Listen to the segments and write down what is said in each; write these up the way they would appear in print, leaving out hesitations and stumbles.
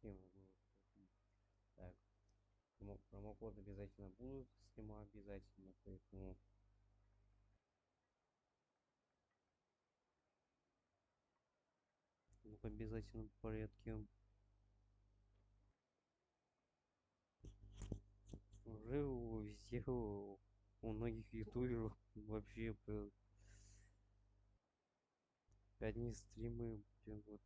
стримы будут. Так, промокоды обязательно будут, стрима обязательно, поэтому в обязательном порядке. Уже везде у многих ютуберов вообще одни стримы, прям вот.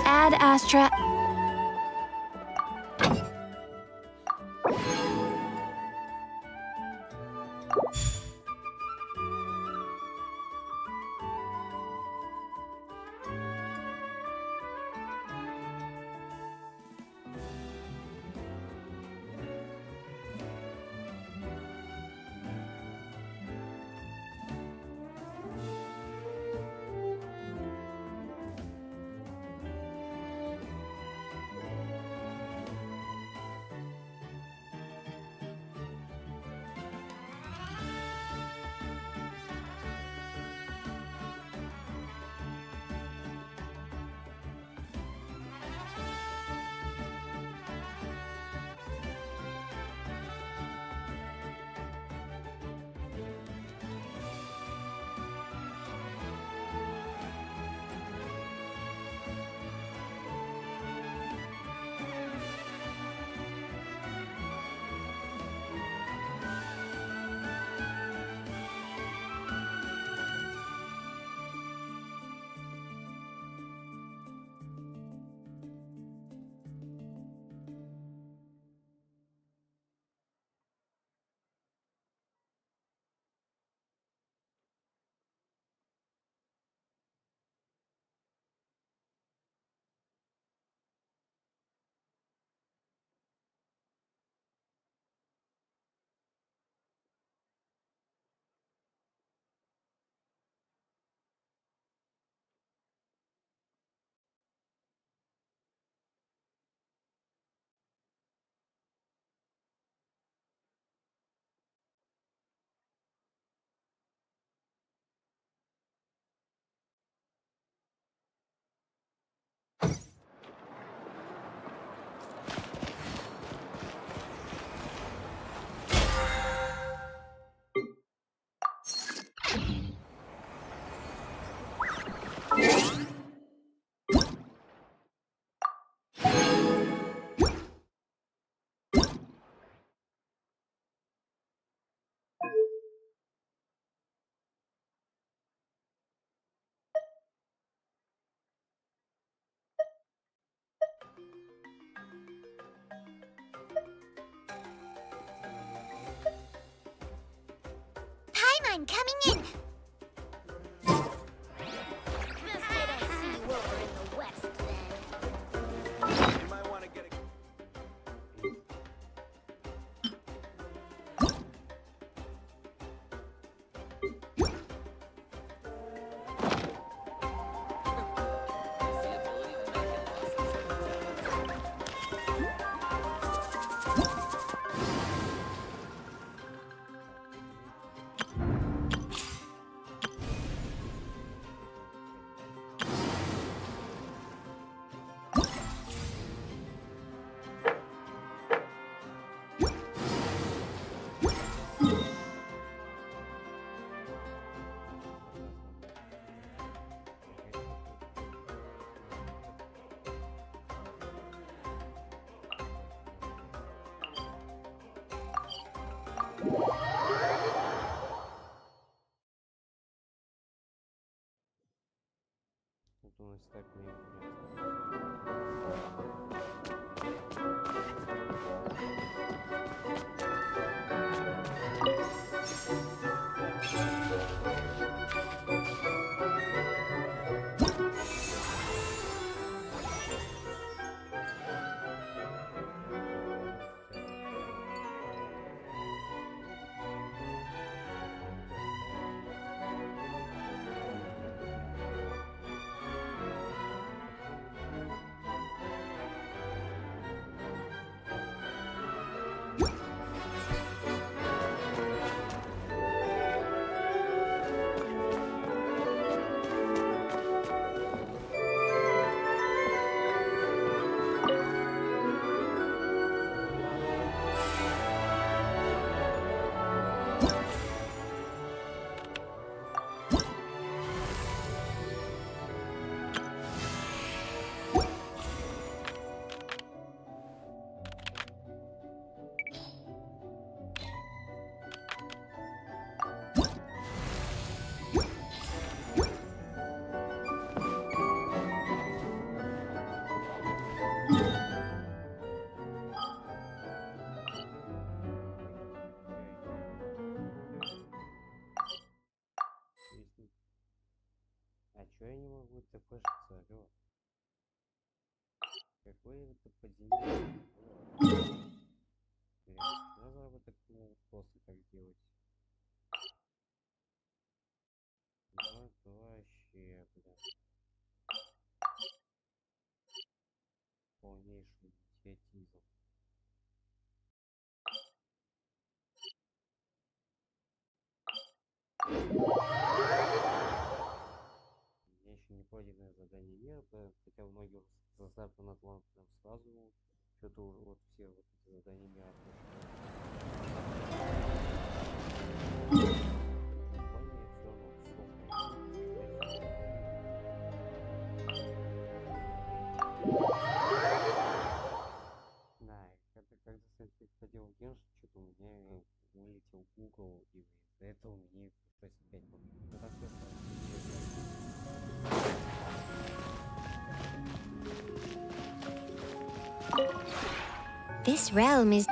Ad Astra. I'm coming in. Guess what I see you over in the west then. You might want to get a... что у нас так не А чё я не могу тпшиться, алё? Какое это подземелье? Надо бы так просто так делать. Вот вообще, бля. Полнейший идиотизм. У меня еще не пройденное задание нет, хотя многие разрабы на план прям сразу что-то уже вот все вот эти задания мира да, когда кстати, приходил в Genshin, что-то у меня вылетел Google, и из-за этого мне пришлось опять This realm is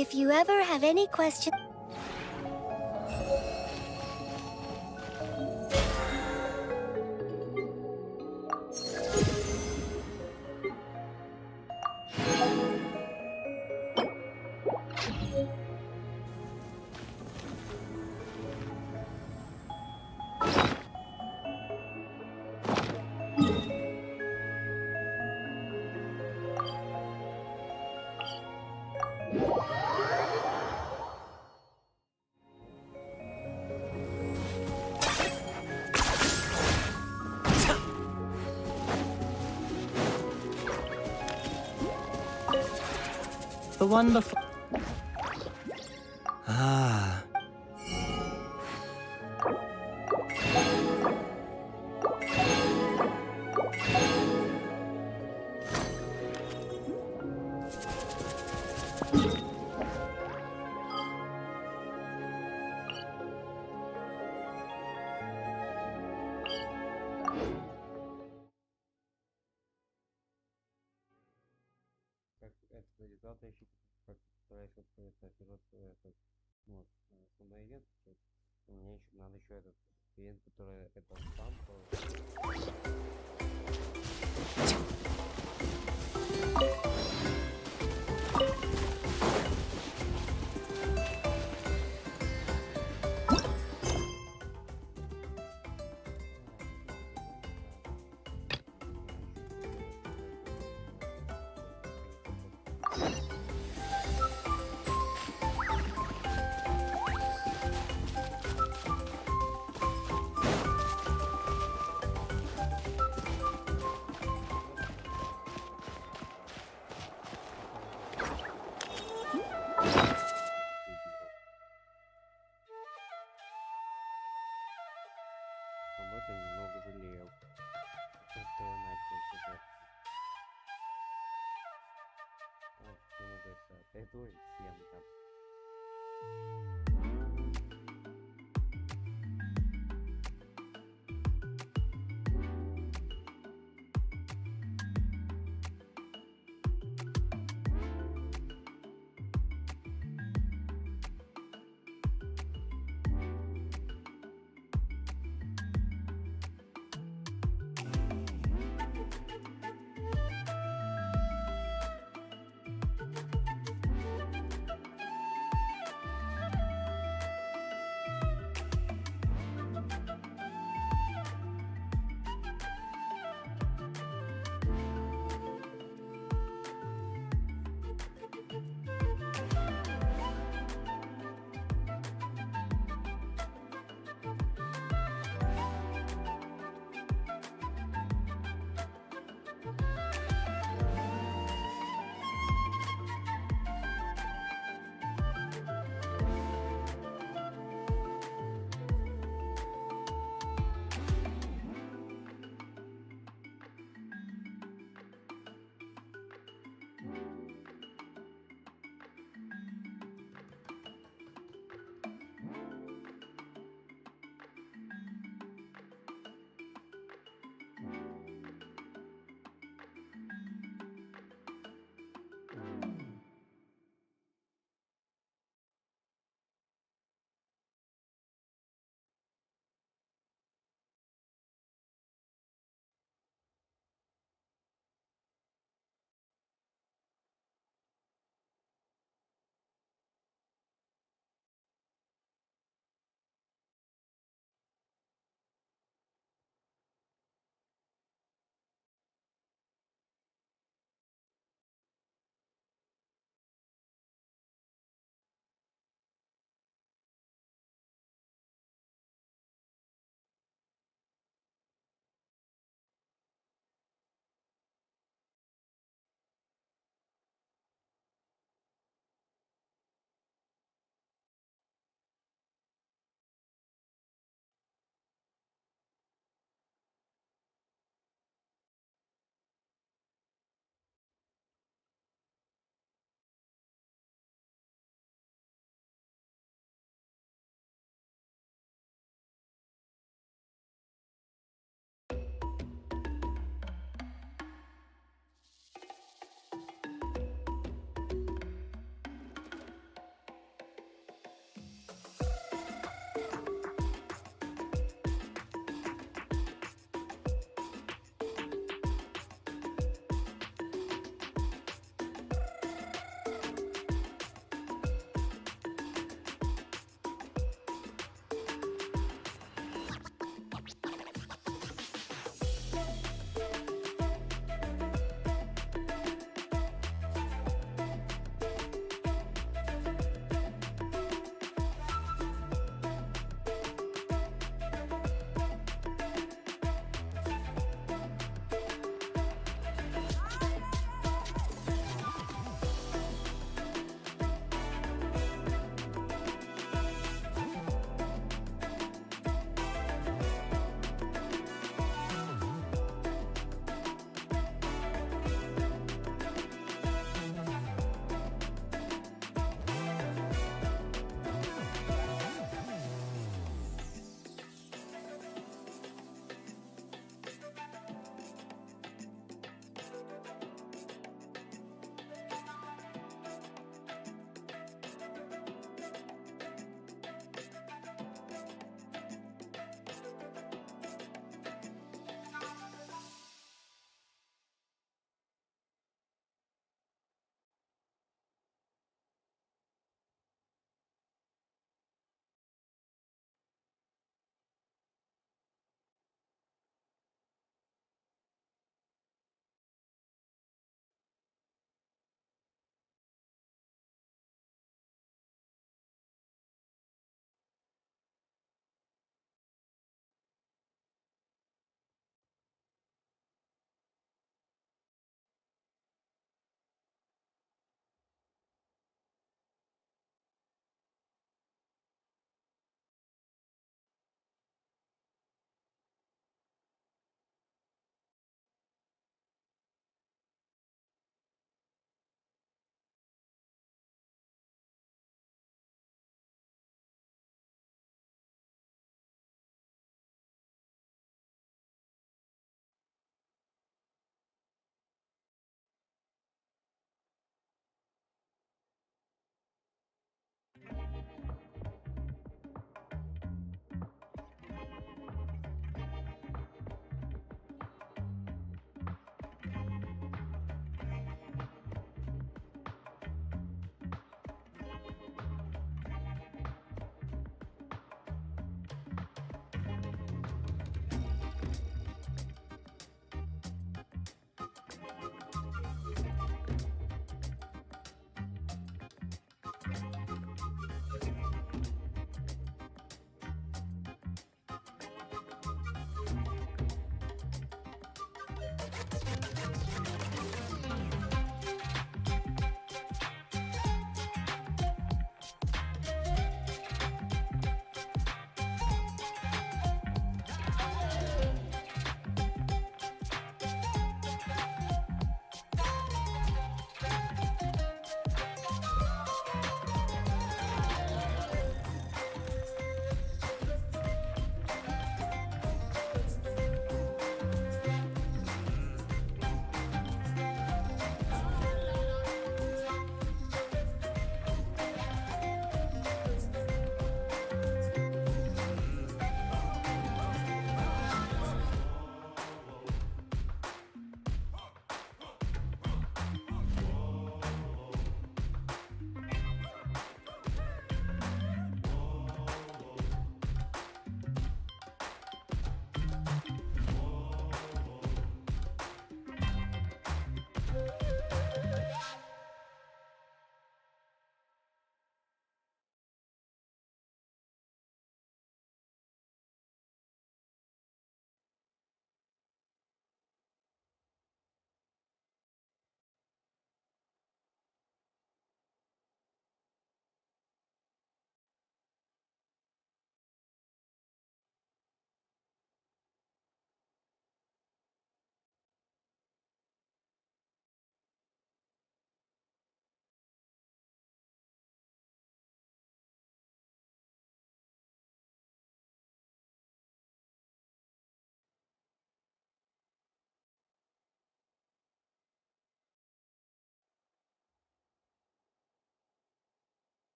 If you ever have any questions. The one before. Ah. Как это завтра еще как стараюсь вот это сюжет этот, ну, вот, основной ивент, мне еще надо еще этот ивент, который это сам об этом немного жалею. Просто я начал сюжет. Вот, немного это уже всем там.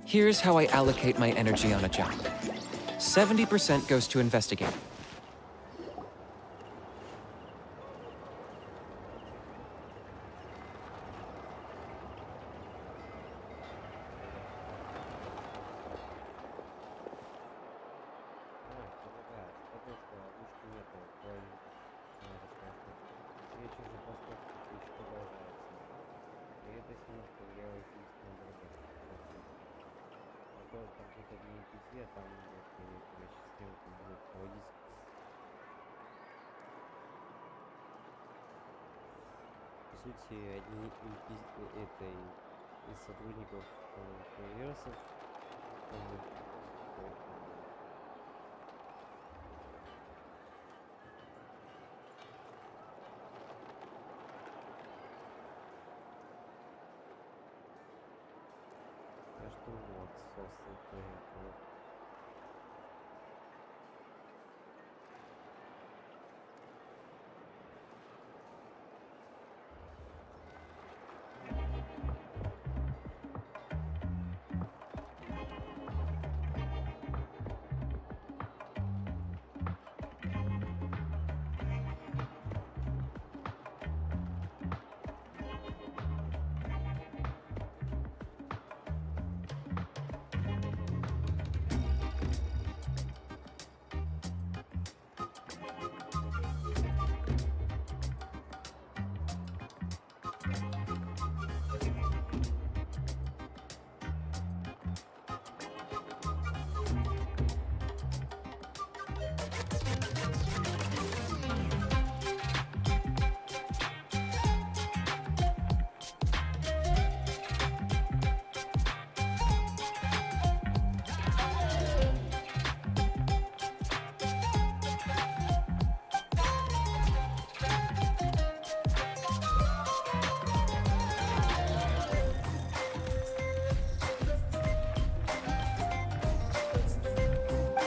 Here's how I allocate my energy on a job. 70% goes to investigate. По сути, одни из сотрудников HoYoVerSe. Так что вот, собственно,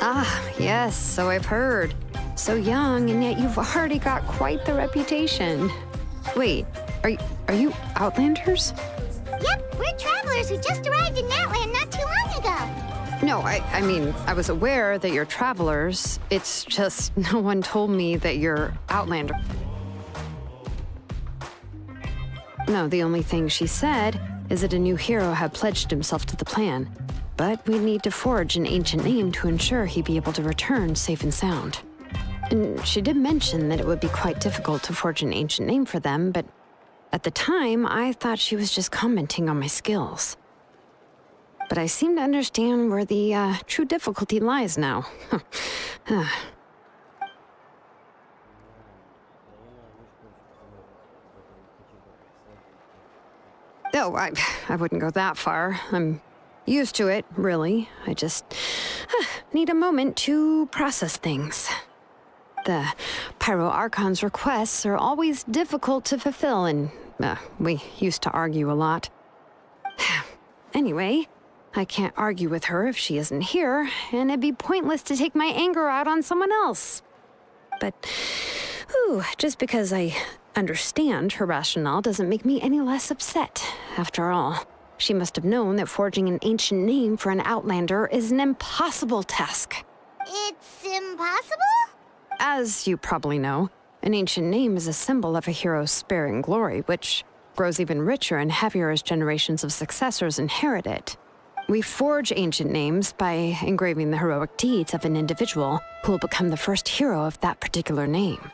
Ah, yes, so I've heard. So young, and yet you've already got quite the reputation. Wait, are you Outlanders? Yep, we're travelers who just arrived in Natland not too long ago. No, I mean, I was aware that you're travelers. It's just no one told me that you're Outlander. No, the only thing she said is that a new hero had pledged himself to the plan. But we'd need to forge an ancient name to ensure he'd be able to return safe and sound. And she did mention that it would be quite difficult to forge an ancient name for them, but at the time, I thought she was just commenting on my skills. But I seem to understand where the true difficulty lies now. Oh, I wouldn't go that far. I'm used to it, really. I just need a moment to process things. The Pyro Archon's requests are always difficult to fulfill, and we used to argue a lot. Anyway, I can't argue with her if she isn't here, and it'd be pointless to take my anger out on someone else. But, just because I understand her rationale doesn't make me any less upset, after all. She must have known that forging an ancient name for an Outlander is an impossible task. It's impossible? As you probably know, an ancient name is a symbol of a hero's sparing glory, which grows even richer and heavier as generations of successors inherit it. We forge ancient names by engraving the heroic deeds of an individual who will become the first hero of that particular name.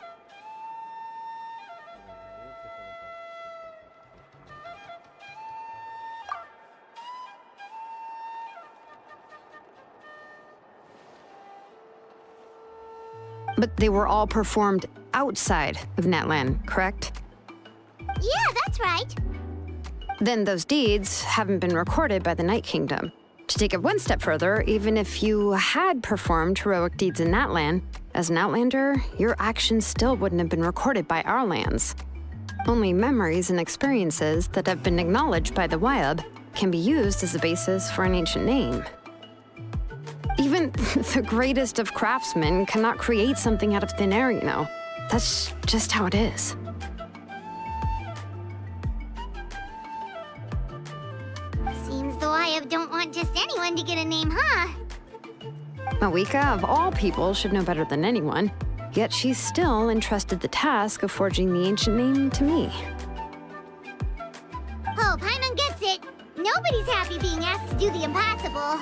But they were all performed outside of Natland, correct? Yeah, that's right. Then those deeds haven't been recorded by the Night Kingdom. To take it one step further, even if you had performed heroic deeds in Natland, as an Outlander, your actions still wouldn't have been recorded by our lands. Only memories and experiences that have been acknowledged by the Wyab can be used as a basis for an ancient name. Even the greatest of craftsmen cannot create something out of thin air, you know. That's just how it is. Seems the Wayab don't want just anyone to get a name, huh? Moika, of all people, should know better than anyone, yet she's still entrusted the task of forging the ancient name to me. Oh, Paimon gets it. Nobody's happy being asked to do the impossible.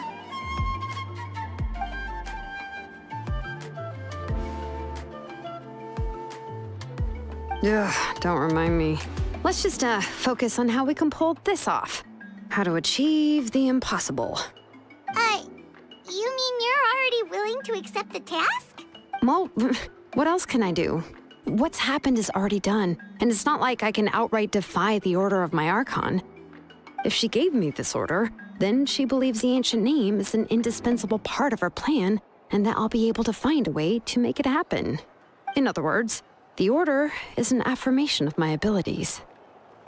Ugh, don't remind me. Let's just focus on how we can pull this off. How to achieve the impossible. You mean you're already willing to accept the task? Well, what else can I do? What's happened is already done, and it's not like I can outright defy the order of my Archon. If she gave me this order, then she believes the ancient name is an indispensable part of her plan, and that I'll be able to find a way to make it happen. In other words, the order is an affirmation of my abilities.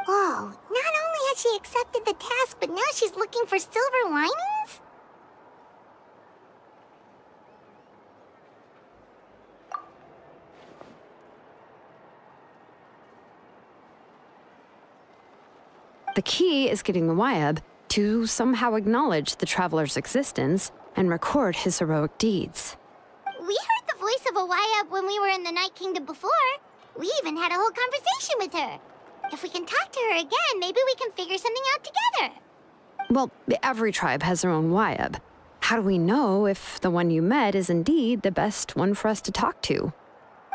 Whoa, not only has she accepted the task, but now she's looking for silver linings? The key is getting the Wayab to somehow acknowledge the traveler's existence and record his heroic deeds. We heard the voice of a Wayab when we were in the Night Kingdom before. We even had a whole conversation with her. If we can talk to her again, maybe we can figure something out together. Well, every tribe has their own Wayab. How do we know if the one you met is indeed the best one for us to talk to?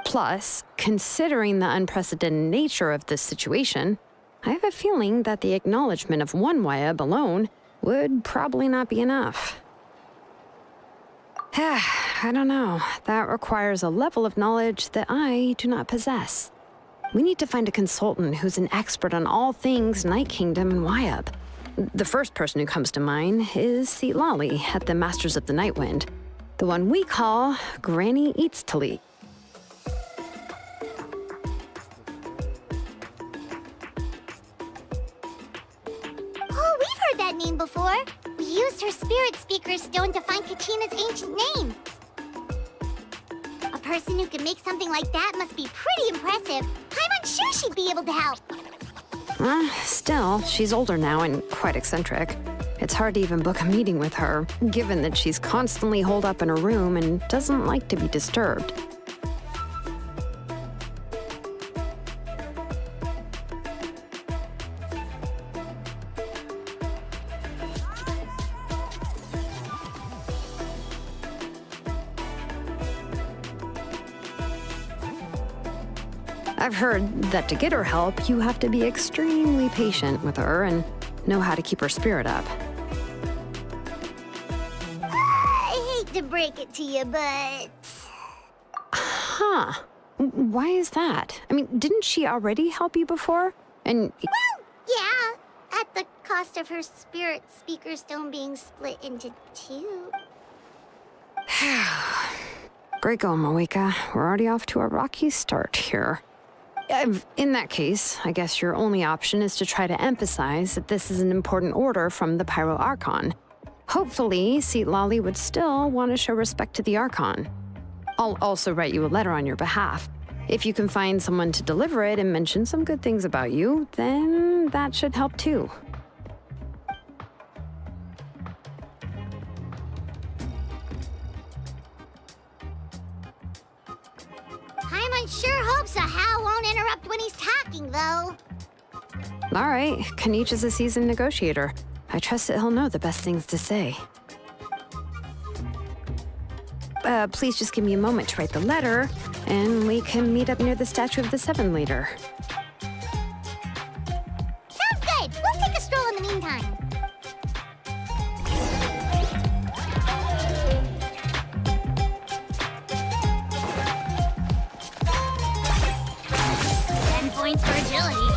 Plus, considering the unprecedented nature of this situation, I have a feeling that the acknowledgement of one Wayab alone would probably not be enough. I don't know. That requires a level of knowledge that I do not possess. We need to find a consultant who's an expert on all things Night Kingdom and Wayab. The first person who comes to mind is Lali at the Masters of the Nightwind, the one we call Granny Eats Tali. Oh, we've heard that name before. We used her spirit speaker stone to find Kachina's ancient name. A person who can make something like that must be pretty impressive. I'm unsure she'd be able to help. Still, she's older now and quite eccentric. It's hard to even book a meeting with her, given that she's constantly holed up in her room and doesn't like to be disturbed. I've heard that to get her help, you have to be extremely patient with her and know how to keep her spirit up. I hate to break it to you, but... Huh. Why is that? I mean, didn't she already help you before? And... Well, yeah. At the cost of her spirit speaker stone being split into two. Great going, Moika. We're already off to a rocky start here. In that case, I guess your only option is to try to emphasize that this is an important order from the Pyro Archon. Hopefully, Lali would still want to show respect to the Archon. I'll also write you a letter on your behalf. If you can find someone to deliver it and mention some good things about you, then that should help too. Paimon sure hopes a Hal won't interrupt when he's talking, though. All right, Kanich is a seasoned negotiator. I trust that he'll know the best things to say. Please just give me a moment to write the letter, and we can meet up near the Statue of the Seven later. Sounds good. We'll take a stroll in the meantime. Points for agility.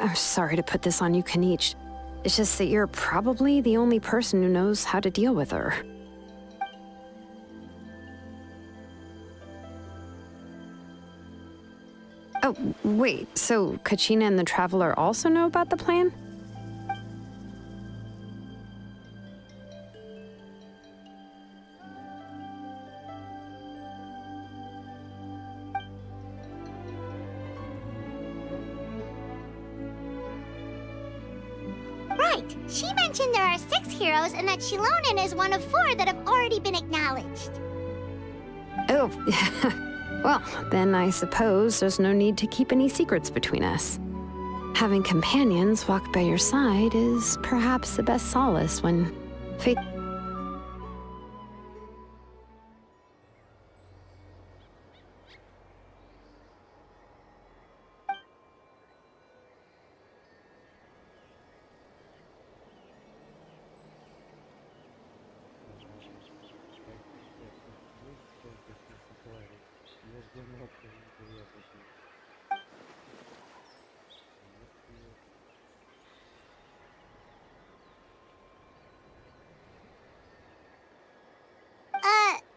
I'm sorry to put this on you, Kanich. It's just that you're probably the only person who knows how to deal with her. Oh, wait, so Kachina and the Traveler also know about the plan? Right. She mentioned there are 6 heroes and that Shilonen is one of 4 that have already been acknowledged. Oh, well, then I suppose there's no need to keep any secrets between us. Having companions walk by your side is perhaps the best solace when fate...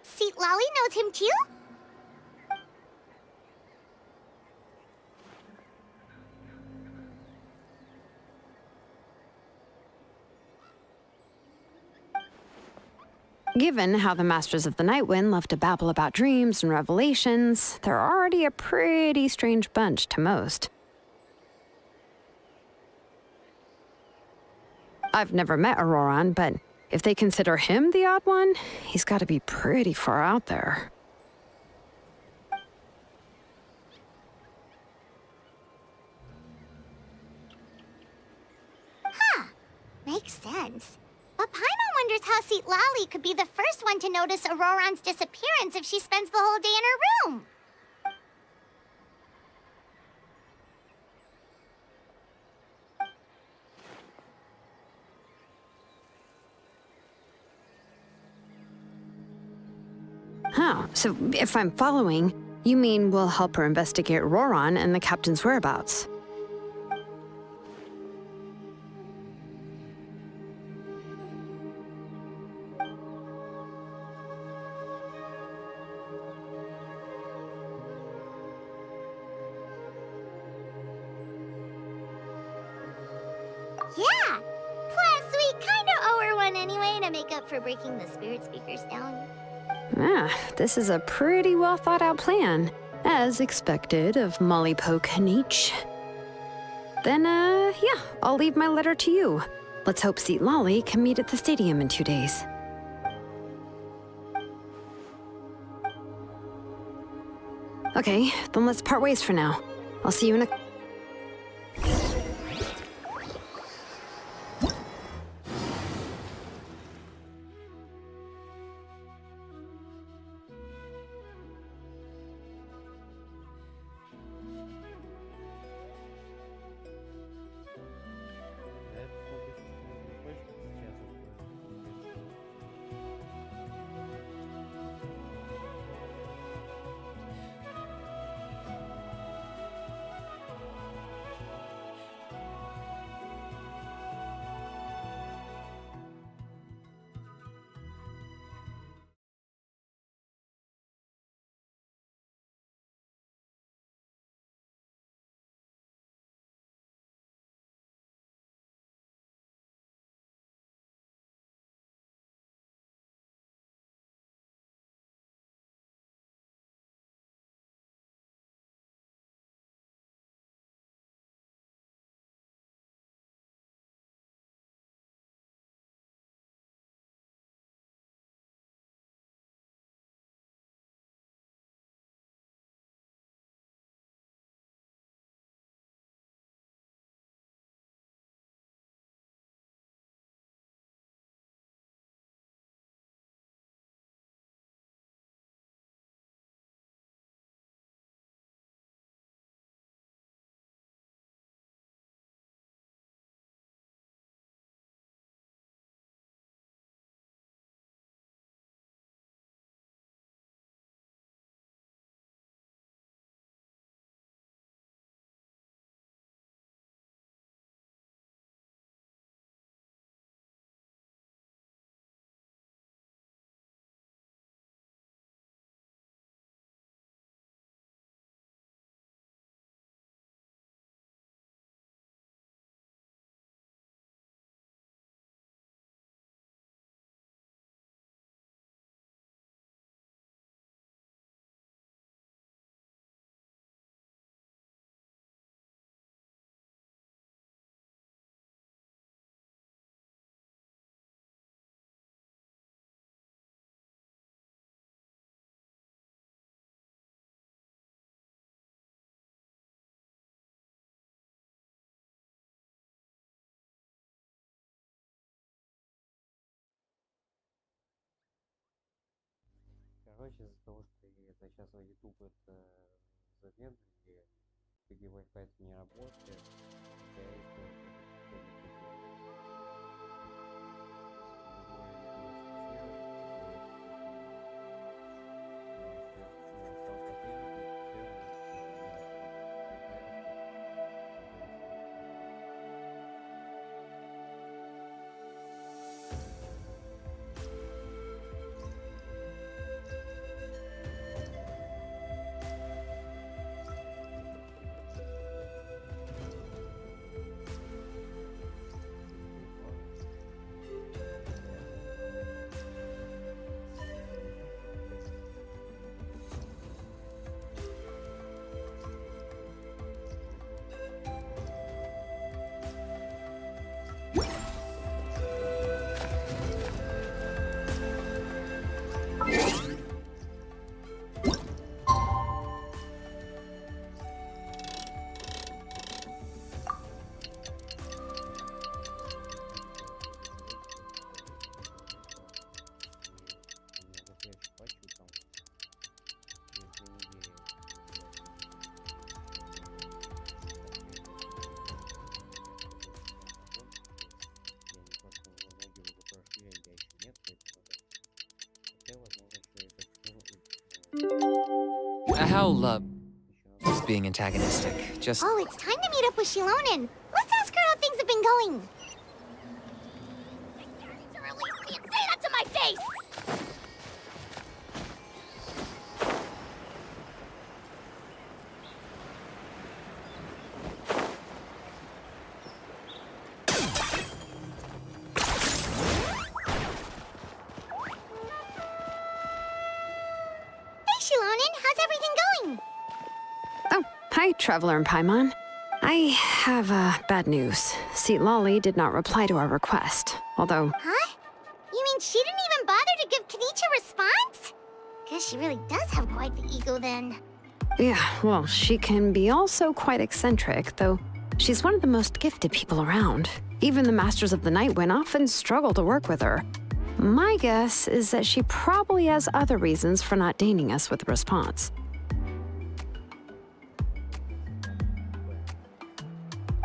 Seat Lolly knows him too? Given how the Masters of the Nightwind love to babble about dreams and revelations, they're already a pretty strange bunch to most. I've never met Auroran, but if they consider him the odd one, he's got to be pretty far out there. Makes sense. But Paimon wonders how Seat Lolly could be the first one to notice Auroran's disappearance if she spends the whole day in her room. Huh, so if I'm following, you mean we'll help her investigate Auroran and the captain's whereabouts? Yeah! Plus, we kinda owe her one anyway to make up for breaking the spirit speakers down. Ah, this is a pretty well thought out plan, as expected of Molly Poe Kanich. Then, yeah, I'll leave my letter to you. Let's hope Seat Lolly can meet at the stadium in 2 days. Okay, then let's part ways for now. I'll see you in a... короче, из-за того, что это сейчас YouTube это замедлили, где Wi-Fi не работает, я How, is being antagonistic. Just Oh, it's time to meet up with Shilonen. Let's ask her how things have been going. Release me and say that to my face! Hey, Shilonen, how's everything going? Oh, hi, Traveler and Paimon. I have bad news. See, Lolly did not reply to our request, although... Huh? You mean she didn't even bother to give Kanichi a response? Guess she really does have quite the ego then. Yeah, well, she can be also quite eccentric, though she's one of the most gifted people around. Even the Masters of the Nightwind often struggle to work with her. My guess is that she probably has other reasons for not deigning us with a response.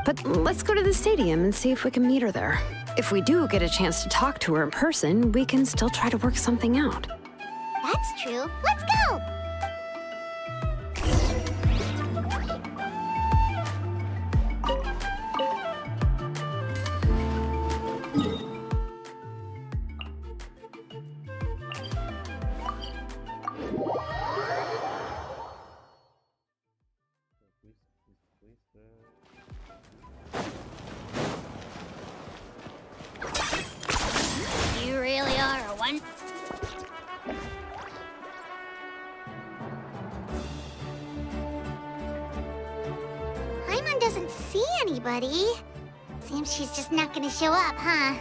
But let's go to the stadium and see if we can meet her there. If we do get a chance to talk to her in person, we can still try to work something out. That's true. Let's go! You really are a one. Paimon doesn't see anybody. Seems she's just not gonna show up, huh?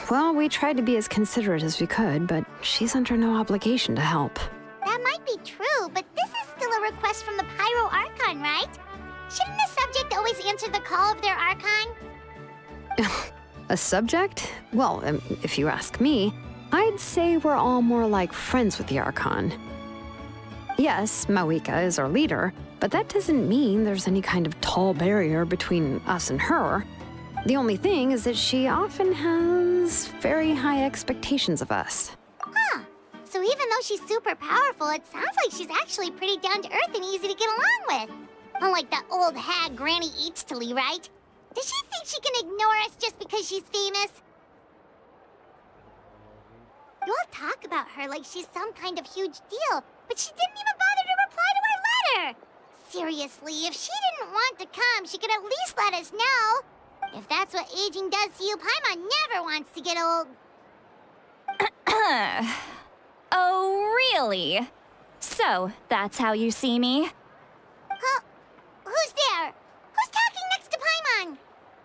Well, we tried to be as considerate as we could, but she's under no obligation to help. That might be true, but this is still a request from the Pyro Archon, right? Shouldn't the subject always answer the call of their Archon? A subject? Well, if you ask me, I'd say we're all more like friends with the Archon. Yes, Mawika is our leader, but that doesn't mean there's any kind of tall barrier between us and her. The only thing is that she often has very high expectations of us. Huh. So even though she's super powerful, it sounds like she's actually pretty down to earth and easy to get along with. Unlike that old hag Granny Eatstily, right? Does she think she can ignore us just because she's famous? You all talk about her like she's some kind of huge deal, but she didn't even bother to reply to our letter! Seriously, if she didn't want to come, she could at least let us know. If that's what aging does to you, Paimon never wants to get old. Oh, really? So, that's how you see me? Huh? Who's there? Who's talking next to Paimon?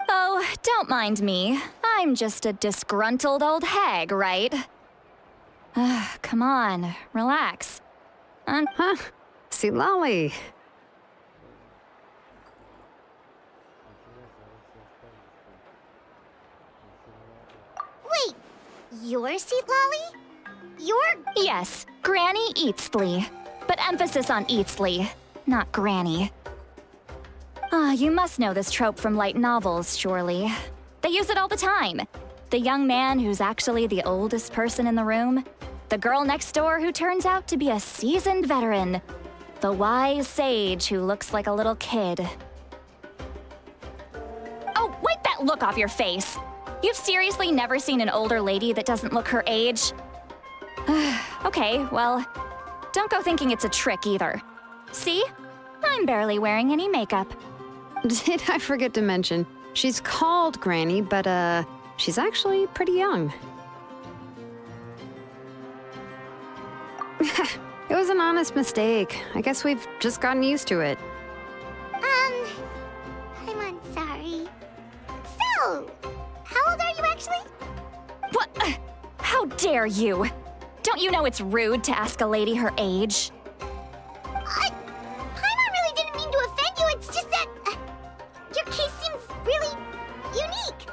Oh, don't mind me. I'm just a disgruntled old hag, right? Come on, relax. Huh? See, Lolly. Your seat, Lolly? Your... Yes, Granny Eatsley. But emphasis on Eatsley, not Granny. Ah, you must know this trope from light novels, surely. They use it all the time. The young man who's actually the oldest person in the room. The girl next door who turns out to be a seasoned veteran. The wise sage who looks like a little kid. Oh, wipe that look off your face! You've seriously never seen an older lady that doesn't look her age? Okay, well, don't go thinking it's a trick either. See? I'm barely wearing any makeup. Did I forget to mention, she's called Granny, but, she's actually pretty young. It was an honest mistake. I guess we've just gotten used to it. I'm sorry. So, how old are you actually? What? How dare you? Don't you know it's rude to ask a lady her age? Paimon really didn't mean to offend you, it's just that... your case seems really unique.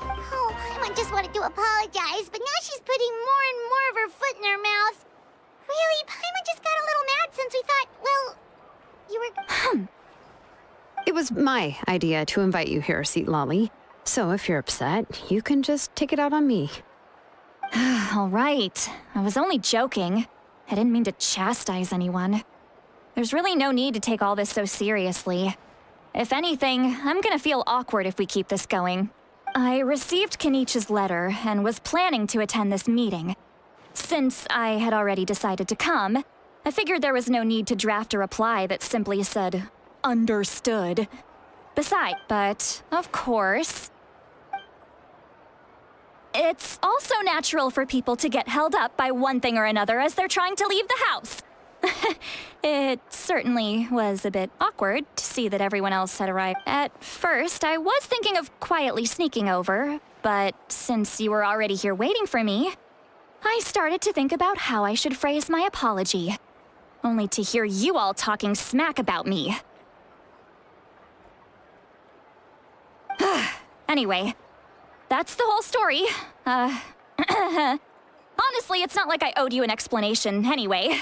Oh, Paimon just wanted to apologize, but now she's putting more and more of her foot in her mouth. Really, Paimon just got a little mad since we thought, well, you were... It was my idea to invite you here, Seat Lolly. So if you're upset, you can just take it out on me. All right. I was only joking. I didn't mean to chastise anyone. There's really no need to take all this so seriously. If anything, I'm gonna feel awkward if we keep this going. I received Kenichi's letter and was planning to attend this meeting. Since I had already decided to come, I figured there was no need to draft a reply that simply said, "Understood." But, of course... It's also natural for people to get held up by one thing or another as they're trying to leave the house. It certainly was a bit awkward to see that everyone else had arrived. At first, I was thinking of quietly sneaking over, but since you were already here waiting for me, I started to think about how I should phrase my apology. Only to hear you all talking smack about me. Anyway, that's the whole story. Honestly, it's not like I owed you an explanation anyway.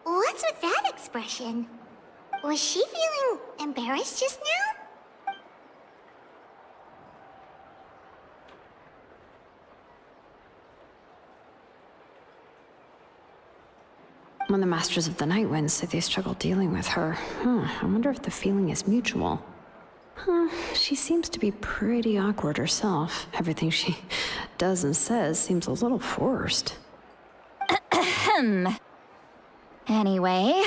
What's with that expression? Was she feeling embarrassed just now? When the Masters of the Night Wind say they struggle dealing with her, I wonder if the feeling is mutual. She seems to be pretty awkward herself. Everything she does and says seems a little forced. Anyway,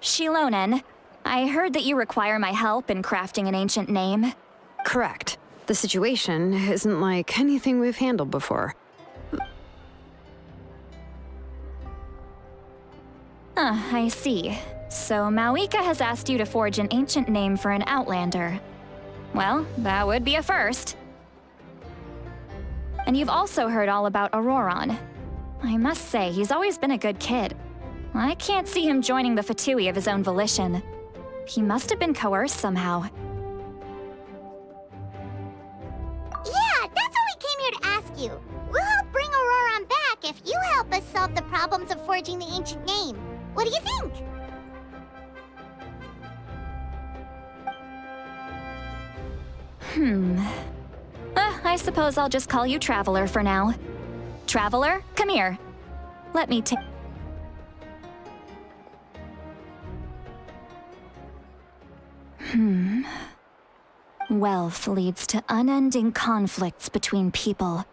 Shilonen, I heard that you require my help in crafting an ancient name. Correct. The situation isn't like anything we've handled before. I see. So Mauika has asked you to forge an ancient name for an Outlander. Well, that would be a first. And you've also heard all about Auroron. I must say, he's always been a good kid. I can't see him joining the Fatui of his own volition. He must have been coerced somehow. Yeah, that's what we came here to ask you. We'll help bring Auroron back if you help us solve the problems of forging the ancient name. What do you think? I suppose I'll just call you Traveler for now. Traveler, come here. Let me take... Wealth leads to unending conflicts between people.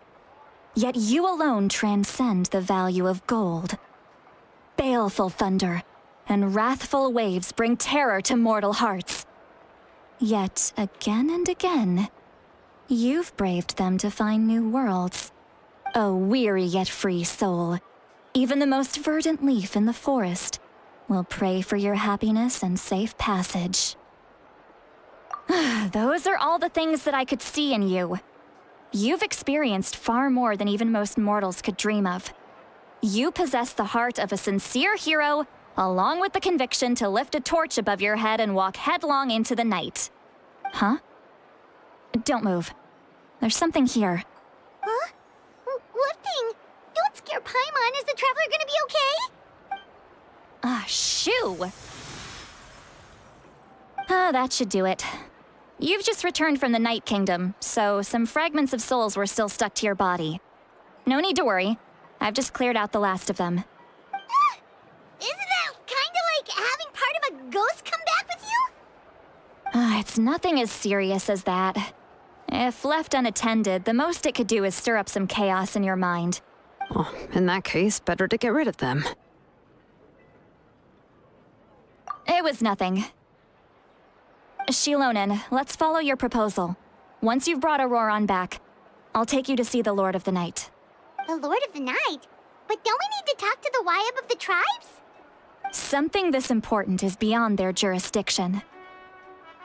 Yet you alone transcend the value of gold. Baleful thunder and wrathful waves bring terror to mortal hearts. Yet again and again, you've braved them to find new worlds. O weary yet free soul, even the most verdant leaf in the forest will pray for your happiness and safe passage. Those are all the things that I could see in you. You've experienced far more than even most mortals could dream of. You possess the heart of a sincere hero along with the conviction to lift a torch above your head and walk headlong into the night. Huh? Don't move. There's something here. Huh? What thing? Don't scare Paimon. Is the traveler gonna be okay? Ah, shoo! Ah, that should do it. You've just returned from the Night Kingdom, so some fragments of souls were still stuck to your body. No need to worry. I've just cleared out the last of them. Isn't that kinda like having part of a ghost come back with you? Ah, it's nothing as serious as that. If left unattended, the most it could do is stir up some chaos in your mind. Well, in that case, better to get rid of them. It was nothing. Shilonen, let's follow your proposal. Once you've brought Auroran back, I'll take you to see the Lord of the Night. The Lord of the Night? But don't we need to talk to the Wyab of the tribes? Something this important is beyond their jurisdiction.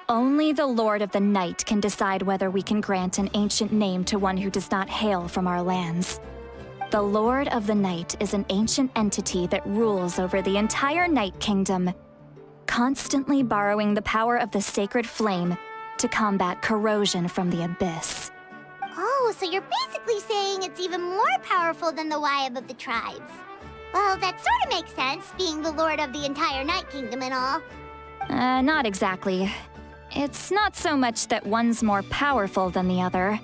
Only the Lord of the Night can decide whether we can grant an ancient name to one who does not hail from our lands. The Lord of the Night is an ancient entity that rules over the entire Night Kingdom, constantly borrowing the power of the sacred flame to combat corrosion from the abyss. Oh, so you're basically saying it's even more powerful than the Wyab of the tribes. Well, that sort of makes sense, being the lord of the entire Night Kingdom and all. Not exactly. It's not so much that one's more powerful than the other.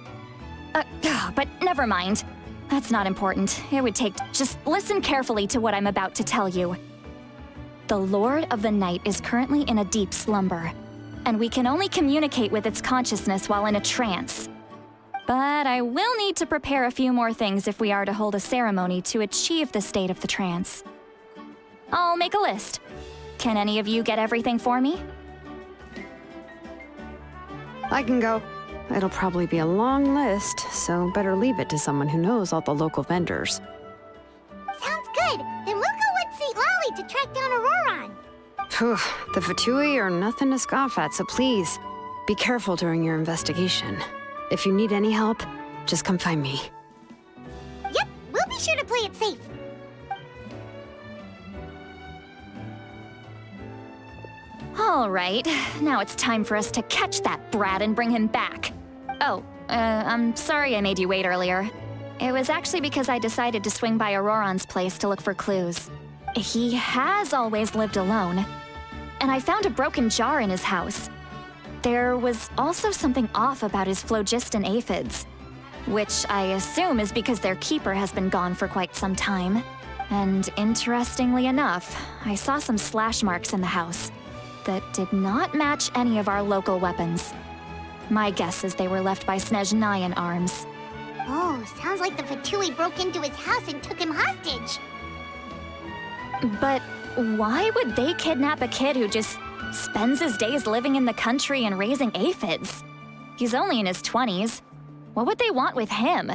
But never mind. That's not important. It would take... Just listen carefully to what I'm about to tell you. The Lord of the Night is currently in a deep slumber, and we can only communicate with its consciousness while in a trance. But I will need to prepare a few more things if we are to hold a ceremony to achieve the state of the trance. I'll make a list. Can any of you get everything for me? I can go. It'll probably be a long list, so better leave it to someone who knows all the local vendors. Sounds good. Then we'll go with St. Lolly to track down Auroran. Phew, the Fatui are nothing to scoff at, so please, be careful during your investigation. If you need any help, just come find me. Yep, we'll be sure to play it safe. All right, now it's time for us to catch that brat and bring him back. Oh, I'm sorry I made you wait earlier. It was actually because I decided to swing by Auroran's place to look for clues. He has always lived alone, and I found a broken jar in his house. There was also something off about his phlogiston aphids, which I assume is because their keeper has been gone for quite some time. And interestingly enough, I saw some slash marks in the house that did not match any of our local weapons. My guess is they were left by Snezhnayan arms. Oh, sounds like the Fatui broke into his house and took him hostage. But why would they kidnap a kid who just spends his days living in the country and raising aphids? He's only in his 20s. What would they want with him?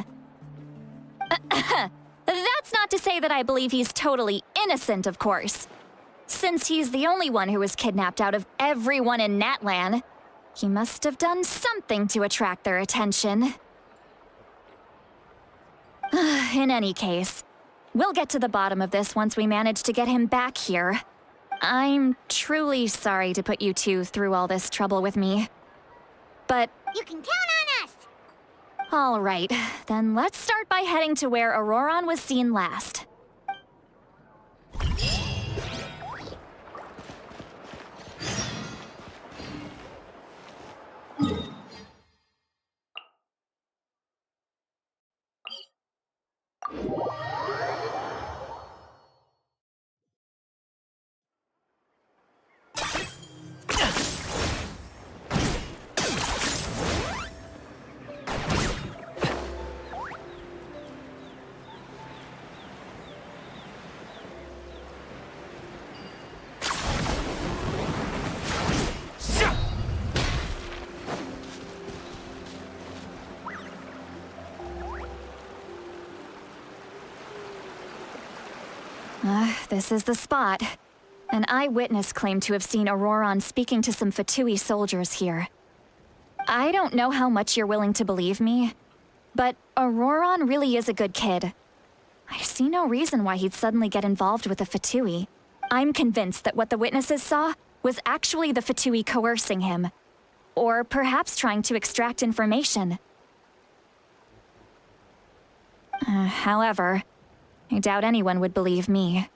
That's not to say that I believe he's totally innocent, of course. Since he's the only one who was kidnapped out of everyone in Natlan, he must have done something to attract their attention. In any case, we'll get to the bottom of this once we manage to get him back here. I'm truly sorry to put you two through all this trouble with me. But... You can count on us! all right, then let's start by heading to where Auroran was seen last. This is the spot. An eyewitness claimed to have seen Auroran speaking to some Fatui soldiers here. I don't know how much you're willing to believe me, but Auroran really is a good kid. I see no reason why he'd suddenly get involved with the Fatui. I'm convinced that what the witnesses saw was actually the Fatui coercing him. Or perhaps trying to extract information. However, I doubt anyone would believe me,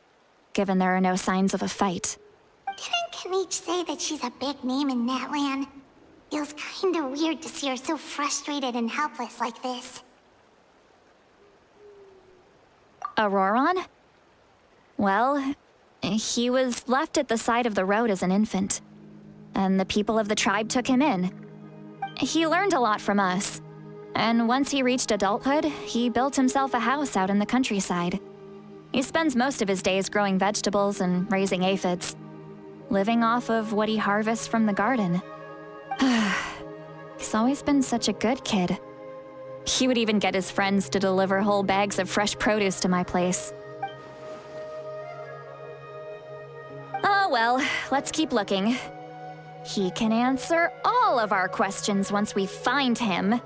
given there are no signs of a fight. Didn't Kanich say that she's a big name in Natlan? Feels kinda weird to see her so frustrated and helpless like this. Auroron? Well, he was left at the side of the road as an infant, and the people of the tribe took him in. He learned a lot from us, and once he reached adulthood, he built himself a house out in the countryside. He spends most of his days growing vegetables and raising aphids, living off of what he harvests from the garden. He's always been such a good kid. He would even get his friends to deliver whole bags of fresh produce to my place. Oh well, let's keep looking. He can answer all of our questions once we find him.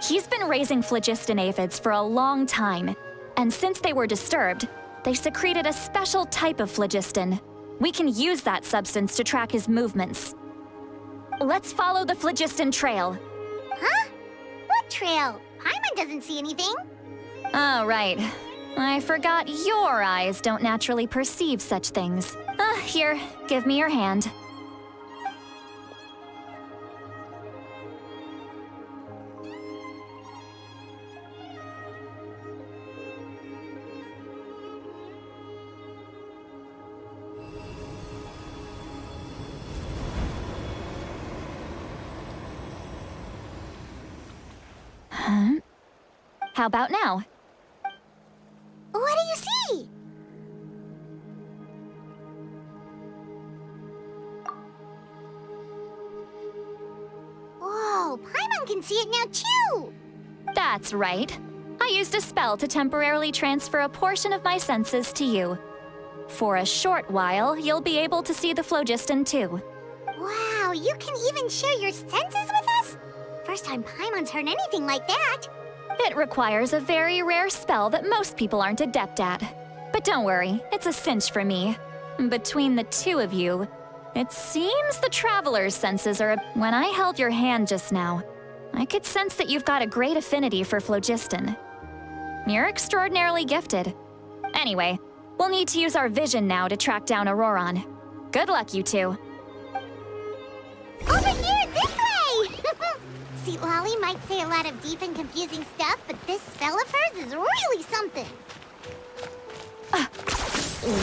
He's been raising phlogiston aphids for a long time, and since they were disturbed, they secreted a special type of phlogiston. We can use that substance to track his movements. Let's follow the phlogiston trail. Huh? What trail? Paimon doesn't see anything. Oh, right. I forgot your eyes don't naturally perceive such things. Here, give me your hand. Huh? How about now? What do you see? Whoa, Paimon can see it now too! That's right. I used a spell to temporarily transfer a portion of my senses to you. For a short while, you'll be able to see the phlogiston too. Wow, you can even share your senses with us? First time Paimon's heard anything like that. It requires a very rare spell that most people aren't adept at. But don't worry, it's a cinch for me. Between the two of you, it seems the traveler's senses are... When I held your hand just now, I could sense that you've got a great affinity for phlogiston. You're extraordinarily gifted. Anyway, we'll need to use our vision now to track down Auroron. Good luck, you two. Over here, this way! See, Lolly might say a lot of deep and confusing stuff, but this spell of hers is really something.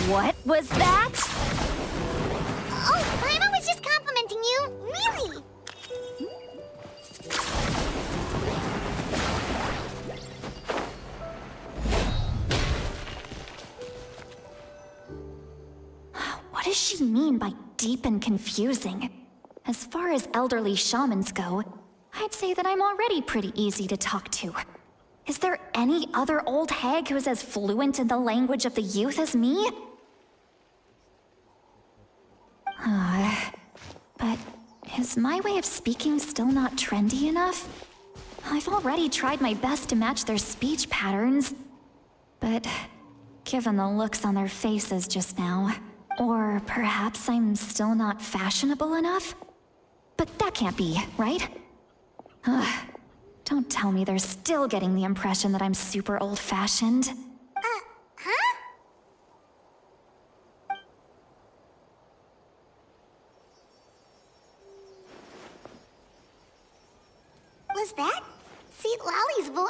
What was that? Oh, Paimon was just complimenting you. Really? What does she mean by deep and confusing? As far as elderly shamans go, I'd say that I'm already pretty easy to talk to. Is there any other old hag who's as fluent in the language of the youth as me? But is my way of speaking still not trendy enough? I've already tried my best to match their speech patterns. But given the looks on their faces just now, or perhaps I'm still not fashionable enough? But that can't be, right? Don't tell me they're still getting the impression that I'm super old-fashioned. Huh? Was that Seat Lolly's voice?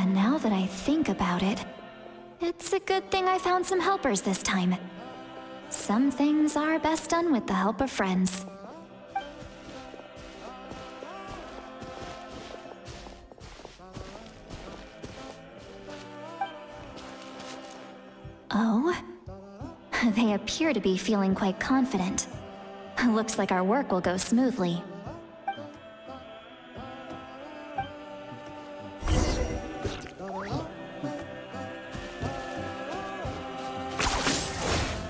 Now that I think about it, it's a good thing I found some helpers this time. Some things are best done with the help of friends. Oh? They appear to be feeling quite confident. Looks like our work will go smoothly.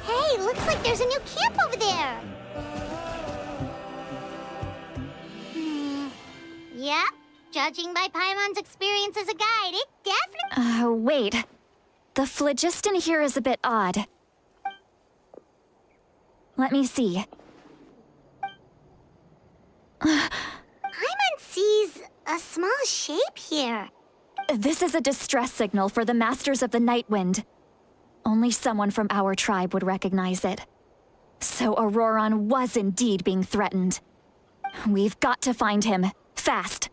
Hey, looks like there's a new camp over there. Judging by Paimon's experience as a guide, it definitely... Wait. The phlogiston here is a bit odd. Let me see. Paimon sees a small shape here. This is a distress signal for the Masters of the Night Wind. Only someone from our tribe would recognize it. So Auroron was indeed being threatened. We've got to find him, fast.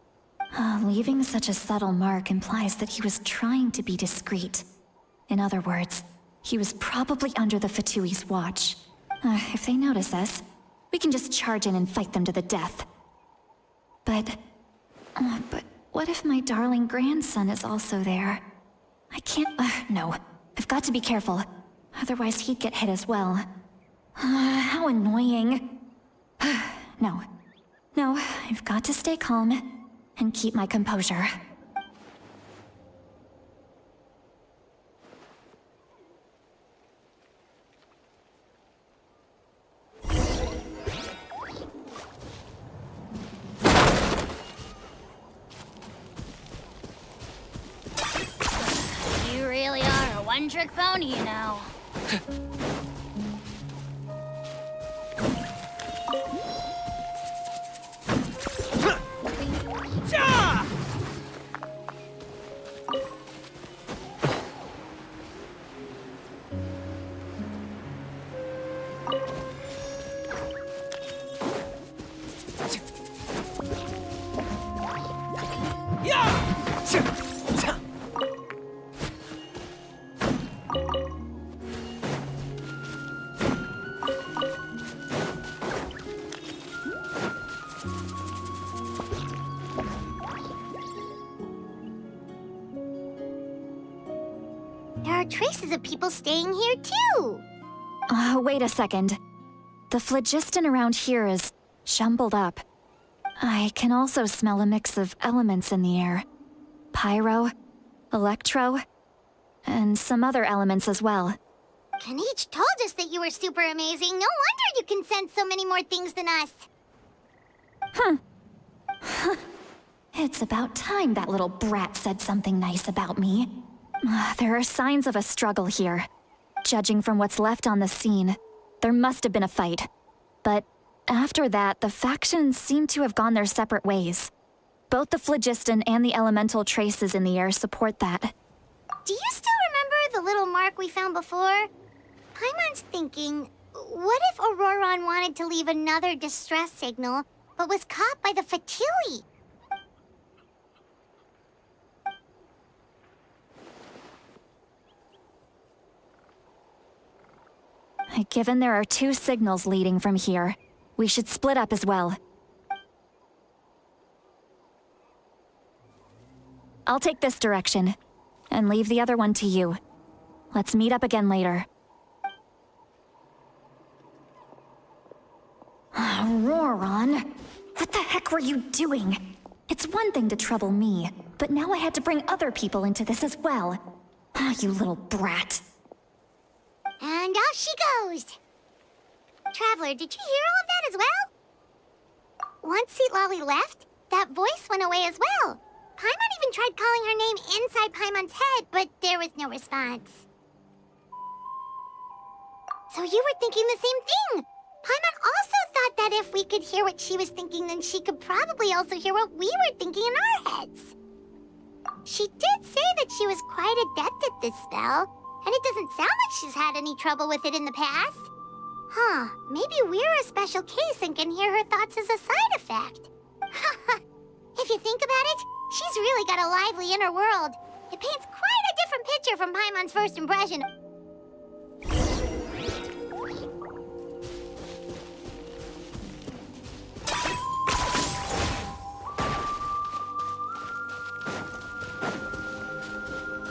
Leaving such a subtle mark implies that he was trying to be discreet. In other words, he was probably under the Fatui's watch. If they notice us, we can just charge in and fight them to the death. But what if my darling grandson is also there? I can't... no. I've got to be careful. Otherwise he'd get hit as well. How annoying. No. No, I've got to stay calm and keep my composure. You really are a one-trick pony, you know. There are traces of people staying here, too. Wait a second. The phlogiston around here is jumbled up. I can also smell a mix of elements in the air. Pyro, electro, and some other elements as well. Kanich told us that you were super amazing. No wonder you can sense so many more things than us. It's about time that little brat said something nice about me. There are signs of a struggle here. Judging from what's left on the scene, there must have been a fight. But after that, the factions seem to have gone their separate ways. Both the phlogiston and the elemental traces in the air support that. Do you still remember the little mark we found before? Paimon's thinking, what if Auroron wanted to leave another distress signal, but was caught by the Fatui? Given there are two signals leading from here, we should split up as well. I'll take this direction, and leave the other one to you. Let's meet up again later. Auroron, what the heck were you doing? It's one thing to trouble me, but now I had to bring other people into this as well. You little brat. And off she goes. Traveler, did you hear all of that as well? Once Seat Lolly left, that voice went away as well. Paimon even tried calling her name inside Paimon's head, but there was no response. So you were thinking the same thing. Paimon also thought that if we could hear what she was thinking, then she could probably also hear what we were thinking in our heads. She did say that she was quite adept at this spell, and it doesn't sound like she's had any trouble with it in the past. Huh, maybe we're a special case and can hear her thoughts as a side effect. If you think about it, she's really got a lively inner world. It paints quite a different picture from Paimon's first impression.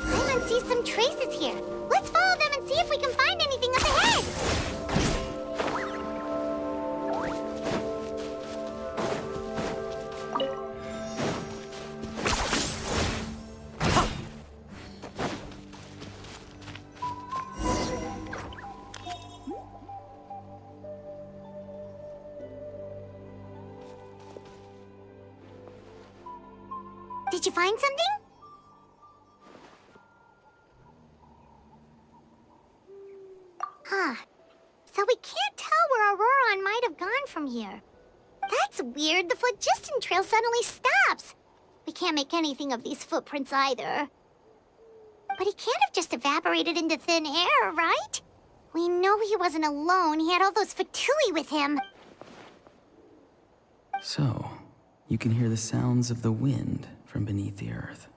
Paimon sees some traces here. Let's follow them and see if we can find anything up ahead. Did you find something? Huh. So we can't tell where Auroron might have gone from here. That's weird. The phlogiston trail suddenly stops. We can't make anything of these footprints either. But he can't have just evaporated into thin air, right? We know he wasn't alone. He had all those Fatui with him. So, you can hear the sounds of the wind from beneath the earth.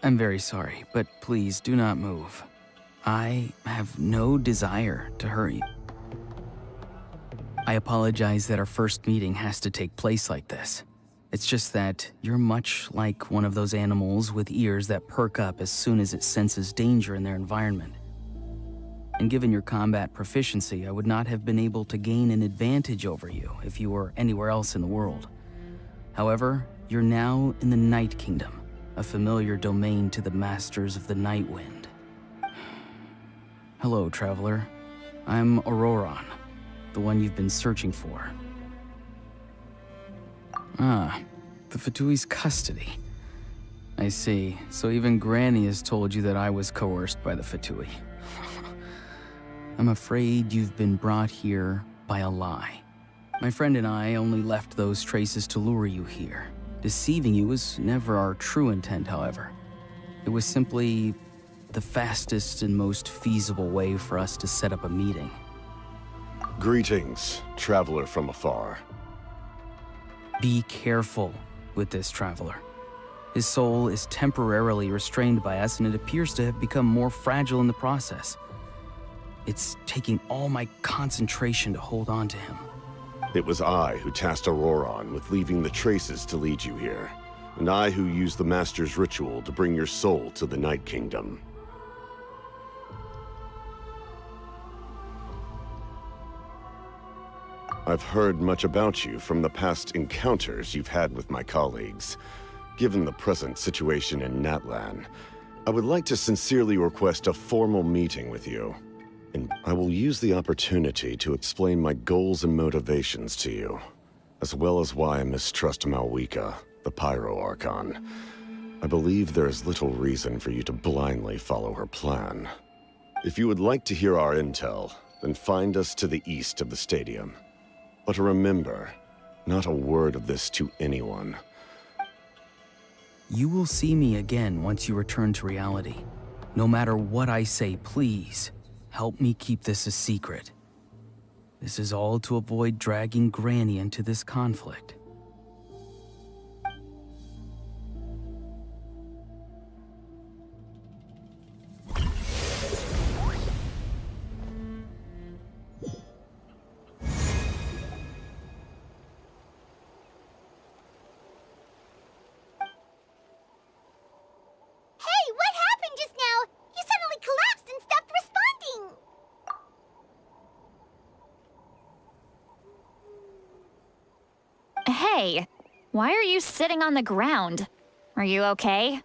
I'm very sorry, but please do not move. I have no desire to hurt you. I apologize that our first meeting has to take place like this. It's just that you're much like one of those animals with ears that perk up as soon as it senses danger in their environment. And given your combat proficiency, I would not have been able to gain an advantage over you if you were anywhere else in the world. However, you're now in the Night Kingdom, a familiar domain to the masters of the Night Wind. Hello, traveler. I'm Auroron, the one you've been searching for. Ah, the Fatui's custody. I see. So even Granny has told you that I was coerced by the Fatui. I'm afraid you've been brought here by a lie. My friend and I only left those traces to lure you here. Deceiving you was never our true intent, however. It was simply the fastest and most feasible way for us to set up a meeting. Greetings, traveler from afar. Be careful with this traveler. His soul is temporarily restrained by us, and it appears to have become more fragile in the process. It's taking all my concentration to hold on to him. It was I who tasked Auroron with leaving the traces to lead you here, and I who used the Master's ritual to bring your soul to the Night Kingdom. I've heard much about you from the past encounters you've had with my colleagues. Given the present situation in Natlan, I would like to sincerely request a formal meeting with you. And I will use the opportunity to explain my goals and motivations to you, as well as why I mistrust Malwika, the Pyro Archon. I believe there is little reason for you to blindly follow her plan. If you would like to hear our intel, then find us to the east of the stadium. But remember, not a word of this to anyone. You will see me again once you return to reality. No matter what I say, please, help me keep this a secret. This is all to avoid dragging Granny into this conflict. Hey, what happened just now? You suddenly collapsed and stopped responding. Hey, why are you sitting on the ground? Are you okay?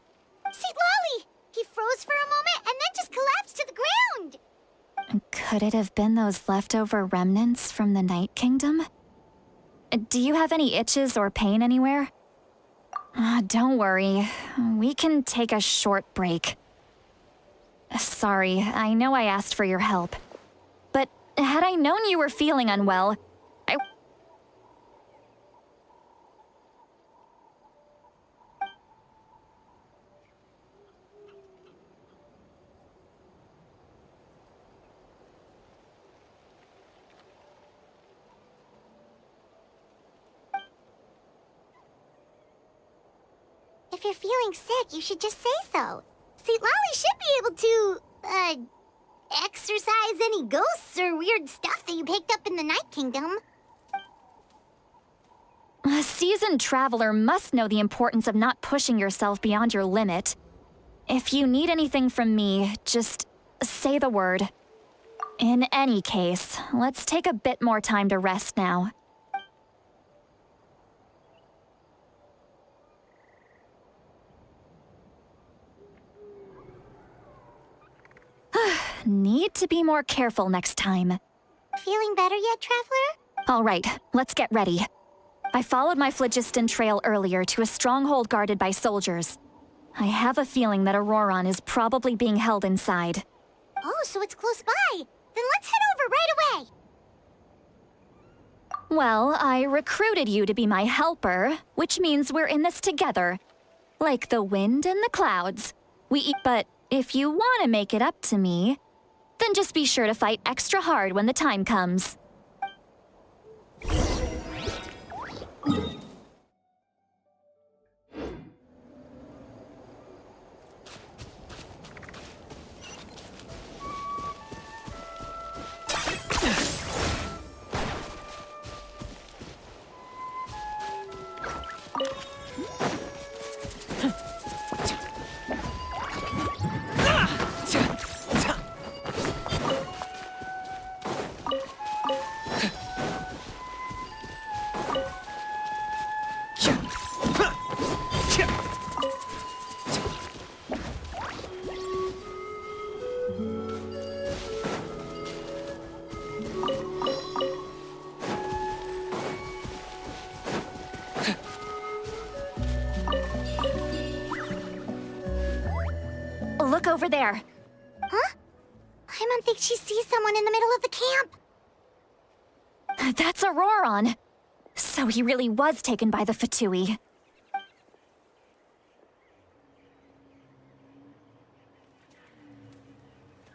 See, Lolly! He froze for a moment and then just collapsed to the ground. Could it have been those leftover remnants from the Night Kingdom? Do you have any itches or pain anywhere? Don't worry. We can take a short break. Sorry, I know I asked for your help. But had I known you were feeling unwell, If you're feeling sick, you should just say so. See, Lolly should be able to, exorcise any ghosts or weird stuff that you picked up in the Night Kingdom. A seasoned traveler must know the importance of not pushing yourself beyond your limit. If you need anything from me, just say the word. In any case, let's take a bit more time to rest now. Need to be more careful next time. Feeling better yet, Traveler? All right, let's get ready. I followed my phlogiston trail earlier to a stronghold guarded by soldiers. I have a feeling that Auroron is probably being held inside. Oh, so it's close by. Then let's head over right away. Well, I recruited you to be my helper, which means we're in this together. Like the wind and the clouds. But if you want to make it up to me, then just be sure to fight extra hard when the time comes. Look over there. Huh? I don't think she sees someone in the middle of the camp. That's Auroron. So he really was taken by the Fatui.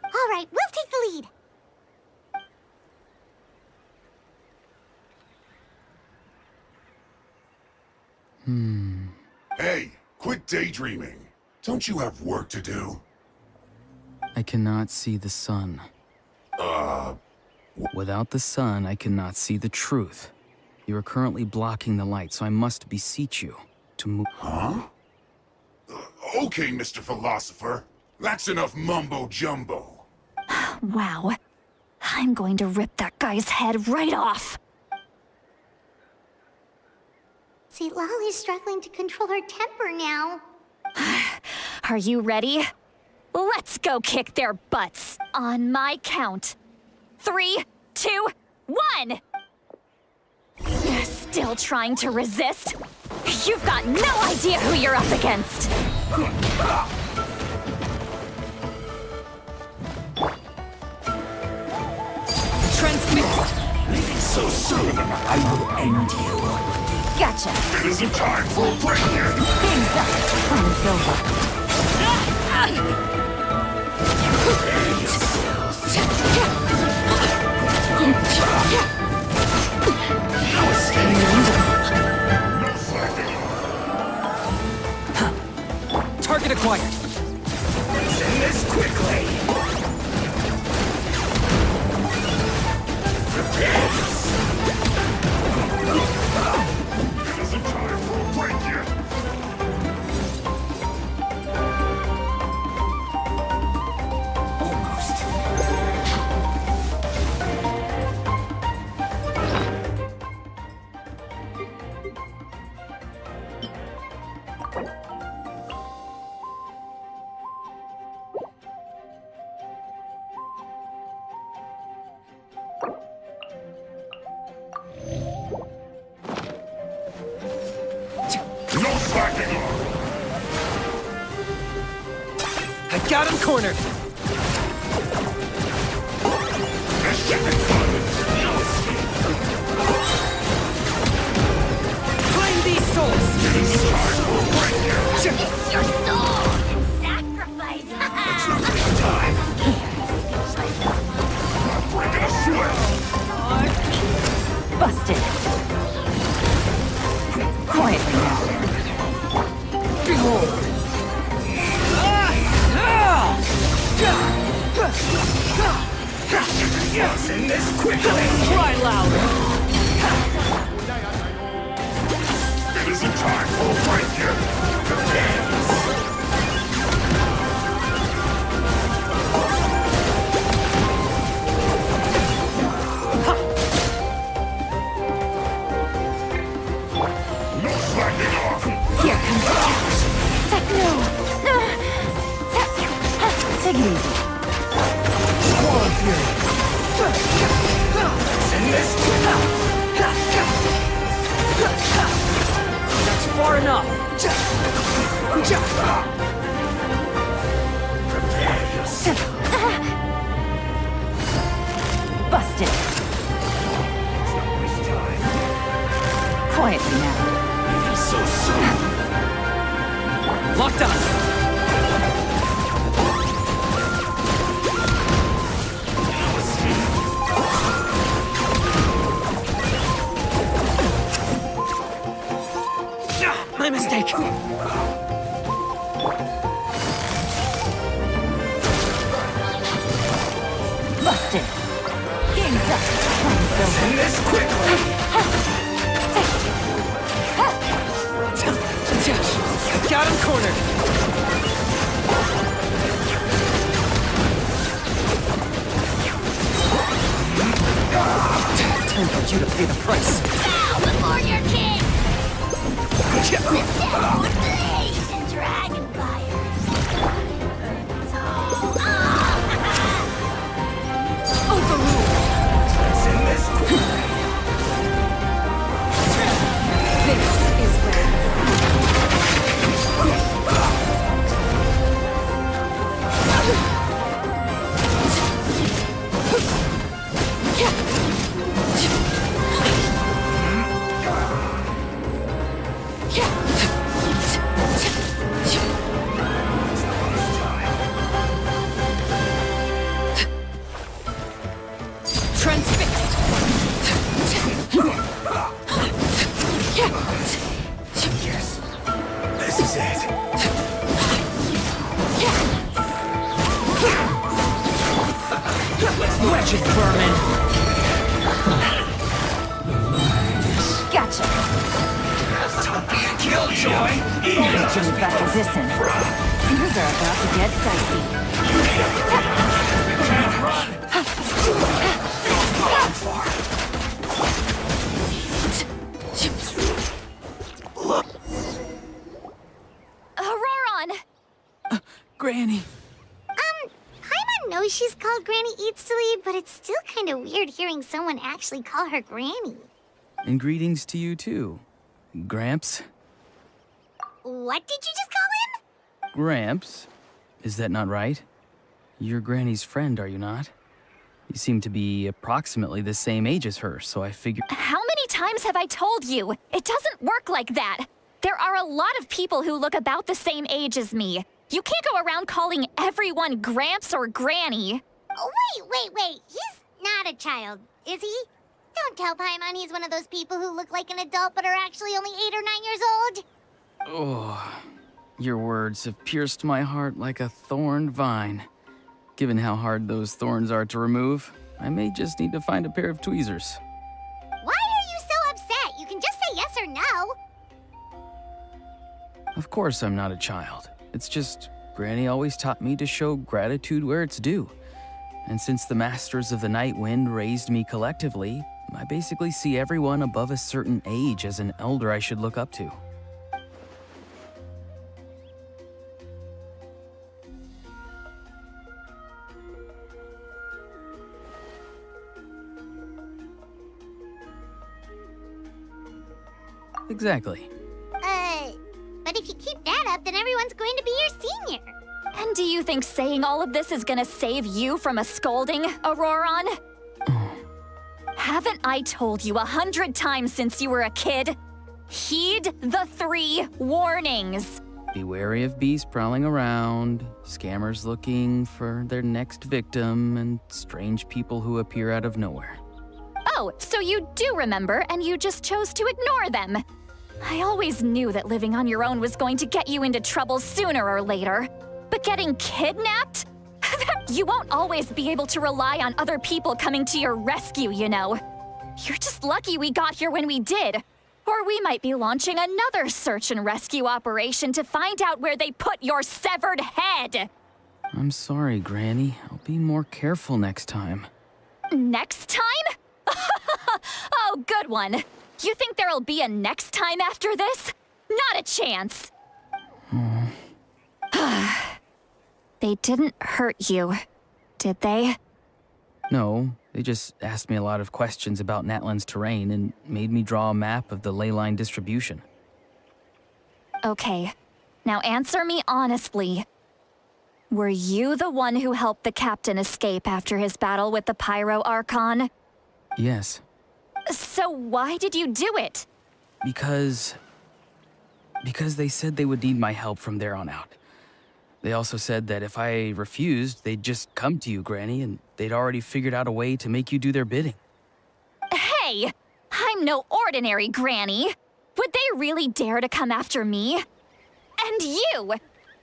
All right, we'll take the lead. Hey, quit daydreaming. Don't you have work to do? I cannot see the sun. Without the sun, I cannot see the truth. You are currently blocking the light, so I must beseech you to move. Huh? Okay, Mr. Philosopher. That's enough mumbo-jumbo. Wow. I'm going to rip that guy's head right off. See, Lolly's struggling to control her temper now. Are you ready? Let's go kick their butts. On my count. 3, 2, 1! Still trying to resist? You've got no idea who you're up against! Transfixed! Leaving so soon, I will end you. Gotcha. It isn't time for a break yet. Game's up. Fun's over. Target acquired. Send this quickly. It isn't time for a break yet. Almost. No slacking off. I got him cornered. This ship is fun. No Claim these souls. It isn't time for a break yet. It's your soul and sacrifice. Time. I'm breaking a sweat. Busted. Quietly now. Behold. Yes, in this quickly! Cry louder! It isn't time for a fight yet. No slacking off! Here comes the challenge. No. Take it easy. Wall Fury! Send this! That's far enough! Busted. Quietly now. So soon! Locked on! My mistake! Busted. Game's up. Send this quickly! Got him cornered! Time for you to pay the price! Bow before your king! Blaze and dragon fire! Overruled. Send this quickly! This is where... Transfixed! Yes, this is it. Wretched vermin! Gotcha. Don't be a killjoy! Legion factor this in. Things are about to get dicey. Auroron! Granny. Paimon knows she's called Granny Eats to Lead, but it's still kind of weird hearing someone actually call her Granny. And greetings to you too, Gramps. What did you just call him? Gramps? Is that not right? You're Granny's friend, are you not? You seem to be approximately the same age as her, so I figured... How many times have I told you? It doesn't work like that. There are a lot of people who look about the same age as me. You can't go around calling everyone Gramps or Granny. Oh, wait. He's not a child, is he? Don't tell Paimon he's one of those people who look like an adult but are actually only 8 or 9 years old. Oh, your words have pierced my heart like a thorned vine. Given how hard those thorns are to remove, I may just need to find a pair of tweezers. Why are you so upset? You can just say yes or no. Of course I'm not a child. It's just, Granny always taught me to show gratitude where it's due. And since the Masters of the Night Wind raised me collectively, I basically see everyone above a certain age as an elder I should look up to. Exactly. But if you keep that up, then everyone's going to be your senior. And do you think saying all of this is gonna save you from a scolding, Auroron? Haven't I told you 100 times since you were a kid? Heed the 3 warnings. Be wary of beasts prowling around, scammers looking for their next victim, and strange people who appear out of nowhere. Oh, so you do remember, and you just chose to ignore them. I always knew that living on your own was going to get you into trouble sooner or later. But getting kidnapped? You won't always be able to rely on other people coming to your rescue, you know. You're just lucky we got here when we did. Or we might be launching another search and rescue operation to find out where they put your severed head. I'm sorry, Granny. I'll be more careful next time. Next time? Oh, good one. You think there'll be a next time after this? Not a chance. They didn't hurt you, did they? No, they just asked me a lot of questions about Natlan's terrain and made me draw a map of the ley line distribution. Okay, now answer me honestly. Were you the one who helped the captain escape after his battle with the Pyro Archon? Yes. So why did you do it? Because they said they would need my help from there on out. They also said that if I refused, they'd just come to you, Granny, and they'd already figured out a way to make you do their bidding. Hey! I'm no ordinary Granny! Would they really dare to come after me? And you!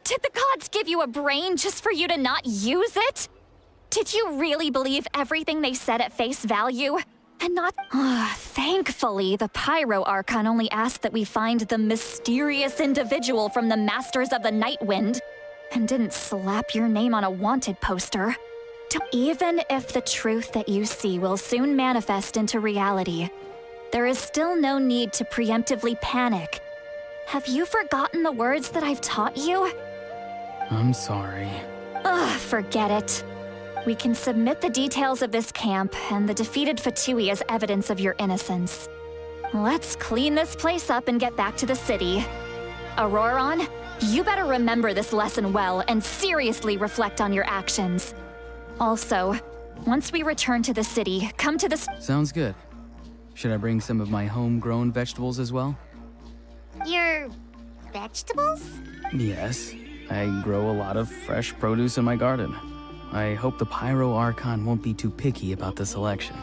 Did the gods give you a brain just for you to not use it? Did you really believe everything they said at face value? And not... Thankfully, the Pyro Archon only asked that we find the mysterious individual from the Masters of the Night Wind, and didn't slap your name on a wanted poster. Even if the truth that you see will soon manifest into reality, there is still no need to preemptively panic. Have you forgotten the words that I've taught you? I'm sorry. Forget it. We can submit the details of this camp and the defeated Fatui as evidence of your innocence. Let's clean this place up and get back to the city. Auroron, you better remember this lesson well and seriously reflect on your actions. Also, once we return to the city, come to the... Sounds good. Should I bring some of my homegrown vegetables as well? Your vegetables? Yes. I grow a lot of fresh produce in my garden. I hope the Pyro Archon won't be too picky about the selection.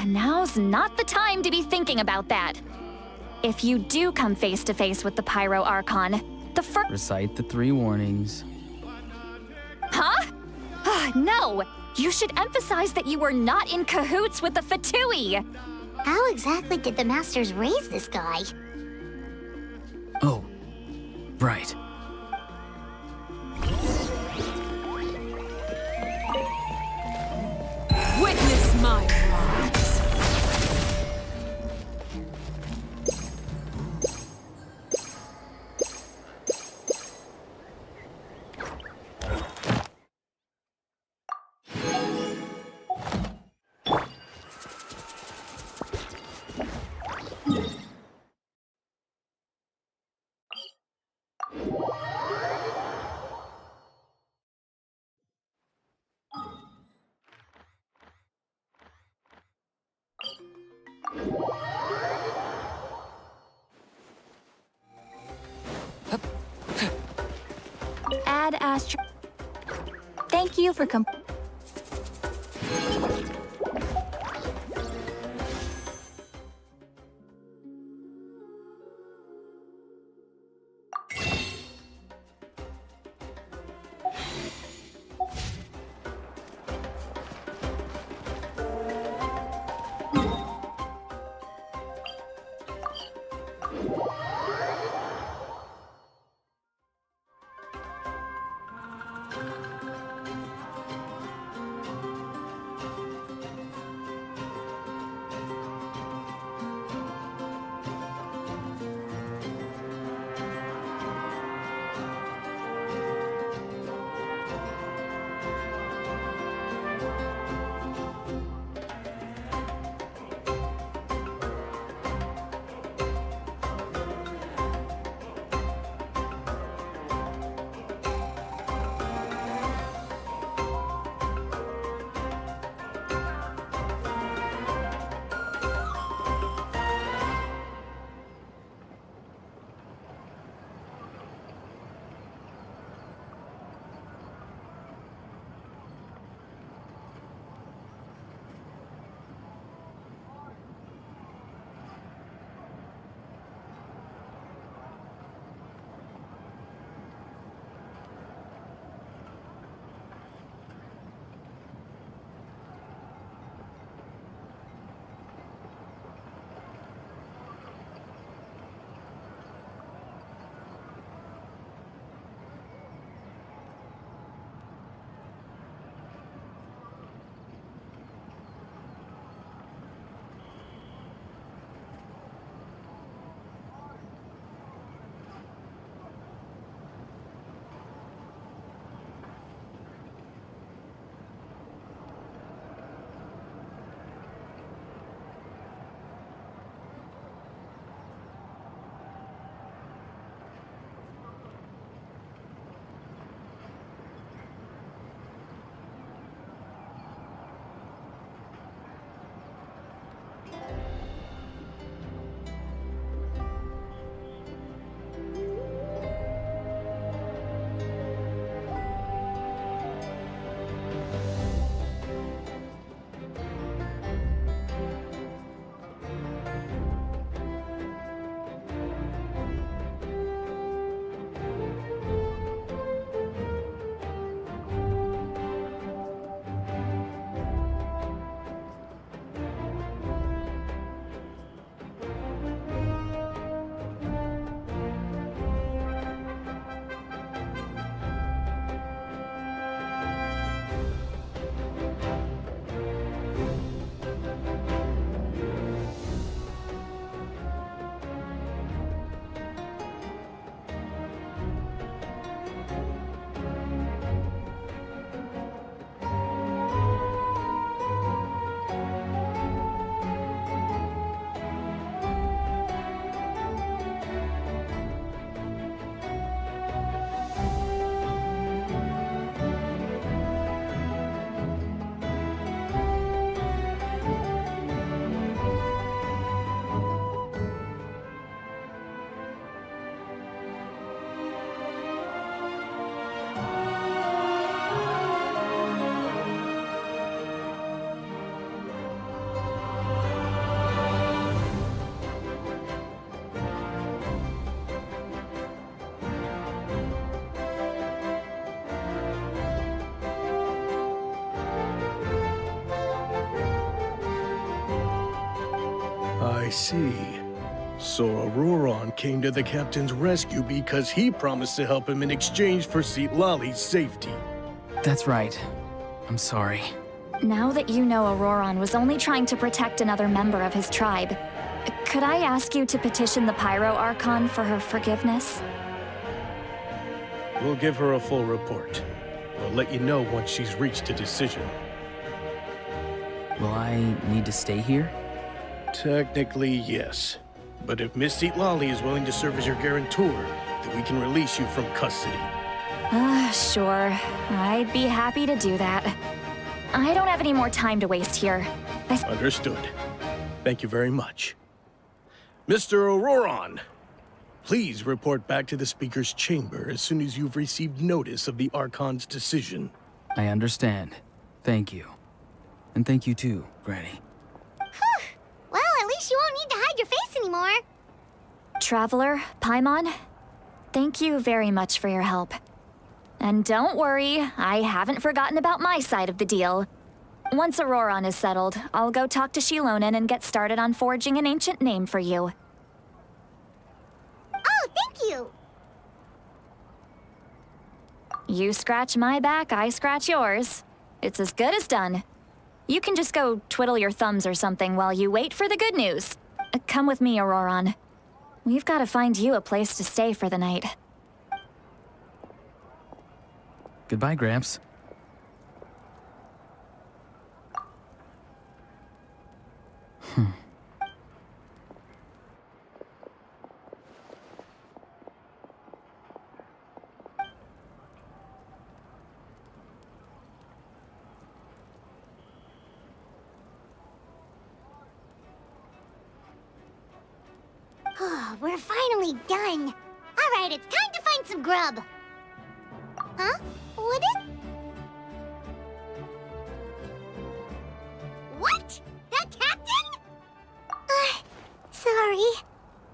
Now's not the time to be thinking about that. If you do come face to face with the Pyro Archon, the first... Recite the 3 warnings. Huh? No! You should emphasize that you were not in cahoots with the Fatui! How exactly did the Masters raise this guy? Oh, right. Witness my rise. Ad Astra... Thank you for I see. So Auroron came to the captain's rescue because he promised to help him in exchange for Lali's safety. That's right. I'm sorry. Now that you know Auroron was only trying to protect another member of his tribe, could I ask you to petition the Pyro Archon for her forgiveness? We'll give her a full report. We'll let you know once she's reached a decision. Will I need to stay here? Technically, yes. But if Miss Lali is willing to serve as your guarantor, then we can release you from custody. Sure. I'd be happy to do that. I don't have any more time to waste here. Understood. Thank you very much. Mr. Auroron, please report back to the Speaker's chamber as soon as you've received notice of the Archon's decision. I understand. Thank you. And thank you too, Granny. Well, at least you won't need to hide your face anymore. Traveler, Paimon, thank you very much for your help. And don't worry, I haven't forgotten about my side of the deal. Once Auroron is settled, I'll go talk to Shilonen and get started on forging an ancient name for you. Oh, thank you! You scratch my back, I scratch yours. It's as good as done. You can just go twiddle your thumbs or something while you wait for the good news. Come with me, Auroron. We've got to find you a place to stay for the night. Goodbye, Gramps. Oh, we're finally done. All right, it's time to find some grub. Huh? What is... What? That captain? Sorry.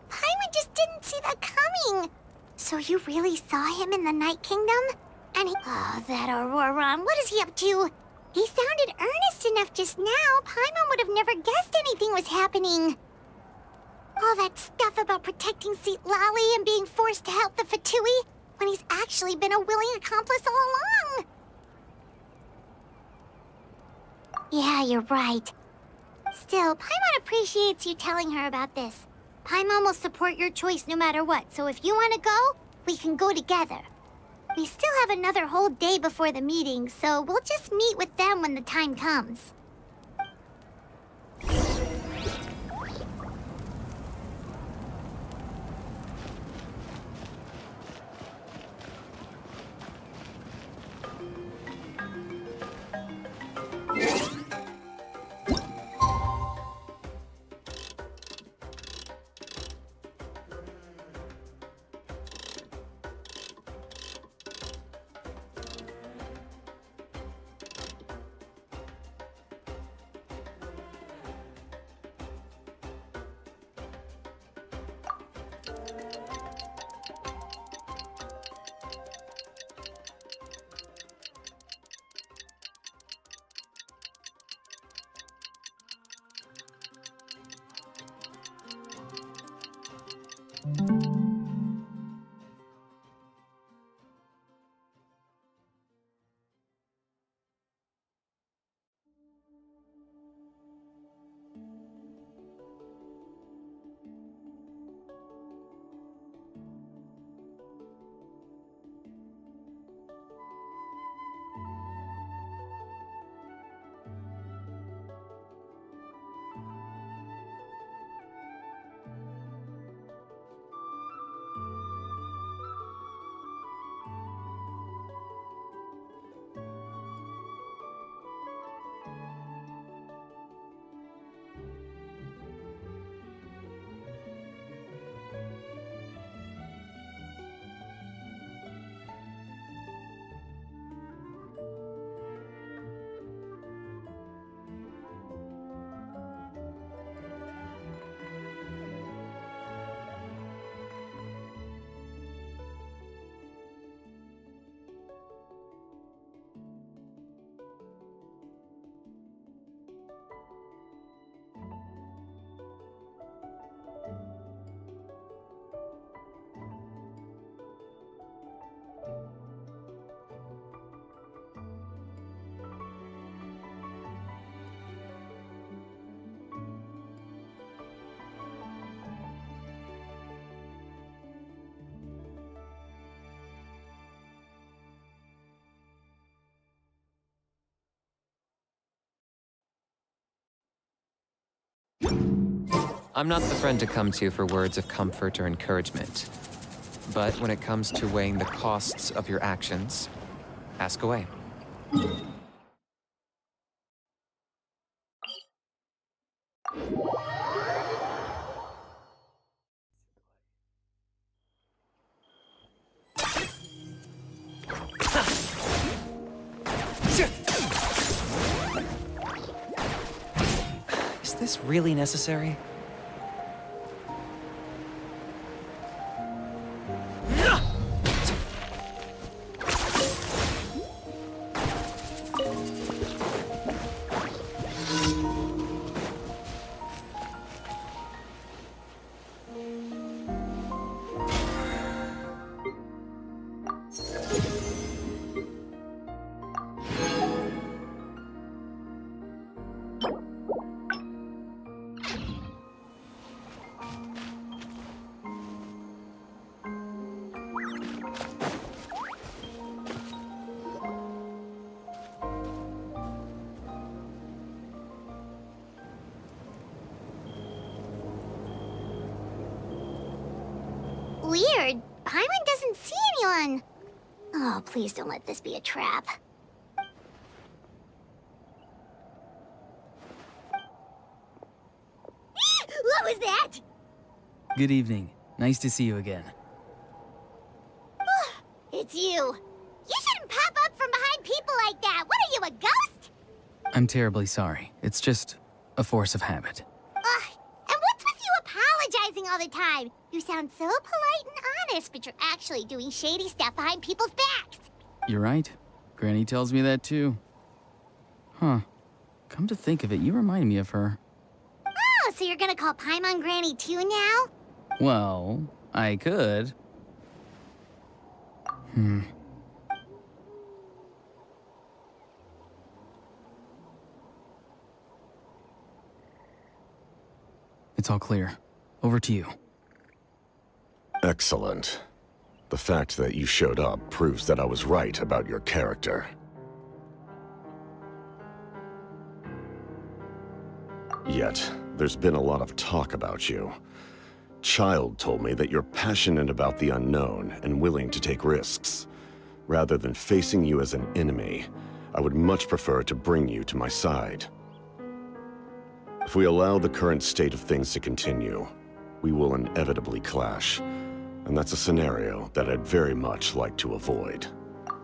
Paimon just didn't see that coming. So you really saw him in the Night Kingdom? And he... Oh, that Auroron, what is he up to? He sounded earnest enough just now. Paimon would have never guessed anything was happening. All that stuff about protecting Lali and being forced to help the Fatui when he's actually been a willing accomplice all along. Yeah, you're right. Still, Paimon appreciates you telling her about this. Paimon will support your choice no matter what, so if you want to go, we can go together. We still have another whole day before the meeting, so we'll just meet with them when the time comes. I'm not the friend to come to for words of comfort or encouragement. But when it comes to weighing the costs of your actions, ask away. Is this really necessary? Weird. Paimon doesn't see anyone. Oh, please don't let this be a trap. What was that? Good evening. Nice to see you again. It's you. You shouldn't pop up from behind people like that. What are you, a ghost? I'm terribly sorry. It's just a force of habit. And what's with you apologizing all the time? You sound so polite and honest, but you're actually doing shady stuff behind people's backs. You're right. Granny tells me that too. Huh. Come to think of it, you remind me of her. Oh, so you're gonna call Paimon Granny too now? Well, I could. It's all clear. Over to you. Excellent. The fact that you showed up proves that I was right about your character. Yet, there's been a lot of talk about you. Child told me that you're passionate about the unknown and willing to take risks. Rather than facing you as an enemy, I would much prefer to bring you to my side. If we allow the current state of things to continue, we will inevitably clash, and that's a scenario that I'd very much like to avoid.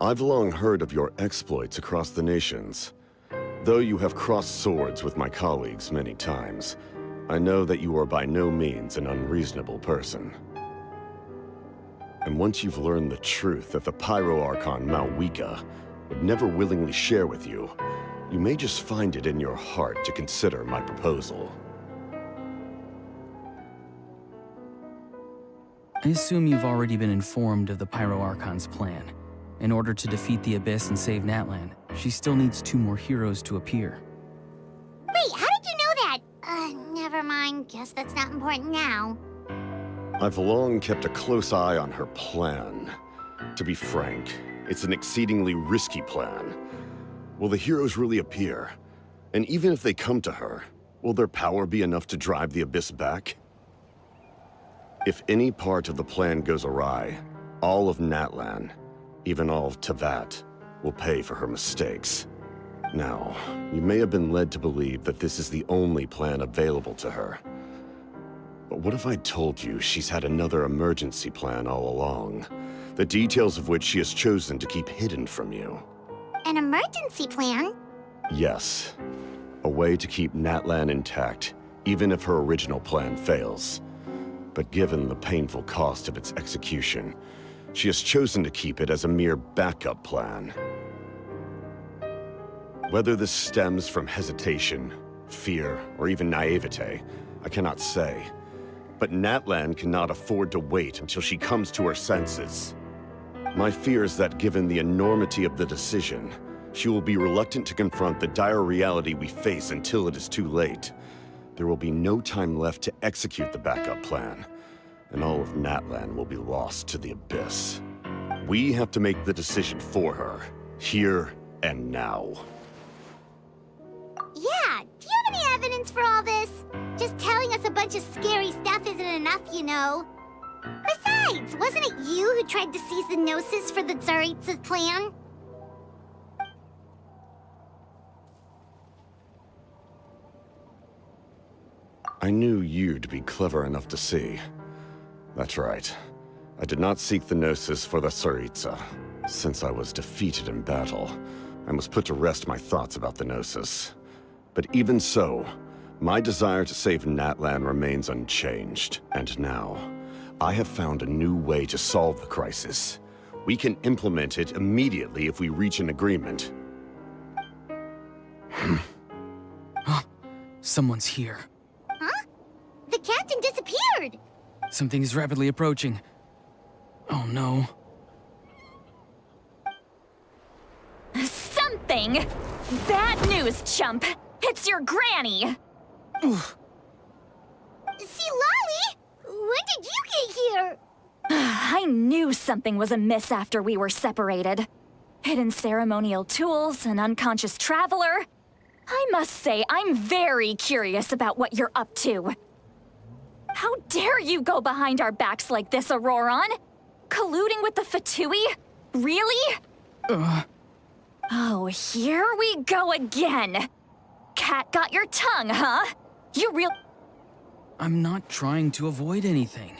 I've long heard of your exploits across the nations. Though you have crossed swords with my colleagues many times, I know that you are by no means an unreasonable person. And once you've learned the truth that the Pyro Archon Malwika would never willingly share with you, you may just find it in your heart to consider my proposal. I assume you've already been informed of the Pyro Archon's plan. In order to defeat the Abyss and save Natlan, she still needs 2 more heroes to appear. Wait, how did you know that? Never mind. Guess that's not important now. I've long kept a close eye on her plan. To be frank, it's an exceedingly risky plan. Will the heroes really appear? And even if they come to her, will their power be enough to drive the Abyss back? If any part of the plan goes awry, all of Natlan, even all of Teyvat, will pay for her mistakes. Now, you may have been led to believe that this is the only plan available to her. But what if I told you she's had another emergency plan all along, the details of which she has chosen to keep hidden from you? An emergency plan? Yes. A way to keep Natlan intact, even if her original plan fails. But given the painful cost of its execution, she has chosen to keep it as a mere backup plan. Whether this stems from hesitation, fear, or even naivete, I cannot say. But Natlan cannot afford to wait until she comes to her senses. My fear is that given the enormity of the decision, she will be reluctant to confront the dire reality we face until it is too late. There will be no time left to execute the backup plan, and all of Natlan will be lost to the Abyss. We have to make the decision for her, here and now. Yeah, do you have any evidence for all this? Just bunch of scary stuff isn't enough, you know. Besides, wasn't it you who tried to seize the Gnosis for the Tsaritsa's plan? I knew you'd be clever enough to see. That's right. I did not seek the Gnosis for the Tsaritsa. Since I was defeated in battle, I must put to rest my thoughts about the Gnosis. But even so, my desire to save Natlan remains unchanged. And now, I have found a new way to solve the crisis. We can implement it immediately if we reach an agreement. Someone's here. Huh? The captain disappeared! Something is rapidly approaching. Oh no. Something? Bad news, chump! It's your granny! See, Lolly? When did you get here? I knew something was amiss after we were separated. Hidden ceremonial tools, an unconscious traveler. I must say, I'm very curious about what you're up to. How dare you go behind our backs like this, Auroron? Colluding with the Fatui? Really? Oh, here we go again. Cat got your tongue, huh? You real- I'm not trying to avoid anything.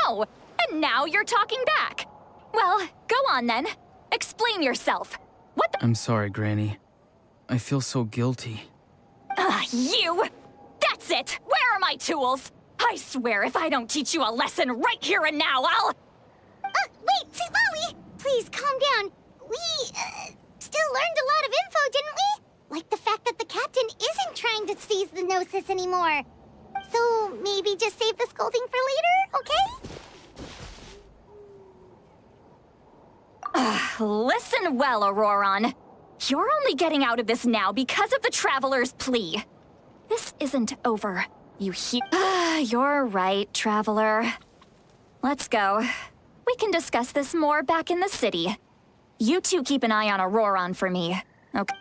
Oh, and now you're talking back. Well, go on then. Explain yourself. What the- I'm sorry, Granny. I feel so guilty. You! That's it! Where are my tools? I swear if I don't teach you a lesson right here and now, I'll... Wait, see, Lolly! Please, calm down. We, still learned a lot of info, didn't we? Like the fact that the captain isn't trying to seize the Gnosis anymore. So, maybe just save the scolding for later, okay? Listen well, Auroron. You're only getting out of this now because of the Traveler's plea. This isn't over. You hear? You're right, Traveler. Let's go. We can discuss this more back in the city. You two keep an eye on Auroron for me, okay?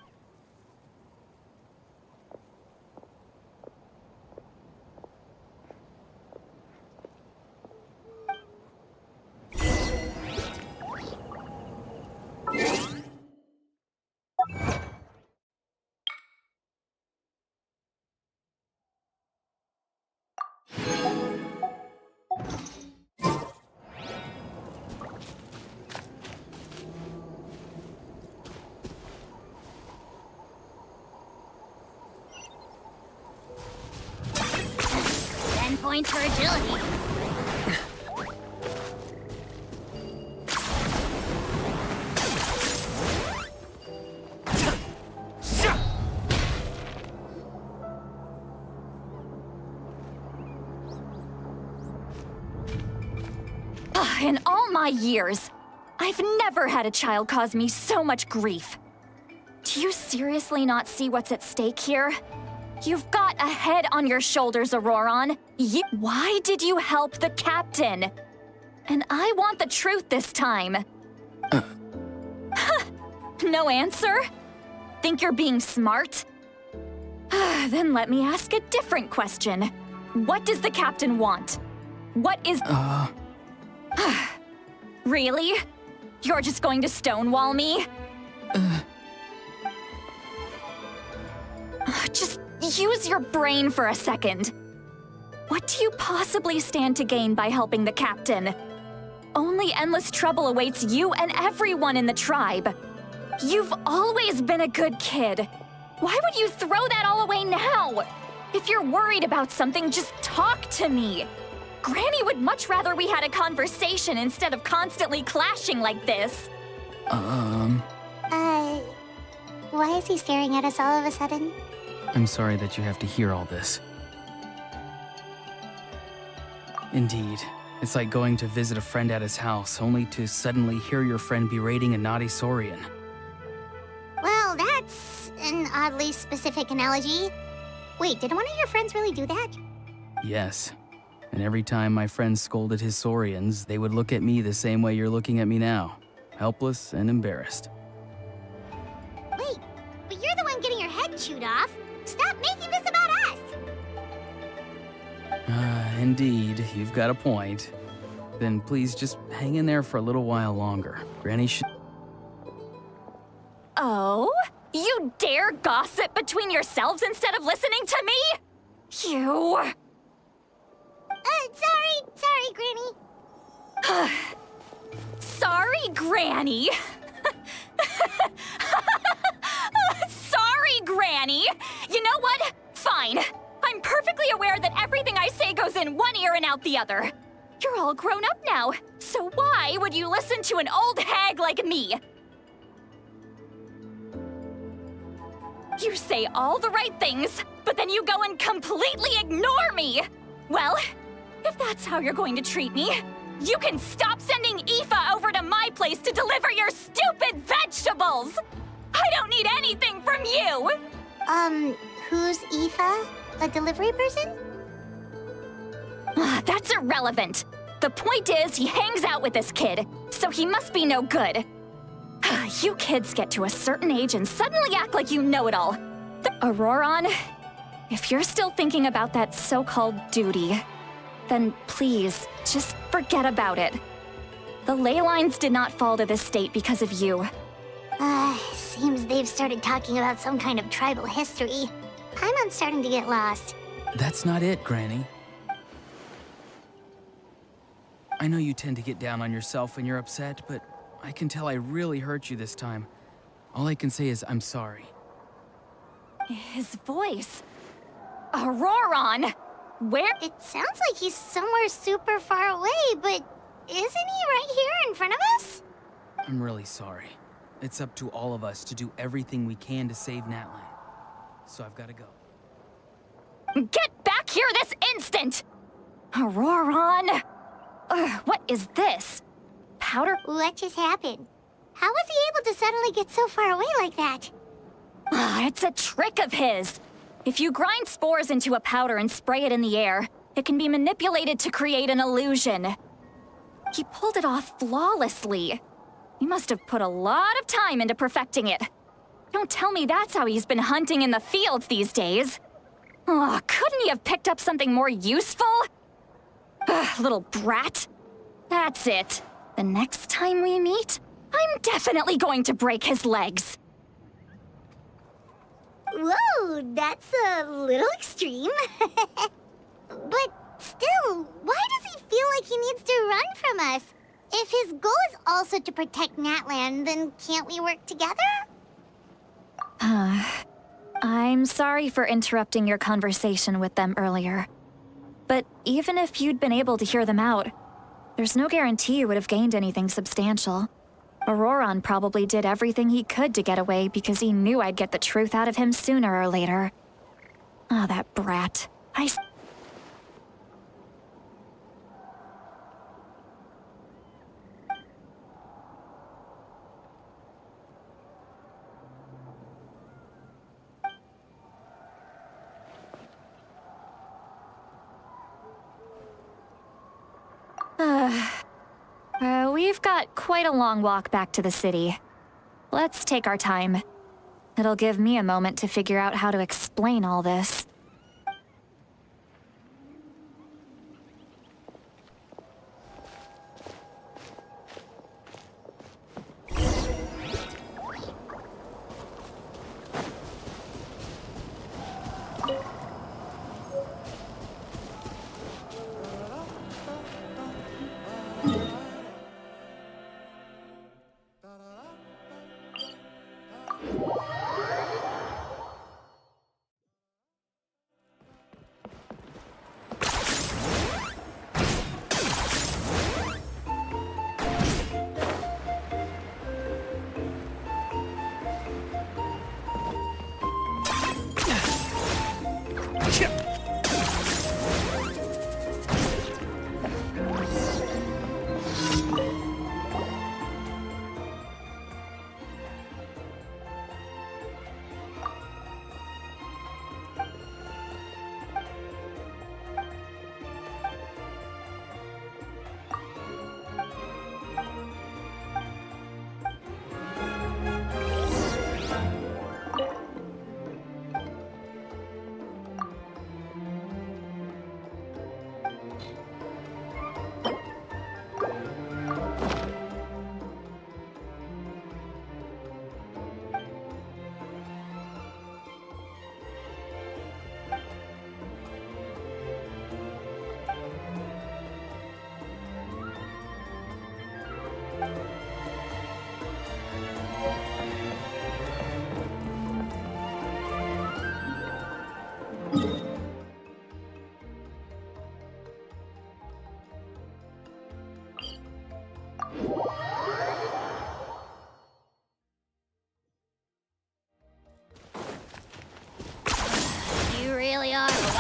Points for agility. In all my years, I've never had a child cause me so much grief. Do you seriously not see what's at stake here? You've got a head on your shoulders, Auroron. Why did you help the captain? And I want the truth this time. No answer? Think you're being smart? Then let me ask a different question. What does the captain want? What is... Really? You're just going to stonewall me? Just use your brain for a second. What do you possibly stand to gain by helping the captain? Only endless trouble awaits you and everyone in the tribe. You've always been a good kid. Why would you throw that all away now? If you're worried about something, just talk to me. Granny would much rather we had a conversation instead of constantly clashing like this. Why is he staring at us all of a sudden? I'm sorry that you have to hear all this. Indeed. It's like going to visit a friend at his house, only to suddenly hear your friend berating a naughty Saurian. Well, that's an oddly specific analogy. Wait, did one of your friends really do that? Yes. And every time my friend scolded his Saurians, they would look at me the same way you're looking at me now. Helpless and embarrassed. Wait, but you're the one getting your head chewed off. Stop making this about us! Indeed, you've got a point. Then please just hang in there for a little while longer. Granny should... Oh? You dare gossip between yourselves instead of listening to me? You... Sorry, Granny. Sorry, Granny. Sorry, Granny. You know what? Fine. I'm perfectly aware that everything I say goes in one ear and out the other. You're all grown up now, so why would you listen to an old hag like me? You say all the right things, but then you go and completely ignore me! Well, if that's how you're going to treat me, you can stop sending Aoife over to my place to deliver your stupid vegetables! I don't need anything from you! Who's Aoife? A delivery person? That's irrelevant. The point is, he hangs out with this kid, so he must be no good. You kids get to a certain age and suddenly act like you know it all. Auroron, if you're still thinking about that so-called duty, then please, just forget about it. The ley lines did not fall to this state because of you. Seems they've started talking about some kind of tribal history. I'm starting to get lost. That's not it, Granny. I know you tend to get down on yourself when you're upset, but I can tell I really hurt you this time. All I can say is I'm sorry. His voice. Auroron! Where? It sounds like he's somewhere super far away, but isn't he right here in front of us? I'm really sorry. It's up to all of us to do everything we can to save Natlan. So I've got to go. Get back here this instant! Auroron! What is this? Powder? What just happened? How was he able to suddenly get so far away like that? It's a trick of his. If you grind spores into a powder and spray it in the air, it can be manipulated to create an illusion. He pulled it off flawlessly. He must have put a lot of time into perfecting it. Don't tell me that's how he's been hunting in the fields these days. Oh, couldn't he have picked up something more useful? Little brat. That's it. The next time we meet, I'm definitely going to break his legs. Whoa, that's a little extreme. But still, why does he feel like he needs to run from us? If his goal is also to protect Natlan, then can't we work together? I'm sorry for interrupting your conversation with them earlier. But even if you'd been able to hear them out, there's no guarantee you would have gained anything substantial. Auroron probably did everything he could to get away because he knew I'd get the truth out of him sooner or later. Ah, that brat. We've got quite a long walk back to the city. Let's take our time. It'll give me a moment to figure out how to explain all this.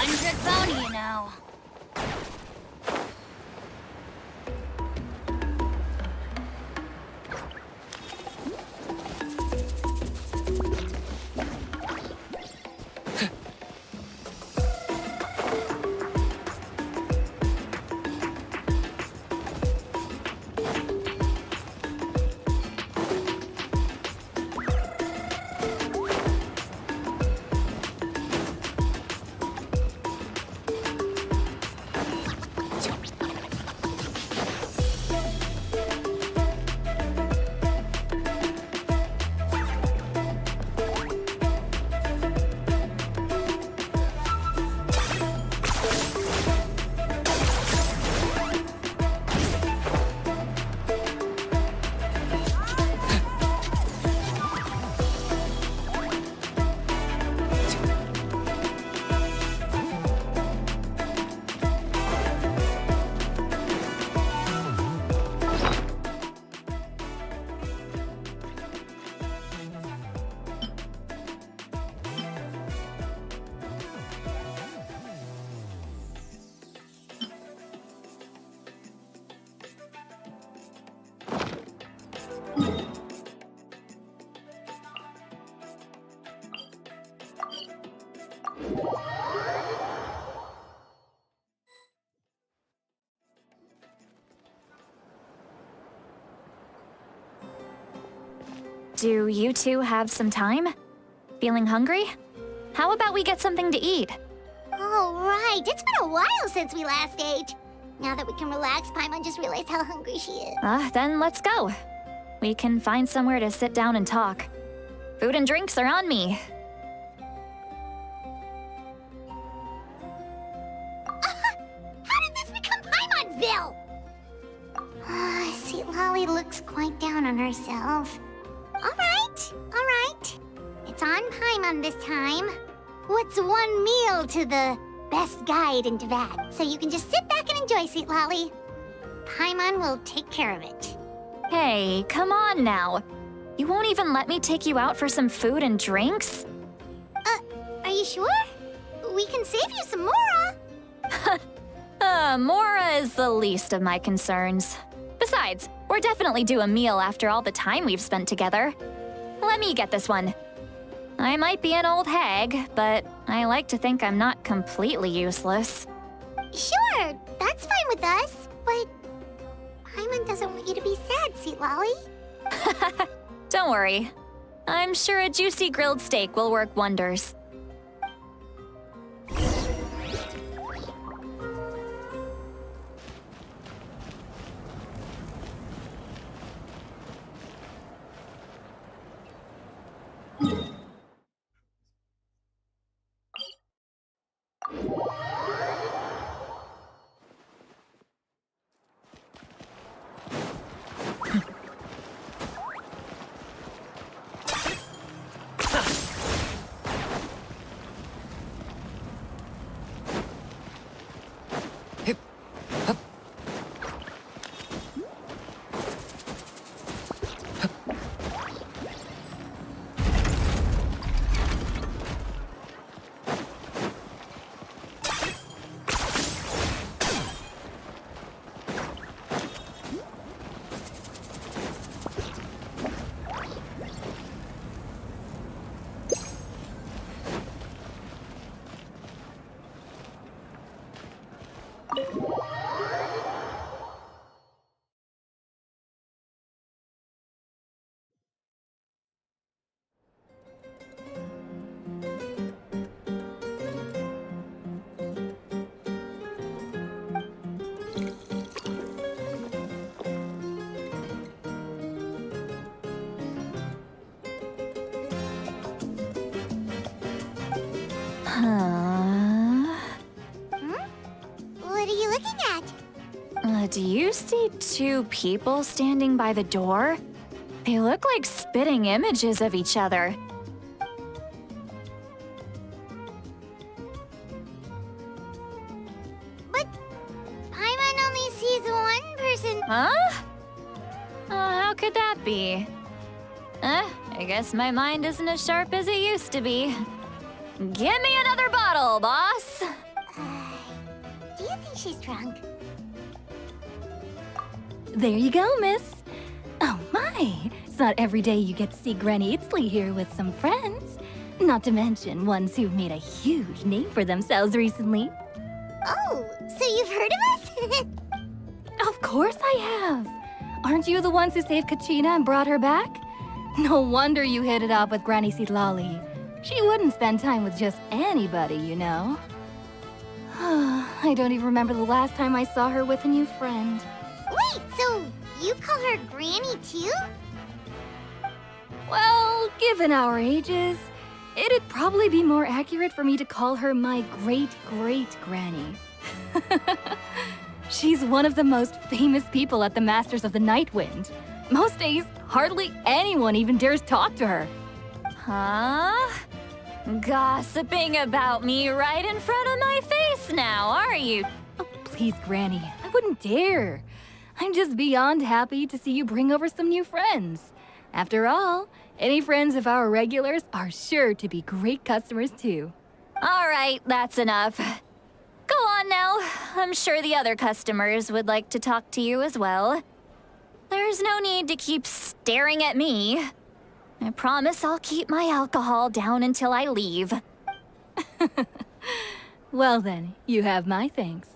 one-trick pony, you know. Do you two have some time? Feeling hungry? How about we get something to eat? Oh, right. It's been a while since we last ate. Now that we can relax, Paimon just realized how hungry she is. Then let's go. We can find somewhere to sit down and talk. Food and drinks are on me. How did this become Paimon's bill? See, Lolly looks quite down on herself. All right. It's on Paimon this time. What's one meal to the best guide into that? So you can just sit back and enjoy, sweet Lolly. Paimon will take care of it. Hey, come on now. You won't even let me take you out for some food and drinks? Are you sure? We can save you some Mora. Mora is the least of my concerns. Besides, we're definitely due a meal after all the time we've spent together. Let me get this one. I might be an old hag, but I like to think I'm not completely useless. Sure, that's fine with us, but Paimon doesn't want you to be sad, sweet Lolly. Don't worry. I'm sure a juicy grilled steak will work wonders. What are you looking at? Do you see two people standing by the door? They look like spitting images of each other. But Paimon only sees one person. Huh? How could that be? I guess my mind isn't as sharp as it used to be. Give me another bottle, boss! she's drunk. There you go, miss. Oh my, it's not every day you get to see Granny Itzley here with some friends. Not to mention ones who've made a huge name for themselves recently. Oh, so you've heard of us? Of course I have. Aren't you the ones who saved Kachina and brought her back? No wonder you hit it off with Granny Sitlali. She wouldn't spend time with just anybody, you know. I don't even remember the last time I saw her with a new friend. Wait, so you call her Granny too? Well, given our ages, it'd probably be more accurate for me to call her my great-great-granny. She's one of the most famous people at the Masters of the Nightwind. Most days, hardly anyone even dares talk to her. Huh? Gossiping about me right in front of my face now, are you? Oh, please, Granny, I wouldn't dare. I'm just beyond happy to see you bring over some new friends. After all, any friends of our regulars are sure to be great customers too. All right, that's enough. Go on now. I'm sure the other customers would like to talk to you as well. There's no need to keep staring at me. I promise I'll keep my alcohol down until I leave. Well then, you have my thanks.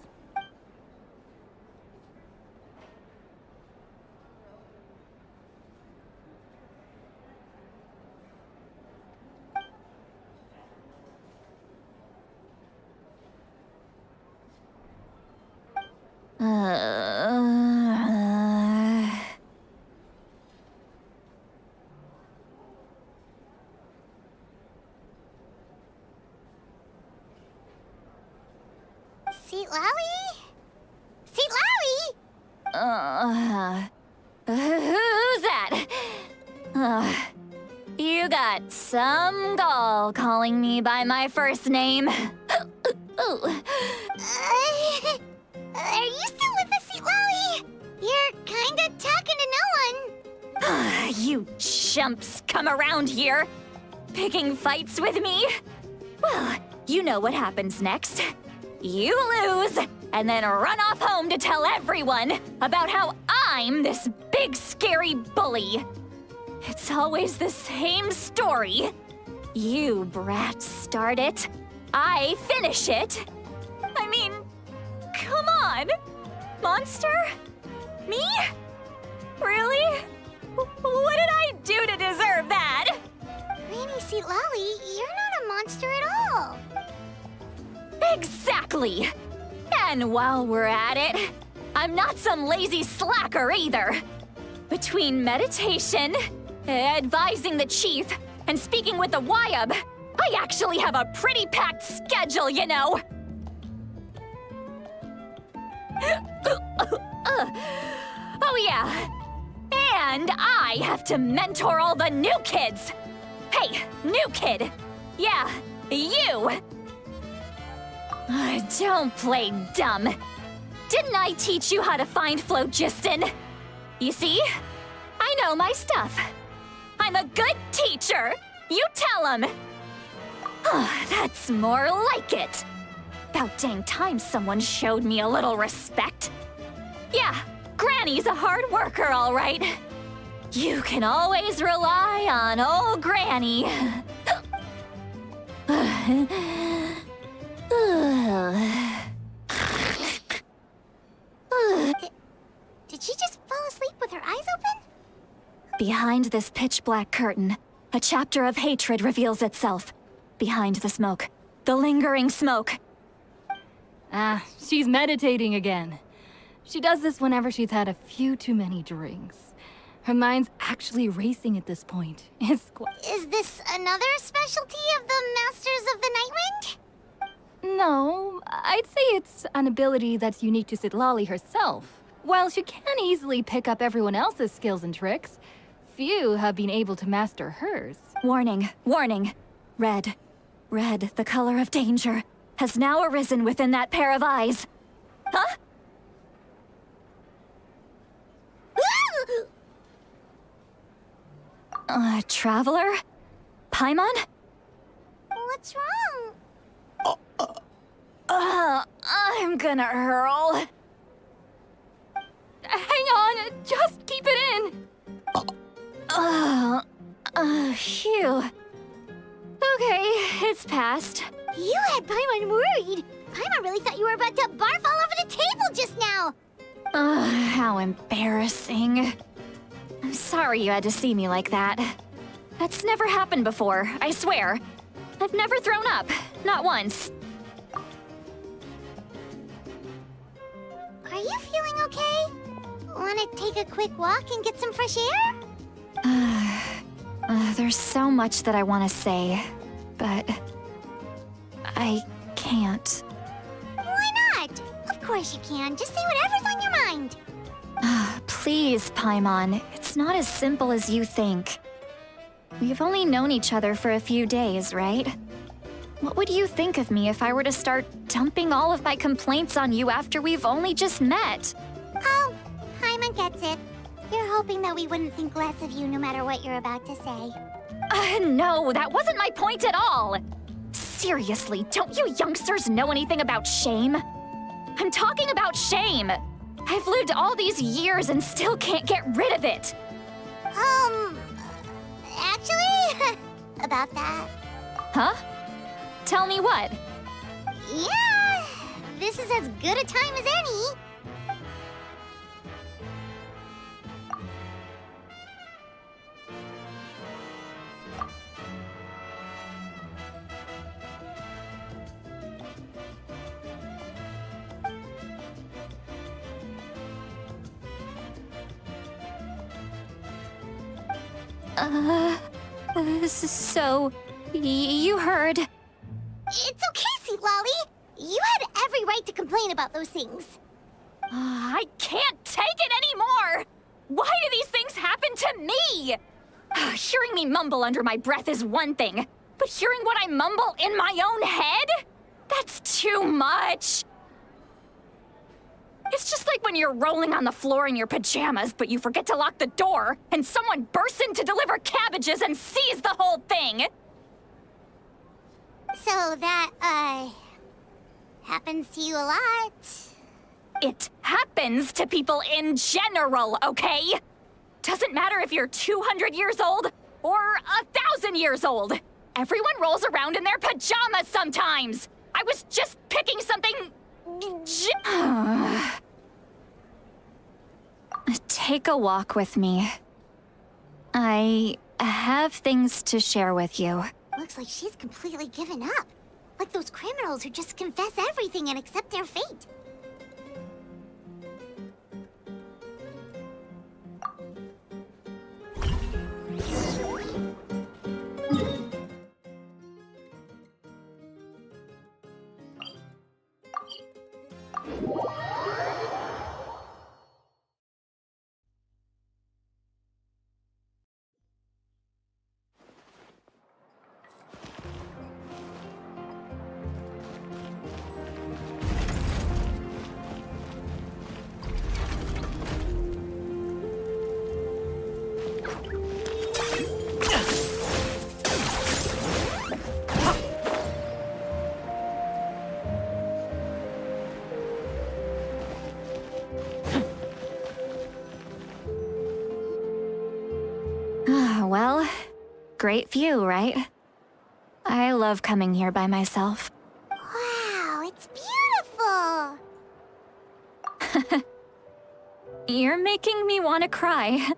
Who's that? You got some gall calling me by my first name. Are you still with us, Seatlawi? You're kinda talking to no one. You chumps come around here, picking fights with me? Well, you know what happens next. You lose, and then run off home to tell everyone about how I'm this big scary bully. It's always the same story. You brats start it, I finish it. I mean, come on. Monster? Me? Really? What did I do to deserve that? Granny Seatlawi, you're not a monster at all. Exactly! And while we're at it, I'm not some lazy slacker either. Between meditation, advising the chief, and speaking with the Wyab, I actually have a pretty packed schedule, you know. Oh yeah, and I have to mentor all the new kids. Hey, new kid. Yeah, you. Don't play dumb. Didn't I teach you how to find phlogiston? You see? I know my stuff. I'm a good teacher. You tell him. That's more like it. About dang time someone showed me a little respect. Yeah, Granny's a hard worker, all right. You can always rely on old Granny. Did she just fall asleep with her eyes open? Behind this pitch-black curtain, a chapter of hatred reveals itself. Behind the smoke, the lingering smoke. Ah, she's meditating again. She does this whenever she's had a few too many drinks. Her mind's actually racing at this point. It's quite... Is this another specialty of the Masters of the Nightwind? No, I'd say it's an ability that's unique to Sitlali herself. While she can easily pick up everyone else's skills and tricks, few have been able to master hers. Warning, warning. Red, the color of danger, has now arisen within that pair of eyes. Huh? Traveler? Paimon? What's wrong? I'm gonna hurl. Hang on, just keep it in. Phew. Okay, it's passed. You had Paimon worried. Paimon really thought you were about to barf all over the table just now. How embarrassing. I'm sorry you had to see me like that. That's never happened before, I swear. I've never thrown up, not once. Are you feeling okay? Wanna take a quick walk and get some fresh air? There's so much that I want to say, but I can't. Why not? Of course you can. Just say whatever's on your mind. Please, Paimon. It's not as simple as you think. We've only known each other for a few days, right? What would you think of me if I were to start dumping all of my complaints on you after we've only just met? Oh, Paimon gets it. You're hoping that we wouldn't think less of you no matter what you're about to say. No, that wasn't my point at all. Seriously, don't you youngsters know anything about shame? I'm talking about shame. I've lived all these years and still can't get rid of it. Actually, about that. Huh? Tell me what? Yeah, this is as good a time as any. So, you heard. It's okay, Sweet Lolly. You had every right to complain about those things. I can't take it anymore! Why do these things happen to me? Hearing me mumble under my breath is one thing, but hearing what I mumble in my own head? That's too much! It's just like when you're rolling on the floor in your pajamas, but you forget to lock the door, and someone bursts in to deliver cabbages and sees the whole thing! So that, happens to you a lot. It happens to people in general, okay? Doesn't matter if you're 200 years old or 1,000 years old. Everyone rolls around in their pajamas sometimes. I was just picking something... Take a walk with me. I have things to share with you. Looks like she's completely given up. Like those criminals who just confess everything and accept their fate. Well, great view, right? I love coming here by myself. Wow, it's beautiful! You're making me want to cry.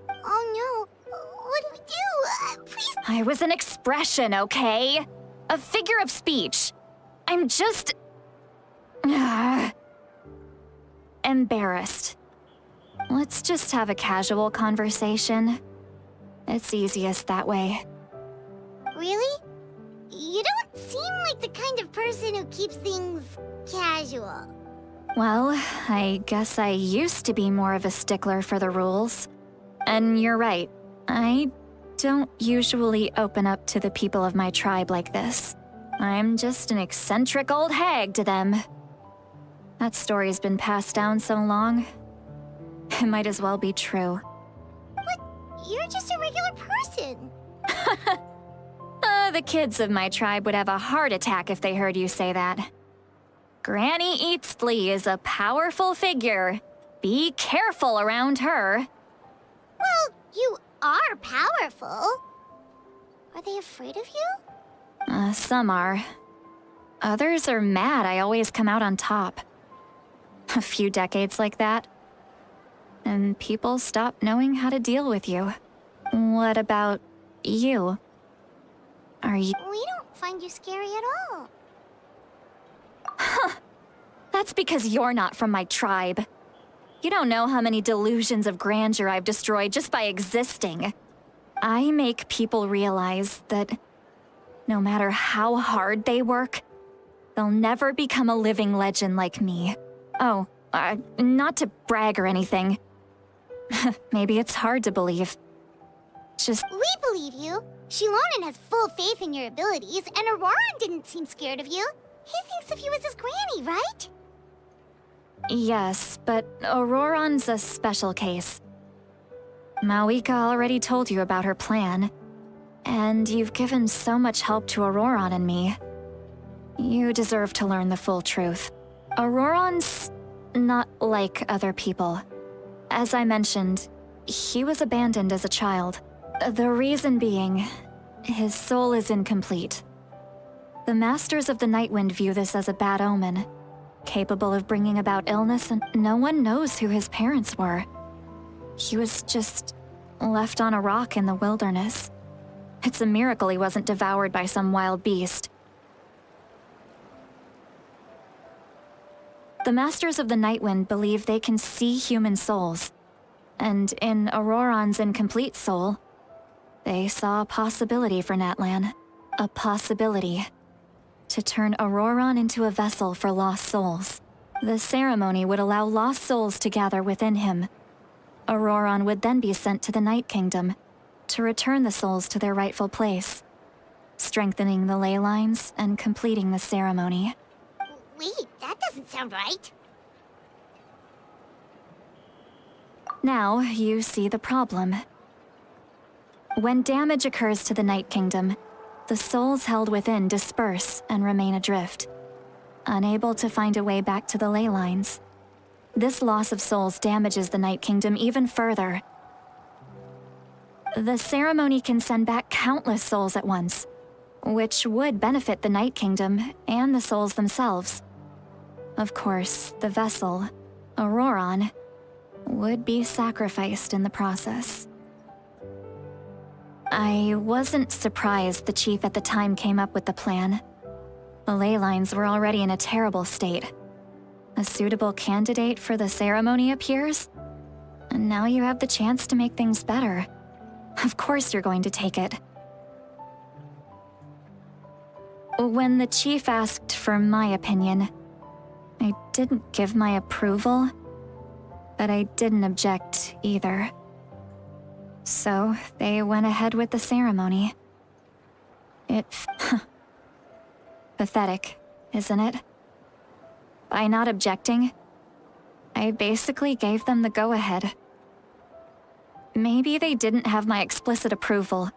Oh no, what do we do? Please. I was an expression, okay? A figure of speech. I'm just... embarrassed. Let's just have a casual conversation. It's easiest that way. Really? You don't seem like the kind of person who keeps things casual. Well, I guess I used to be more of a stickler for the rules. And you're right, I don't usually open up to the people of my tribe like this. I'm just an eccentric old hag to them. That story's been passed down so long, it might as well be true. But you're just a regular person. The kids of my tribe would have a heart attack if they heard you say that. Granny Eatsley is a powerful figure. Be careful around her. Well, you are powerful. Are they afraid of you? Some are. Others are mad I always come out on top. A few decades like that, and people stop knowing how to deal with you. What about you? Are you... We don't find you scary at all. That's because you're not from my tribe. You don't know how many delusions of grandeur I've destroyed just by existing. I make people realize that no matter how hard they work, they'll never become a living legend like me. Oh, not to brag or anything. Maybe it's hard to believe. Just... We believe you. Shilonen has full faith in your abilities, and Auroran didn't seem scared of you. He thinks of you as his granny, right? Yes, but Auroran's a special case. Mawika already told you about her plan, and you've given so much help to Auroran and me. You deserve to learn the full truth. Auroran's not like other people. As I mentioned, he was abandoned as a child. The reason being, his soul is incomplete. The Masters of the Nightwind view this as a bad omen, capable of bringing about illness, and no one knows who his parents were. He was just left on a rock in the wilderness. It's a miracle he wasn't devoured by some wild beast. The Masters of the Nightwind believe they can see human souls, and in Auroran's incomplete soul, they saw a possibility for Natlan. A possibility to turn Auroran into a vessel for lost souls. The ceremony would allow lost souls to gather within him. Auroran would then be sent to the Night Kingdom to return the souls to their rightful place, strengthening the ley lines and completing the ceremony. Wait, that doesn't sound right. Now you see the problem. When damage occurs to the Night Kingdom, the souls held within disperse and remain adrift, unable to find a way back to the ley lines. This loss of souls damages the Night Kingdom even further. The ceremony can send back countless souls at once, which would benefit the Night Kingdom and the souls themselves. Of course, the vessel, Auroran, would be sacrificed in the process. I wasn't surprised the chief at the time came up with the plan. The ley lines were already in a terrible state. A suitable candidate for the ceremony appears, and now you have the chance to make things better. Of course you're going to take it. When the chief asked for my opinion, I didn't give my approval, but I didn't object either. So they went ahead with the ceremony. Pathetic, isn't it? By not objecting, I basically gave them the go-ahead. Maybe they didn't have my explicit approval,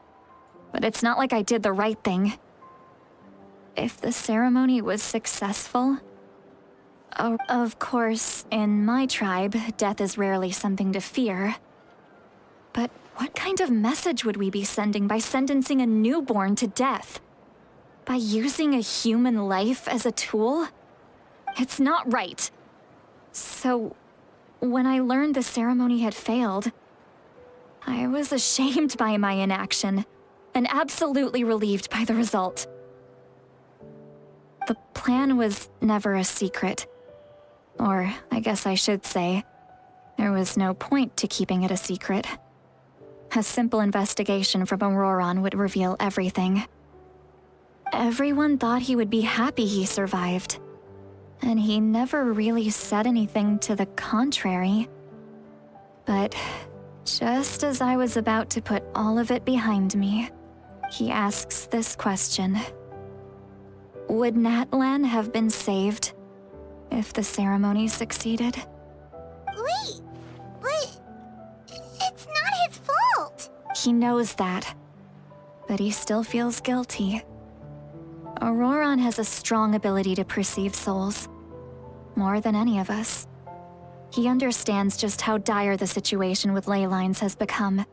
but it's not like I did the right thing. If the ceremony was successful... Of course, in my tribe, death is rarely something to fear. But what kind of message would we be sending by sentencing a newborn to death? By using a human life as a tool? It's not right. So, when I learned the ceremony had failed, I was ashamed by my inaction, and absolutely relieved by the result. The plan was never a secret. Or, I guess I should say, there was no point to keeping it a secret. A simple investigation from Auroran would reveal everything. Everyone thought he would be happy he survived, and he never really said anything to the contrary. But just as I was about to put all of it behind me, he asks this question. Would Natlan have been saved if the ceremony succeeded? Wait, but it's not his fault. He knows that, but he still feels guilty. Auroran has a strong ability to perceive souls, more than any of us. He understands just how dire the situation with ley lines has become.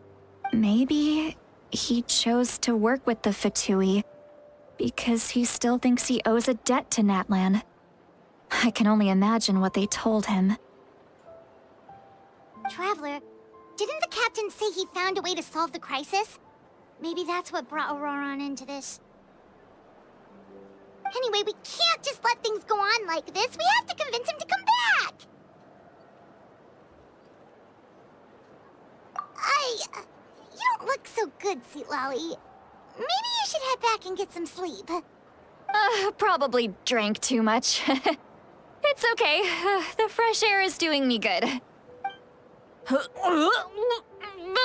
Maybe he chose to work with the Fatui because he still thinks he owes a debt to Natlan. I can only imagine what they told him. Traveler, didn't the captain say he found a way to solve the crisis? Maybe that's what brought Auroran into this. Anyway, we can't just let things go on like this. We have to convince him to come back! You don't look so good, Sweet Lolly. Maybe you should head back and get some sleep. Probably drank too much. It's okay. The fresh air is doing me good.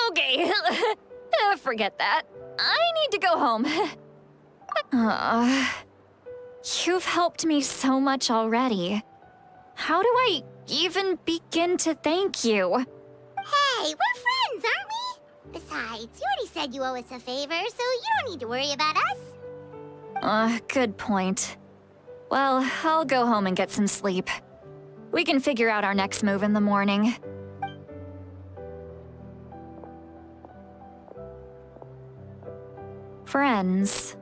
Okay. Forget that. I need to go home. You've helped me so much already. How do I even begin to thank you? Hey, we're friends, aren't we? Besides, you already said you owe us a favor, so you don't need to worry about us. Good point. Well, I'll go home and get some sleep. We can figure out our next move in the morning. Friends.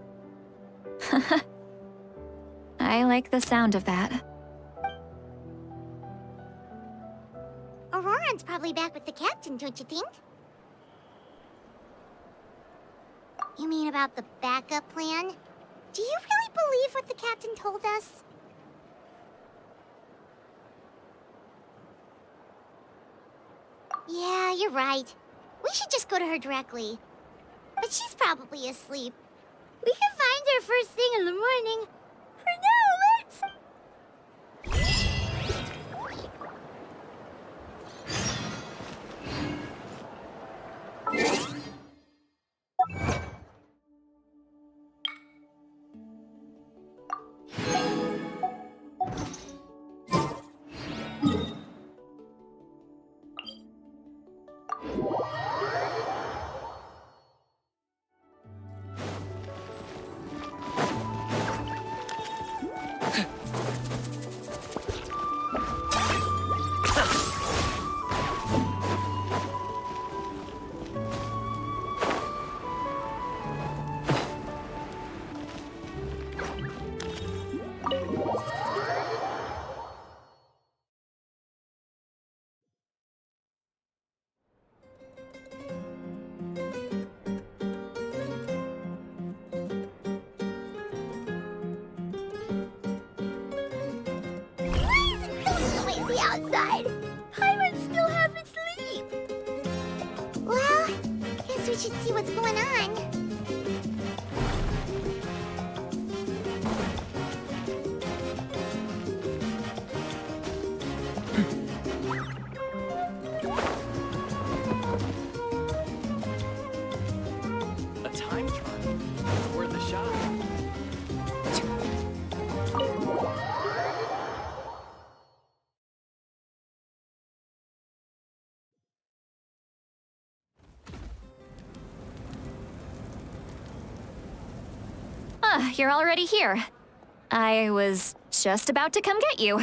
I like the sound of that. Auroran's probably back with the captain, don't you think? You mean about the backup plan? Do you really believe what the captain told us? Yeah, you're right. We should just go to her directly. But she's probably asleep. We can find her first thing in the morning. For now, let's... outside. Paimon still haven't sleep. Well, guess we should see what's going on. A time trial. Worth a shot. You're already here. I was just about to come get you.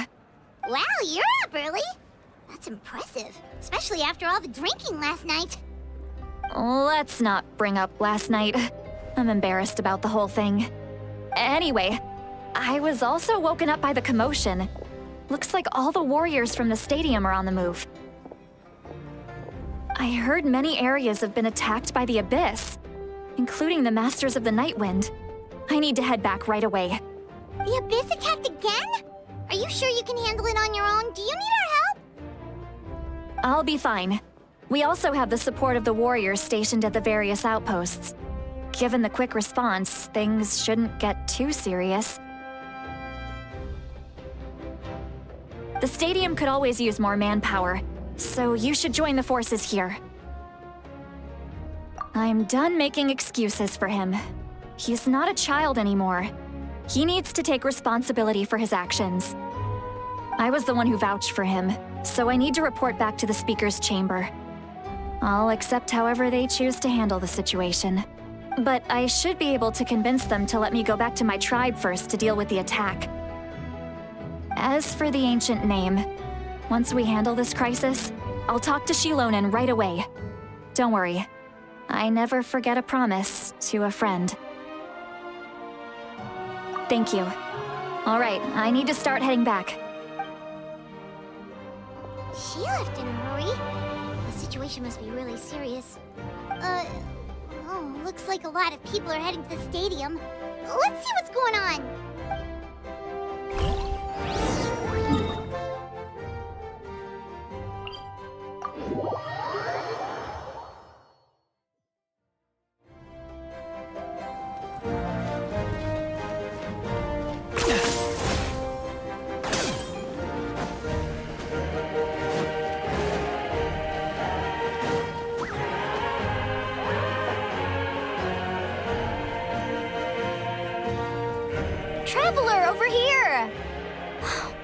Wow, you're up early. That's impressive, especially after all the drinking last night. Let's not bring up last night. I'm embarrassed about the whole thing. Anyway, I was also woken up by the commotion. Looks like all the warriors from the stadium are on the move. I heard many areas have been attacked by the Abyss, including the Masters of the Nightwind. I need to head back right away. The Abyss attacked again? Are you sure you can handle it on your own? Do you need our help? I'll be fine. We also have the support of the warriors stationed at the various outposts. Given the quick response, things shouldn't get too serious. The stadium could always use more manpower, so you should join the forces here. I'm done making excuses for him. He's not a child anymore. He needs to take responsibility for his actions. I was the one who vouched for him, so I need to report back to the Speaker's chamber. I'll accept however they choose to handle the situation. But I should be able to convince them to let me go back to my tribe first to deal with the attack. As for the ancient name, once we handle this crisis, I'll talk to Shilonen right away. Don't worry, I never forget a promise to a friend. Thank you. All right, I need to start heading back. She left in a hurry. The situation must be really serious. Oh, looks like a lot of people are heading to the stadium. Let's see what's going on. Traveler, over here!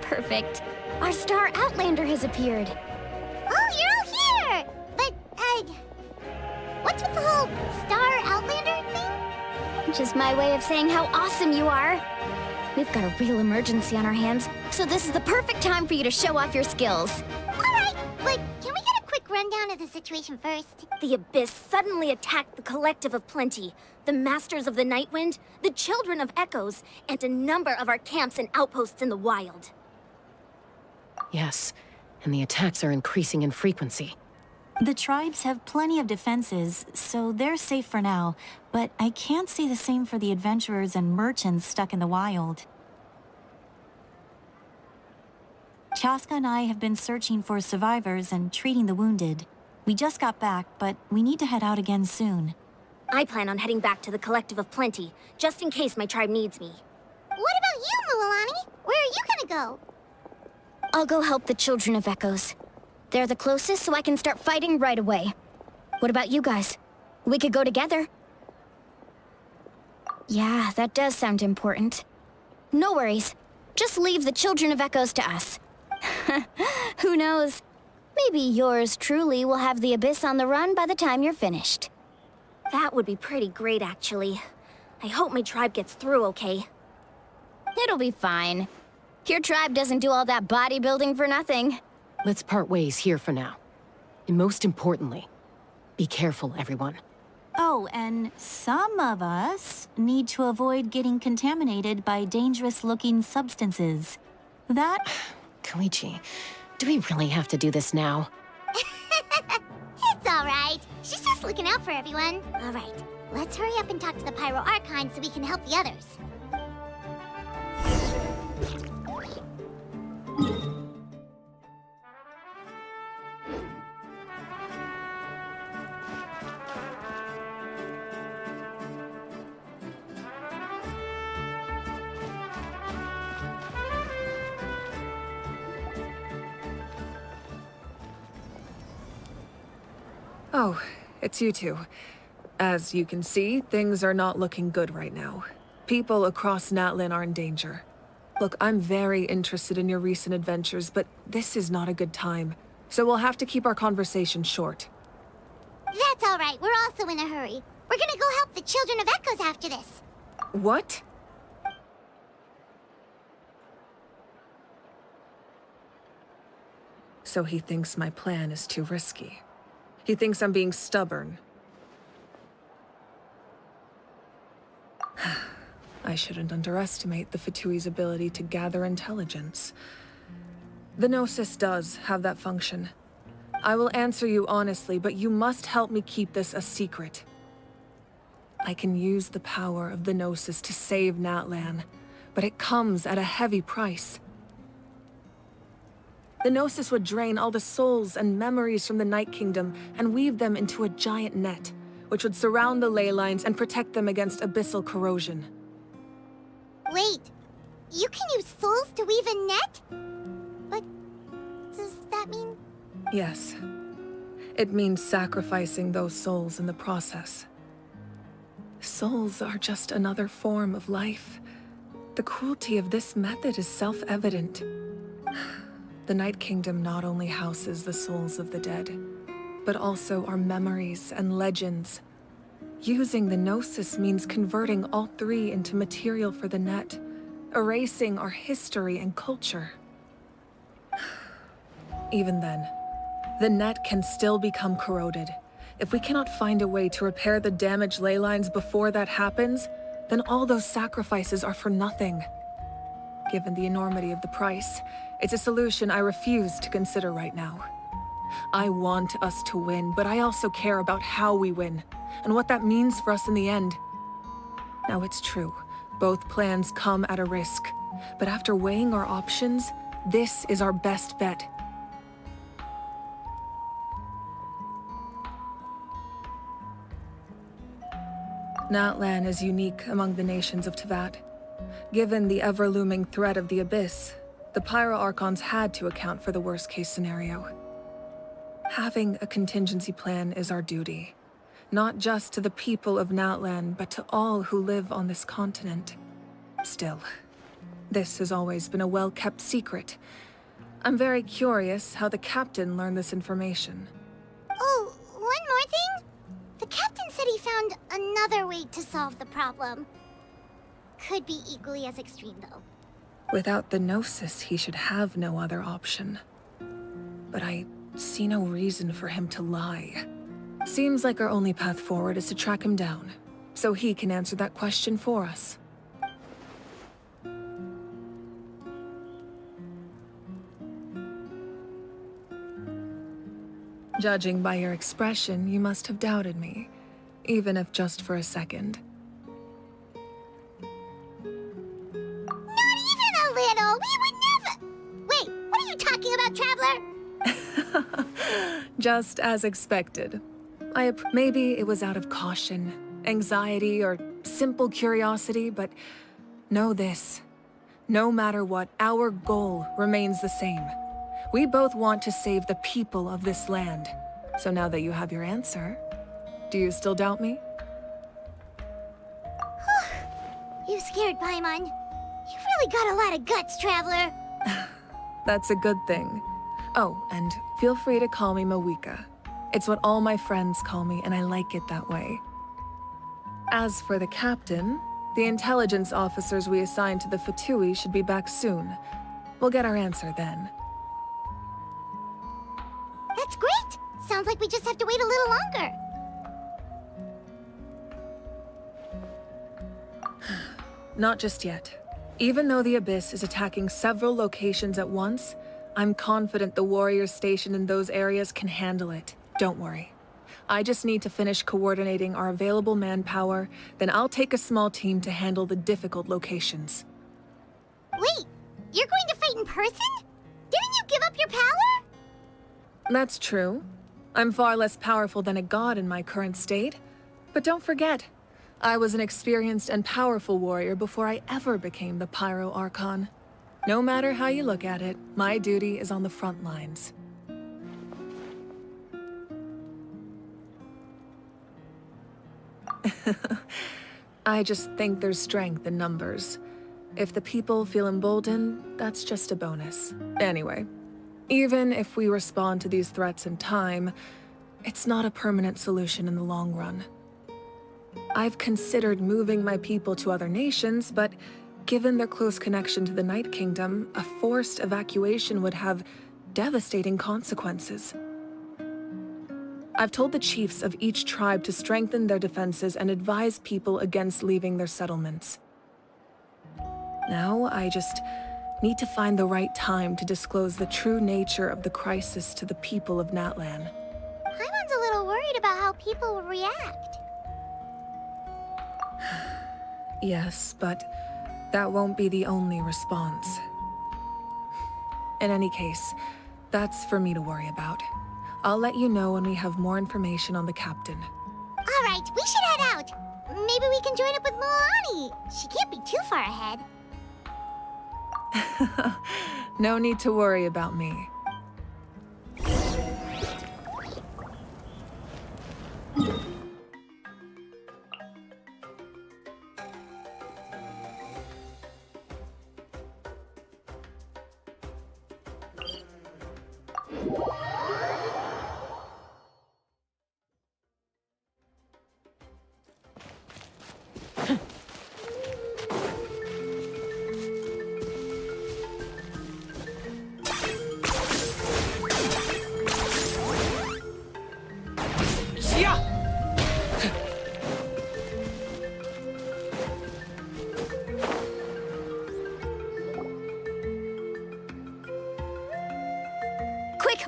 Perfect. Our star Outlander has appeared. Oh, you're all here! But, what's with the whole Star Outlander thing? Just my way of saying how awesome you are. We've got a real emergency on our hands, so this is the perfect time for you to show off your skills. Alright, but can we get a quick rundown of the situation first? The Abyss suddenly attacked the Collective of Plenty, the Masters of the Nightwind, the Children of Echoes, and a number of our camps and outposts in the wild. Yes, and the attacks are increasing in frequency. The tribes have plenty of defenses, so they're safe for now, but I can't say the same for the adventurers and merchants stuck in the wild. Chaska and I have been searching for survivors and treating the wounded. We just got back, but we need to head out again soon. I plan on heading back to the Collective of Plenty, just in case my tribe needs me. What about you, Mualani? Where are you gonna go? I'll go help the Children of Echoes. They're the closest, so I can start fighting right away. What about you guys? We could go together. Yeah, that does sound important. No worries. Just leave the Children of Echoes to us. Who knows? Maybe yours truly will have the Abyss on the run by the time you're finished. That would be pretty great, actually. I hope my tribe gets through okay. It'll be fine. Your tribe doesn't do all that bodybuilding for nothing. Let's part ways here for now. And most importantly, be careful, everyone. Oh, and some of us need to avoid getting contaminated by dangerous-looking substances. That... Koichi, do we really have to do this now? It's alright. She's just looking out for everyone. Alright, let's hurry up and talk to the Pyro Archon so we can help the others. Oh, it's you two. As you can see, things are not looking good right now. People across Natlan are in danger. Look, I'm very interested in your recent adventures, but this is not a good time. So we'll have to keep our conversation short. That's alright, we're also in a hurry. We're gonna go help the Children of Echoes after this. What? So he thinks my plan is too risky. He thinks I'm being stubborn. I shouldn't underestimate the Fatui's ability to gather intelligence. The Gnosis does have that function. I will answer you honestly, but you must help me keep this a secret. I can use the power of the Gnosis to save Natlan, but it comes at a heavy price. The Gnosis would drain all the souls and memories from the Night Kingdom and weave them into a giant net, which would surround the ley lines and protect them against abyssal corrosion. Wait, you can use souls to weave a net? But does that mean... Yes. It means sacrificing those souls in the process. Souls are just another form of life. The cruelty of this method is self-evident. The Night Kingdom not only houses the souls of the dead, but also our memories and legends. Using the Gnosis means converting all three into material for the net, erasing our history and culture. Even then, the net can still become corroded. If we cannot find a way to repair the damaged ley lines before that happens, then all those sacrifices are for nothing. Given the enormity of the price, it's a solution I refuse to consider right now. I want us to win, but I also care about how we win, and what that means for us in the end. Now it's true, both plans come at a risk, but after weighing our options, this is our best bet. Natlan is unique among the nations of Teyvat. Given the ever-looming threat of the Abyss, the Pyro Archons had to account for the worst-case scenario. Having a contingency plan is our duty, not just to the people of Natlan, but to all who live on this continent. Still, this has always been a well-kept secret. I'm very curious how the captain learned this information. Oh, one more thing? The captain said he found another way to solve the problem. Could be equally as extreme, though. Without the Gnosis, he should have no other option. But I see no reason for him to lie. Seems like our only path forward is to track him down, so he can answer that question for us. Judging by your expression, you must have doubted me, even if just for a second. Not even a little! We would never— Wait, what are you talking about, Traveler? Just as expected. Maybe it was out of caution, anxiety, or simple curiosity, but know this. No matter what, our goal remains the same. We both want to save the people of this land. So now that you have your answer, do you still doubt me? You scared Paimon. You've really got a lot of guts, Traveler. That's a good thing. Oh, and feel free to call me Mawika. It's what all my friends call me, and I like it that way. As for the captain, the intelligence officers we assigned to the Fatui should be back soon. We'll get our answer then. That's great! Sounds like we just have to wait a little longer. Not just yet. Even though the Abyss is attacking several locations at once, I'm confident the warriors stationed in those areas can handle it. Don't worry. I just need to finish coordinating our available manpower, then I'll take a small team to handle the difficult locations. Wait, you're going to fight in person? Didn't you give up your power? That's true. I'm far less powerful than a god in my current state. But don't forget, I was an experienced and powerful warrior before I ever became the Pyro Archon. No matter how you look at it, my duty is on the front lines. I just think there's strength in numbers. If the people feel emboldened, that's just a bonus. Anyway, even if we respond to these threats in time, it's not a permanent solution in the long run. I've considered moving my people to other nations, but given their close connection to the Night Kingdom, a forced evacuation would have devastating consequences. I've told the chiefs of each tribe to strengthen their defenses and advise people against leaving their settlements. Now, I just need to find the right time to disclose the true nature of the crisis to the people of Natlan. Paimon's a little worried about how people will react. Yes, but that won't be the only response. In any case, that's for me to worry about. I'll let you know when we have more information on the captain. All right, we should head out. Maybe we can join up with Moani. She can't be too far ahead. No need to worry about me.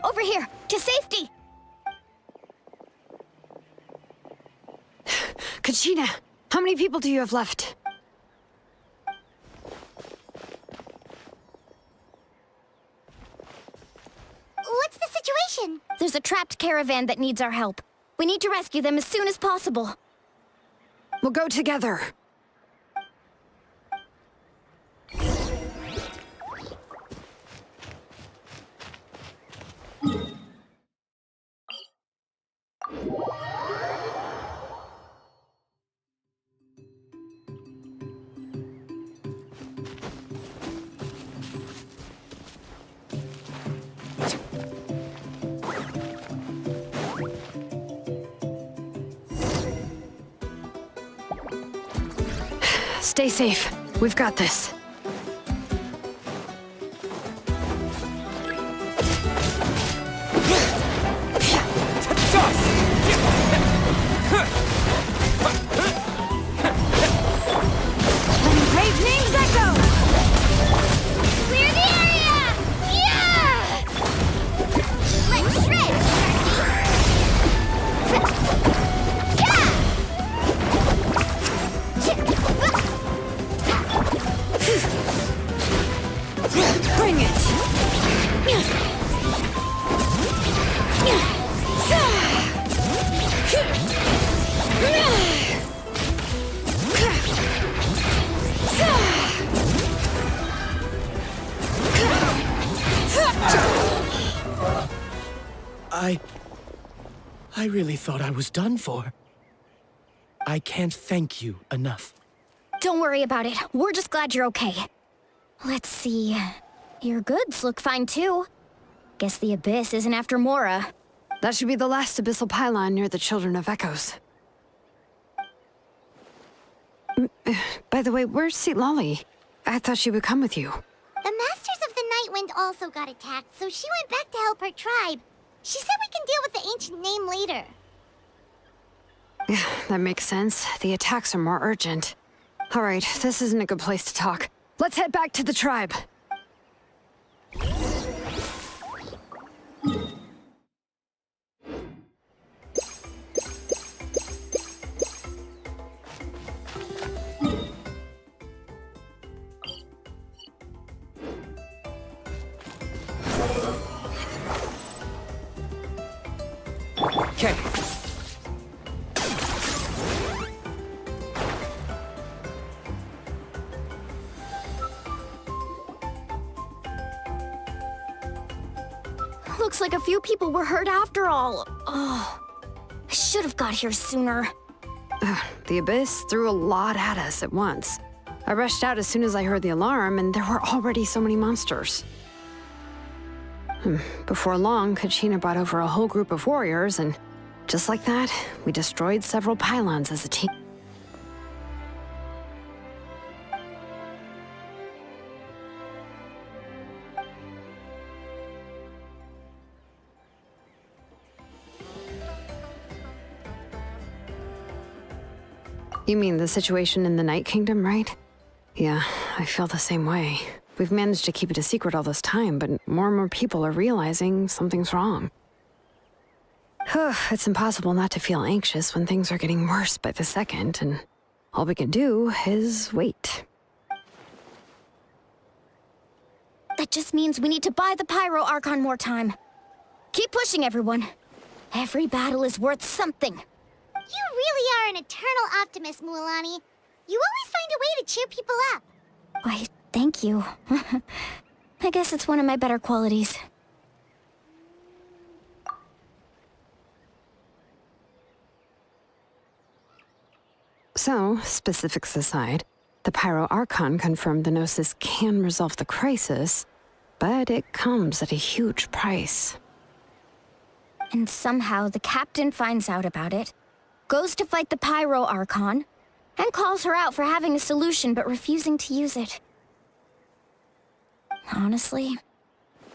Over here, to safety! Kachina, how many people do you have left? What's the situation? There's a trapped caravan that needs our help. We need to rescue them as soon as possible. We'll go together. Stay safe. We've got this. Brave names echo! Clear the area! Yeah! Let's shred! Bring it! I really thought I was done for. I can't thank you enough. Don't worry about it. We're just glad you're okay. Let's see. Your goods look fine too. Guess the Abyss isn't after Mora. That should be the last abyssal pylon near the Children of Echoes. By the way, where's Lolly? I thought she would come with you. The Masters of the Nightwind also got attacked, so she went back to help her tribe. She said we can deal with the ancient name later. Yeah, that makes sense. The attacks are more urgent. All right, this isn't a good place to talk. Let's head back to the tribe. Okay. Looks like a few people were hurt after all. Oh, I should have got here sooner. The Abyss threw a lot at us at once. I rushed out as soon as I heard the alarm, and there were already so many monsters. Before long, Kachina brought over a whole group of warriors, and just like that, we destroyed several pylons as a team. You mean the situation in the Night Kingdom, right? Yeah, I feel the same way. We've managed to keep it a secret all this time, but more and more people are realizing something's wrong. It's impossible not to feel anxious when things are getting worse by the second, and all we can do is wait. That just means we need to buy the Pyro Archon more time. Keep pushing, everyone. Every battle is worth something. You really are an eternal optimist, Mualani. You always find a way to cheer people up. Why, thank you. I guess it's one of my better qualities. So, specifics aside, the Pyro Archon confirmed the Gnosis can resolve the crisis, but it comes at a huge price. And somehow the captain finds out about it, goes to fight the Pyro Archon, and calls her out for having a solution but refusing to use it. Honestly,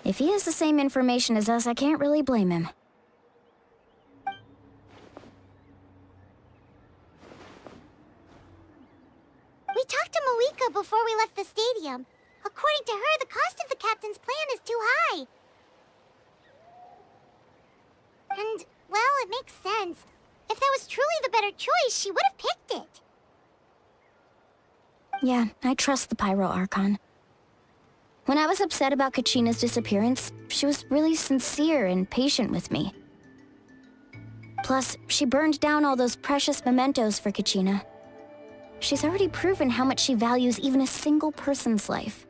if he has the same information as us, I can't really blame him. We talked to Moika before we left the stadium. According to her, the cost of the captain's plan is too high. And, well, it makes sense. If that was truly the better choice, she would have picked it. Yeah, I trust the Pyro Archon. When I was upset about Kachina's disappearance, she was really sincere and patient with me. Plus, she burned down all those precious mementos for Kachina. She's already proven how much she values even a single person's life.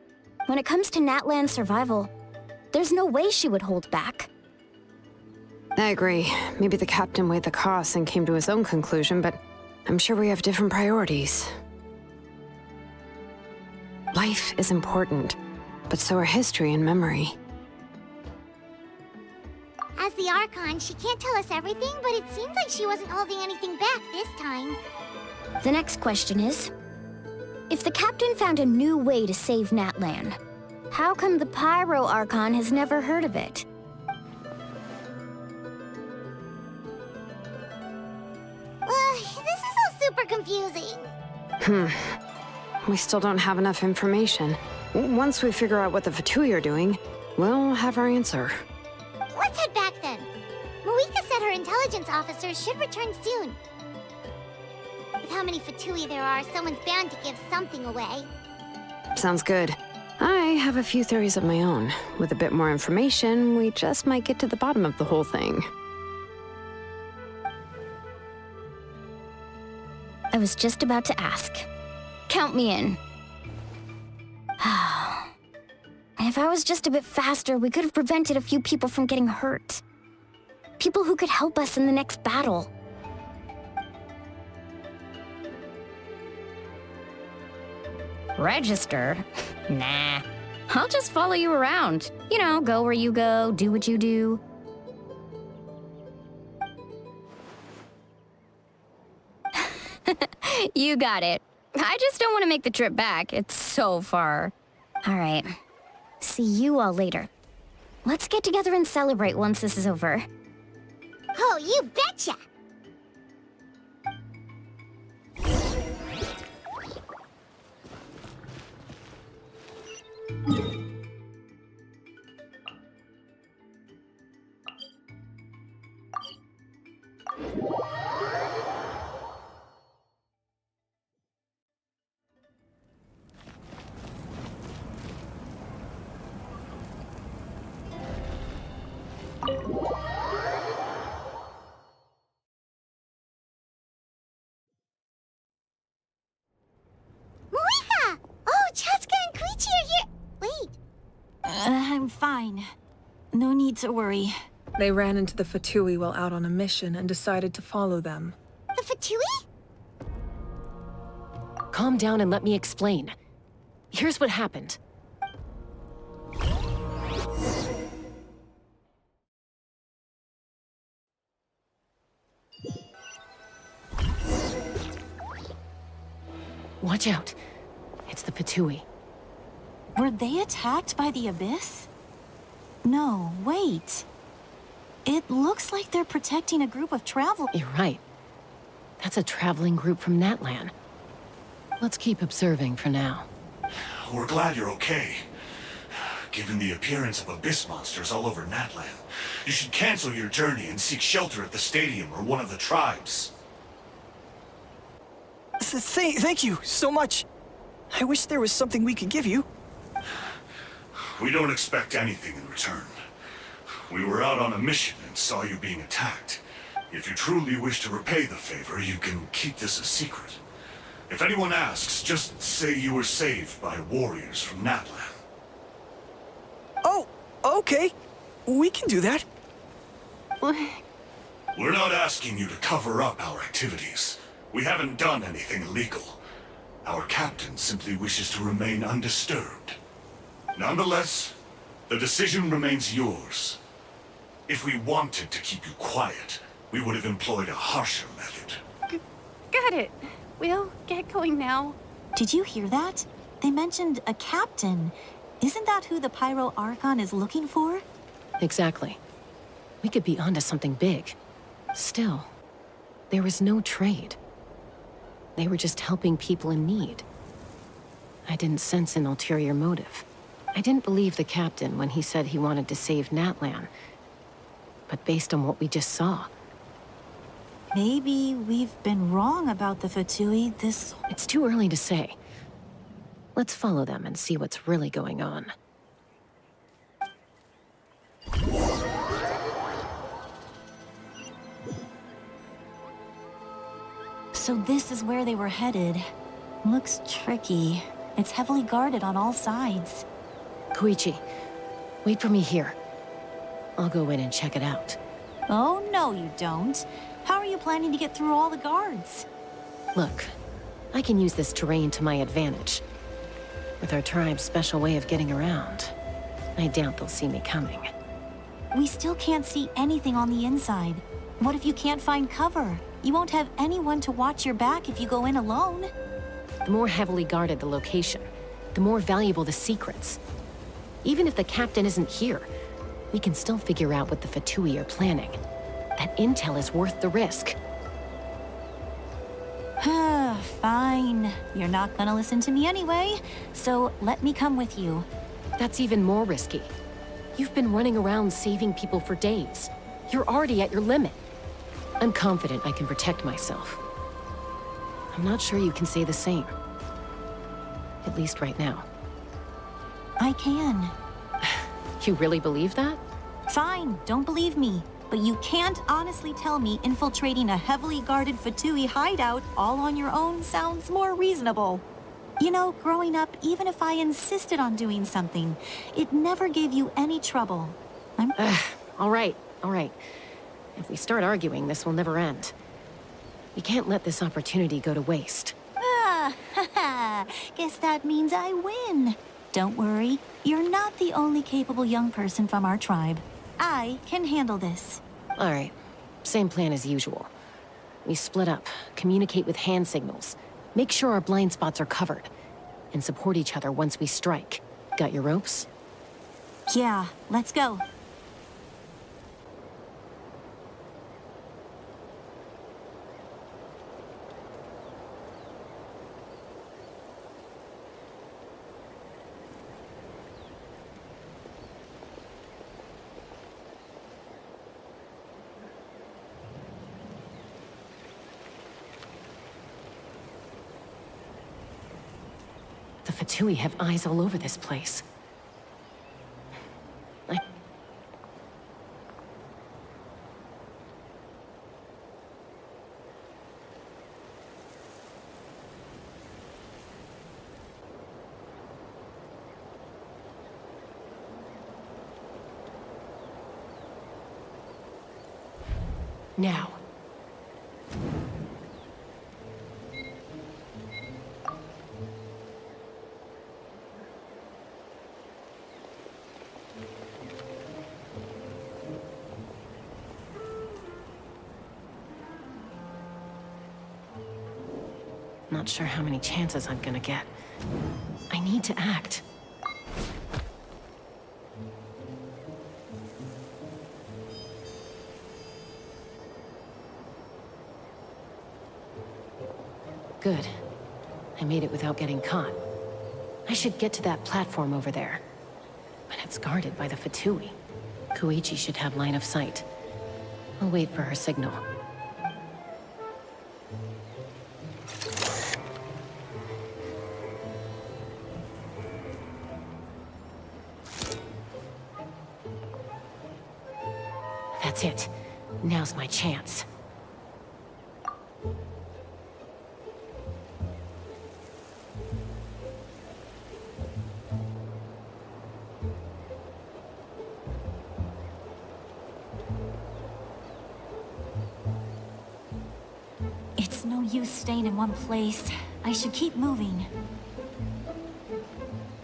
When it comes to Natlan's survival, there's no way she would hold back. I agree. Maybe the captain weighed the costs and came to his own conclusion, but I'm sure we have different priorities. Life is important, but so are history and memory. As the Archon, she can't tell us everything, but it seems like she wasn't holding anything back this time. The next question is, if the captain found a new way to save Natlan, how come the Pyro Archon has never heard of it? This is all super confusing. We still don't have enough information. Once we figure out what the Fatui are doing, we'll have our answer. Let's head back then. Moika said her intelligence officers should return soon. With how many Fatui there are, someone's bound to give something away. Sounds good. I have a few theories of my own. With a bit more information, we just might get to the bottom of the whole thing. I was just about to ask. Count me in. If I was just a bit faster, we could have prevented a few people from getting hurt. People who could help us in the next battle. Register? Nah. I'll just follow you around. You know, go where you go, do what you do. You got it. I just don't want to make the trip back. It's so far. All right. See you all later. Let's get together and celebrate once this is over. Oh, you betcha! Moika! Oh, Chaska and Koichi are here! Wait. I'm fine. No need to worry. They ran into the Fatui while out on a mission and decided to follow them. The Fatui? Calm down and let me explain. Here's what happened. Watch out. It's the Fatui. Were they attacked by the Abyss? No, wait. It looks like they're protecting a group of travel- You're right. That's a traveling group from Natlan. Let's keep observing for now. We're glad you're okay. Given the appearance of abyss monsters all over Natlan, you should cancel your journey and seek shelter at the stadium or one of the tribes. Thank you so much. I wish there was something we could give you. We don't expect anything in return. We were out on a mission and saw you being attacked. If you truly wish to repay the favor, you can keep this a secret. If anyone asks, just say you were saved by warriors from Natlan. Oh, okay. We can do that. We're not asking you to cover up our activities. We haven't done anything illegal. Our captain simply wishes to remain undisturbed. Nonetheless, the decision remains yours. If we wanted to keep you quiet, we would have employed a harsher method. Got it. We'll get going now. Did you hear that? They mentioned a captain. Isn't that who the Pyro Archon is looking for? Exactly. We could be onto something big. Still, there was no trade. They were just helping people in need. I didn't sense an ulterior motive. I didn't believe the captain when he said he wanted to save Natlan. But based on what we just saw... Maybe we've been wrong about the Fatui this... It's too early to say. Let's follow them and see what's really going on. So this is where they were headed. Looks tricky. It's heavily guarded on all sides. Koichi, wait for me here. I'll go in and check it out. Oh, no you don't. How are you planning to get through all the guards? Look, I can use this terrain to my advantage. With our tribe's special way of getting around, I doubt they'll see me coming. We still can't see anything on the inside. What if you can't find cover? You won't have anyone to watch your back if you go in alone. The more heavily guarded the location, the more valuable the secrets. Even if the captain isn't here, we can still figure out what the Fatui are planning. That intel is worth the risk. Fine. You're not gonna listen to me anyway, so let me come with you. That's even more risky. You've been running around saving people for days. You're already at your limit. I'm confident I can protect myself. I'm not sure you can say the same. At least right now. I can. You really believe that? Fine, don't believe me. But you can't honestly tell me infiltrating a heavily guarded Fatui hideout all on your own sounds more reasonable. You know, growing up, even if I insisted on doing something, it never gave you any trouble. All right. If we start arguing, this will never end. We can't let this opportunity go to waste. Guess that means I win. Don't worry, you're not the only capable young person from our tribe. I can handle this. All right. Same plan as usual. We split up, communicate with hand signals, make sure our blind spots are covered, and support each other once we strike. Got your ropes? Yeah, let's go. The Fatui have eyes all over this place. Now. Not sure how many chances I'm gonna get. I need to act. Good. I made it without getting caught. I should get to that platform over there. But it's guarded by the Fatui. Koichi should have line of sight. I'll wait for her signal. That's it. Now's my chance. It's no use staying in one place. I should keep moving.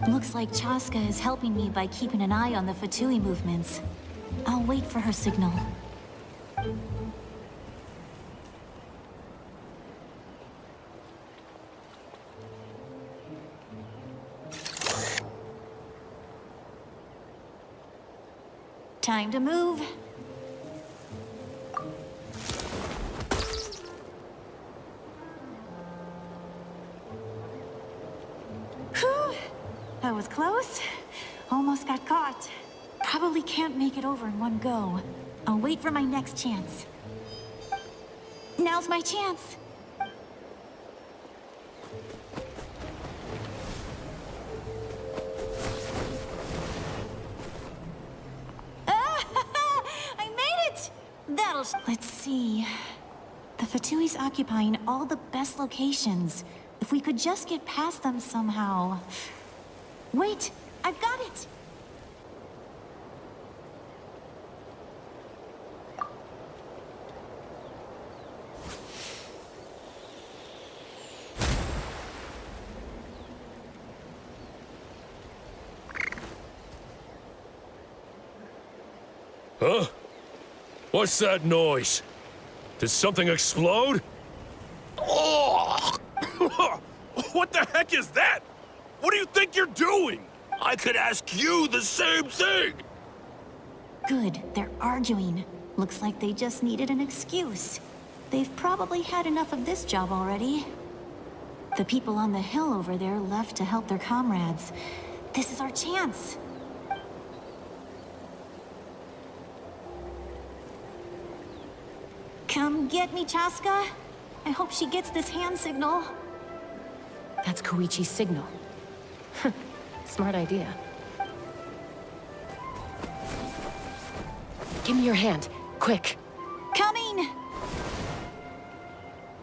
Looks like Chaska is helping me by keeping an eye on the Fatui movements. I'll wait for her signal. Time to move. Whew. That was close. Almost got caught. Probably can't make it over in one go. I'll wait for my next chance. Now's my chance. I made it! Let's see. The Fatui's occupying all the best locations. If we could just get past them somehow. Wait, I've got it! Huh? What's that noise? Did something explode? Oh! What the heck is that? What do you think you're doing? I could ask you the same thing! Good, they're arguing. Looks like they just needed an excuse. They've probably had enough of this job already. The people on the hill over there left to help their comrades. This is our chance. Come get me, Chaska. I hope she gets this hand signal. That's Koichi's signal. Smart idea. Give me your hand, quick. Coming!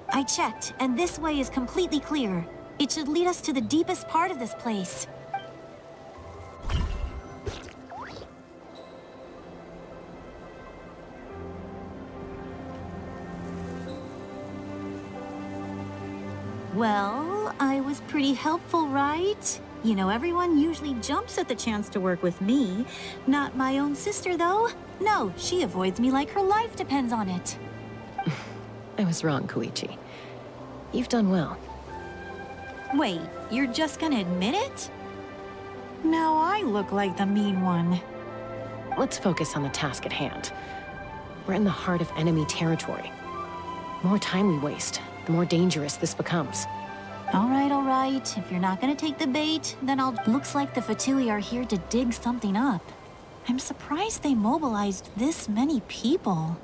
I checked, and this way is completely clear. It should lead us to the deepest part of this place. Well, I was pretty helpful, right? You know, everyone usually jumps at the chance to work with me. Not my own sister, though. No, she avoids me like her life depends on it. I was wrong, Koichi. You've done well. Wait, you're just gonna admit it? Now I look like the mean one. Let's focus on the task at hand. We're in the heart of enemy territory. The more time we waste, the more dangerous this becomes. All right. If you're not gonna take the bait, then I'll... Looks like the Fatui are here to dig something up. I'm surprised they mobilized this many people.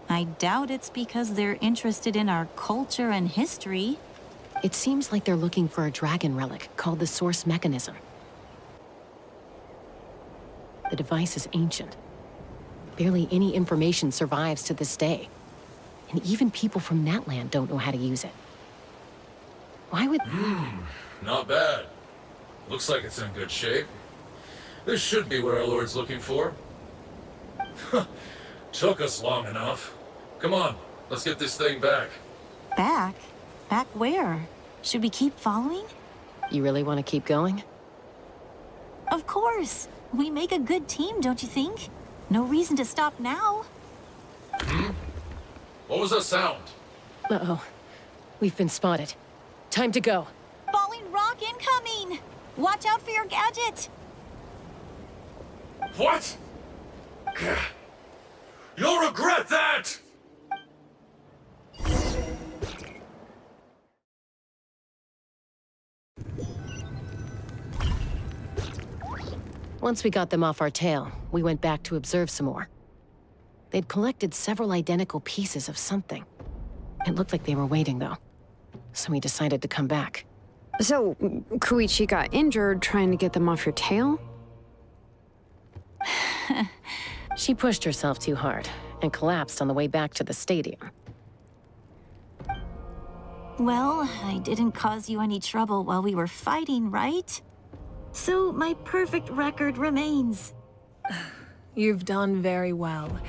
I doubt it's because they're interested in our culture and history. It seems like they're looking for a dragon relic called the Source Mechanism. The device is ancient. Barely any information survives to this day. And even people from Natlan don't know how to use it. Why would... Not bad. Looks like it's in good shape. This should be what our Lord's looking for. Took us long enough. Come on, let's get this thing back. Back? Back where? Should we keep following? You really want to keep going? Of course. We make a good team, don't you think? No reason to stop now. What was that sound? Uh-oh. We've been spotted. Time to go. Falling rock incoming! Watch out for your gadget! What? You'll regret that! Once we got them off our tail, we went back to observe some more. They'd collected several identical pieces of something. It looked like they were waiting, though. So we decided to come back. So, Koichi got injured trying to get them off your tail? She pushed herself too hard and collapsed on the way back to the stadium. Well, I didn't cause you any trouble while we were fighting, right? So my perfect record remains. You've done very well.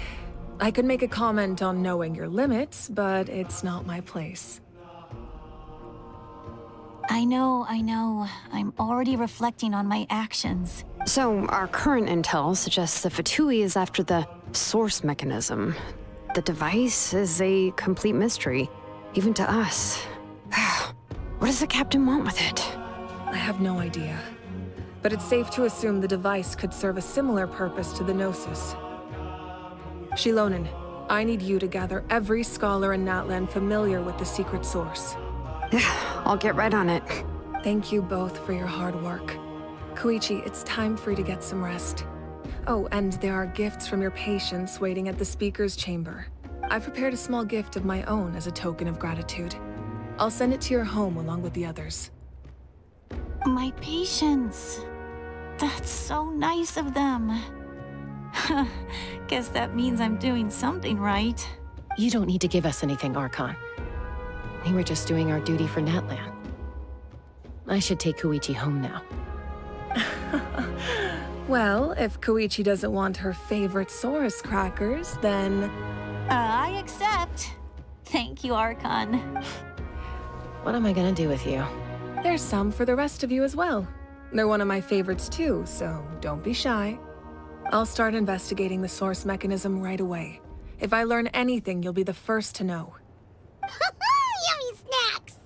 I could make a comment on knowing your limits, but it's not my place. I know. I'm already reflecting on my actions. So, our current intel suggests the Fatui is after the source mechanism. The device is a complete mystery, even to us. What does the captain want with it? I have no idea. But it's safe to assume the device could serve a similar purpose to the Gnosis. Shilonen, I need you to gather every scholar in Natlan familiar with the secret source. I'll get right on it. Thank you both for your hard work. Koichi, it's time for you to get some rest. Oh, and there are gifts from your patients waiting at the speaker's chamber. I've prepared a small gift of my own as a token of gratitude. I'll send it to your home along with the others. My patience. That's so nice of them. Guess that means I'm doing something right. You don't need to give us anything, Archon. We were just doing our duty for Natlan. I should take Koichi home now. Well, if Koichi doesn't want her favorite Saurus crackers, then... I accept. Thank you, Archon. What am I gonna do with you? There's some for the rest of you as well. They're one of my favorites too, so don't be shy. I'll start investigating the source mechanism right away. If I learn anything, you'll be the first to know. Yummy snacks!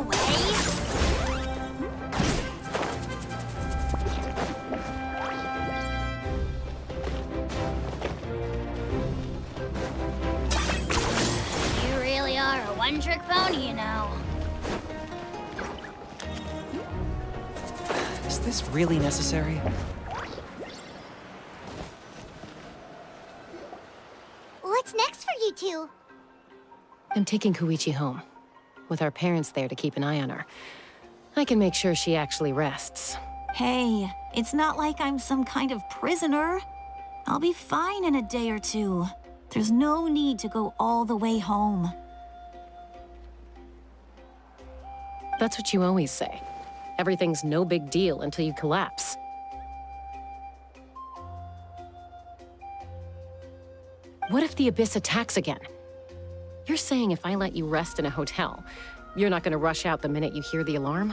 away? You really are a one-trick pony, you know. Is this really necessary? What's next for you two? I'm taking Koichi home, with our parents there to keep an eye on her. I can make sure she actually rests. Hey, it's not like I'm some kind of prisoner. I'll be fine in a day or two. There's no need to go all the way home. That's what you always say. Everything's no big deal until you collapse. What if the Abyss attacks again? You're saying if I let you rest in a hotel, you're not gonna rush out the minute you hear the alarm?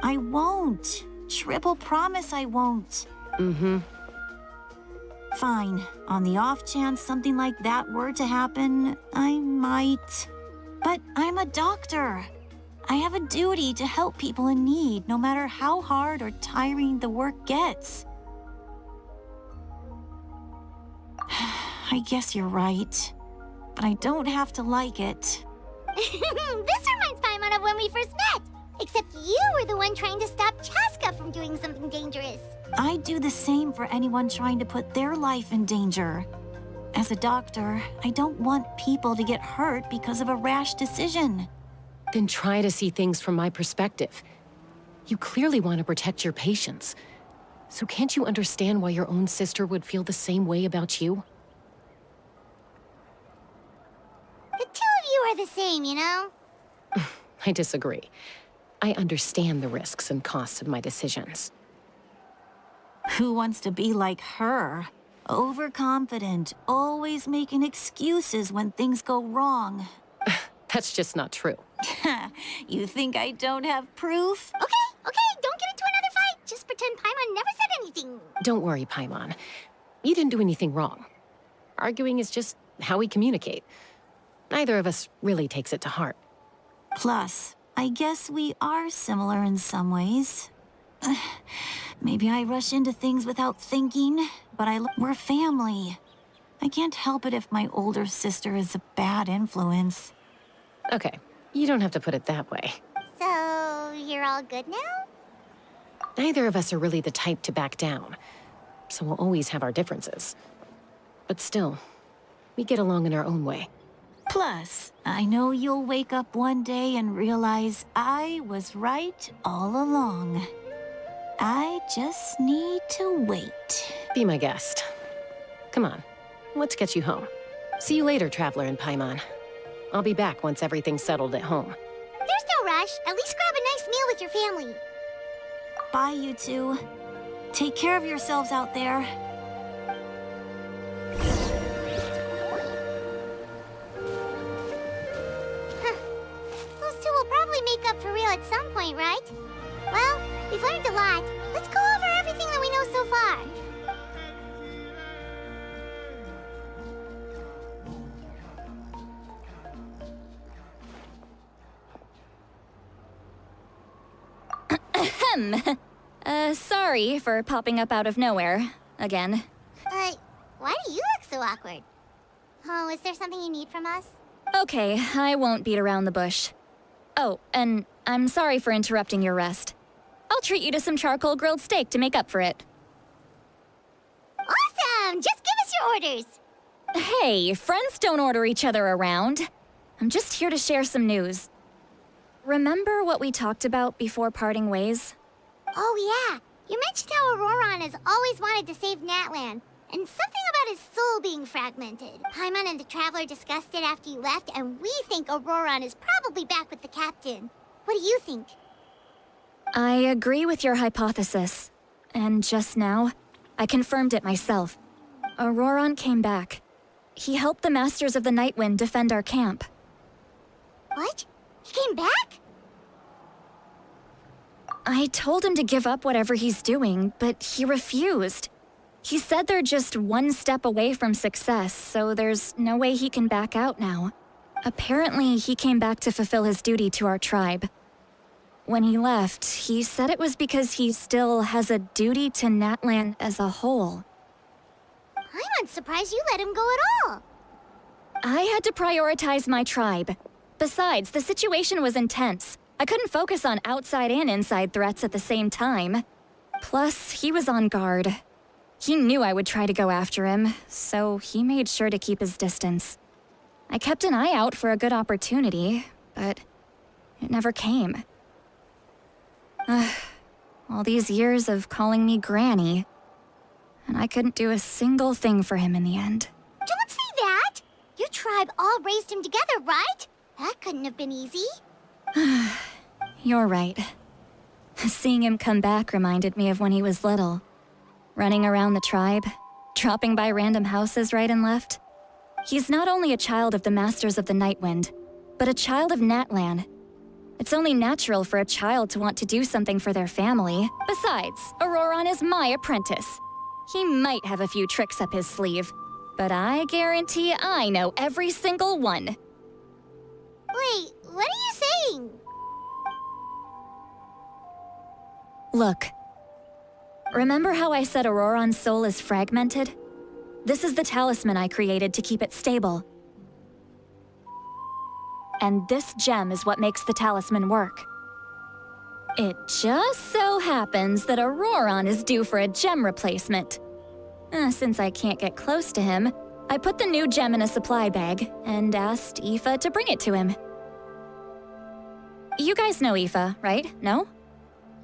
I won't. Triple promise I won't. Mm-hmm. Fine. On the off chance something like that were to happen, I might. But I'm a doctor. I have a duty to help people in need, no matter how hard or tiring the work gets. I guess you're right. But I don't have to like it. This reminds Paimon of when we first met. Except you were the one trying to stop Chaska from doing something dangerous. I'd do the same for anyone trying to put their life in danger. As a doctor, I don't want people to get hurt because of a rash decision. Then try to see things from my perspective. You clearly want to protect your patients. So can't you understand why your own sister would feel the same way about you? The two of you are the same, you know? I disagree. I understand the risks and costs of my decisions. Who wants to be like her? Overconfident, always making excuses when things go wrong. That's just not true. You think I don't have proof? Okay, don't get into another fight. Just pretend Paimon never said anything. Don't worry, Paimon. You didn't do anything wrong. Arguing is just how we communicate. Neither of us really takes it to heart. Plus, I guess we are similar in some ways. Maybe I rush into things without thinking, but we're family. I can't help it if my older sister is a bad influence. Okay, you don't have to put it that way. So, you're all good now? Neither of us are really the type to back down, so we'll always have our differences. But still, we get along in our own way. Plus, I know you'll wake up one day and realize I was right all along. I just need to wait. Be my guest. Come on, let's get you home. See you later, Traveler and Paimon. I'll be back once everything's settled at home. There's no rush. At least grab a nice meal with your family. Bye, you two. Take care of yourselves out there. Those two will probably make up for real at some point, right? Well, we've learned a lot. Let's go over everything that we know so far. Sorry for popping up out of nowhere. Again. Why do you look so awkward? Oh, is there something you need from us? Okay, I won't beat around the bush. Oh, and I'm sorry for interrupting your rest. I'll treat you to some charcoal grilled steak to make up for it. Awesome! Just give us your orders! Hey, friends don't order each other around. I'm just here to share some news. Remember what we talked about before parting ways? Oh yeah, you mentioned how Auroron has always wanted to save Natlan, and something about his soul being fragmented. Paimon and the Traveler discussed it after you left, and we think Auroron is probably back with the Captain. What do you think? I agree with your hypothesis. And just now, I confirmed it myself. Auroron came back. He helped the Masters of the Nightwind defend our camp. What? He came back? I told him to give up whatever he's doing, but he refused. He said they're just one step away from success, so there's no way he can back out now. Apparently, he came back to fulfill his duty to our tribe. When he left, he said it was because he still has a duty to Natlan as a whole. I'm unsurprised you let him go at all. I had to prioritize my tribe. Besides, the situation was intense. I couldn't focus on outside and inside threats at the same time. Plus, he was on guard. He knew I would try to go after him, so he made sure to keep his distance. I kept an eye out for a good opportunity, but it never came. All these years of calling me Granny, and I couldn't do a single thing for him in the end. Don't say that! Your tribe all raised him together, right? That couldn't have been easy. You're right. Seeing him come back reminded me of when he was little. Running around the tribe, dropping by random houses right and left. He's not only a child of the Masters of the Nightwind, but a child of Natlan. It's only natural for a child to want to do something for their family. Besides, Auroron is my apprentice. He might have a few tricks up his sleeve, but I guarantee I know every single one. Wait, what are you saying? Look. Remember how I said Auroron's soul is fragmented? This is the talisman I created to keep it stable. And this gem is what makes the talisman work. It just so happens that Auroron is due for a gem replacement. Since I can't get close to him, I put the new gem in a supply bag and asked Aoife to bring it to him. You guys know Aoife, right? No?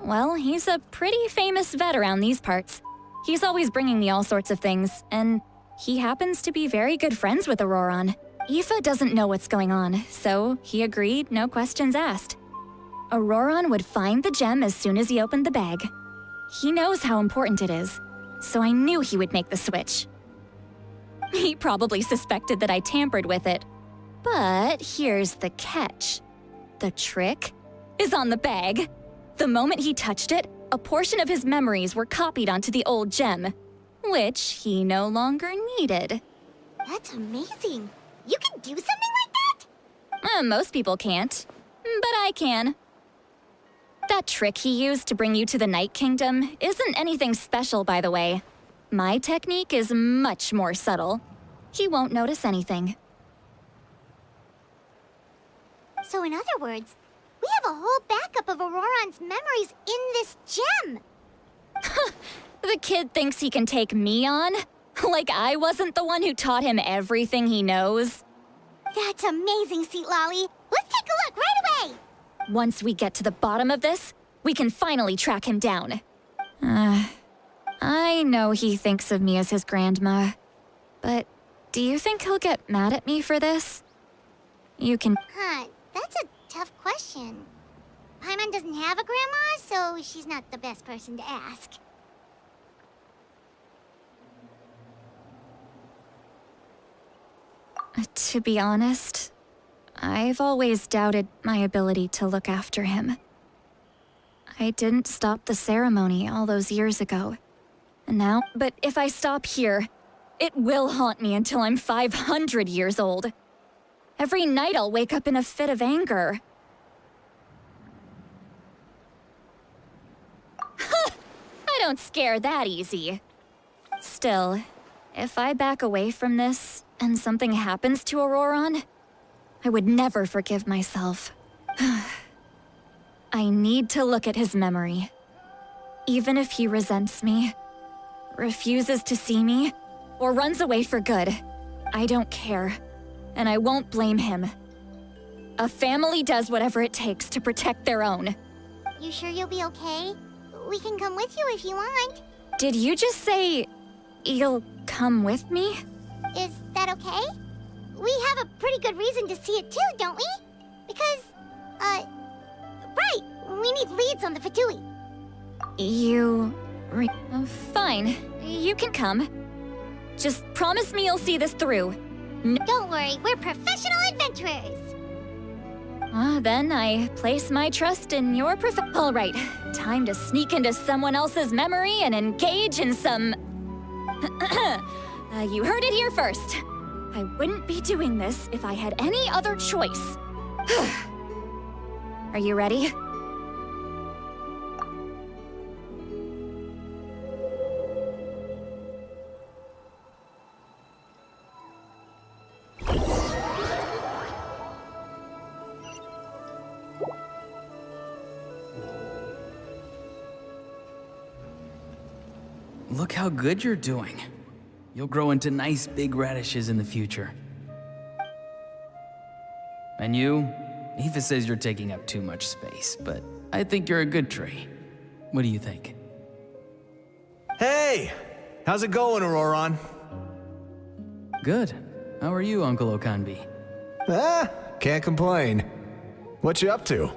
Well, he's a pretty famous vet around these parts. He's always bringing me all sorts of things, and he happens to be very good friends with Auroron. Aoife doesn't know what's going on, so he agreed, no questions asked. Auroron would find the gem as soon as he opened the bag. He knows how important it is, so I knew he would make the switch. He probably suspected that I tampered with it. But here's the catch. The trick is on the bag. The moment he touched it, a portion of his memories were copied onto the old gem, which he no longer needed. That's amazing. You can do something like that? Most people can't, but I can. That trick he used to bring you to the Night Kingdom isn't anything special, by the way. My technique is much more subtle. He won't notice anything. So in other words, we have a whole backup of Auroron's memories in this gem. The kid thinks he can take me on? Like I wasn't the one who taught him everything he knows? That's amazing, Seat Lolly. Let's take a look right away. Once we get to the bottom of this, we can finally track him down. I know he thinks of me as his grandma, but do you think he'll get mad at me for this? You can... That's a tough question. Paimon doesn't have a grandma, so she's not the best person to ask. To be honest, I've always doubted my ability to look after him. I didn't stop the ceremony all those years ago. And now, but if I stop here, it will haunt me until I'm 500 years old. Every night I'll wake up in a fit of anger. I don't scare that easy. Still, if I back away from this and something happens to Auroron, I would never forgive myself. I need to look at his memory. Even if he resents me, refuses to see me, or runs away for good, I don't care, and I won't blame him. A family does whatever it takes to protect their own. You sure you'll be okay? We can come with you if you want. Did you just say you'll come with me? Is that okay? We have a pretty good reason to see it too, don't we? Because, right, we need leads on the Fatui. Fine, you can come. Just promise me you'll see this through. Don't worry, we're professional adventurers. Then I place my trust in your All right, time to sneak into someone else's memory and engage in some You heard it here first. I wouldn't be doing this if I had any other choice. Are you ready? Look how good you're doing. You'll grow into nice big radishes in the future. And you? Aoife says you're taking up too much space, but I think you're a good tree. What do you think? Hey! How's it going, Auroron? Good. How are you, Uncle Okanbi? Can't complain. What you up to?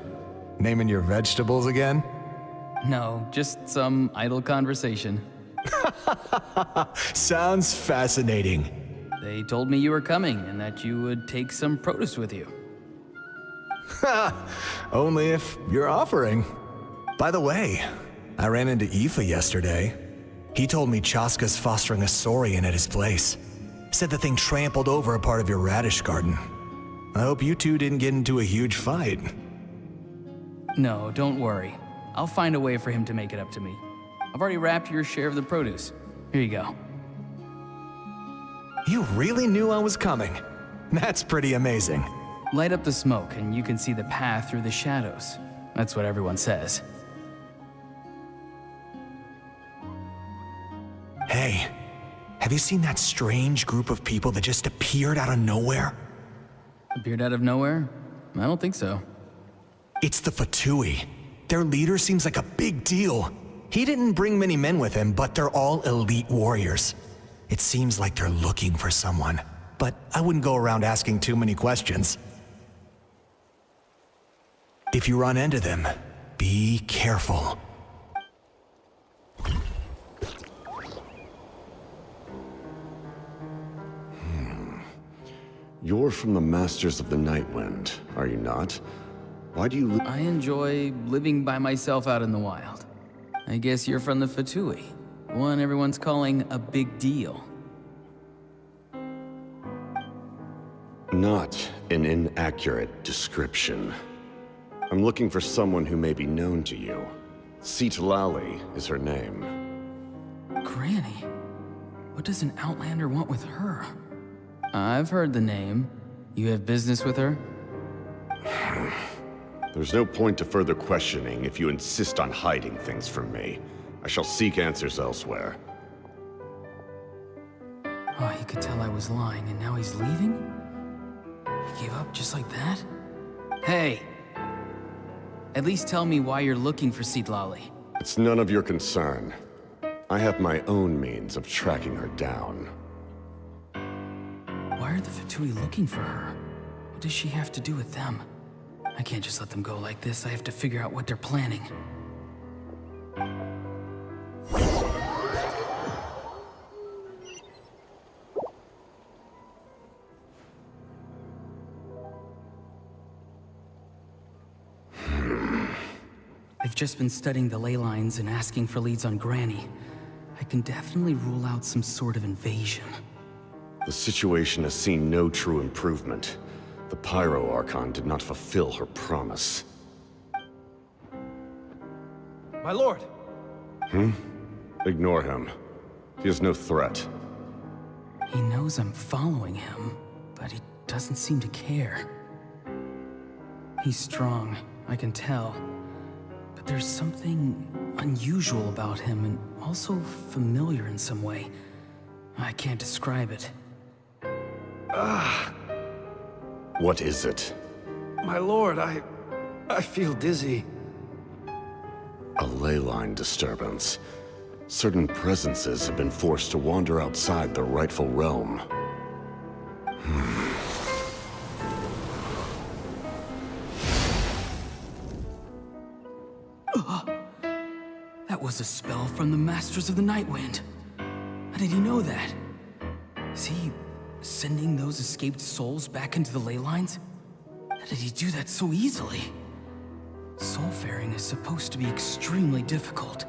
Naming your vegetables again? No, just some idle conversation. Sounds fascinating. They told me you were coming and that you would take some produce with you. Only if you're offering. By the way, I ran into Aoife yesterday. He told me Chaska's fostering a saurian at his place. Said the thing trampled over a part of your radish garden. I hope you two didn't get into a huge fight. No, don't worry. I'll find a way for him to make it up to me. I've already wrapped your share of the produce. Here you go. You really knew I was coming. That's pretty amazing. Light up the smoke and you can see the path through the shadows. That's what everyone says. Hey, have you seen that strange group of people that just appeared out of nowhere? Appeared out of nowhere? I don't think so. It's the Fatui. Their leader seems like a big deal. He didn't bring many men with him, but they're all elite warriors. It seems like they're looking for someone, but I wouldn't go around asking too many questions. If you run into them, be careful. You're from the Masters of the Nightwind, are you not? Why do you I enjoy living by myself out in the wild. I guess you're from the Fatui, one everyone's calling a big deal. Not an inaccurate description. I'm looking for someone who may be known to you. Citlali is her name. Granny? What does an Outlander want with her? I've heard the name. You have business with her? There's no point to further questioning if you insist on hiding things from me. I shall seek answers elsewhere. Oh, he could tell I was lying and now he's leaving? He gave up just like that? Hey! At least tell me why you're looking for Citlali. It's none of your concern. I have my own means of tracking her down. Why are the Fatui looking for her? What does she have to do with them? I can't just let them go like this. I have to figure out what they're planning. I've just been studying the ley lines and asking for leads on Granny. I can definitely rule out some sort of invasion. The situation has seen no true improvement. The Pyro Archon did not fulfill her promise. My lord! Ignore him. He is no threat. He knows I'm following him, but he doesn't seem to care. He's strong, I can tell. But there's something unusual about him and also familiar in some way. I can't describe it. What is it? My lord, I feel dizzy. A ley line disturbance. Certain presences have been forced to wander outside their rightful realm. That was a spell from the Masters of the Nightwind. How did he know that? Is he sending those escaped souls back into the ley lines? How did he do that so easily? Soulfaring is supposed to be extremely difficult.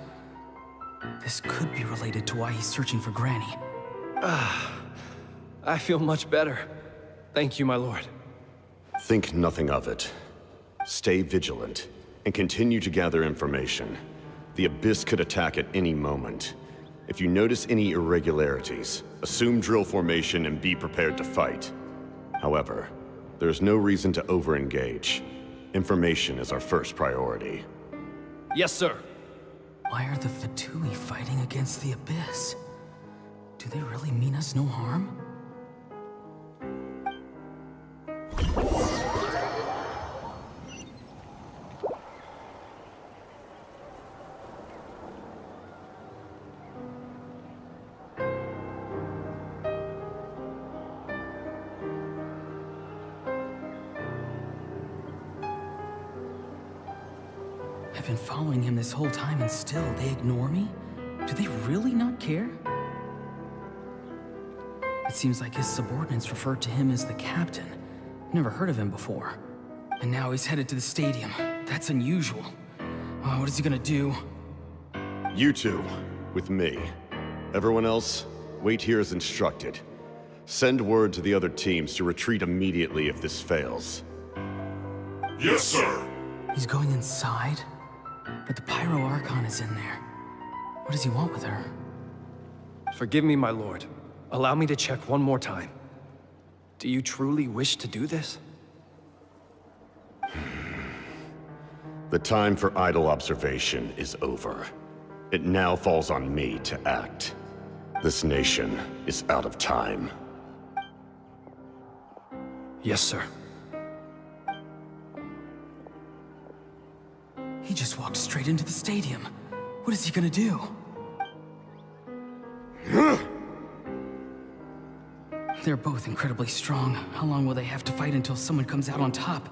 This could be related to why he's searching for Granny. I feel much better. Thank you, my lord. Think nothing of it. Stay vigilant, and continue to gather information. The Abyss could attack at any moment. If you notice any irregularities, assume drill formation and be prepared to fight. However, there's no reason to over-engage. Information is our first priority. Yes, sir. Why are the Fatui fighting against the Abyss? Do they really mean us no harm? I've been following him this whole time and still they ignore me? Do they really not care? It seems like his subordinates referred to him as the captain. Never heard of him before. And now he's headed to the stadium. That's unusual. Oh, what is he gonna do? You two, with me. Everyone else, wait here as instructed. Send word to the other teams to retreat immediately if this fails. Yes, sir. He's going inside? But the Pyro Archon is in there. What does he want with her? Forgive me, my lord. Allow me to check one more time. Do you truly wish to do this? The time for idle observation is over. It now falls on me to act. This nation is out of time. Yes, sir. He just walked straight into the stadium. What is he gonna do? They're both incredibly strong. How long will they have to fight until someone comes out on top?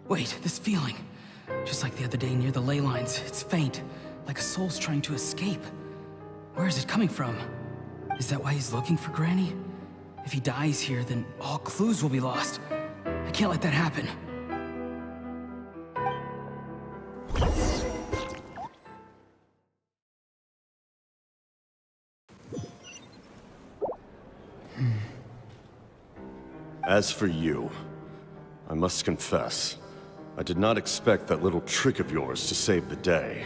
Wait, this feeling. Just like the other day near the ley lines, it's faint, like a soul's trying to escape. Where is it coming from? Is that why he's looking for Granny? If he dies here, then all clues will be lost. I can't let that happen. As for you, I must confess, I did not expect that little trick of yours to save the day.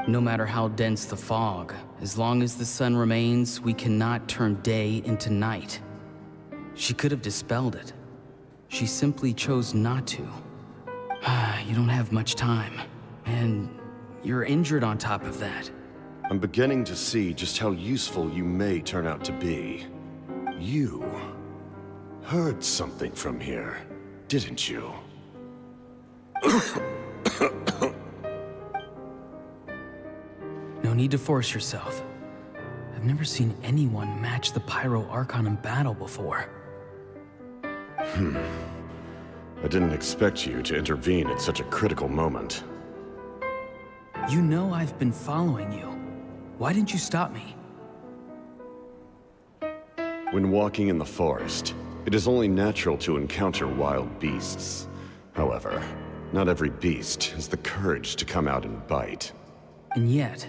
No matter how dense the fog, as long as the sun remains, we cannot turn day into night. She could have dispelled it. She simply chose not to. You don't have much time, and you're injured on top of that. I'm beginning to see just how useful you may turn out to be. You heard something from here, didn't you? No need to force yourself. I've never seen anyone match the Pyro Archon in battle before. I didn't expect you to intervene at such a critical moment. You know I've been following you. Why didn't you stop me? When walking in the forest, it is only natural to encounter wild beasts. However, not every beast has the courage to come out and bite. And yet,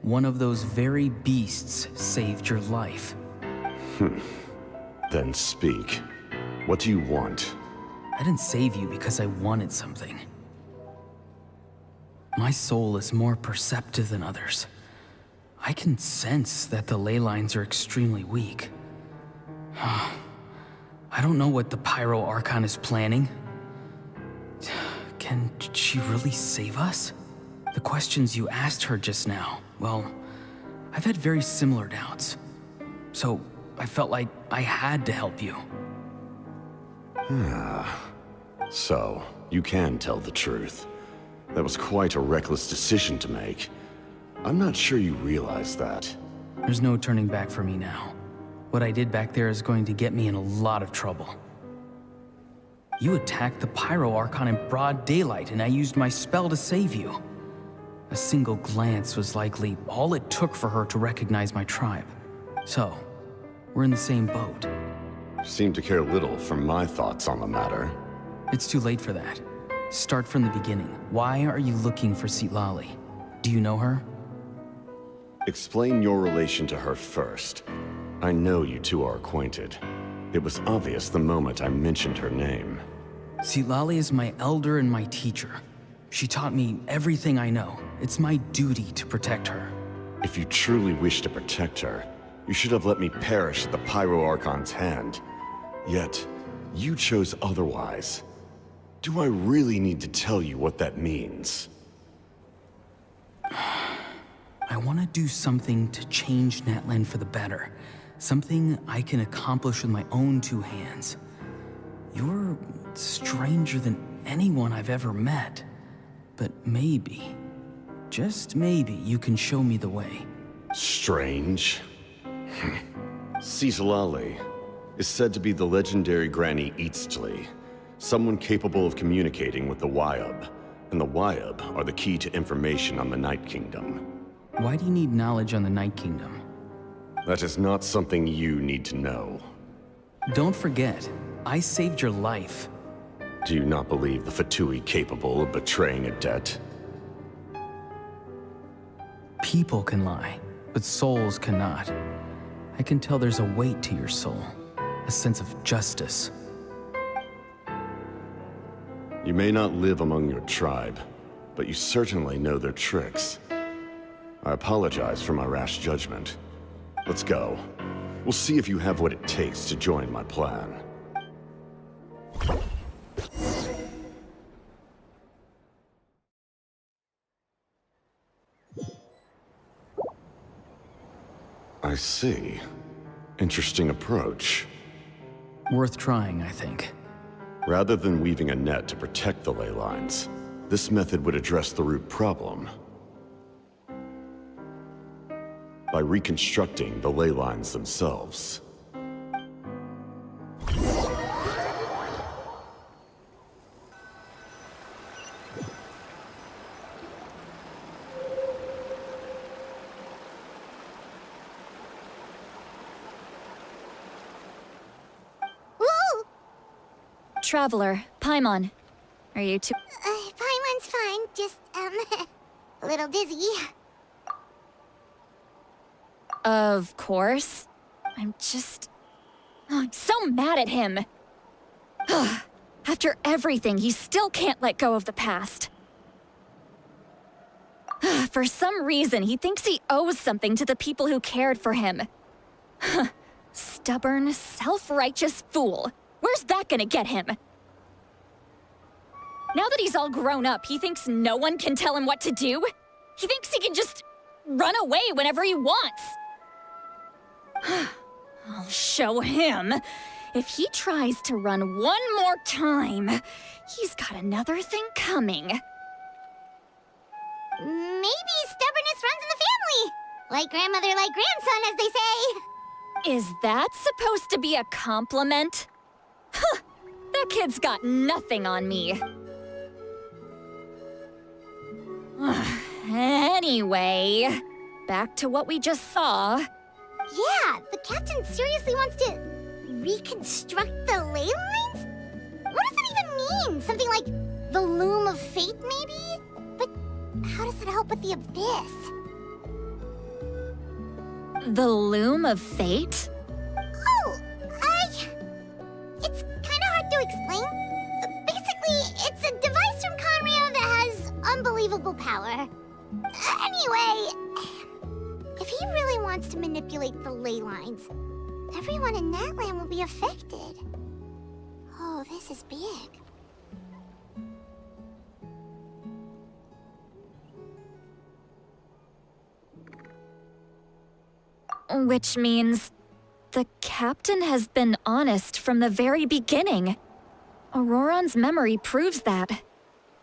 one of those very beasts saved your life. Then speak. What do you want? I didn't save you because I wanted something. My soul is more perceptive than others. I can sense that the ley lines are extremely weak. I don't know what the Pyro Archon is planning. Can she really save us? The questions you asked her just now, well, I've had very similar doubts. So I felt like I had to help you. So, you can tell the truth. That was quite a reckless decision to make. I'm not sure you realize that. There's no turning back for me now. What I did back there is going to get me in a lot of trouble. You attacked the Pyro Archon in broad daylight, and I used my spell to save you. A single glance was likely all it took for her to recognize my tribe. So, we're in the same boat. You seem to care little for my thoughts on the matter. It's too late for that. Start from the beginning. Why are you looking for Citlali? Do you know her? Explain your relation to her first. I know you two are acquainted. It was obvious the moment I mentioned her name. Citlali is my elder and my teacher. She taught me everything I know. It's my duty to protect her. If you truly wish to protect her, you should have let me perish at the Pyro Archon's hand. Yet, you chose otherwise. Do I really need to tell you what that means? I want to do something to change Natlan for the better. Something I can accomplish with my own two hands. You're stranger than anyone I've ever met. But maybe, just maybe, you can show me the way. Strange? Citlali is said to be the legendary Granny Eastli, someone capable of communicating with the Wyub, and the Wyub are the key to information on the Night Kingdom. Why do you need knowledge on the Night Kingdom? That is not something you need to know. Don't forget, I saved your life. Do you not believe the Fatui capable of betraying a debt? People can lie, but souls cannot. I can tell there's a weight to your soul, a sense of justice. You may not live among your tribe, but you certainly know their tricks. I apologize for my rash judgment. Let's go. We'll see if you have what it takes to join my plan. I see. Interesting approach. Worth trying, I think. Rather than weaving a net to protect the ley lines, this method would address the root problem. By reconstructing the ley lines themselves. Traveler, Paimon. Are you too— Paimon's fine, just, a little dizzy. Of course. I'm so mad at him. After everything, he still can't let go of the past. For some reason, he thinks he owes something to the people who cared for him. Stubborn, self-righteous fool. Where's that gonna get him? Now that he's all grown up, he thinks no one can tell him what to do? He thinks he can just run away whenever he wants. I'll show him. If he tries to run one more time, he's got another thing coming. Maybe stubbornness runs in the family. Like grandmother, like grandson, as they say. Is that supposed to be a compliment? Huh, that kid's got nothing on me. Anyway, back to what we just saw. Yeah, the captain seriously wants to reconstruct the ley lines? What does that even mean? Something like the loom of fate, maybe? But how does that help with the abyss? The loom of fate? Oh, it's kind of hard to explain. Basically, it's a device from Conrio that has unbelievable power. Anyway, if he really wants to manipulate the ley lines, everyone in Natlan will be affected. Oh, this is big. Which means the captain has been honest from the very beginning. Auroran's memory proves that.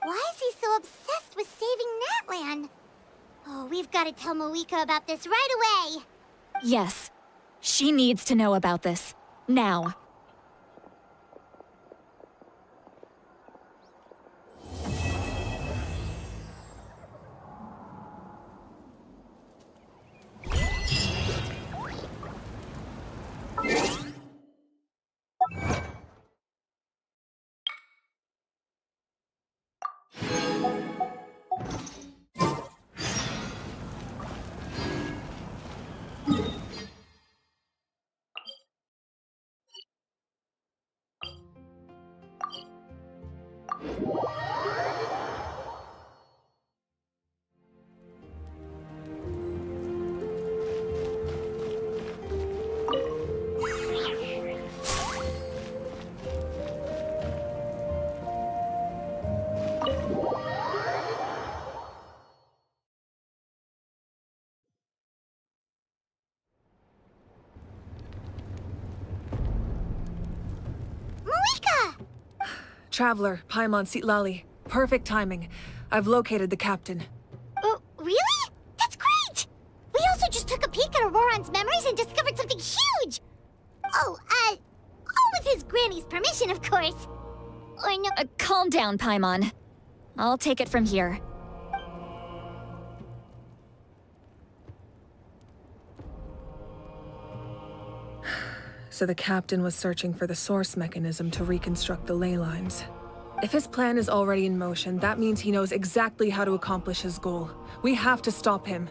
Why is he so obsessed with saving Natlan? Oh, we've got to tell Moika about this right away. Yes, she needs to know about this. Now. Traveler, Paimon Sitlali. Perfect timing. I've located the captain. Oh, really? That's great! We also just took a peek at Auroron's memories and discovered something huge! Oh, all with his granny's permission, of course. Or no— Calm down, Paimon. I'll take it from here. So the captain was searching for the source mechanism to reconstruct the ley lines. If his plan is already in motion, that means he knows exactly how to accomplish his goal. We have to stop him.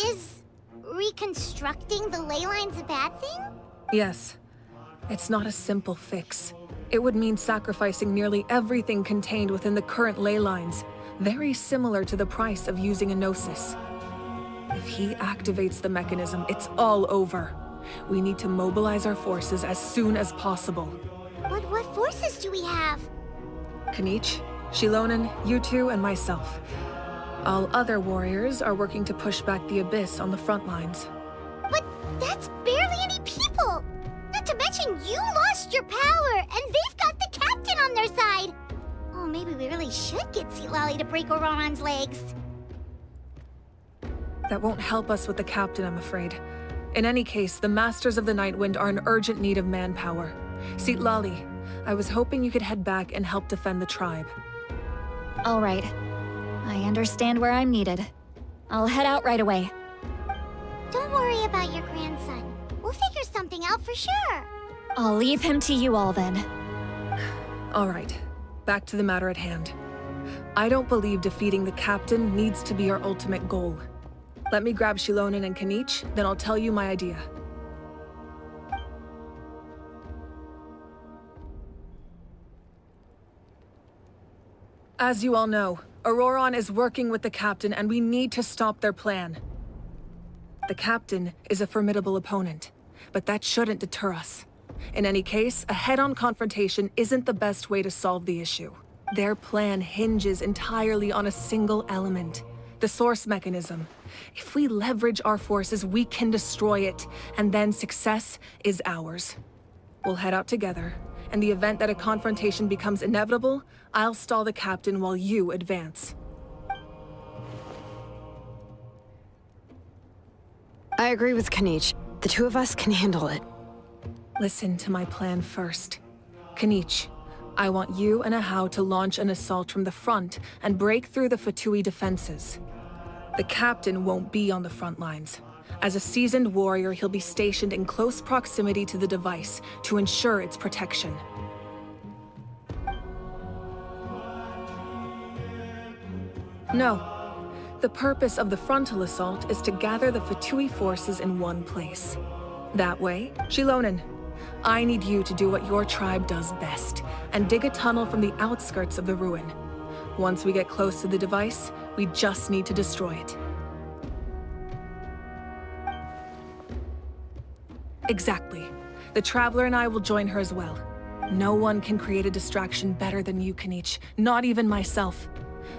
Is reconstructing the ley lines a bad thing? Yes. It's not a simple fix. It would mean sacrificing nearly everything contained within the current ley lines, very similar to the price of using a gnosis. If he activates the mechanism, it's all over. We need to mobilize our forces as soon as possible. But what forces do we have? Kanich, Shilonen, you two, and myself. All other warriors are working to push back the Abyss on the front lines. But that's barely any people! Not to mention you lost your power, and they've got the captain on their side! Oh, maybe we really should get Sitlali to break Auroron's legs. That won't help us with the captain, I'm afraid. In any case, the Masters of the Nightwind are in urgent need of manpower. Sitlali, I was hoping you could head back and help defend the tribe. All right. I understand where I'm needed. I'll head out right away. Don't worry about your grandson. We'll figure something out for sure. I'll leave him to you all then. All right, back to the matter at hand. I don't believe defeating the captain needs to be our ultimate goal. Let me grab Shilonen and Kanich, then I'll tell you my idea. As you all know, Auroron is working with the captain and we need to stop their plan. The captain is a formidable opponent, but that shouldn't deter us. In any case, a head-on confrontation isn't the best way to solve the issue. Their plan hinges entirely on a single element, the source mechanism. If we leverage our forces, we can destroy it, and then success is ours. We'll head out together. In the event that a confrontation becomes inevitable, I'll stall the captain while you advance. I agree with Kanich. The two of us can handle it. Listen to my plan first. Kanich, I want you and Ahau to launch an assault from the front and break through the Fatui defenses. The captain won't be on the front lines. As a seasoned warrior, he'll be stationed in close proximity to the device to ensure its protection. No. The purpose of the frontal assault is to gather the Fatui forces in one place. That way, Shilonen, I need you to do what your tribe does best, and dig a tunnel from the outskirts of the ruin. Once we get close to the device, we just need to destroy it. Exactly. The Traveler and I will join her as well. No one can create a distraction better than you, Kanich, not even myself.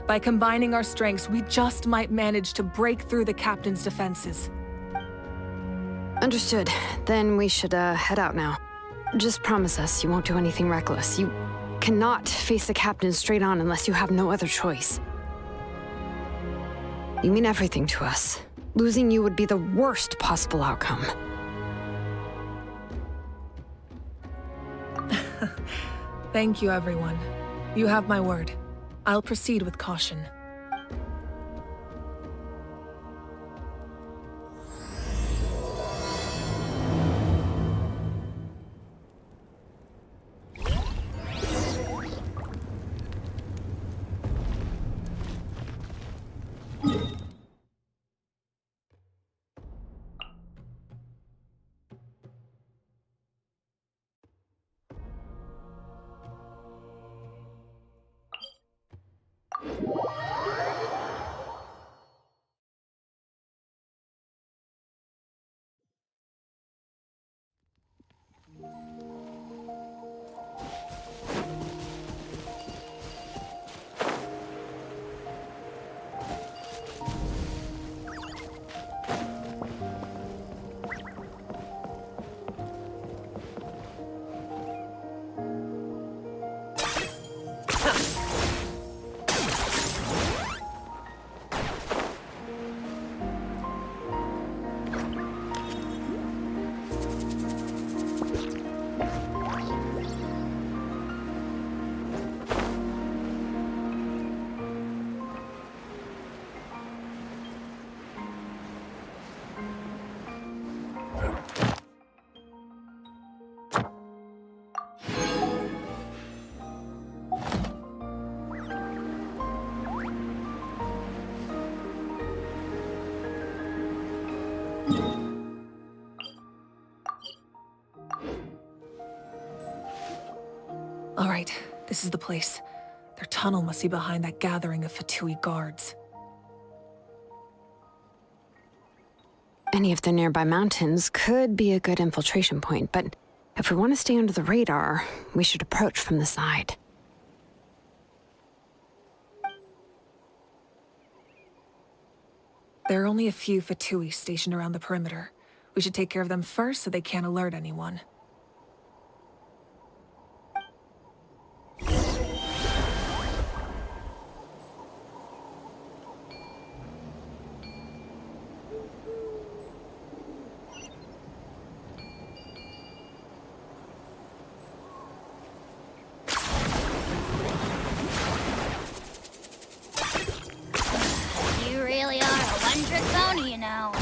By combining our strengths, we just might manage to break through the captain's defenses. Understood. Then we should head out now. Just promise us you won't do anything reckless. You cannot face the captain straight on unless you have no other choice. You mean everything to us. Losing you would be the worst possible outcome. Thank you, everyone. You have my word. I'll proceed with caution. All right, this is the place. Their tunnel must be behind that gathering of Fatui guards. Any of the nearby mountains could be a good infiltration point, but if we want to stay under the radar, we should approach from the side. There are only a few Fatui stationed around the perimeter. We should take care of them first so they can't alert anyone. You really are a one-trick pony, you know.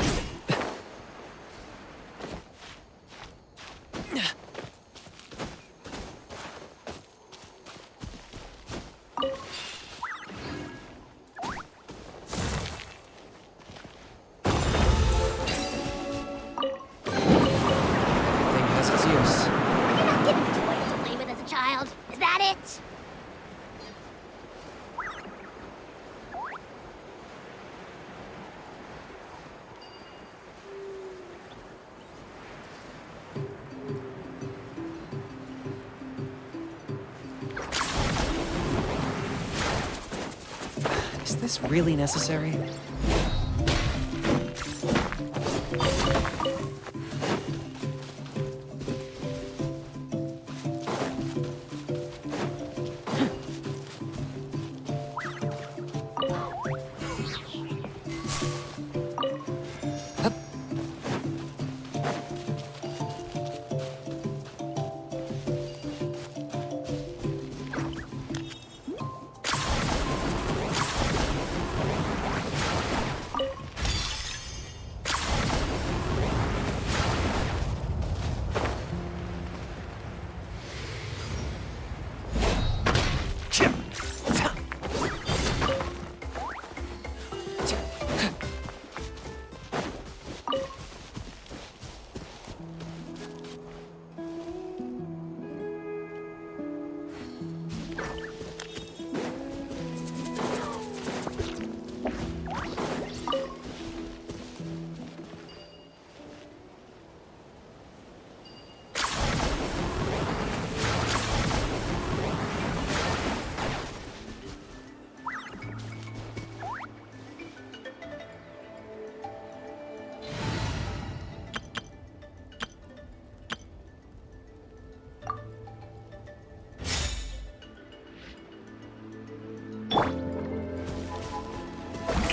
Everything has its use. You're not given toys to play with as a child. Is that it? Is this really necessary?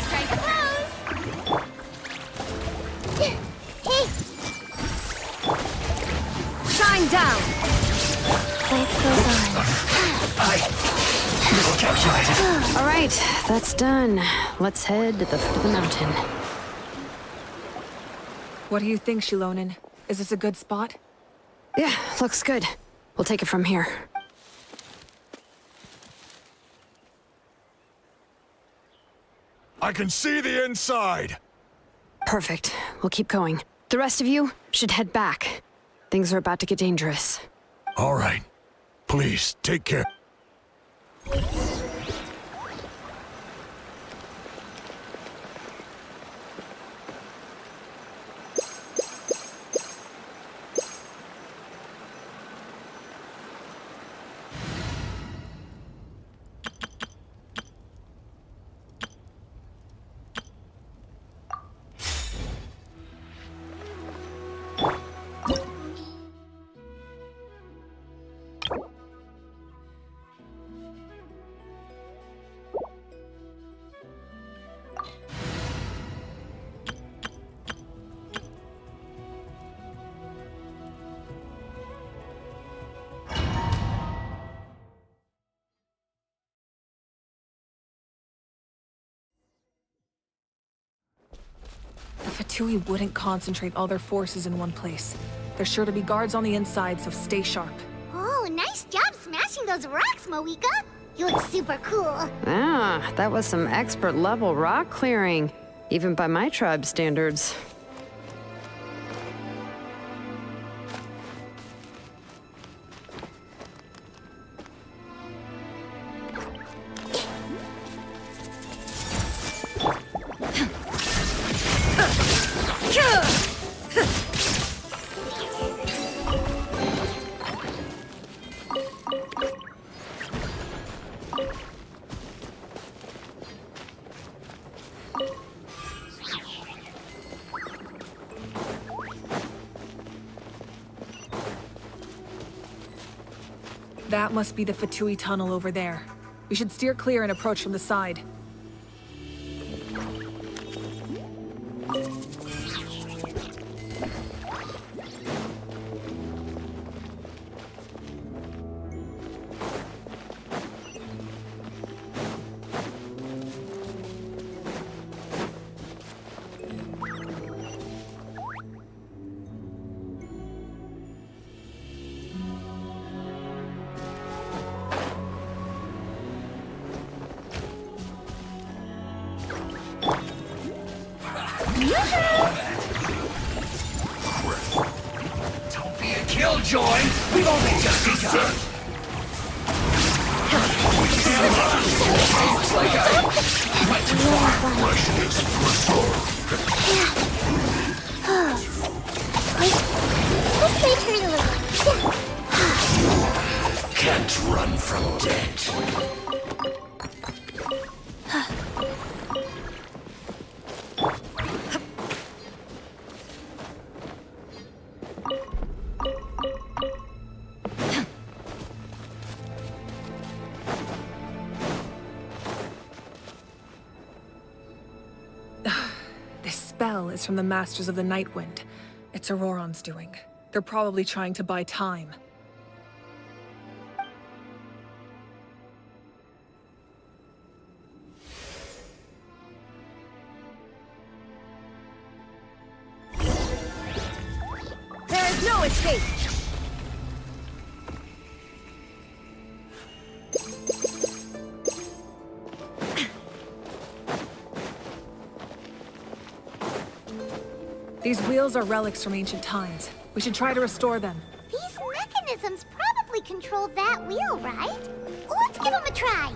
Strike a pose! Hey! Shine down! Life goes on. All right, that's done. Let's head to the foot of the mountain. What do you think, Shilonen? Is this a good spot? Yeah, looks good. We'll take it from here. I can see the inside! Perfect. We'll keep going. The rest of you should head back. Things are about to get dangerous. All right. Please, take care. The Fatui wouldn't concentrate all their forces in one place. There's sure to be guards on the inside, so stay sharp. Oh, nice job smashing those rocks, Moika. You look super cool. Ah, that was some expert-level rock clearing, even by my tribe standards. That must be the Fatui tunnel over there. We should steer clear and approach from the side. Don't be a killjoy! We've only just begun! Looks like I went too far. Freshness Let's make her a little. Can't run from death. From the Masters of the Nightwind. It's Auroron's doing. They're probably trying to buy time. There is no escape! These wheels are relics from ancient times. We should try to restore them. These mechanisms probably control that wheel, right? Let's give them a try.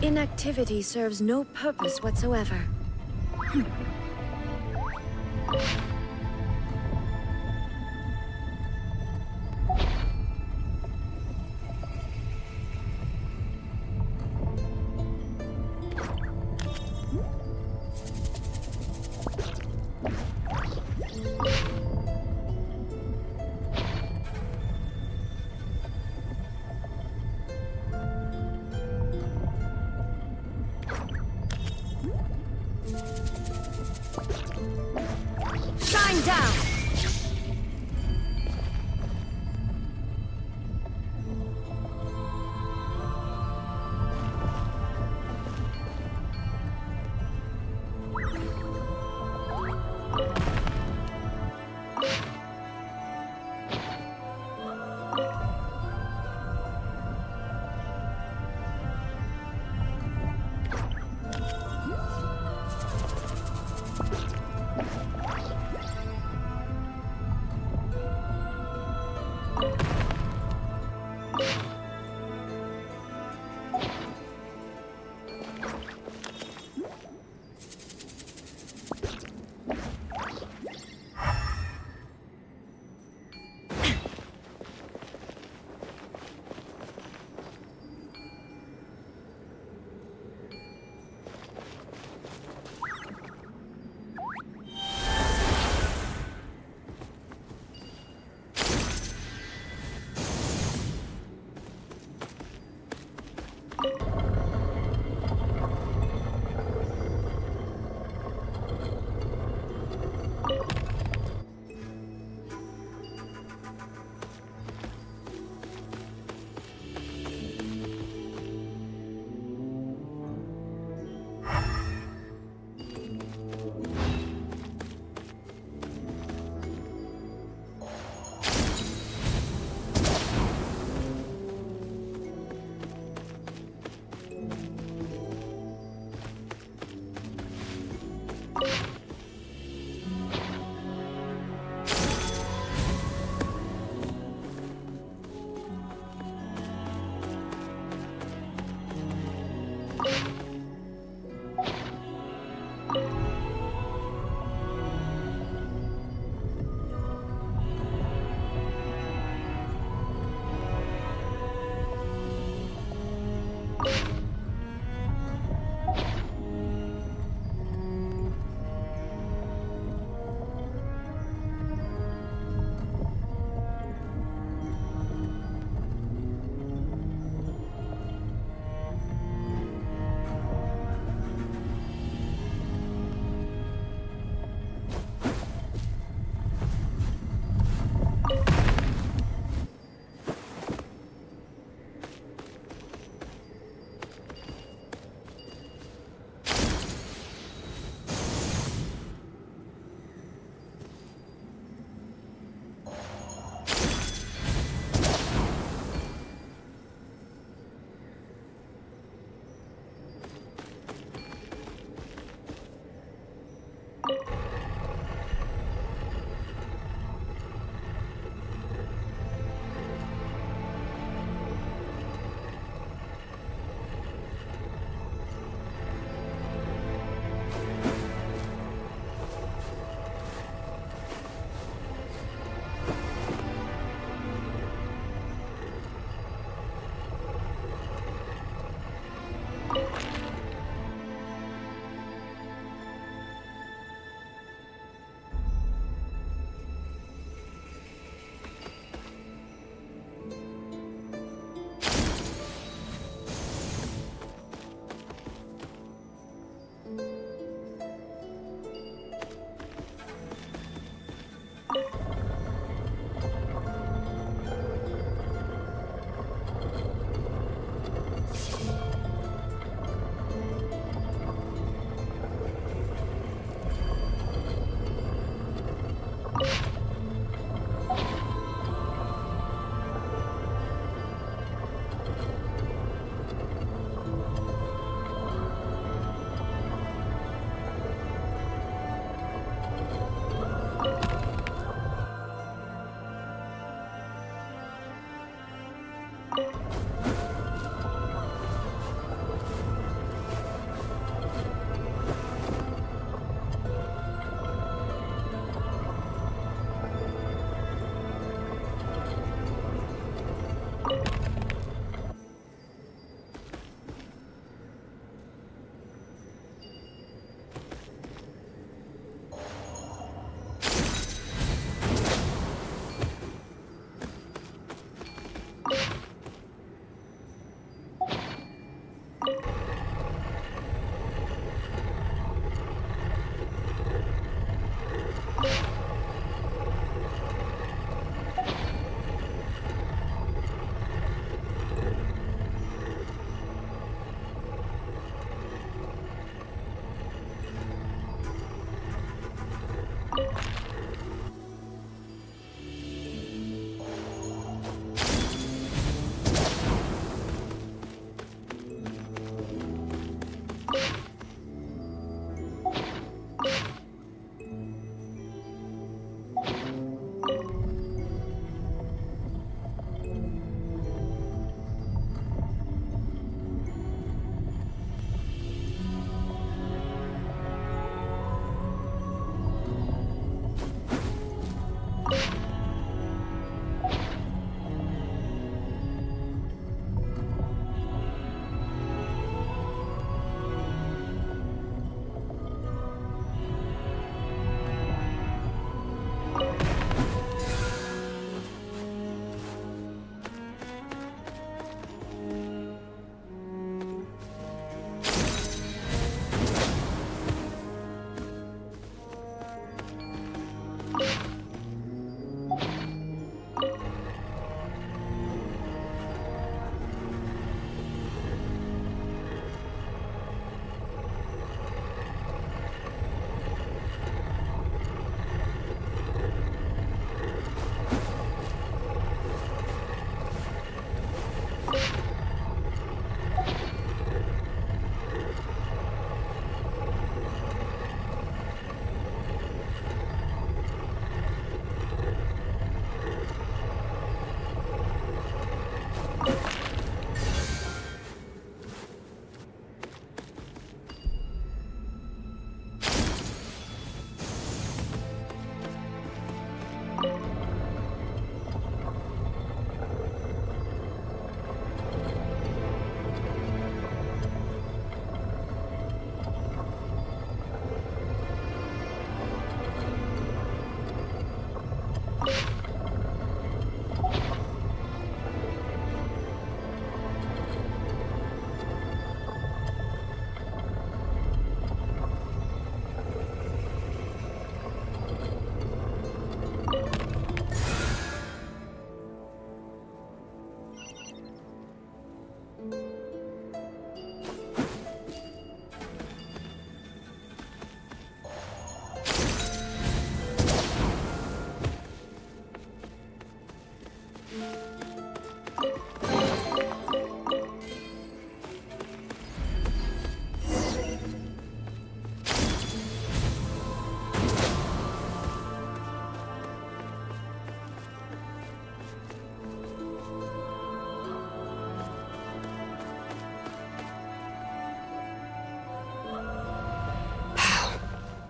Inactivity serves no purpose whatsoever. Shine down!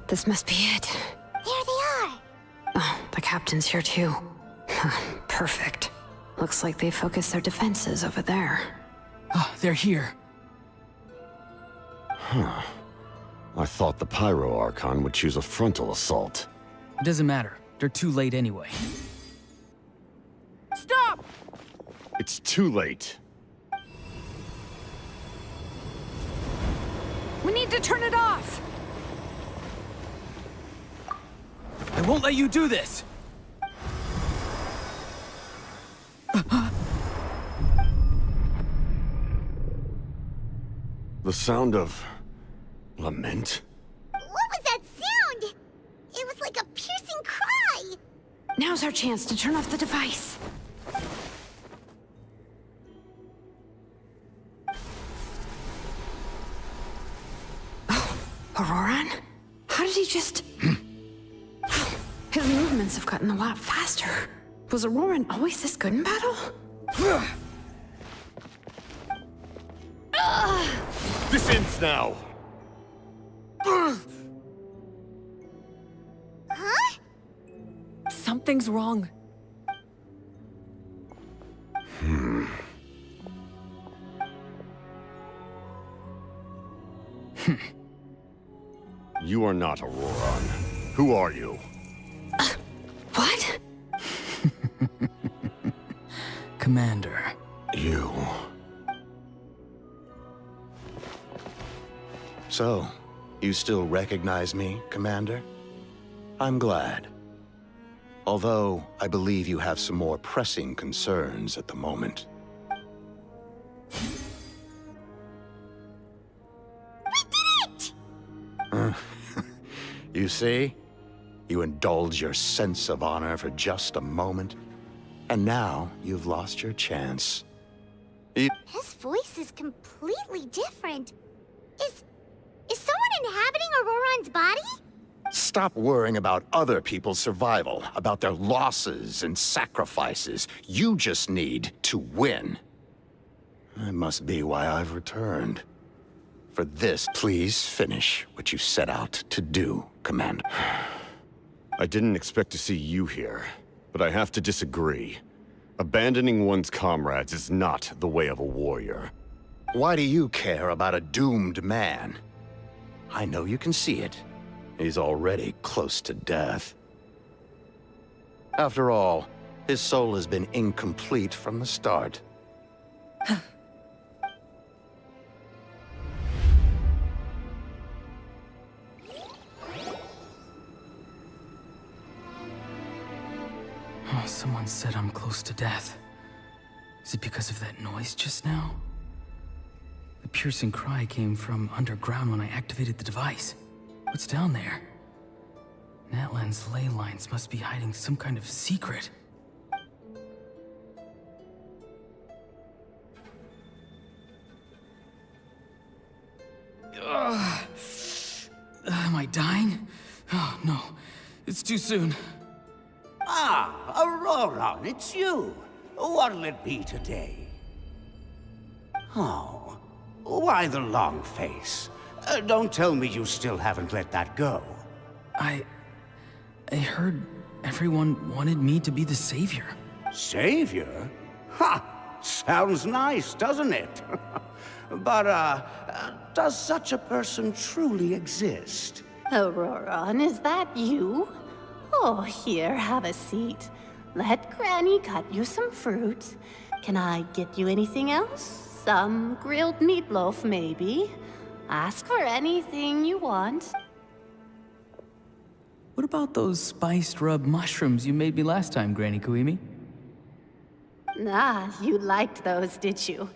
This must be it. There they are! Oh, the captain's here too. Perfect. Looks like they focused their defenses over there. Oh, they're here. Huh. I thought the Pyro Archon would choose a frontal assault. It doesn't matter. They're too late anyway. Stop! It's too late. We need to turn it off! I won't let you do this! The sound of... lament? What was that sound? It was like a piercing cry! Now's our chance to turn off the device. Oh, Auroran? How did he just... His movements have gotten a lot faster. Was Auroran always this good in battle? This ends now! Huh? Something's wrong. You are not Auroran. Who are you? What? Commander. You. So, you still recognize me, Commander? I'm glad. Although, I believe you have some more pressing concerns at the moment. We did it! You see? You indulge your sense of honor for just a moment, and now you've lost your chance. His voice is completely different. Is someone inhabiting Auroran's body? Stop worrying about other people's survival, about their losses and sacrifices. You just need to win. That must be why I've returned. For this, please finish what you set out to do, Commander. I didn't expect to see you here, but I have to disagree. Abandoning one's comrades is not the way of a warrior. Why do you care about a doomed man? I know you can see it. He's already close to death. After all, his soul has been incomplete from the start. Oh, someone said I'm close to death. Is it because of that noise just now? The piercing cry came from underground when I activated the device. What's down there? Natlan's ley lines must be hiding some kind of secret. Am I dying? Oh, no. It's too soon. Ah, Auroran, it's you. What'll it be today? Oh, why the long face? Don't tell me you still haven't let that go. I heard everyone wanted me to be the savior. Savior? Ha! Sounds nice, doesn't it? But, does such a person truly exist? Auroran, is that you? Oh, here, have a seat. Let Granny cut you some fruit. Can I get you anything else? Some grilled meatloaf, maybe? Ask for anything you want. What about those spiced rub mushrooms you made me last time, Granny Kuimi? Ah, you liked those, did you?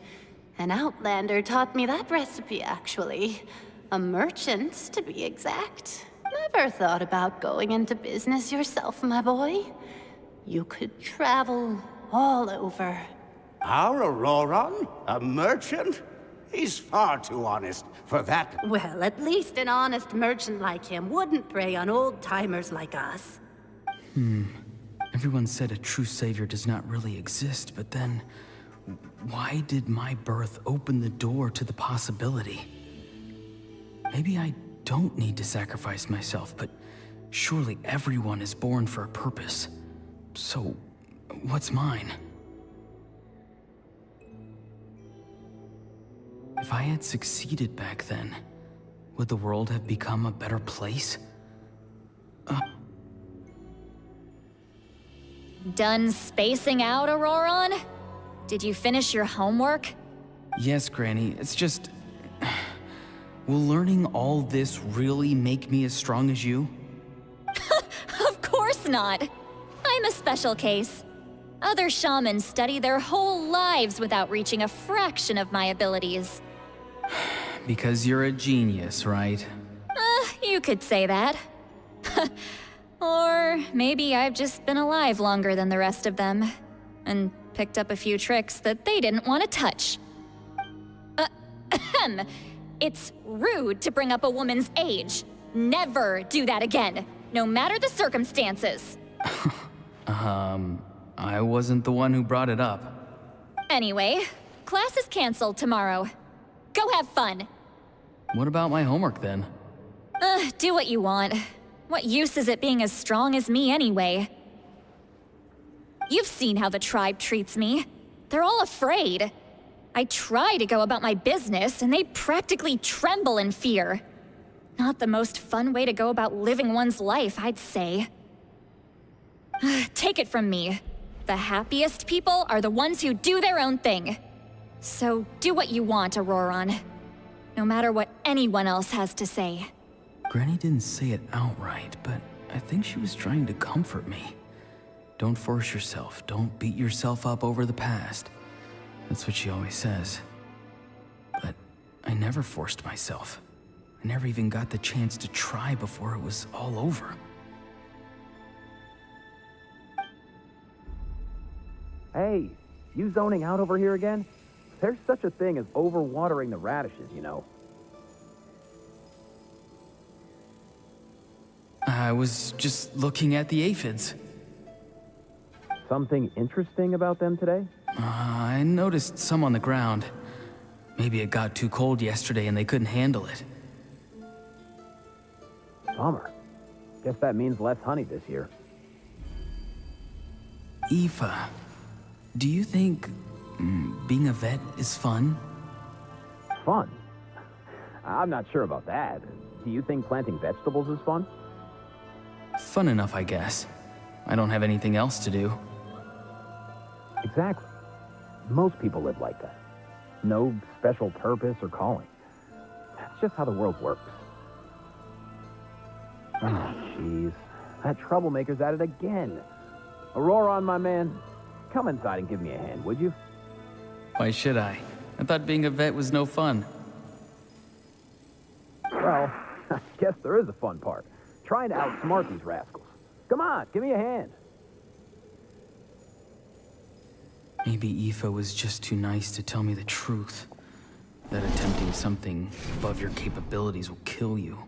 An outlander taught me that recipe, actually. A merchant, to be exact. Never thought about going into business yourself, my boy. You could travel all over. Our Auroran? A merchant? He's far too honest for that. Well, at least an honest merchant like him wouldn't prey on old-timers like us. Everyone said a true savior does not really exist, but then... why did my birth open the door to the possibility? Maybe I don't need to sacrifice myself, but surely everyone is born for a purpose. So, what's mine? If I had succeeded back then, would the world have become a better place? Done spacing out, Auroron? Did you finish your homework? Yes, Granny, it's just... Will learning all this really make me as strong as you? Of course not. I'm a special case. Other shamans study their whole lives without reaching a fraction of my abilities. Because you're a genius, right? You could say that. Or maybe I've just been alive longer than the rest of them, and picked up a few tricks that they didn't want to touch. It's rude to bring up a woman's age. Never do that again, no matter the circumstances. I wasn't the one who brought it up. Anyway, class is canceled tomorrow. Go have fun. What about my homework then? Do what you want. What use is it being as strong as me anyway? You've seen how the tribe treats me. They're all afraid. I try to go about my business, and they practically tremble in fear. Not the most fun way to go about living one's life, I'd say. Take it from me. The happiest people are the ones who do their own thing. So do what you want, Auroron. No matter what anyone else has to say. Granny didn't say it outright, but I think she was trying to comfort me. Don't force yourself. Don't beat yourself up over the past. That's what she always says. But I never forced myself. I never even got the chance to try before it was all over. Hey, you zoning out over here again? There's such a thing as overwatering the radishes, you know. I was just looking at the aphids. Something interesting about them today? I noticed some on the ground. Maybe it got too cold yesterday and they couldn't handle it. Bummer. Guess that means less honey this year. Aoife, do you think being a vet is fun? Fun? I'm not sure about that. Do you think planting vegetables is fun? Fun enough, I guess. I don't have anything else to do. Exactly. Most people live like that. No special purpose or calling. That's just how the world works. Oh, jeez. That troublemaker's at it again. Auroron, my man, come inside and give me a hand, would you? Why should I? I thought being a vet was no fun. Well, I guess there is a fun part. Trying to outsmart these rascals. Come on, give me a hand. Maybe Aoife was just too nice to tell me the truth. That attempting something above your capabilities will kill you.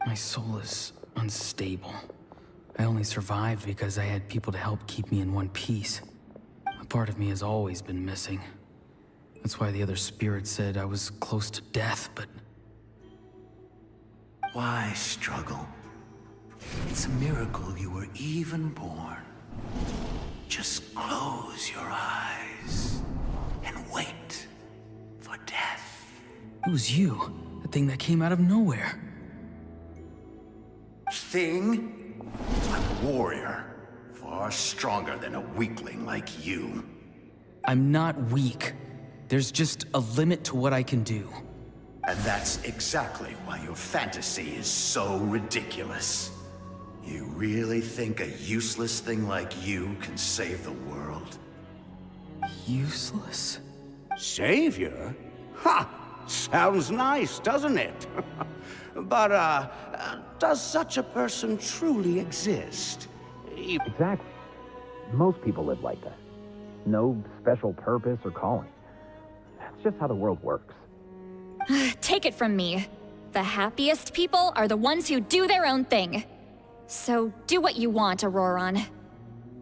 My soul is unstable. I only survived because I had people to help keep me in one piece. A part of me has always been missing. That's why the other spirit said I was close to death, but... Why struggle? It's a miracle you were even born. Just close your eyes and wait for death. It was you, the thing that came out of nowhere. Thing? I'm a warrior, far stronger than a weakling like you. I'm not weak. There's just a limit to what I can do. And that's exactly why your fantasy is so ridiculous. You really think a useless thing like you can save the world? Useless? Savior? Ha! Sounds nice, doesn't it? But, does such a person truly exist? Exactly. Most people live like that. No special purpose or calling. That's just how the world works. Take it from me. The happiest people are the ones who do their own thing. So do what you want, Auroron.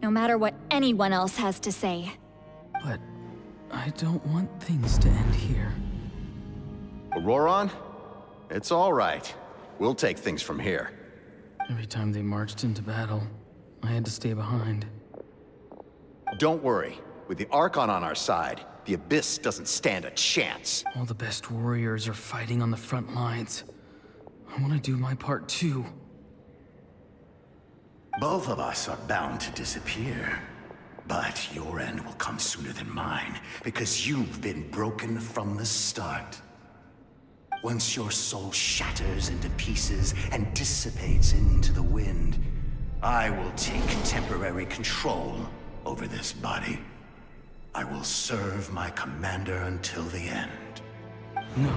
No matter what anyone else has to say. But I don't want things to end here. Auroron? It's all right. We'll take things from here. Every time they marched into battle, I had to stay behind. Don't worry. With the Archon on our side, the Abyss doesn't stand a chance. All the best warriors are fighting on the front lines. I want to do my part too. Both of us are bound to disappear. But your end will come sooner than mine, because you've been broken from the start. Once your soul shatters into pieces and dissipates into the wind, I will take temporary control over this body. I will serve my commander until the end. No.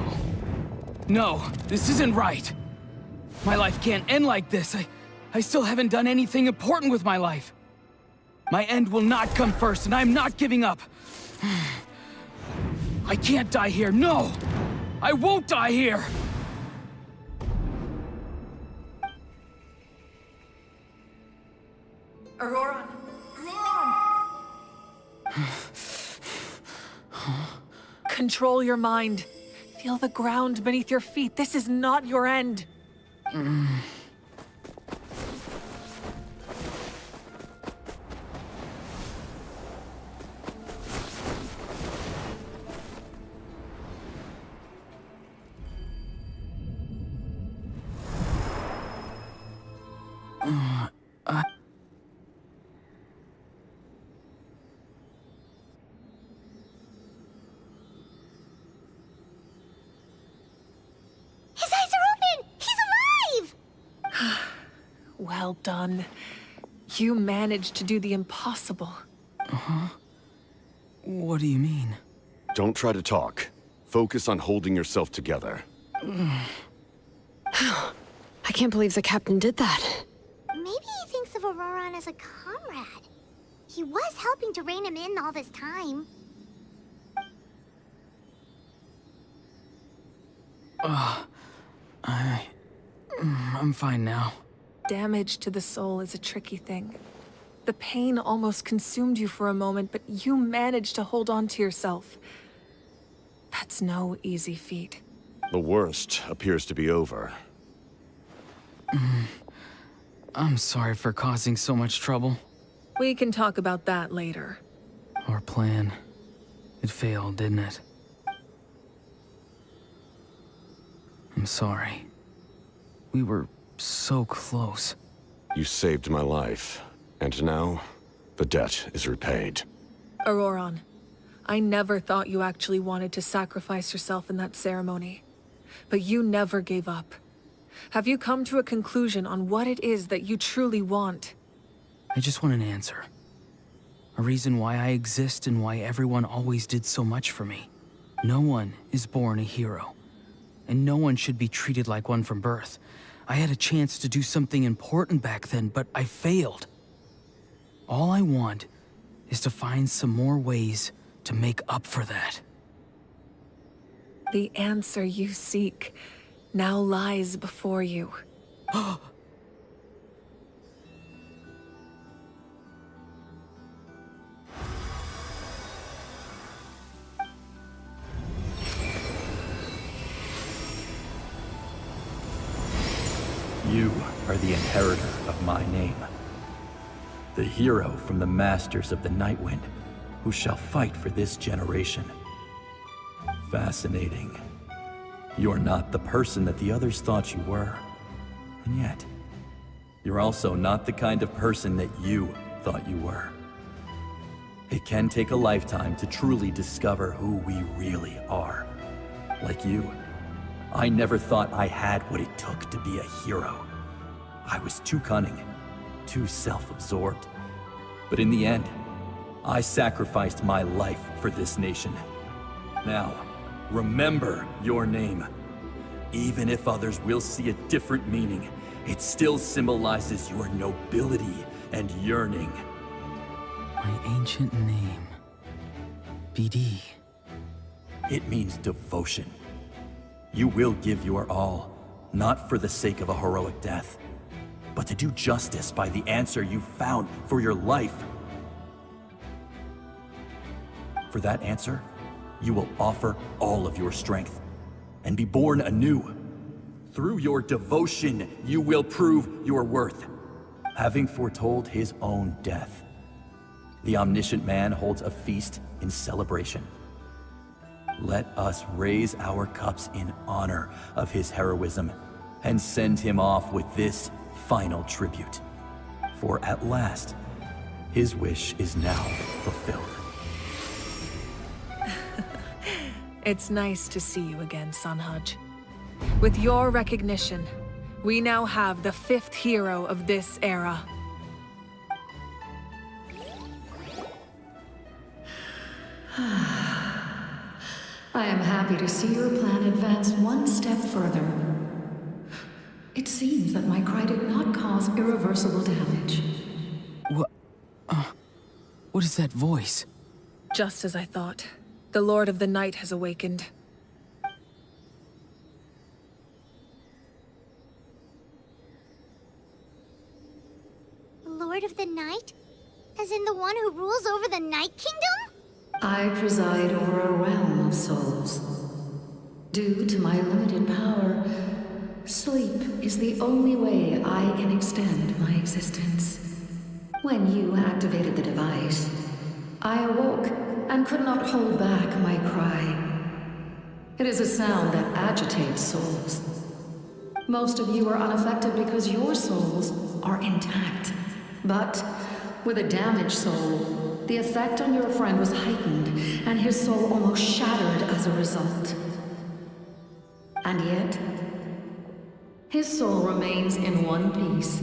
No, this isn't right. My life can't end like this. I still haven't done anything important with my life. My end will not come first, and I'm not giving up. I can't die here, no! I won't die here! Auroron! Control your mind. Feel the ground beneath your feet. This is not your end. His eyes are open! He's alive! Well done. You managed to do the impossible. Uh-huh. What do you mean? Don't try to talk. Focus on holding yourself together. I can't believe the captain did that. Maybe he thinks of Auroron as a comrade. He was helping to rein him in all this time. I'm fine now. Damage to the soul is a tricky thing. The pain almost consumed you for a moment, but you managed to hold on to yourself. That's no easy feat. The worst appears to be over. I'm sorry for causing so much trouble. We can talk about that later. Our plan. It failed, didn't it? I'm sorry. We were so close. You saved my life, and now the debt is repaid. Auroron, I never thought you actually wanted to sacrifice yourself in that ceremony. But you never gave up. Have you come to a conclusion on what it is that you truly want? I just want an answer. A reason why I exist and why everyone always did so much for me. No one is born a hero. And no one should be treated like one from birth. I had a chance to do something important back then, but I failed. All I want is to find some more ways to make up for that. The answer you seek now lies before you. You are the inheritor of my name. The hero from the masters of the Nightwind, who shall fight for this generation. Fascinating. You're not the person that the others thought you were. And yet, you're also not the kind of person that you thought you were. It can take a lifetime to truly discover who we really are. Like you, I never thought I had what it took to be a hero. I was too cunning, too self-absorbed. But in the end, I sacrificed my life for this nation. Now, remember your name. Even if others will see a different meaning, it still symbolizes your nobility and yearning. My ancient name. BD. It means devotion. You will give your all, not for the sake of a heroic death, but to do justice by the answer you found for your life. For that answer, you will offer all of your strength, and be born anew. Through your devotion, you will prove your worth. Having foretold his own death, the omniscient man holds a feast in celebration. Let us raise our cups in honor of his heroism and send him off with this final tribute. For at last, his wish is now fulfilled. It's nice to see you again, Sanhaj. With your recognition, we now have the 5th hero of this era. I am happy to see your plan advance one step further. It seems that my cry did not cause irreversible damage. What is that voice? Just as I thought. The Lord of the Night has awakened. The Lord of the Night? As in the one who rules over the Night Kingdom? I preside over a realm of souls. Due to my limited power, sleep is the only way I can extend my existence. When you activated the device, I awoke and could not hold back my cry. It is a sound that agitates souls. Most of you are unaffected because your souls are intact. But with a damaged soul, the effect on your friend was heightened, and his soul almost shattered as a result. And yet, his soul remains in one piece.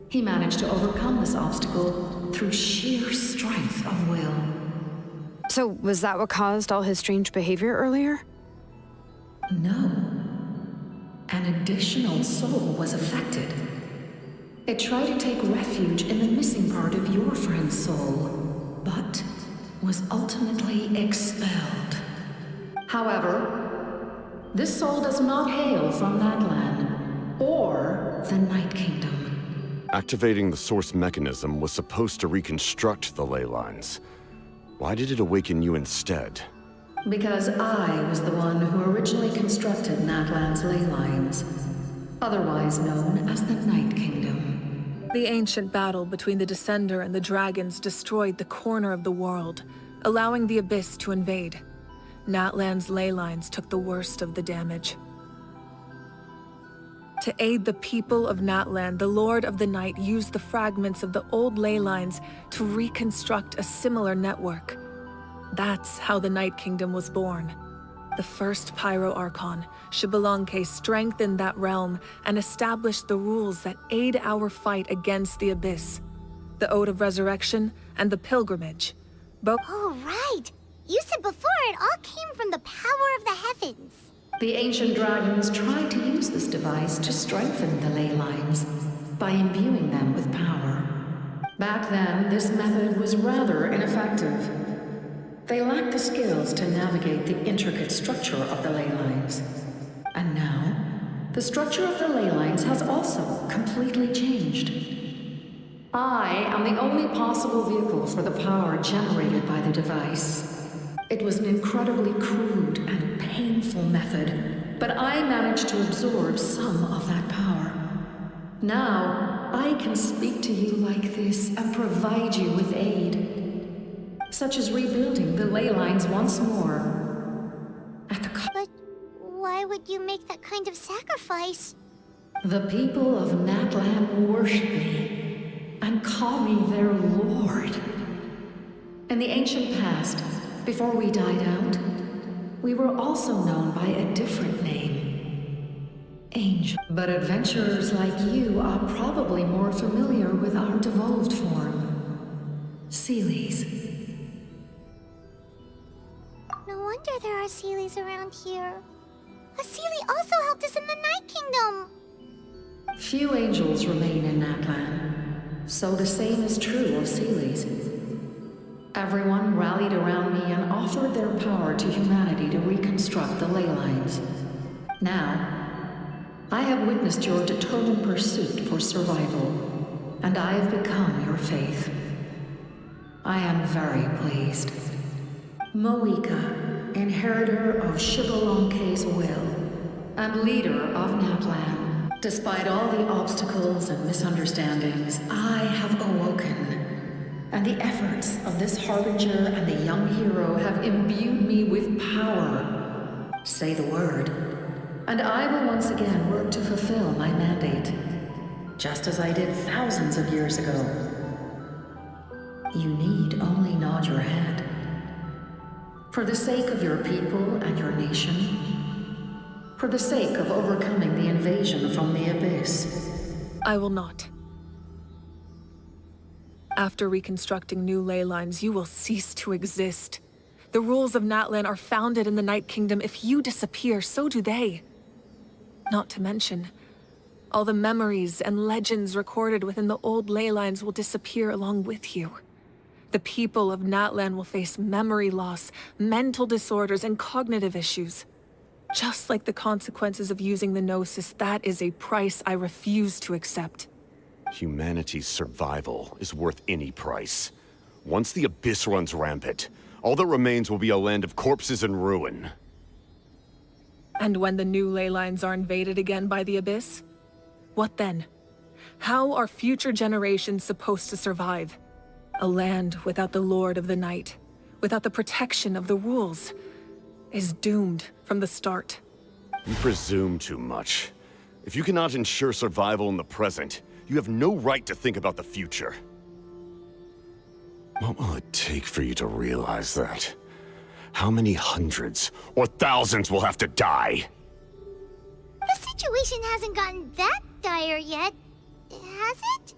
He managed to overcome this obstacle through sheer strength of will. So, was that what caused all his strange behavior earlier? No. An additional soul was affected. It tried to take refuge in the missing part of your friend's soul, but was ultimately expelled. However, this soul does not hail from Natlan or the Night Kingdom. Activating the source mechanism was supposed to reconstruct the ley lines. Why did it awaken you instead? Because I was the one who originally constructed Natlan's ley lines, otherwise known as the Night Kingdom. The ancient battle between the Descender and the dragons destroyed the corner of the world, allowing the Abyss to invade. Natlan's ley lines took the worst of the damage. To aid the people of Natlan, the Lord of the Night used the fragments of the old ley lines to reconstruct a similar network. That's how the Night Kingdom was born. The first Pyro Archon, Xbalanque, strengthened that realm and established the rules that aid our fight against the Abyss. The Ode of Resurrection and the Pilgrimage. Oh, right! You said before it all came from the power of the heavens. The ancient dragons tried to use this device to strengthen the ley lines by imbuing them with power. Back then, this method was rather ineffective. They lacked the skills to navigate the intricate structure of the ley lines. And now, the structure of the ley lines has also completely changed. I am the only possible vehicle for the power generated by the device. It was an incredibly crude and painful method, but I managed to absorb some of that power. Now, I can speak to you like this and provide you with aid, such as rebuilding the ley lines once more. But why would you make that kind of sacrifice? The people of Natlan worship me and call me their lord. In the ancient past, before we died out, we were also known by a different name. Angel. But adventurers like you are probably more familiar with our devolved form. Seelies. No wonder there are Seelies around here. A Seelie also helped us in the Night Kingdom! Few angels remain in Natlan, so the same is true of Seelies. Everyone rallied around me and offered their power to humanity to reconstruct the ley lines. Now, I have witnessed your determined pursuit for survival, and I have become your faith. I am very pleased. Moika, inheritor of Shibbolonke's will, and leader of Natlan. Despite all the obstacles and misunderstandings, I have awoken, and the efforts of this harbinger and the young hero have imbued me with power. Say the word, and I will once again work to fulfill my mandate, just as I did thousands of years ago. You need only nod your head. For the sake of your people and your nation, for the sake of overcoming the invasion from the Abyss. I will not. After reconstructing new ley lines, you will cease to exist. The rules of Natlan are founded in the Night Kingdom. If you disappear, so do they. Not to mention, all the memories and legends recorded within the old ley lines will disappear along with you. The people of Natlan will face memory loss, mental disorders, and cognitive issues. Just like the consequences of using the Gnosis, that is a price I refuse to accept. Humanity's survival is worth any price. Once the Abyss runs rampant, all that remains will be a land of corpses and ruin. And when the new ley lines are invaded again by the Abyss? What then? How are future generations supposed to survive? A land without the Lord of the Night, without the protection of the rules, is doomed from the start. You presume too much. If you cannot ensure survival in the present, you have no right to think about the future. What will it take for you to realize that? How many hundreds or thousands will have to die? The situation hasn't gotten that dire yet, has it?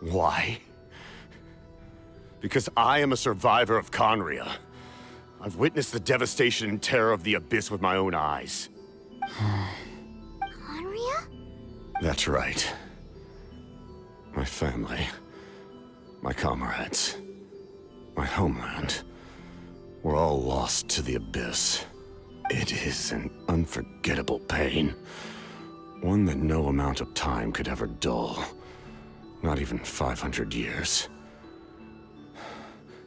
Why? Because I am a survivor of Conria. I've witnessed the devastation and terror of the Abyss with my own eyes. Conria? That's right. My family, my comrades, my homeland, were all lost to the Abyss. It is an unforgettable pain. One that no amount of time could ever dull. Not even 500 years.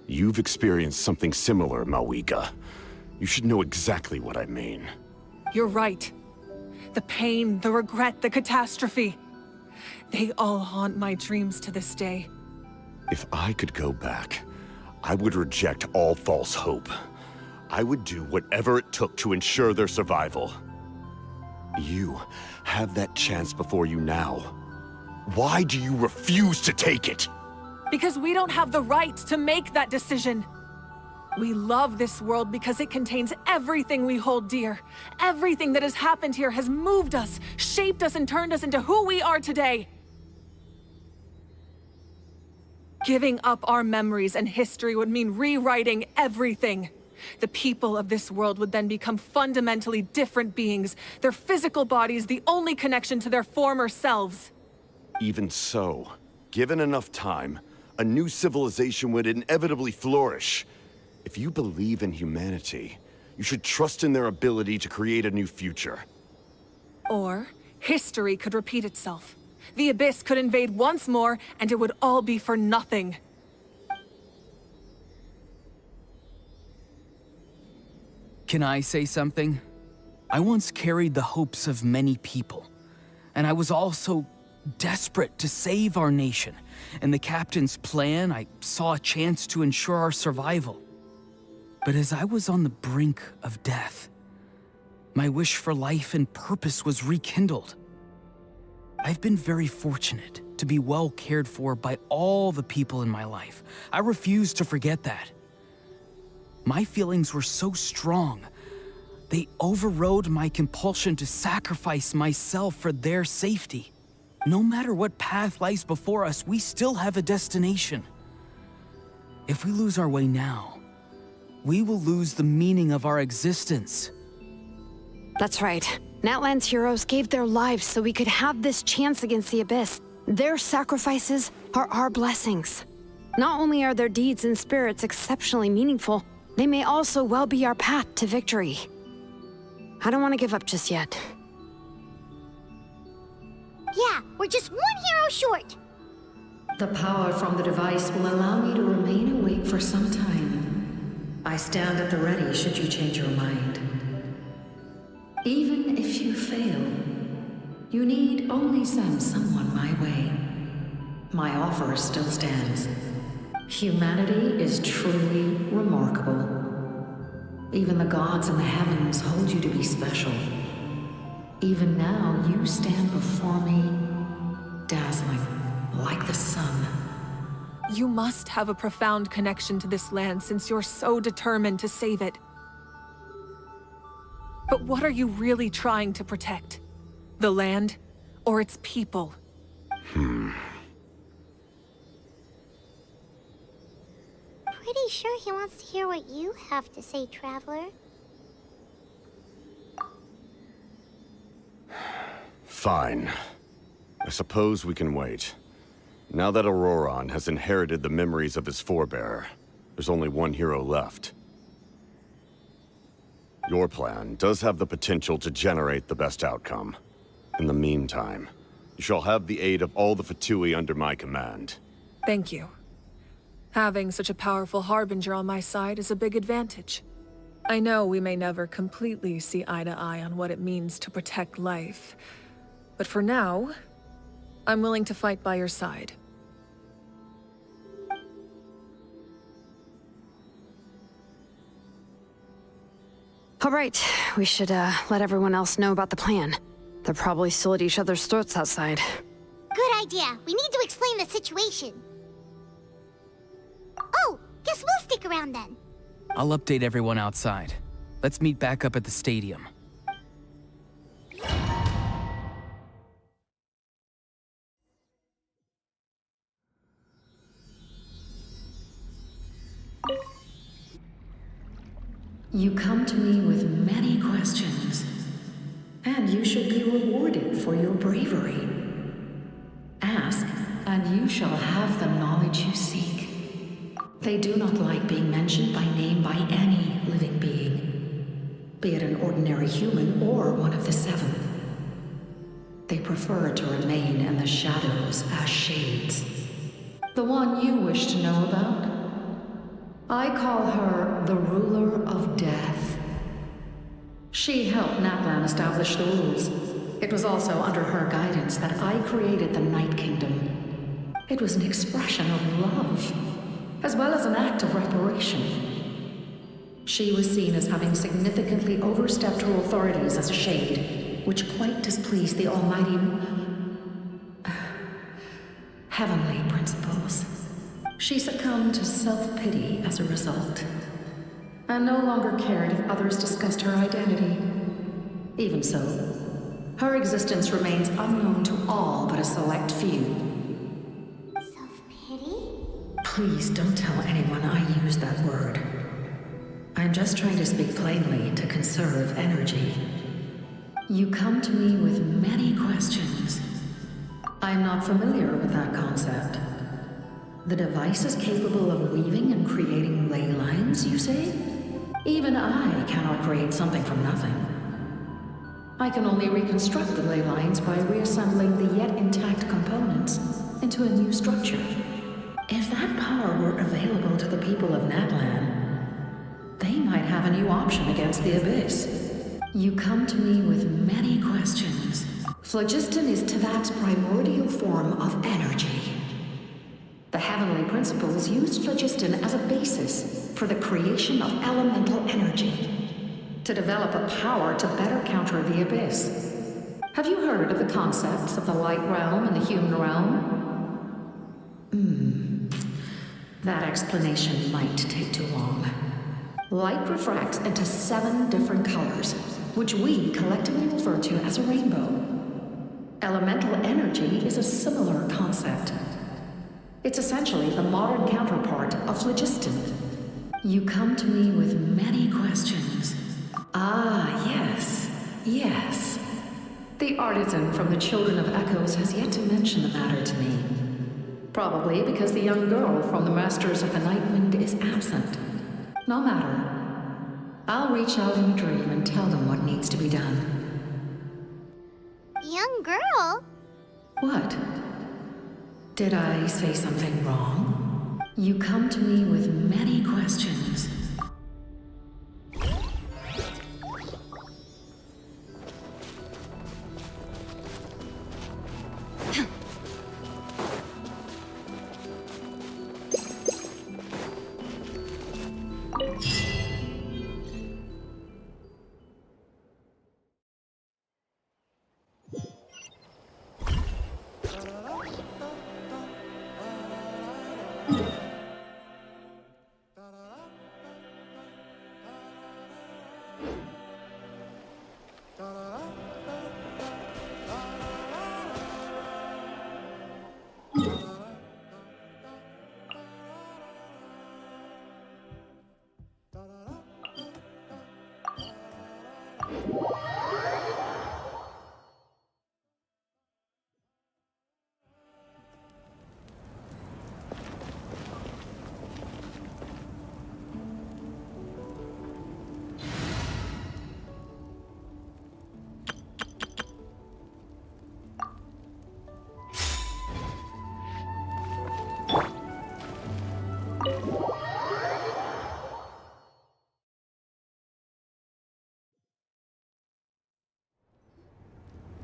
You've experienced something similar, Mawika. You should know exactly what I mean. You're right. The pain, the regret, the catastrophe. They all haunt my dreams to this day. If I could go back, I would reject all false hope. I would do whatever it took to ensure their survival. You have that chance before you now. Why do you refuse to take it? Because we don't have the right to make that decision. We love this world because it contains everything we hold dear. Everything that has happened here has moved us, shaped us, and turned us into who we are today. Giving up our memories and history would mean rewriting everything. The people of this world would then become fundamentally different beings, their physical bodies the only connection to their former selves. Even so, given enough time, a new civilization would inevitably flourish. If you believe in humanity, you should trust in their ability to create a new future. Or, history could repeat itself. The Abyss could invade once more, and it would all be for nothing. Can I say something? I once carried the hopes of many people, and I was also desperate to save our nation. In the captain's plan, I saw a chance to ensure our survival. But as I was on the brink of death, my wish for life and purpose was rekindled. I've been very fortunate to be well cared for by all the people in my life. I refuse to forget that. My feelings were so strong, they overrode my compulsion to sacrifice myself for their safety. No matter what path lies before us, we still have a destination. If we lose our way now, we will lose the meaning of our existence. That's right. Natlan's heroes gave their lives so we could have this chance against the Abyss. Their sacrifices are our blessings. Not only are their deeds and spirits exceptionally meaningful, they may also well be our path to victory. I don't want to give up just yet. Yeah, we're just one hero short. The power from the device will allow me to remain awake for some time. I stand at the ready should you change your mind. Even if you fail, you need only send someone my way. My offer still stands. Humanity is truly remarkable. Even the gods in the heavens hold you to be special. Even now, you stand before me, dazzling, like the sun. You must have a profound connection to this land since you're so determined to save it. But what are you really trying to protect? The land, or its people? Pretty sure he wants to hear what you have to say, Traveler. Fine. I suppose we can wait. Now that Auroron has inherited the memories of his forebear, there's only one hero left. Your plan does have the potential to generate the best outcome. In the meantime, you shall have the aid of all the Fatui under my command. Thank you. Having such a powerful harbinger on my side is a big advantage. I know we may never completely see eye to eye on what it means to protect life, but for now, I'm willing to fight by your side. All right, we should let everyone else know about the plan. They're probably still at each other's throats outside. Good idea. We need to explain the situation. Oh, guess we'll stick around then. I'll update everyone outside. Let's meet back up at the stadium. You come to me with many questions, and you should be rewarded for your bravery. Ask, and you shall have the knowledge you seek. They do not like being mentioned by name by any living being, be it an ordinary human or one of the seven. They prefer to remain in the shadows as shades. The one you wish to know about? I call her the Ruler of Death. She helped Natlan establish the rules. It was also under her guidance that I created the Night Kingdom. It was an expression of love, as well as an act of reparation. She was seen as having significantly overstepped her authorities as a shade, which quite displeased the almighty heavenly principles. She succumbed to self-pity as a result, and no longer cared if others discussed her identity. Even so, her existence remains unknown to all but a select few. Self-pity? Please don't tell anyone I used that word. I'm just trying to speak plainly to conserve energy. You come to me with many questions. I'm not familiar with that concept. The device is capable of weaving and creating ley lines, you say? Even I cannot create something from nothing. I can only reconstruct the ley lines by reassembling the yet intact components into a new structure. If that power were available to the people of Natlan, they might have a new option against the Abyss. You come to me with many questions. Phlogiston is Teyvat's primordial form of energy. The heavenly principles used phlogiston as a basis for the creation of elemental energy, to develop a power to better counter the Abyss. Have you heard of the concepts of the light realm and the human realm? That explanation might take too long. Light refracts into 7 different colors, which we collectively refer to as a rainbow. Elemental energy is a similar concept. It's essentially the modern counterpart of phlogiston. You come to me with many questions. Ah, yes. The artisan from the Children of Echoes has yet to mention the matter to me. Probably because the young girl from the Masters of the Nightwind is absent. No matter. I'll reach out in a dream and tell them what needs to be done. Young girl? What? Did I say something wrong? You come to me with many questions.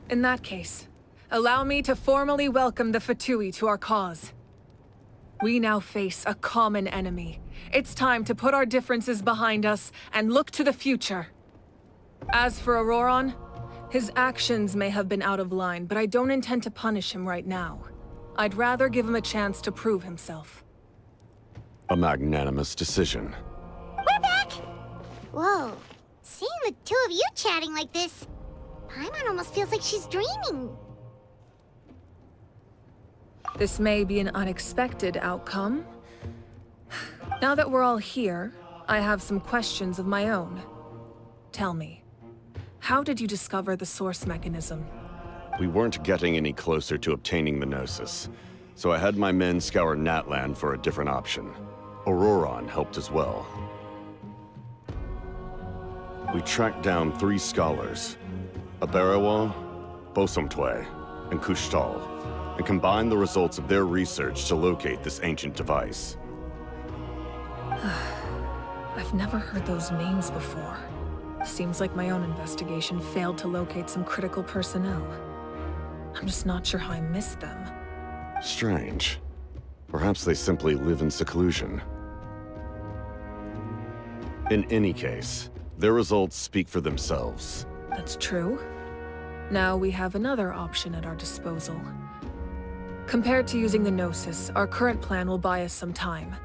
In that case, allow me to formally welcome the Fatui to our cause. We now face a common enemy. It's time to put our differences behind us and look to the future. As for Auroron, his actions may have been out of line, but I don't intend to punish him right now. I'd rather give him a chance to prove himself. A magnanimous decision. We're back! Whoa. Seeing the two of you chatting like this, Paimon almost feels like she's dreaming. This may be an unexpected outcome. Now that we're all here, I have some questions of my own. Tell me, how did you discover the source mechanism? We weren't getting any closer to obtaining the Gnosis, so I had my men scour Natlan for a different option. Auroron helped as well. We tracked down 3 scholars, Aberawa, Bosomtwe, and Kushtal, and combined the results of their research to locate this ancient device. I've never heard those names before. Seems like my own investigation failed to locate some critical personnel. I'm just not sure how I missed them. Strange. Perhaps they simply live in seclusion. In any case, their results speak for themselves. That's true. Now we have another option at our disposal. Compared to using the Gnosis, our current plan will buy us some time.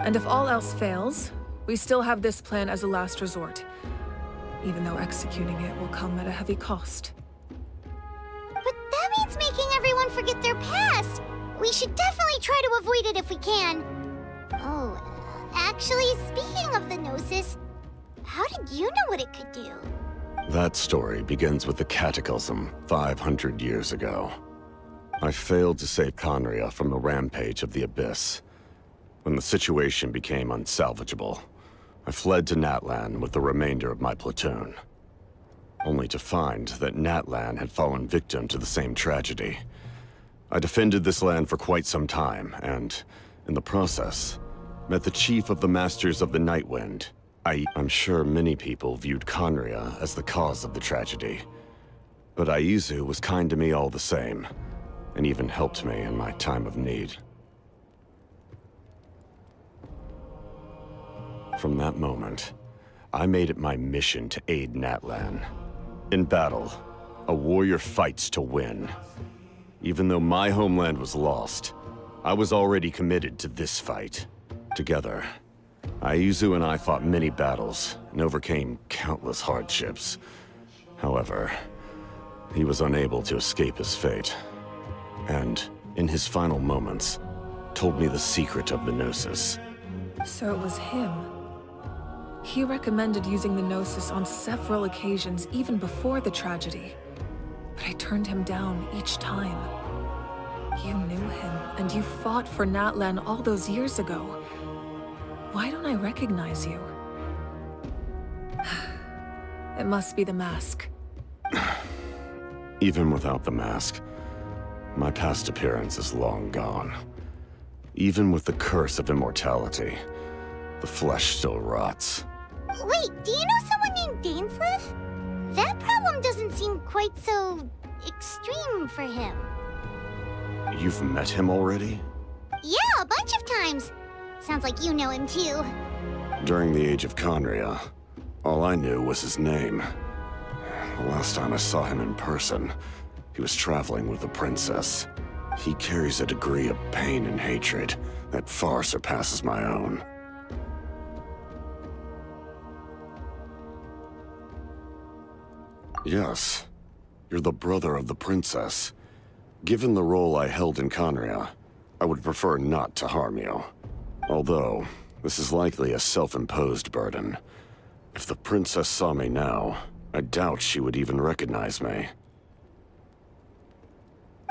And if all else fails, we still have this plan as a last resort, even though executing it will come at a heavy cost. But that means making everyone forget their past! We should definitely try to avoid it if we can. Oh, actually, speaking of the Gnosis, how did you know what it could do? That story begins with the Cataclysm 500 years ago. I failed to save Conria from the rampage of the Abyss. When the situation became unsalvageable, I fled to Natlan with the remainder of my platoon. Only to find that Natlan had fallen victim to the same tragedy. I defended this land for quite some time, and, in the process, met the chief of the Masters of the Nightwind. I'm sure many people viewed Conria as the cause of the tragedy. But Aizu was kind to me all the same, and even helped me in my time of need. From that moment, I made it my mission to aid Natlan. In battle, a warrior fights to win. Even though my homeland was lost, I was already committed to this fight. Together, Aizu and I fought many battles and overcame countless hardships. However, he was unable to escape his fate. And, in his final moments, told me the secret of the Gnosis. So it was him. He recommended using the Gnosis on several occasions, even before the tragedy. But I turned him down each time. You knew him, and you fought for Natlan all those years ago. Why don't I recognize you? It must be the mask. Even without the mask, my past appearance is long gone. Even with the curse of immortality, the flesh still rots. Wait, do you know someone named Dainsleif? That problem doesn't seem quite so extreme for him. You've met him already? Yeah, a bunch of times. Sounds like you know him too. During the age of Conria, all I knew was his name. The last time I saw him in person, he was traveling with a princess. He carries a degree of pain and hatred that far surpasses my own. Yes. You're the brother of the princess. Given the role I held in Conria, I would prefer not to harm you. Although, this is likely a self-imposed burden. If the princess saw me now, I doubt she would even recognize me.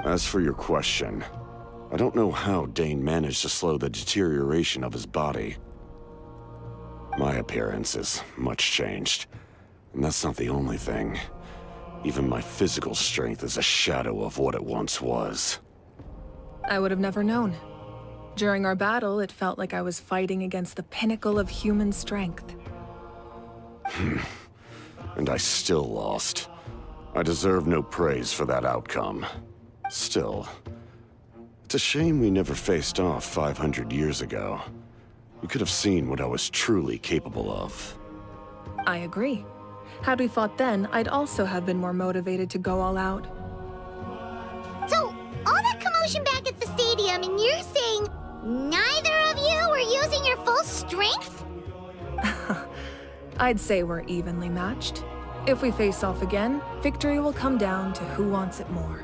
As for your question, I don't know how Dane managed to slow the deterioration of his body. My appearance is much changed, and that's not the only thing. Even my physical strength is a shadow of what it once was. I would have never known. During our battle, it felt like I was fighting against the pinnacle of human strength. And I still lost. I deserve no praise for that outcome. Still, it's a shame we never faced off 500 years ago. You could have seen what I was truly capable of. I agree. Had we fought then, I'd also have been more motivated to go all out. So, all that commotion back at the stadium, and you're saying neither of you were using your full strength? I'd say we're evenly matched. If we face off again, victory will come down to who wants it more.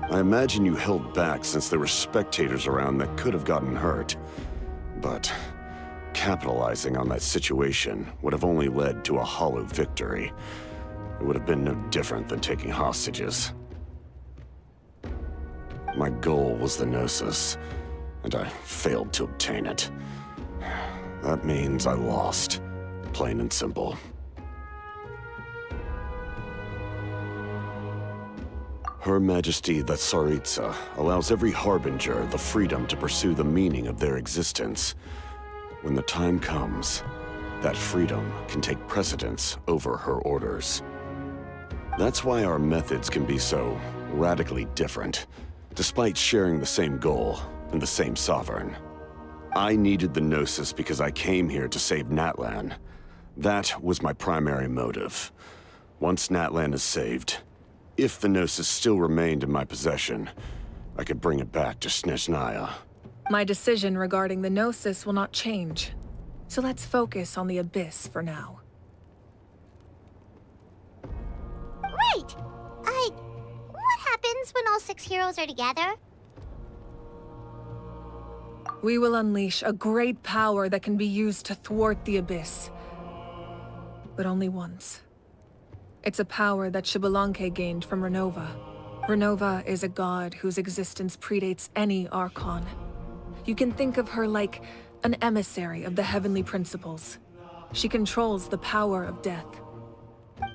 I imagine you held back since there were spectators around that could have gotten hurt. But capitalizing on that situation would have only led to a hollow victory. It would have been no different than taking hostages. My goal was the Gnosis, and I failed to obtain it. That means I lost, plain and simple. Her Majesty the Tsaritsa allows every Harbinger the freedom to pursue the meaning of their existence. When the time comes, that freedom can take precedence over her orders. That's why our methods can be so radically different, despite sharing the same goal and the same sovereign. I needed the Gnosis because I came here to save Natlan. That was my primary motive. Once Natlan is saved, if the Gnosis still remained in my possession, I could bring it back to Snezhnaya. My decision regarding the Gnosis will not change. So let's focus on the Abyss for now. Right! What happens when all 6 heroes are together? We will unleash a great power that can be used to thwart the Abyss. But only once. It's a power that Xbalanque gained from Renova. Renova is a god whose existence predates any Archon. You can think of her like an emissary of the heavenly principles. She controls the power of death.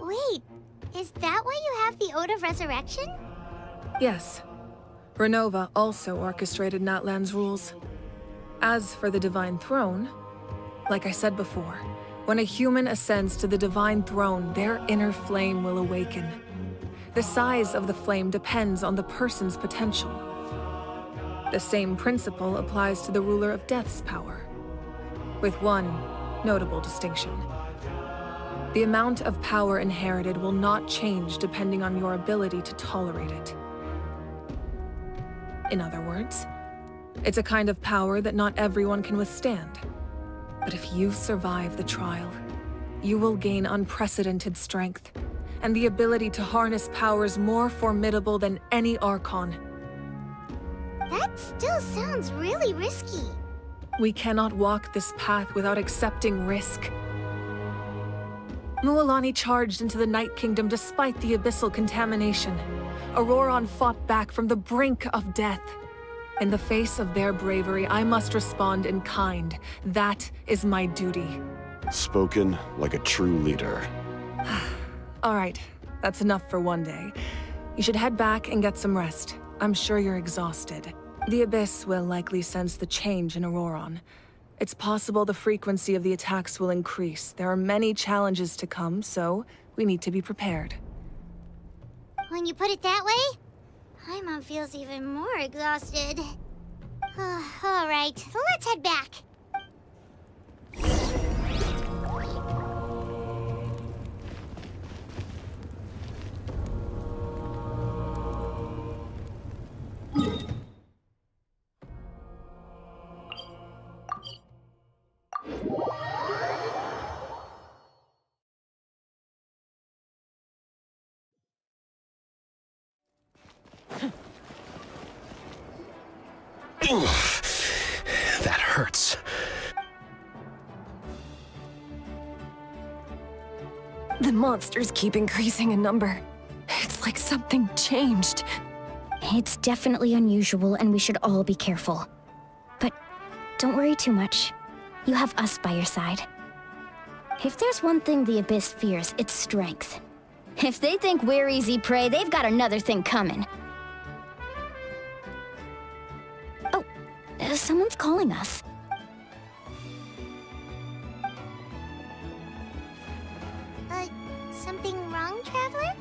Wait, is that why you have the Ode of Resurrection? Yes. Renova also orchestrated Natlan's rules. As for the Divine Throne, like I said before, when a human ascends to the Divine Throne, their inner flame will awaken. The size of the flame depends on the person's potential. The same principle applies to the ruler of Death's power, with one notable distinction. The amount of power inherited will not change depending on your ability to tolerate it. In other words, it's a kind of power that not everyone can withstand. But if you survive the trial, you will gain unprecedented strength, and the ability to harness powers more formidable than any Archon. That still sounds really risky. We cannot walk this path without accepting risk. Mualani charged into the Night Kingdom despite the abyssal contamination. Auroron fought back from the brink of death. In the face of their bravery, I must respond in kind. That is my duty. Spoken like a true leader. All right, that's enough for one day. You should head back and get some rest. I'm sure you're exhausted. The Abyss will likely sense the change in Auroron. It's possible the frequency of the attacks will increase. There are many challenges to come, so we need to be prepared. When you put it that way, Paimon feels even more exhausted. All right, let's head back. That hurts. The monsters keep increasing in number. It's like something changed. It's definitely unusual, and we should all be careful. But don't worry too much. You have us by your side. If there's one thing the Abyss fears, it's strength. If they think we're easy prey, they've got another thing coming. Oh, someone's calling us. Something wrong, Traveler?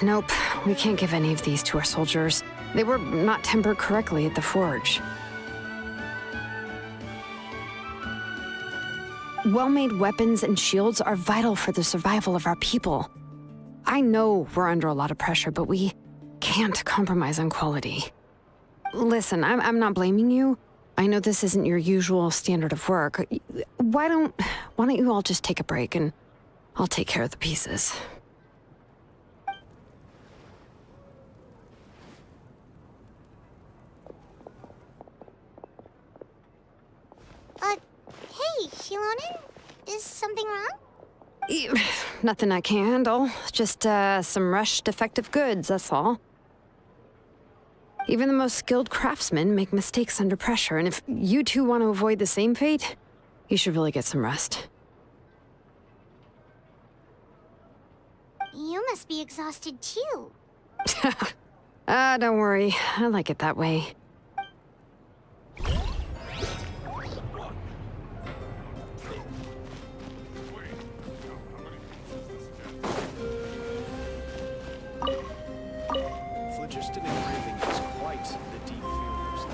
Nope, we can't give any of these to our soldiers. They were not tempered correctly at the forge. Well-made weapons and shields are vital for the survival of our people. I know we're under a lot of pressure, but we can't compromise on quality. Listen, I'm not blaming you. I know this isn't your usual standard of work. Why don't you all just take a break and I'll take care of the pieces. Hey, Shilonen? Is something wrong? Nothing I can handle. Just, some rushed defective goods, that's all. Even the most skilled craftsmen make mistakes under pressure, and if you two want to avoid the same fate, you should really get some rest. You must be exhausted too. Don't worry. I like it that way. Phlogiston engraving is quite the deep feelers.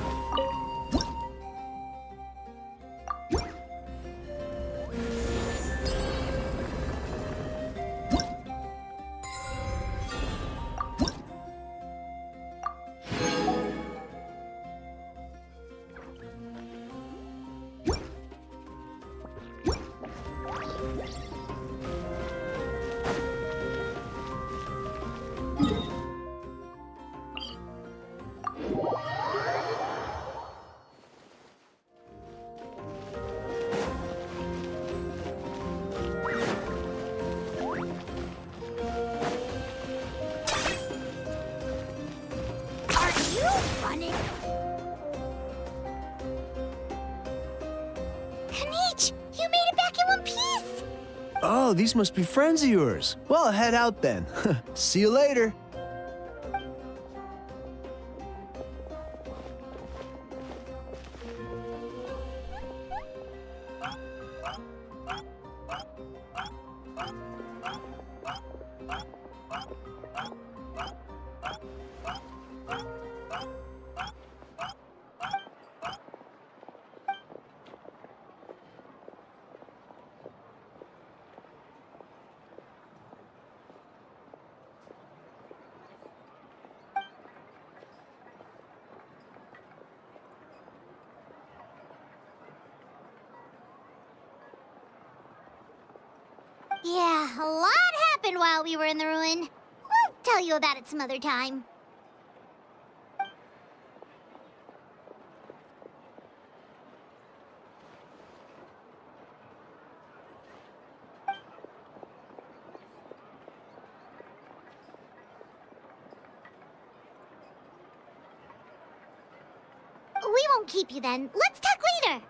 Oh, these must be friends of yours. Well, head out then. See you later. Yeah, a lot happened while we were in the ruin. We'll tell you about it some other time. We won't keep you then. Let's talk later.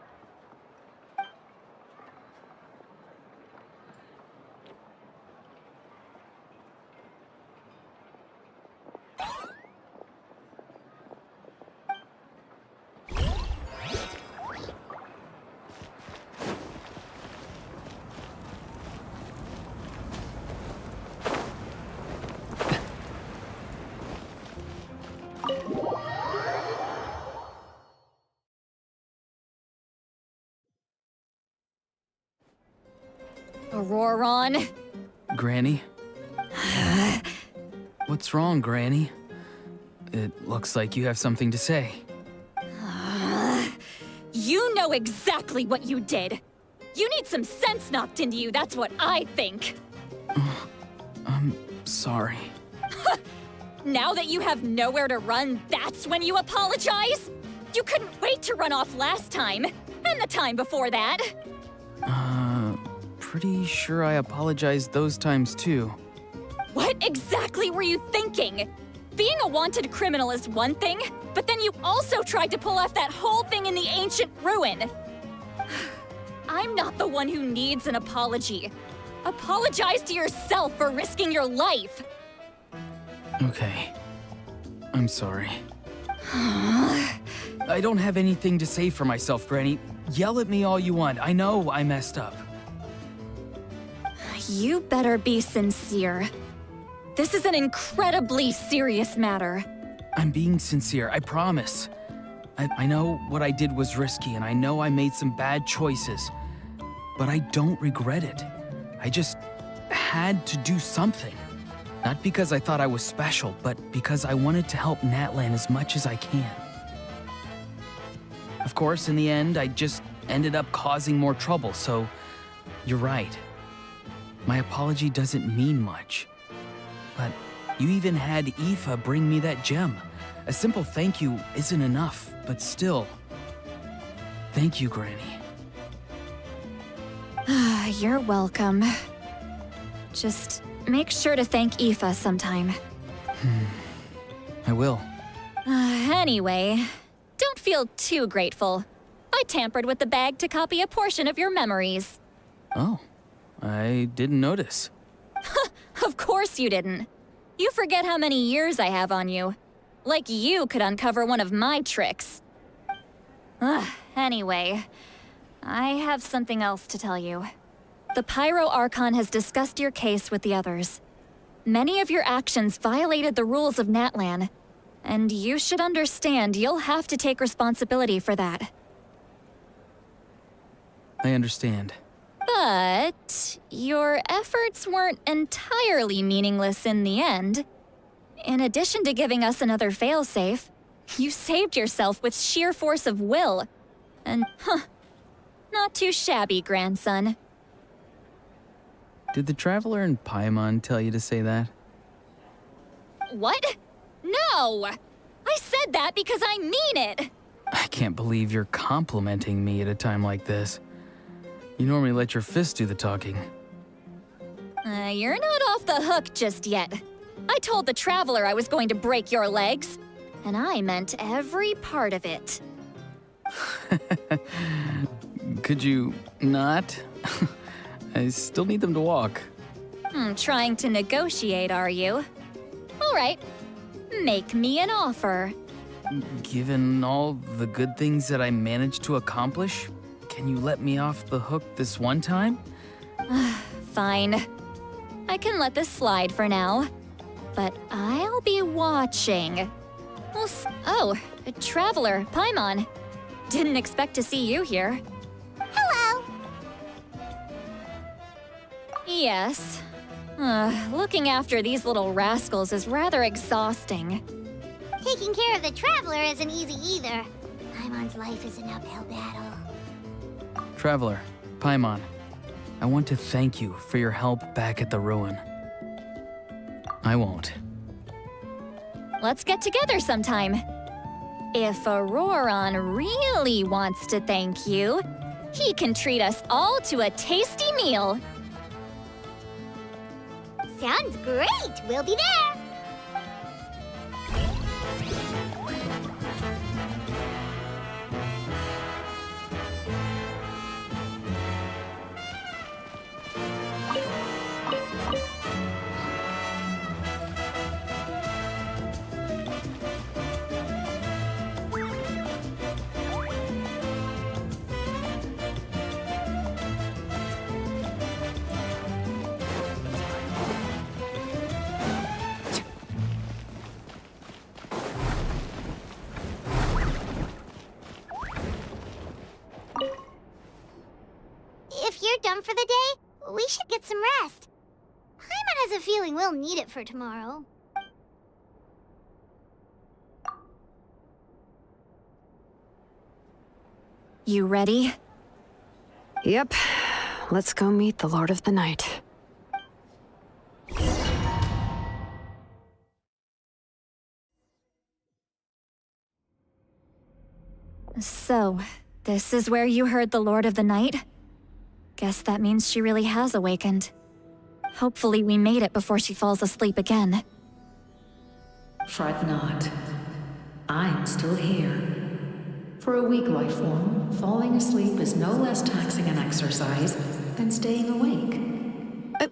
Auroron. Granny? What's wrong, Granny? It looks like you have something to say. You know exactly what you did. You need some sense knocked into you, that's what I think. I'm sorry. Now that you have nowhere to run, that's when you apologize? You couldn't wait to run off last time, and the time before that. Pretty sure I apologized those times too. What exactly were you thinking? Being a wanted criminal is one thing, but then you also tried to pull off that whole thing in the ancient ruin. I'm not the one who needs an apology. Apologize to yourself for risking your life. Okay. I'm sorry. I don't have anything to say for myself, Granny. Yell at me all you want. I know I messed up. You better be sincere. This is an incredibly serious matter. I'm being sincere, I promise. I know what I did was risky, and I know I made some bad choices. But I don't regret it. I just had to do something. Not because I thought I was special, but because I wanted to help Natlan as much as I can. Of course, in the end, I just ended up causing more trouble, so you're right. My apology doesn't mean much. But you even had Aoife bring me that gem. A simple thank you isn't enough, but still. Thank you, Granny. You're welcome. Just make sure to thank Aoife sometime. I will. Anyway, don't feel too grateful. I tampered with the bag to copy a portion of your memories. Oh, I didn't notice. Of course you didn't. You forget how many years I have on you. Like you could uncover one of my tricks. Anyway, I have something else to tell you. The Pyro Archon has discussed your case with the others. Many of your actions violated the rules of Natlan, and you should understand you'll have to take responsibility for that. I understand. But your efforts weren't entirely meaningless in the end. In addition to giving us another failsafe, you saved yourself with sheer force of will. And, not too shabby, grandson. Did the Traveler and Paimon tell you to say that? What? No! I said that because I mean it! I can't believe you're complimenting me at a time like this. You normally let your fists do the talking. You're not off the hook just yet. I told the Traveler I was going to break your legs, and I meant every part of it. Could you not? I still need them to walk. Trying to negotiate, are you? All right, make me an offer. Given all the good things that I managed to accomplish, can you let me off the hook this one time? Fine. I can let this slide for now. But I'll be watching. Oh, Traveler, Paimon. Didn't expect to see you here. Hello! Yes. Looking after these little rascals is rather exhausting. Taking care of the Traveler isn't easy either. Paimon's life is an uphill battle. Traveler, Paimon, I want to thank you for your help back at the ruin. I won't. Let's get together sometime. If Auroron really wants to thank you, he can treat us all to a tasty meal. Sounds great! We'll be there! If you're done for the day, we should get some rest. Paimon has a feeling we'll need it for tomorrow. You ready? Yep. Let's go meet the Lord of the Night. So, this is where you heard the Lord of the Night? Guess that means she really has awakened. Hopefully we made it before she falls asleep again. Fret not. I'm still here. For a weak life form, falling asleep is no less taxing an exercise than staying awake.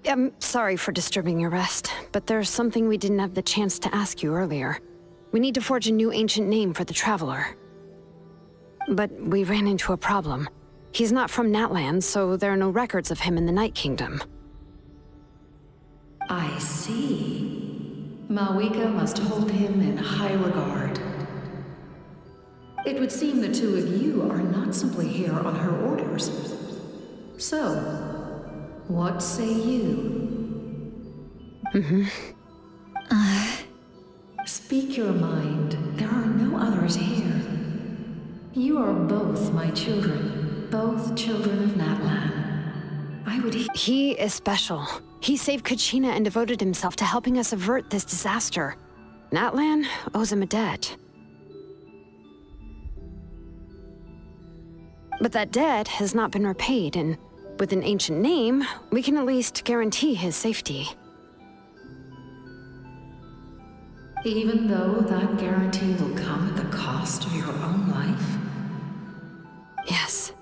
I'm sorry for disturbing your rest, but there's something we didn't have the chance to ask you earlier. We need to forge a new ancient name for the Traveler. But we ran into a problem. He's not from Natlan, so there are no records of him in the Night Kingdom. I see. Mawika must hold him in high regard. It would seem the two of you are not simply here on her orders. So, what say you? Speak your mind. There are no others here. You are both my children. Both children of Natlan. He is special. He saved Kachina and devoted himself to helping us avert this disaster. Natlan owes him a debt. But that debt has not been repaid, and with an ancient name, we can at least guarantee his safety. Even though that guarantee will come at the cost of your own life? Yes.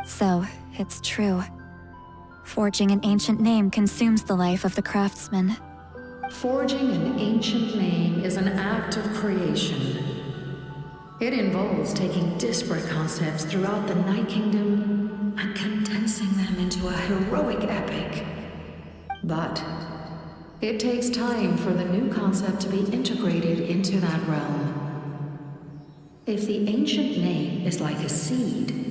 So, it's true. Forging an ancient name consumes the life of the craftsman. Forging an ancient name is an act of creation. It involves taking disparate concepts throughout the Night Kingdom and condensing them into a heroic epic. But it takes time for the new concept to be integrated into that realm. If the ancient name is like a seed,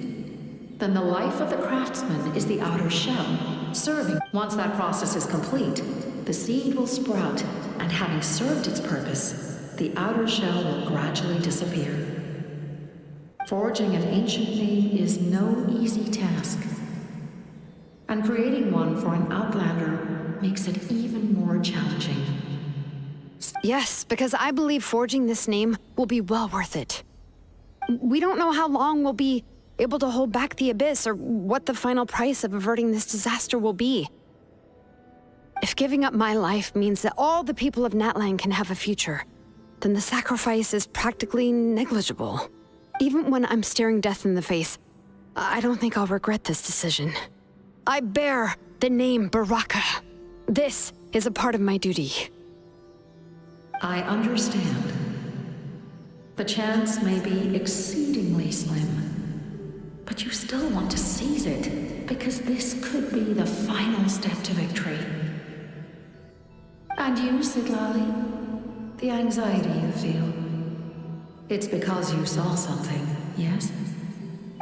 then the life of the craftsman is the outer shell, serving. Once that process is complete, the seed will sprout, and having served its purpose, the outer shell will gradually disappear. Forging an ancient name is no easy task, and creating one for an outlander makes it even more challenging. Yes, because I believe forging this name will be well worth it. We don't know how long we'll be able to hold back the abyss, or what the final price of averting this disaster will be. If giving up my life means that all the people of Natlan can have a future, then the sacrifice is practically negligible. Even when I'm staring death in the face, I don't think I'll regret this decision. I bear the name Baraka. This is a part of my duty. I understand. The chance may be exceedingly slim, but you still want to seize it, because this could be the final step to victory. And you, Sidlali, the anxiety you feel, it's because you saw something, yes?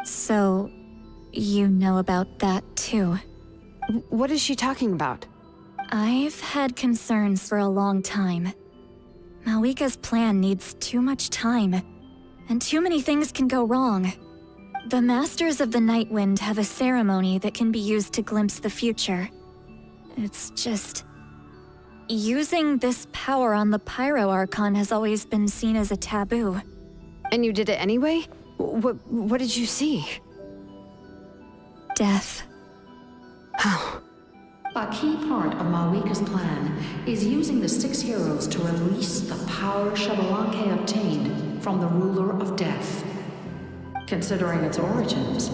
So, you know about that too. What is she talking about? I've had concerns for a long time. Mawika's plan needs too much time, and too many things can go wrong. The Masters of the Night Wind have a ceremony that can be used to glimpse the future. It's just... using this power on the Pyro Archon has always been seen as a taboo. And you did it anyway? What did you see? Death. How? A key part of Mawika's plan is using the 6 heroes to release the power Xbalanque obtained from the ruler of death. Considering its origins,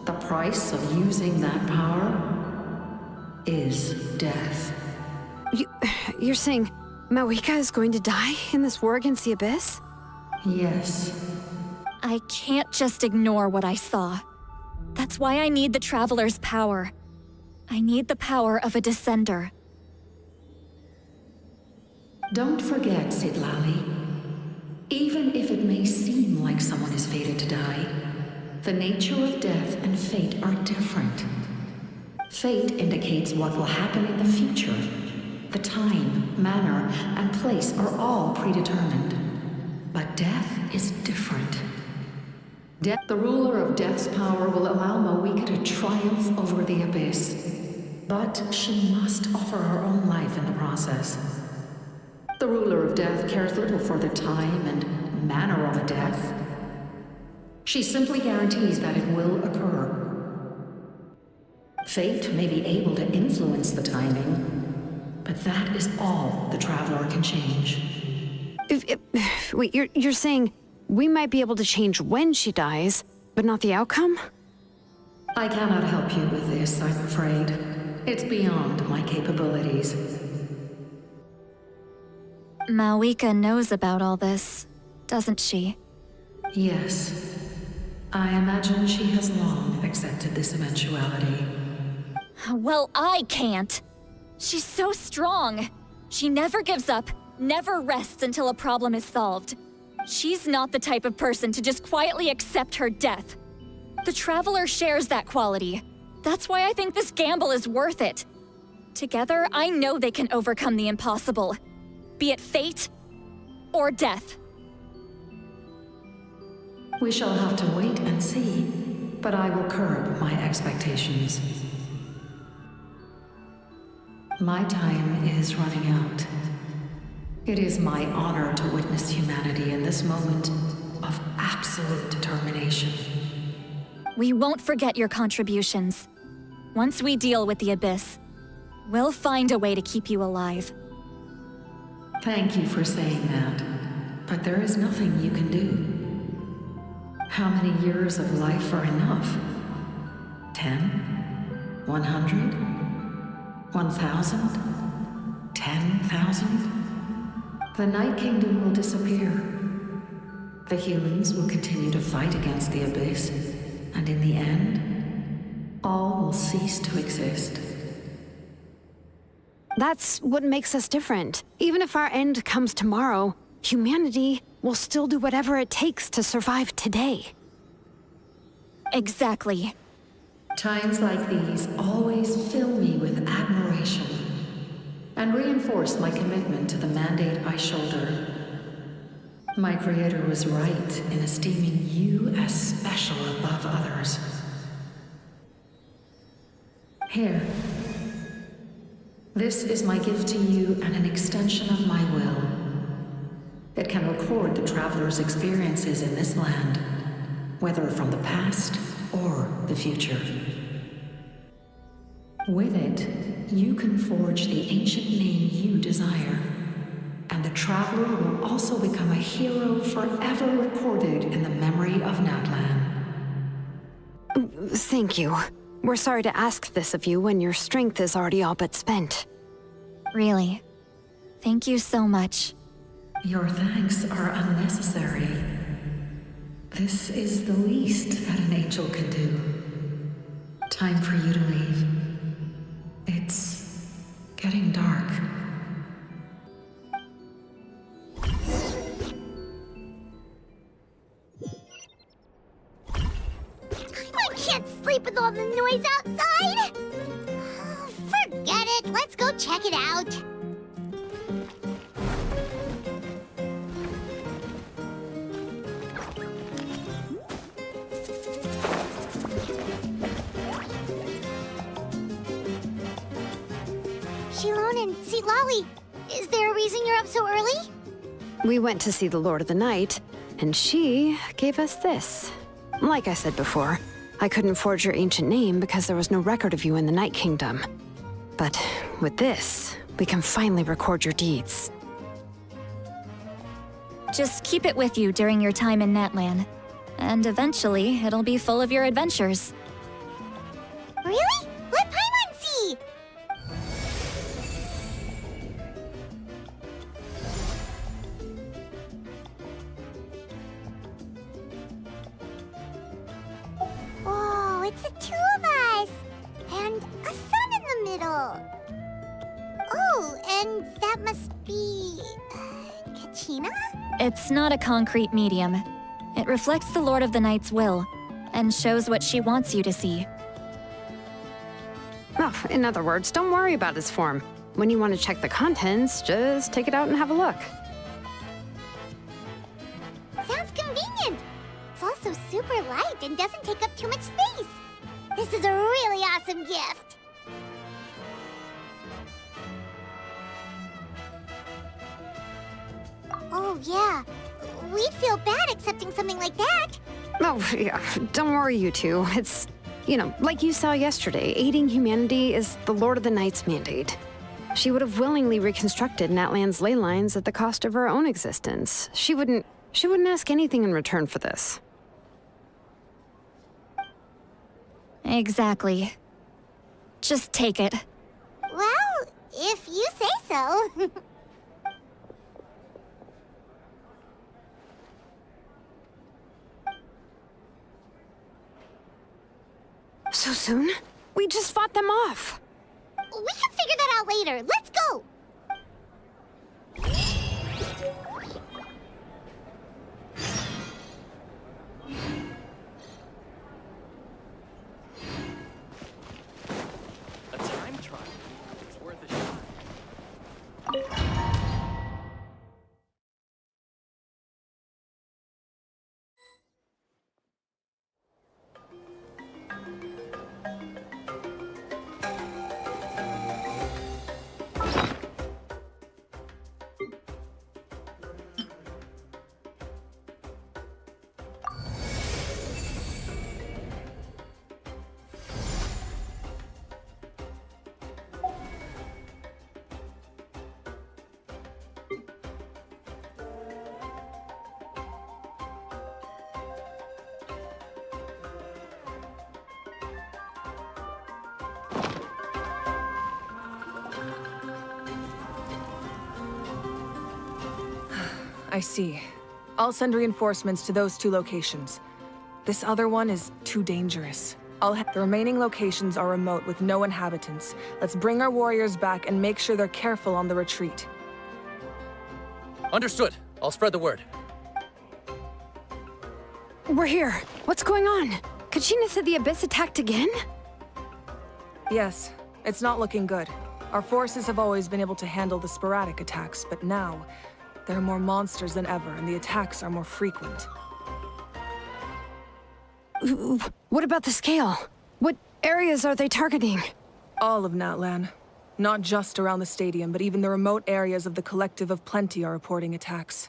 the price of using that power is death. You're saying Mawika is going to die in this war against the Abyss? Yes. I can't just ignore what I saw. That's why I need the Traveler's power. I need the power of a Descender. Don't forget, Sidlali. Even if it may seem like someone is fated to die, the nature of death and fate are different. Fate indicates what will happen in the future. The time, manner, and place are all predetermined. But death is different. The ruler of death's power will allow Mawika to triumph over the Abyss. But she must offer her own life in the process. The ruler of death cares little for the time and manner of a death. She simply guarantees that it will occur. Fate may be able to influence the timing, but that is all the Traveler can change. Wait, you're saying we might be able to change when she dies, but not the outcome? I cannot help you with this, I'm afraid. It's beyond my capabilities. Mawika knows about all this, doesn't she? Yes. I imagine she has long accepted this eventuality. Well, I can't. She's so strong. She never gives up, never rests until a problem is solved. She's not the type of person to just quietly accept her death. The Traveler shares that quality. That's why I think this gamble is worth it. Together, I know they can overcome the impossible. Be it fate or death. We shall have to wait and see, but I will curb my expectations. My time is running out. It is my honor to witness humanity in this moment of absolute determination. We won't forget your contributions. Once we deal with the Abyss, we'll find a way to keep you alive. Thank you for saying that, but there is nothing you can do. How many years of life are enough? 10? 100? 1,000? 10,000? The Night Kingdom will disappear. The humans will continue to fight against the Abyss, and in the end, all will cease to exist. That's what makes us different. Even if our end comes tomorrow, humanity will still do whatever it takes to survive today. Exactly. Times like these always fill me with admiration and reinforce my commitment to the mandate I shoulder. My creator was right in esteeming you as special above others. Here. This is my gift to you and an extension of my will. It can record the traveler's experiences in this land, whether from the past or the future. With it, you can forge the ancient name you desire, and the traveler will also become a hero forever recorded in the memory of Natlan. Thank you. We're sorry to ask this of you when your strength is already all but spent. Really. Thank you so much. Your thanks are unnecessary. This is the least that an angel can do. Time for you to leave. It's getting dark. I can't sleep with all the noise outside! Oh, forget it, let's go check it out. Shilon and Lolly, is there a reason you're up so early? We went to see the Lord of the Night, and she gave us this. Like I said before, I couldn't forge your ancient name because there was no record of you in the Night Kingdom. But with this, we can finally record your deeds. Just keep it with you during your time in Natlan, and eventually it'll be full of your adventures. Really? Let Paimon see! Oh, it's the two of us! And a sun in the middle! Oh, and that must be... Kachina? It's not a concrete medium. It reflects the Lord of the Night's will, and shows what she wants you to see. Oh, in other words, don't worry about its form. When you want to check the contents, just take it out and have a look. Sounds convenient! It's also super light and doesn't take up too much space. This is a really awesome gift! Oh, yeah. We'd feel bad accepting something like that. Oh, yeah, don't worry, you two. It's, like you saw yesterday, aiding humanity is the Lord of the Night's mandate. She would have willingly reconstructed Natlan's ley lines at the cost of her own existence. She wouldn't ask anything in return for this. Exactly. Just take it. Well, if you say so. So soon? We just fought them off. We can figure that out later. Let's go! I see. I'll send reinforcements to those 2 locations. This other one is too dangerous. The remaining locations are remote with no inhabitants. Let's bring our warriors back and make sure they're careful on the retreat. Understood. I'll spread the word. We're here. What's going on? Kachina said the Abyss attacked again? Yes, it's not looking good. Our forces have always been able to handle the sporadic attacks, but now, there are more monsters than ever, and the attacks are more frequent. What about the scale? What areas are they targeting? All of Natlan. Not just around the stadium, but even the remote areas of the Collective of Plenty are reporting attacks.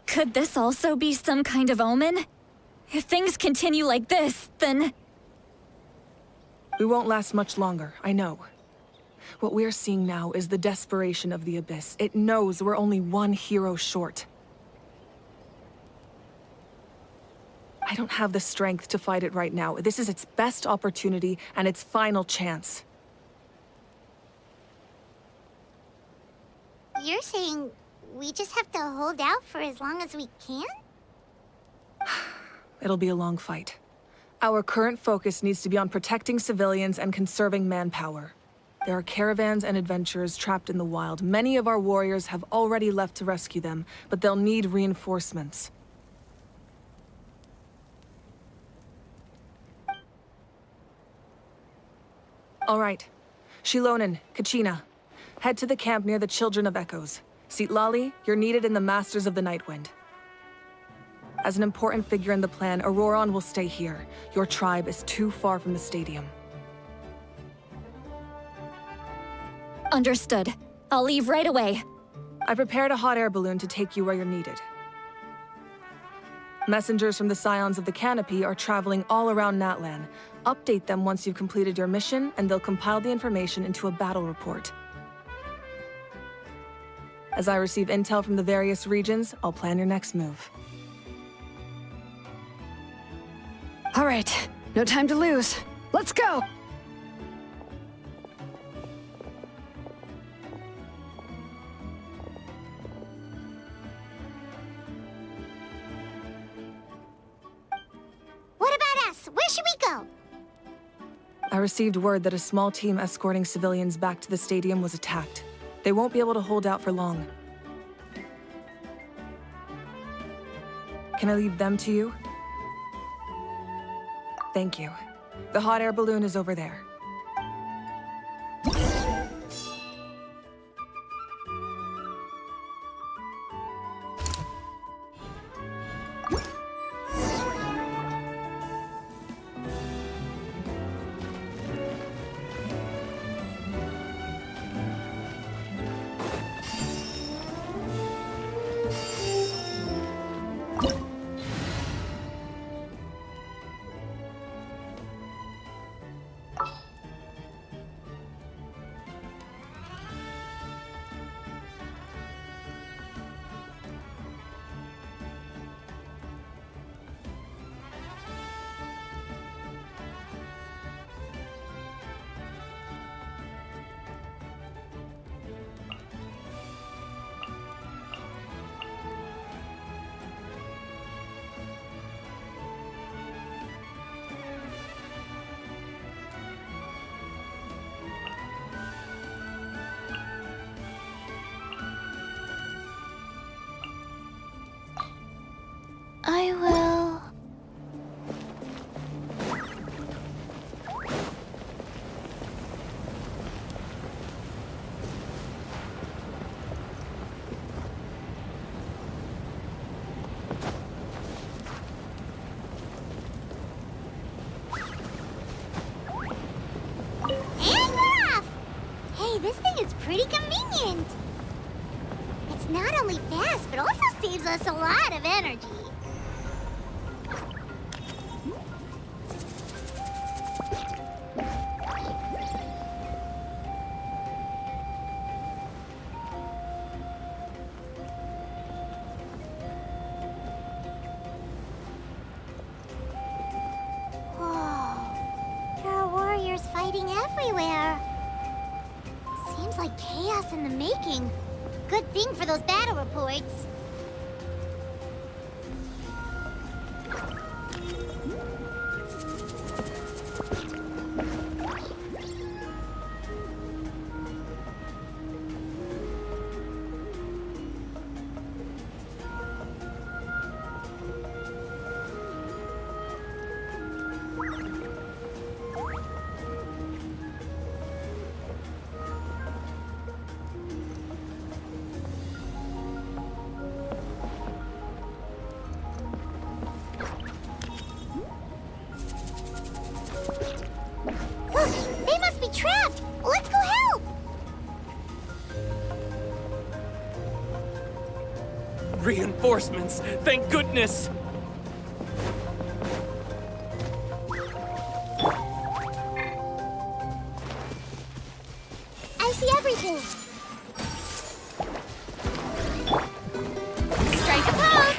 Could this also be some kind of omen? If things continue like this, then... We won't last much longer, I know. What we're seeing now is the desperation of the Abyss. It knows we're only 1 hero short. I don't have the strength to fight it right now. This is its best opportunity and its final chance. You're saying we just have to hold out for as long as we can? It'll be a long fight. Our current focus needs to be on protecting civilians and conserving manpower. There are caravans and adventurers trapped in the wild. Many of our warriors have already left to rescue them, but they'll need reinforcements. All right. Shilonen, Kachina. Head to the camp near the Children of Echoes. Lali, you're needed in the Masters of the Nightwind. As an important figure in the plan, Auroron will stay here. Your tribe is too far from the stadium. Understood. I'll leave right away. I prepared a hot air balloon to take you where you're needed. Messengers from the Scions of the Canopy are traveling all around Natlan. Update them once you've completed your mission, and they'll compile the information into a battle report. As I receive intel from the various regions, I'll plan your next move. All right, no time to lose. Let's go! What about us? Where should we go? I received word that a small team escorting civilians back to the stadium was attacked. They won't be able to hold out for long. Can I leave them to you? Thank you. The hot air balloon is over there. I will... And we're off! Hey, this thing is pretty convenient. It's not only fast, but also saves us a lot of energy. Whoa, there are warriors fighting everywhere. Seems like chaos in the making. Good thing for those battle reports. Reinforcements, thank goodness! I see everything. Strike above!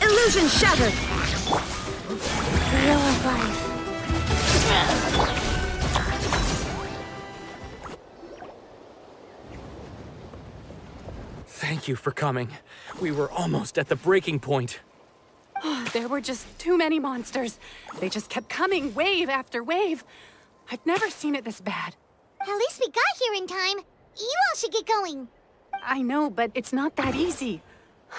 Illusion shattered! Real life. Thank you for coming. We were almost at the breaking point. There were just too many monsters. They just kept coming, wave after wave. I've never seen it this bad. At least we got here in time. You all should get going. I know, but it's not that easy.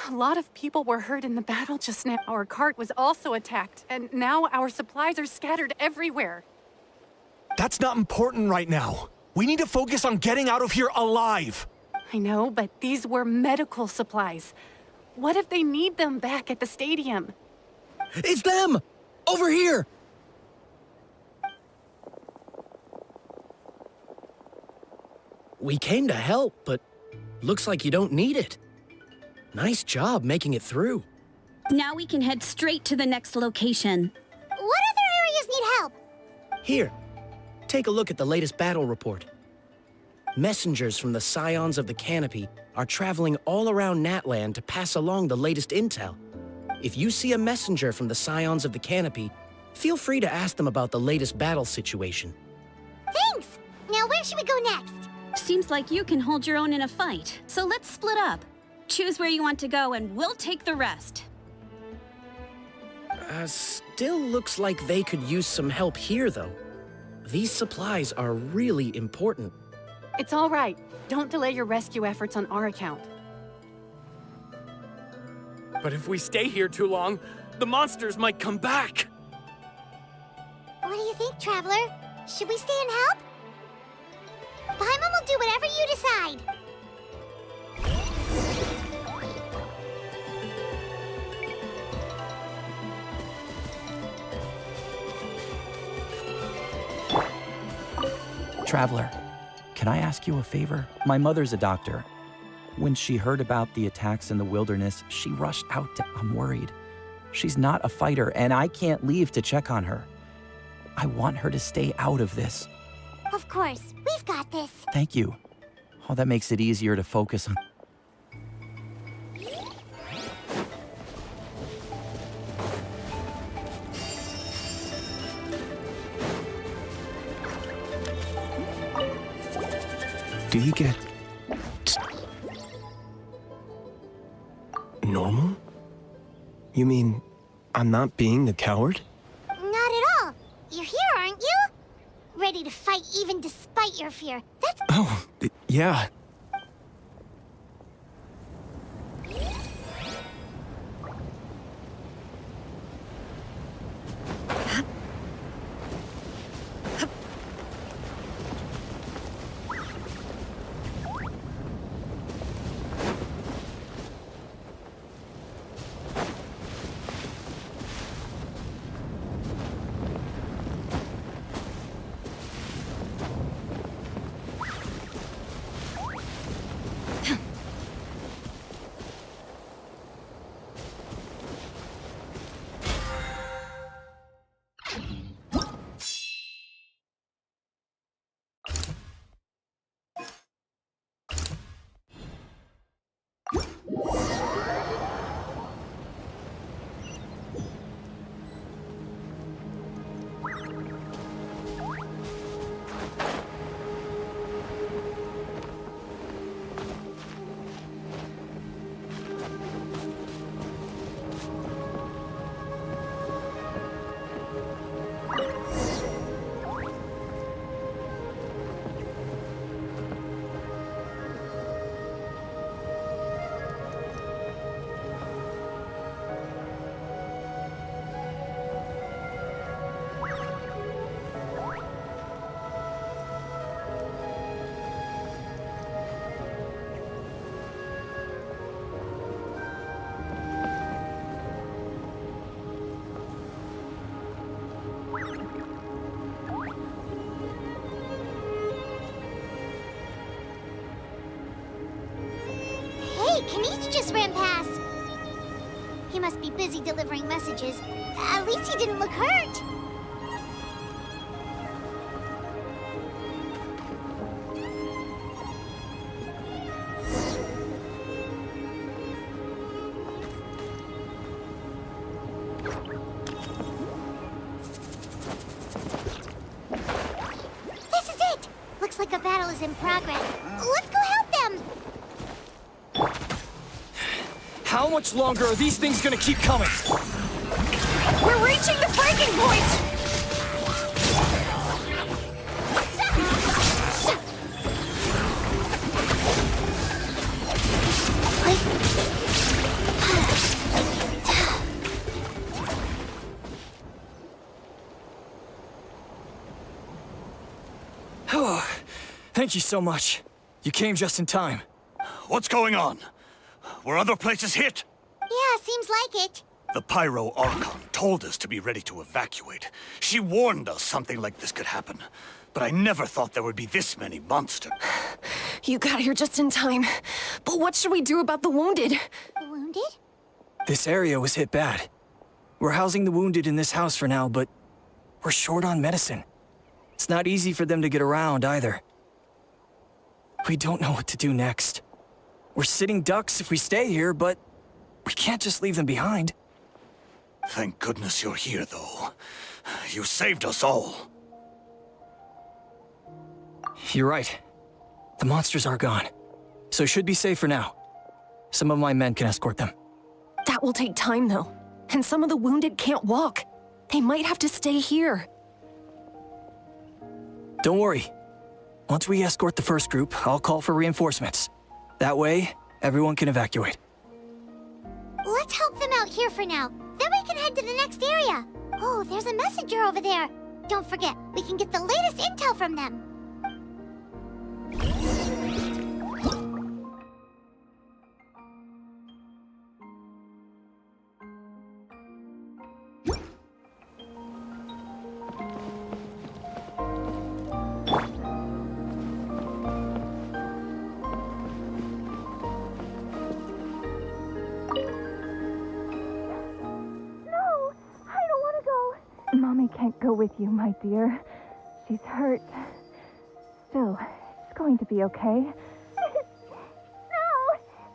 A lot of people were hurt in the battle just now. Our cart was also attacked, and now our supplies are scattered everywhere. That's not important right now. We need to focus on getting out of here alive. I know, but these were medical supplies. What if they need them back at the stadium? It's them! Over here! We came to help, but looks like you don't need it. Nice job making it through. Now we can head straight to the next location. What other areas need help? Here, take a look at the latest battle report. Messengers from the Scions of the Canopy are traveling all around Natland to pass along the latest intel. If you see a messenger from the Scions of the Canopy, feel free to ask them about the latest battle situation. Thanks! Now where should we go next? Seems like you can hold your own in a fight, so let's split up. Choose where you want to go and we'll take the rest. Still looks like they could use some help here, though. These supplies are really important. It's all right. Don't delay your rescue efforts on our account. But if we stay here too long, the monsters might come back. What do you think, Traveler? Should we stay and help? Paimon will do whatever you decide. Traveler, can I ask you a favor? My mother's a doctor. When she heard about the attacks in the wilderness, she rushed out to... I'm worried. She's not a fighter, and I can't leave to check on her. I want her to stay out of this. Of course, we've got this. Thank you. Oh, that makes it easier to focus on... Do you get... normal? You mean I'm not being the coward? Not at all. You're here, aren't you? Ready to fight even despite your fear. That's... Oh, yeah. Kenichi just ran past. He must be busy delivering messages. At least he didn't look hurt. This is it! Looks like a battle is in progress. Let's go help them! How much longer are these things gonna keep coming? We're reaching the breaking point! Oh, thank you so much. You came just in time. What's going on? Were other places hit? Yeah, seems like it. The Pyro Archon told us to be ready to evacuate. She warned us something like this could happen. But I never thought there would be this many monsters. You got here just in time. But what should we do about the wounded? The wounded? This area was hit bad. We're housing the wounded in this house for now, but we're short on medicine. It's not easy for them to get around either. We don't know what to do next. We're sitting ducks if we stay here, but we can't just leave them behind. Thank goodness you're here, though. You saved us all. You're right. The monsters are gone, so should be safe for now. Some of my men can escort them. That will take time, though. And some of the wounded can't walk. They might have to stay here. Don't worry. Once we escort the first group, I'll call for reinforcements. That way, everyone can evacuate. Let's help them out here for now. Then we can head to the next area. Oh, there's a messenger over there. Don't forget, we can get the latest intel from them. Mommy can't go with you, my dear. She's hurt. Still, it's going to be okay. No!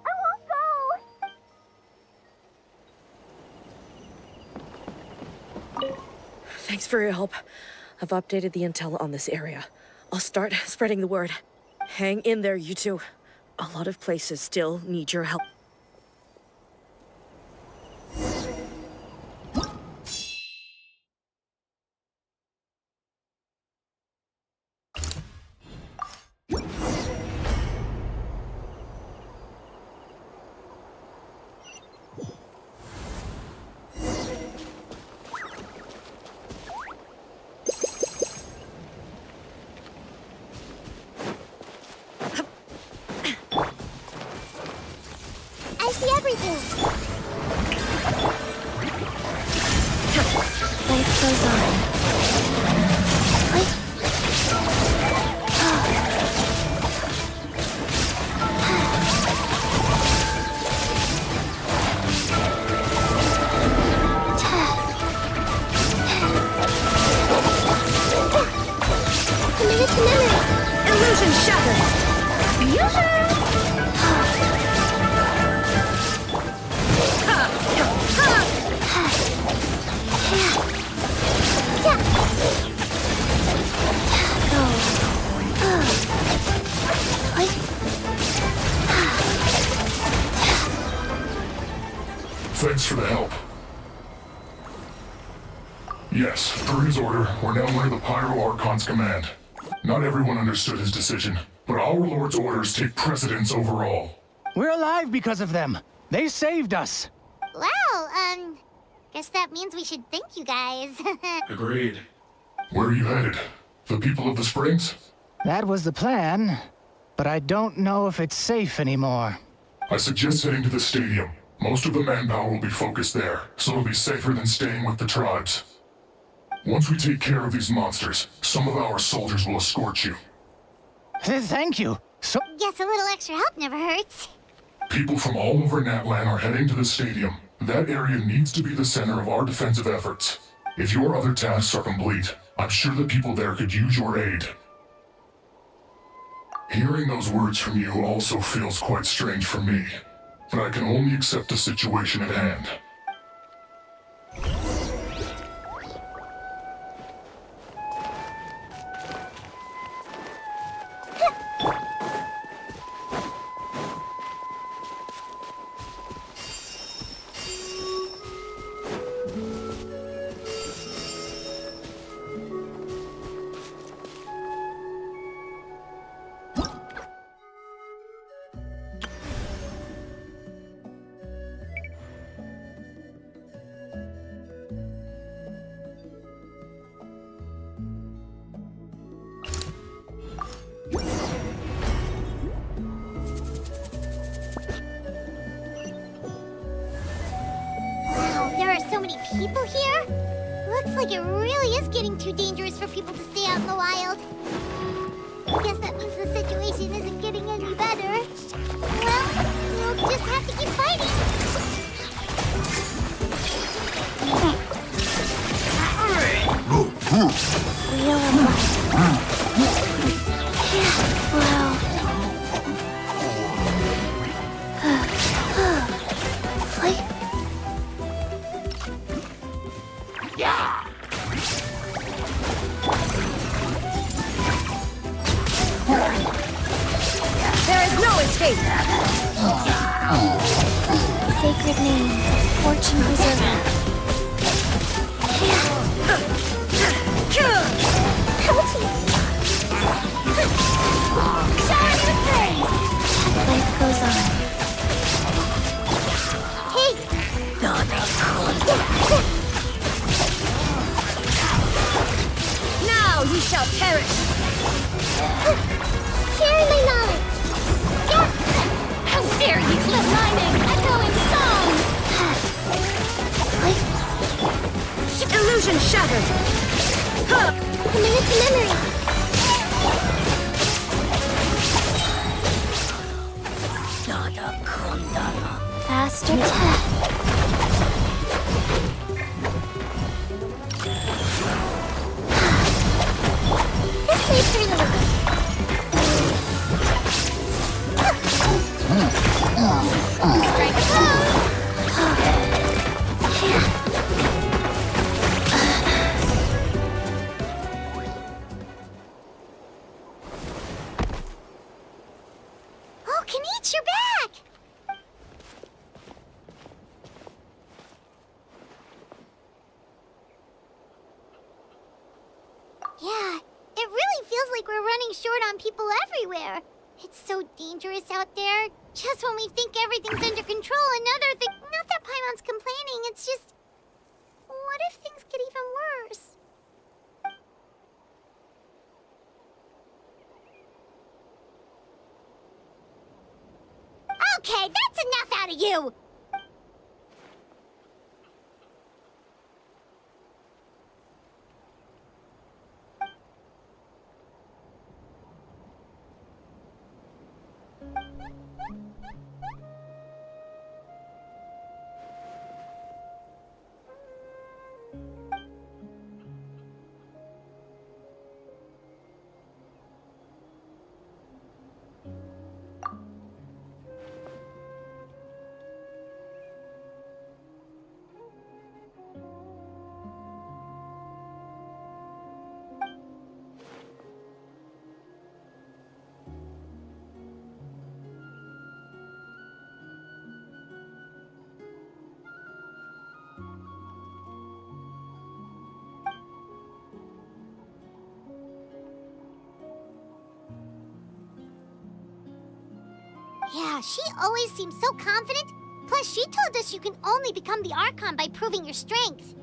I won't go! Thanks for your help. I've updated the intel on this area. I'll start spreading the word. Hang in there, you two. A lot of places still need your help. I see everything. Life goes on. Illusion shattered! Yoo-hoo! Thanks for the help. Yes, per his order, we're now under the Pyro Archon's command. Not everyone understood his decision, but our Lord's orders take precedence over all. We're alive because of them. They saved us. Well, guess that means we should thank you guys. Agreed. Where are you headed? The people of the Springs? That was the plan, but I don't know if it's safe anymore. I suggest heading to the stadium. Most of the manpower will be focused there, so it'll be safer than staying with the tribes. Once we take care of these monsters, some of our soldiers will escort you. Thank you. So Guess a little extra help never hurts. People from all over Natlan are heading to the stadium. That area needs to be the center of our defensive efforts. If your other tasks are complete, I'm sure the people there could use your aid. Hearing those words from you also feels quite strange for me, but I can only accept the situation at hand. People here? Looks like it really is getting too dangerous for people to stay out in the wild. I guess that means the situation isn't getting any better. Well, we'll just have to keep fighting. Sacred name, fortune preserver. Life goes on. Hey! Now you shall perish! Share my knowledge! How dare you! Let my name echo in song! Illusion shattered! Committed to memory! Faster tech. This way through the river. Strike a pose! Oh, Kenichi, you're back! Yeah, it really feels like we're running short on people everywhere. It's so dangerous out there. Just when we think everything's under control, another thing... Not that Paimon's complaining, it's just... What if things get even worse? Okay, that's enough out of you! Yeah, she always seems so confident. Plus, she told us you can only become the Archon by proving your strength.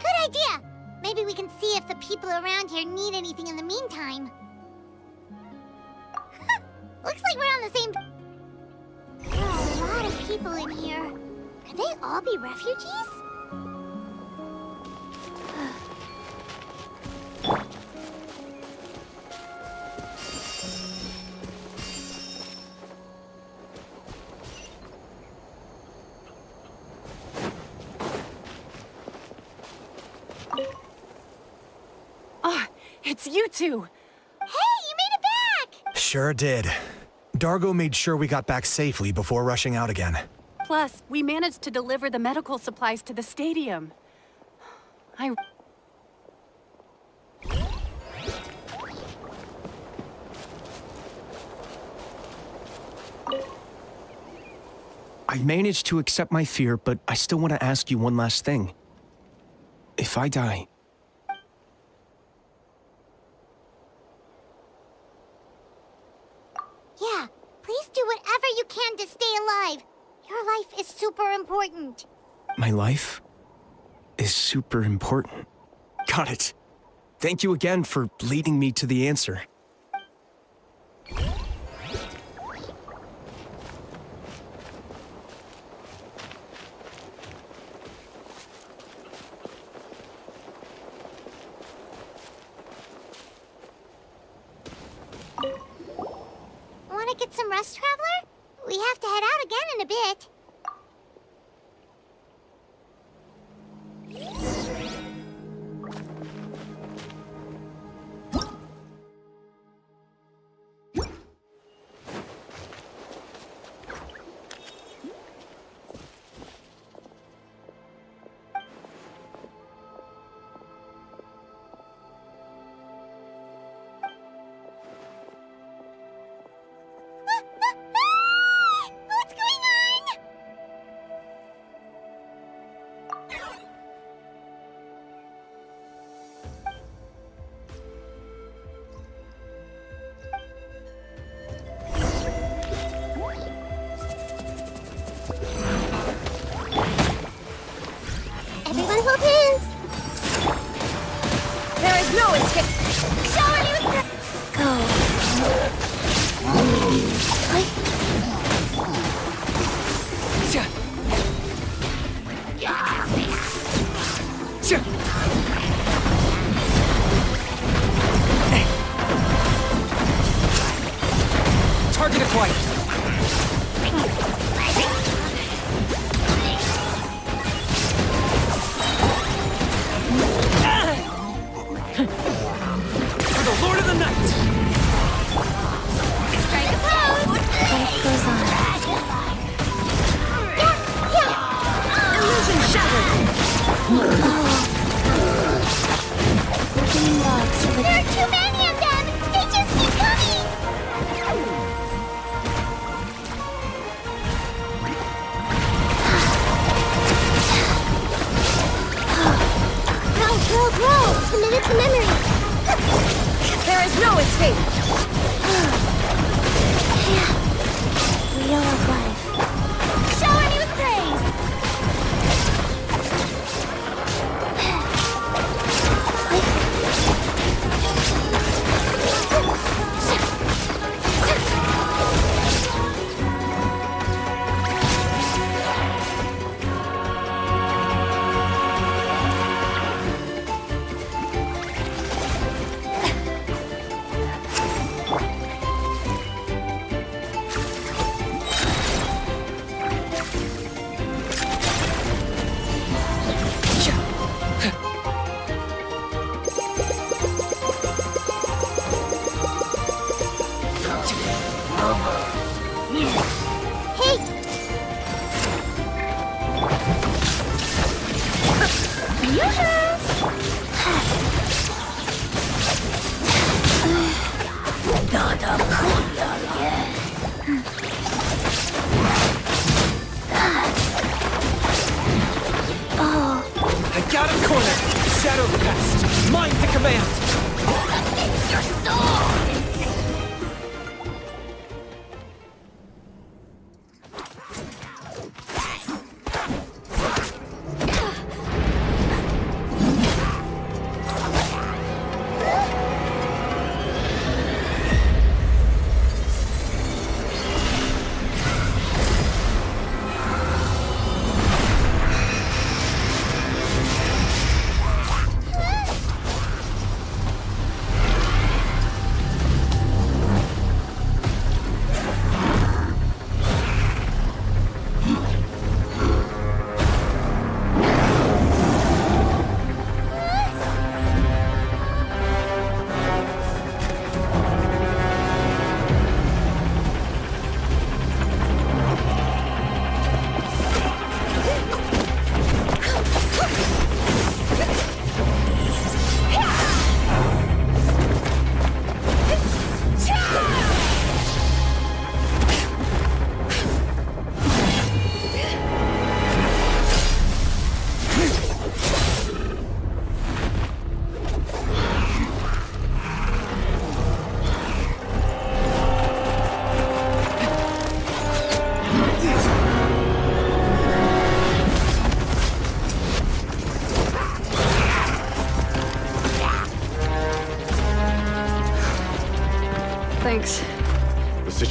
Good idea! Maybe we can see if the people around here need anything in the meantime. Looks like we're on the same... There are a lot of people in here. Could they all be refugees? Ah, it's you two! Hey, you made it back! Sure did. Dargo made sure we got back safely before rushing out again. Plus, we managed to deliver the medical supplies to the stadium. I managed to accept my fear, but I still want to ask you one last thing. If I die... Yeah, please do whatever you can to stay alive. Your life is super important. My life is super important. Got it. Thank you again for leading me to the answer. Want to get some rest, Traveler? We have to head out again in a bit. What's going on? Everyone hold hands. There is no escape. Shower you with go. Target acquired. For the Lord of the Night! Strike a pose. Life goes on. Illusion shattered. Looking logs of There are too many of them. They just keep coming. Grow. Committed to memory. There is no escape! Wheel of life. Shower me with praise. I got him cornered! Shadow cast! Mine to command! Your soul!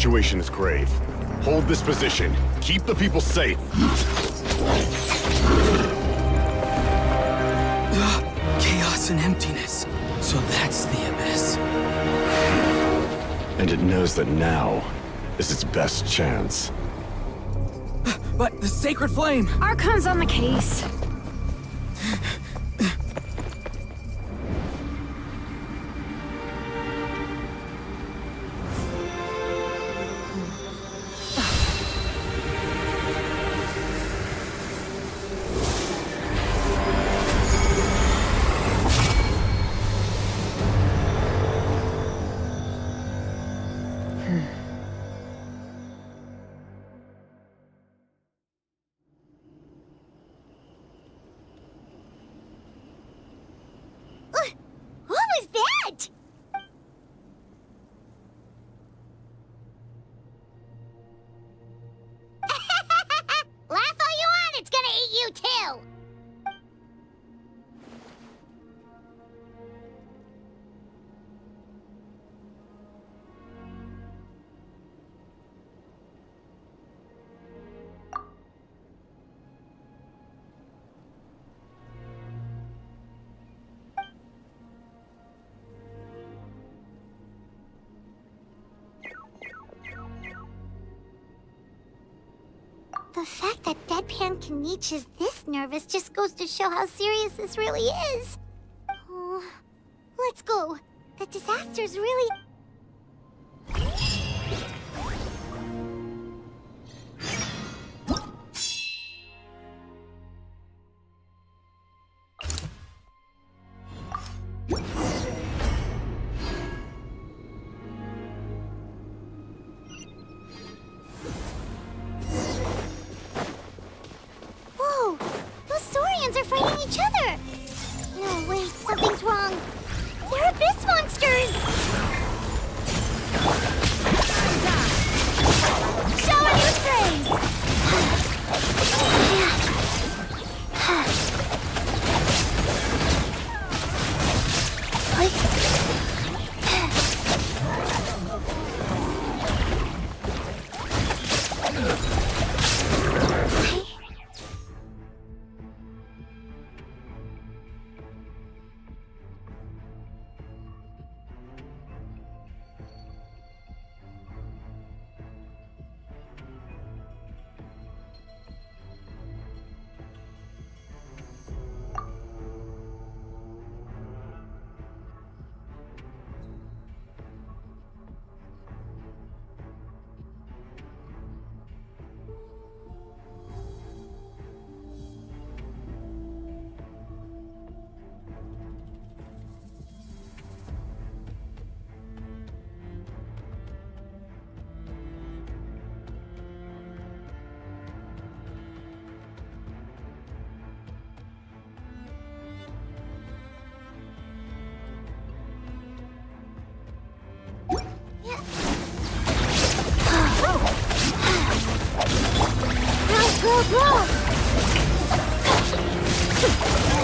situation is grave. Hold this position. Keep the people safe. Chaos and emptiness. So that's the abyss. And it knows that now is its best chance. But the sacred flame! Archon's on the case. What was that? Laugh all you want, it's gonna eat you too! The fact that Deadpan Kaniche is this nervous just goes to show how serious this really is. Oh, let's go. The disaster's really... Whoa! Those Saurians are fighting each other! No, wait, something's wrong. They're abyss monsters! Show a new phrase!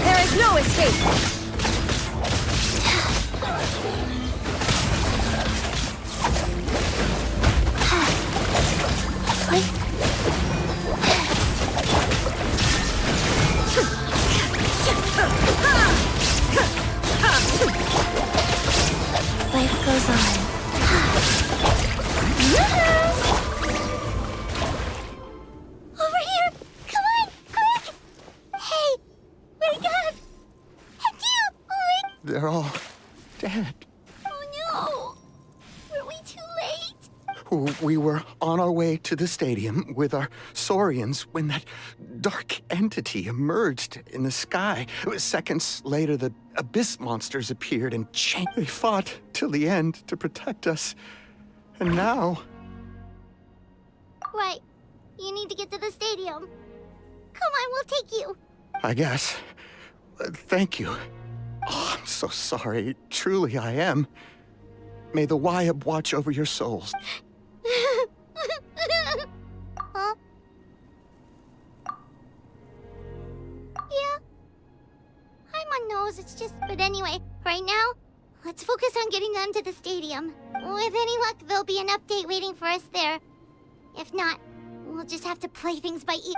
There is no escape! Life goes on. Over here! Come on, quick! Hey, wake up! And you, wake... They're all dead. Oh no! Were we too late? We were on our way to the stadium with our Saurians when that dark entity emerged in the sky. Seconds later, the abyss monsters appeared and they fought till the end to protect us. And now... Right. You need to get to the stadium. Come on, we'll take you. I guess. Thank you. Oh, I'm so sorry. Truly, I am. May the Wyab watch over your souls. Huh? Yeah. I'm on nose, it's just... But anyway, right now, Let's focus on getting them to the stadium. With any luck, there'll be an update waiting for us there. If not, we'll just have to play things by ear.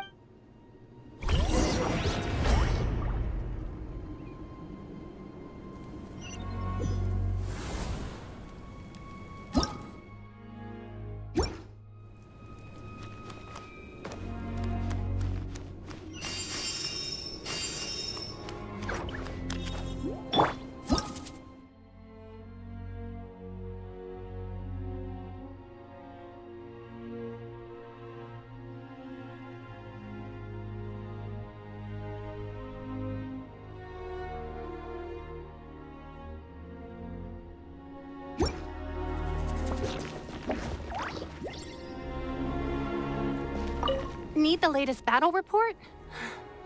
Need the latest battle report?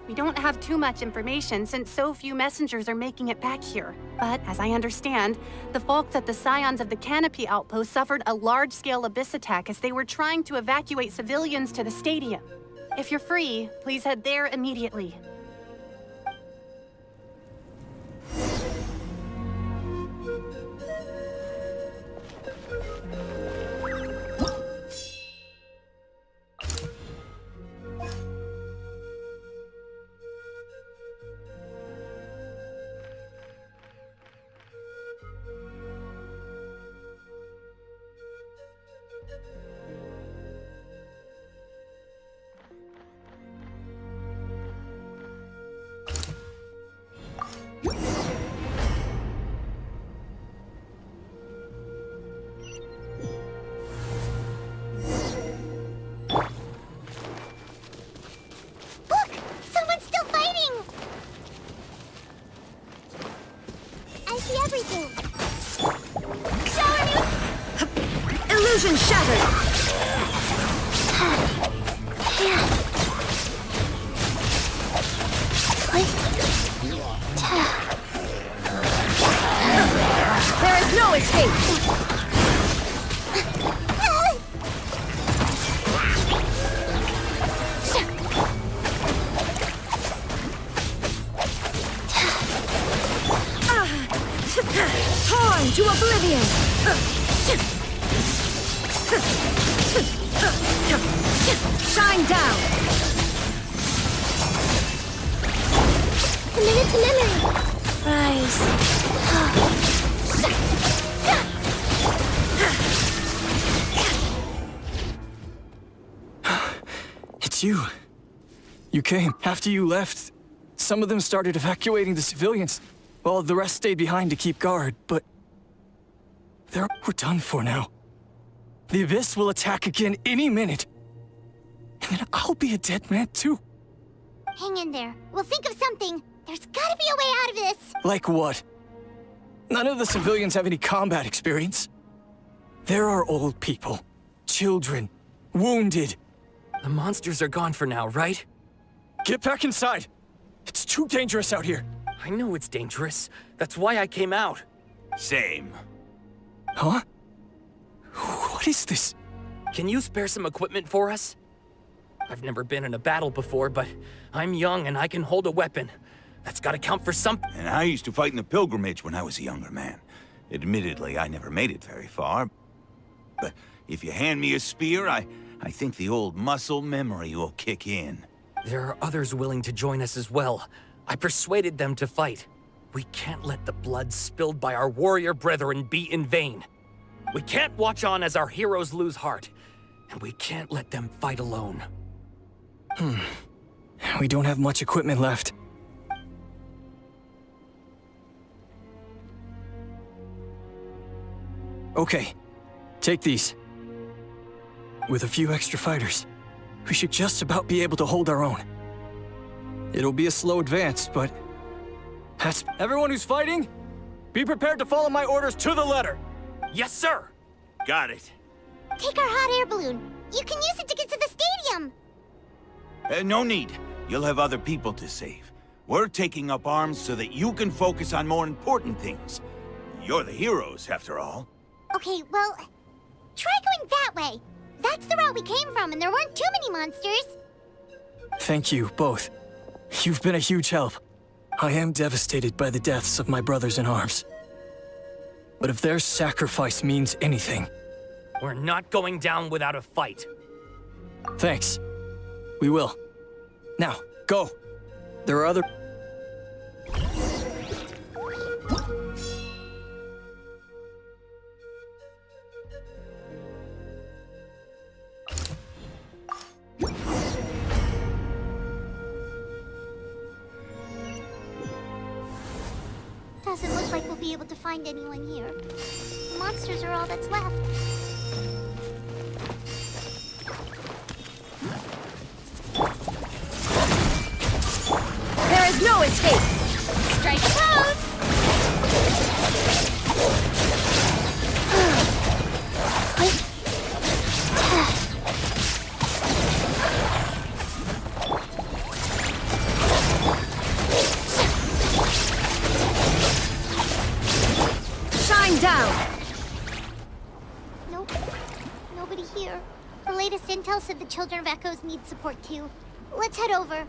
We don't have too much information since so few messengers are making it back here. But as I understand, the folks at the Scions of the Canopy outpost suffered a large-scale abyss attack as they were trying to evacuate civilians to the stadium. If you're free, please head there immediately. Illusion shattered! There is no escape! Torn to oblivion! Shine down! Committed to memory! Rise. It's you. You came. After you left, some of them started evacuating the civilians, while the rest stayed behind to keep guard, but we're done for now. The Abyss will attack again any minute. And then I'll be a dead man too. Hang in there. We'll think of something. There's gotta be a way out of this. Like what? None of the civilians have any combat experience. There are old people, children, wounded. The monsters are gone for now, right? Get back inside. It's too dangerous out here. I know it's dangerous. That's why I came out. Same. Huh? What is this? Can you spare some equipment for us? I've never been in a battle before, but I'm young and I can hold a weapon. That's gotta count for something. And I used to fight in the pilgrimage when I was a younger man. Admittedly, I never made it very far. But if you hand me a spear, I think the old muscle memory will kick in. There are others willing to join us as well. I persuaded them to fight. We can't let the blood spilled by our warrior brethren be in vain. We can't watch on as our heroes lose heart. And we can't let them fight alone. We don't have much equipment left. Okay, take these. With a few extra fighters, we should just about be able to hold our own. It'll be a slow advance, but that's... Everyone who's fighting, be prepared to follow my orders to the letter. Yes, sir! Got it. Take our hot air balloon. You can use it to get to the stadium. No need. You'll have other people to save. We're taking up arms so that you can focus on more important things. You're the heroes, after all. Okay, well, try going that way. That's the route we came from, and there weren't too many monsters. Thank you, both. You've been a huge help. I am devastated by the deaths of my brothers in arms. But if their sacrifice means anything... We're not going down without a fight. Thanks. We will. Now, go. There are other... Doesn't look like we'll be able to find anyone here. The monsters are all that's left. There is no escape! Strike a pose! Shine down! Nope. Nobody here. The latest intel said the Children of Echoes need support too. Let's head over.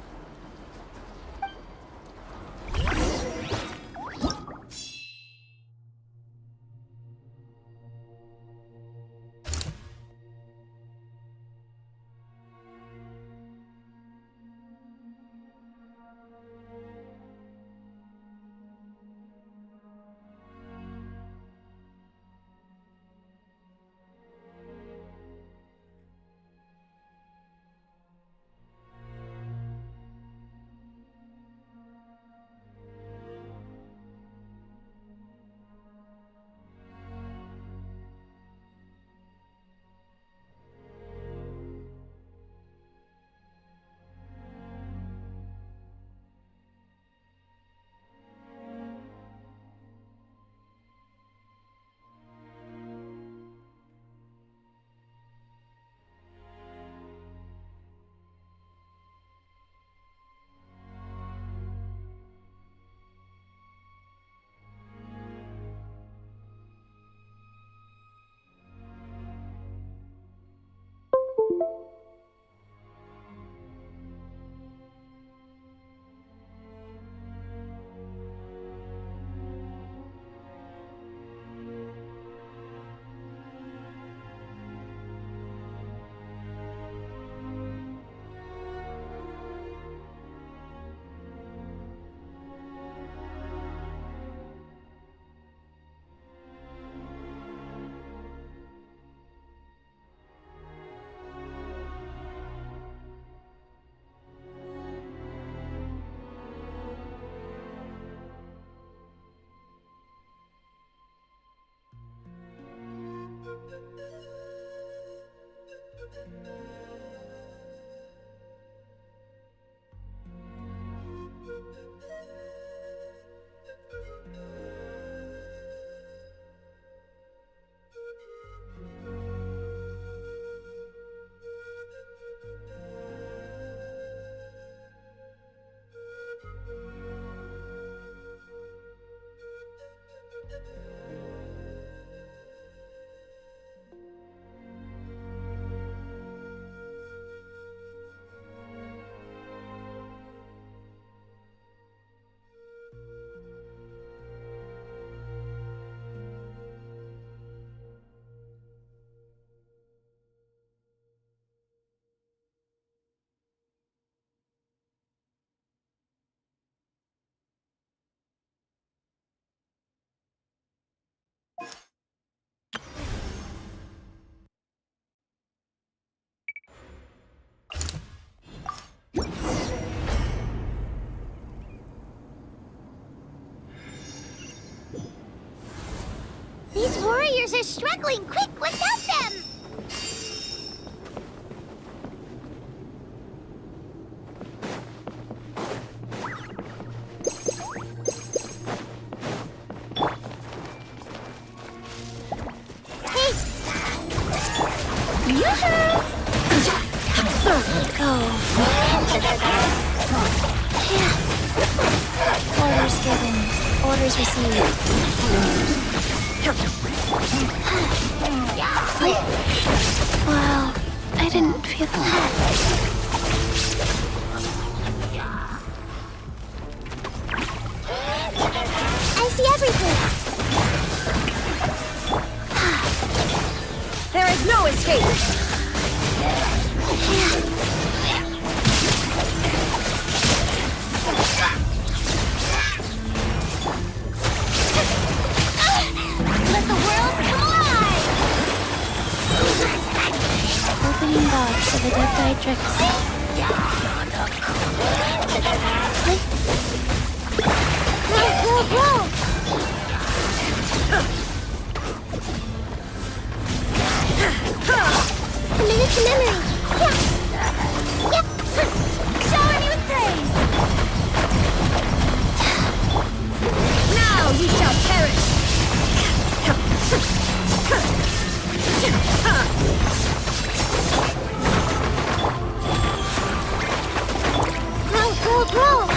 These warriors are struggling! Quick, let's help them! Hey! Yoo-hoo! Go! Orders given. Orders received. Wow, I didn't feel that. I see everything. Minute to memory. Yeah. Shower me with praise. Now you shall perish! Roll.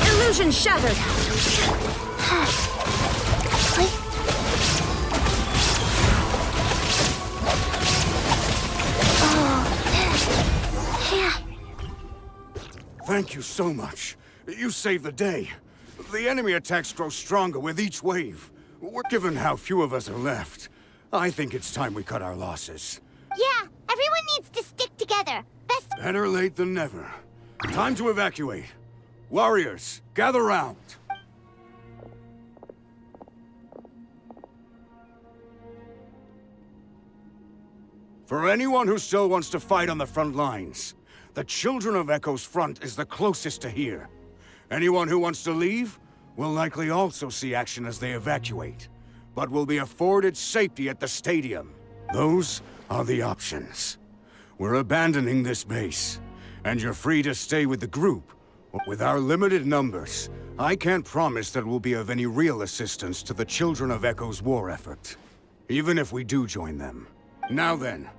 Illusion shattered! Thank you so much. You saved the day. The enemy attacks grow stronger with each wave. Given how few of us are left, I think it's time we cut our losses. Yeah, everyone needs to stick together. Better late than never. Time to evacuate. Warriors, gather round. For anyone who still wants to fight on the front lines, the Children of Echo's front is the closest to here. Anyone who wants to leave will likely also see action as they evacuate, but will be afforded safety at the stadium. Those are the options. We're abandoning this base, and you're free to stay with the group. With our limited numbers, I can't promise that we'll be of any real assistance to the Children of Echo's war effort, even if we do join them. Now then,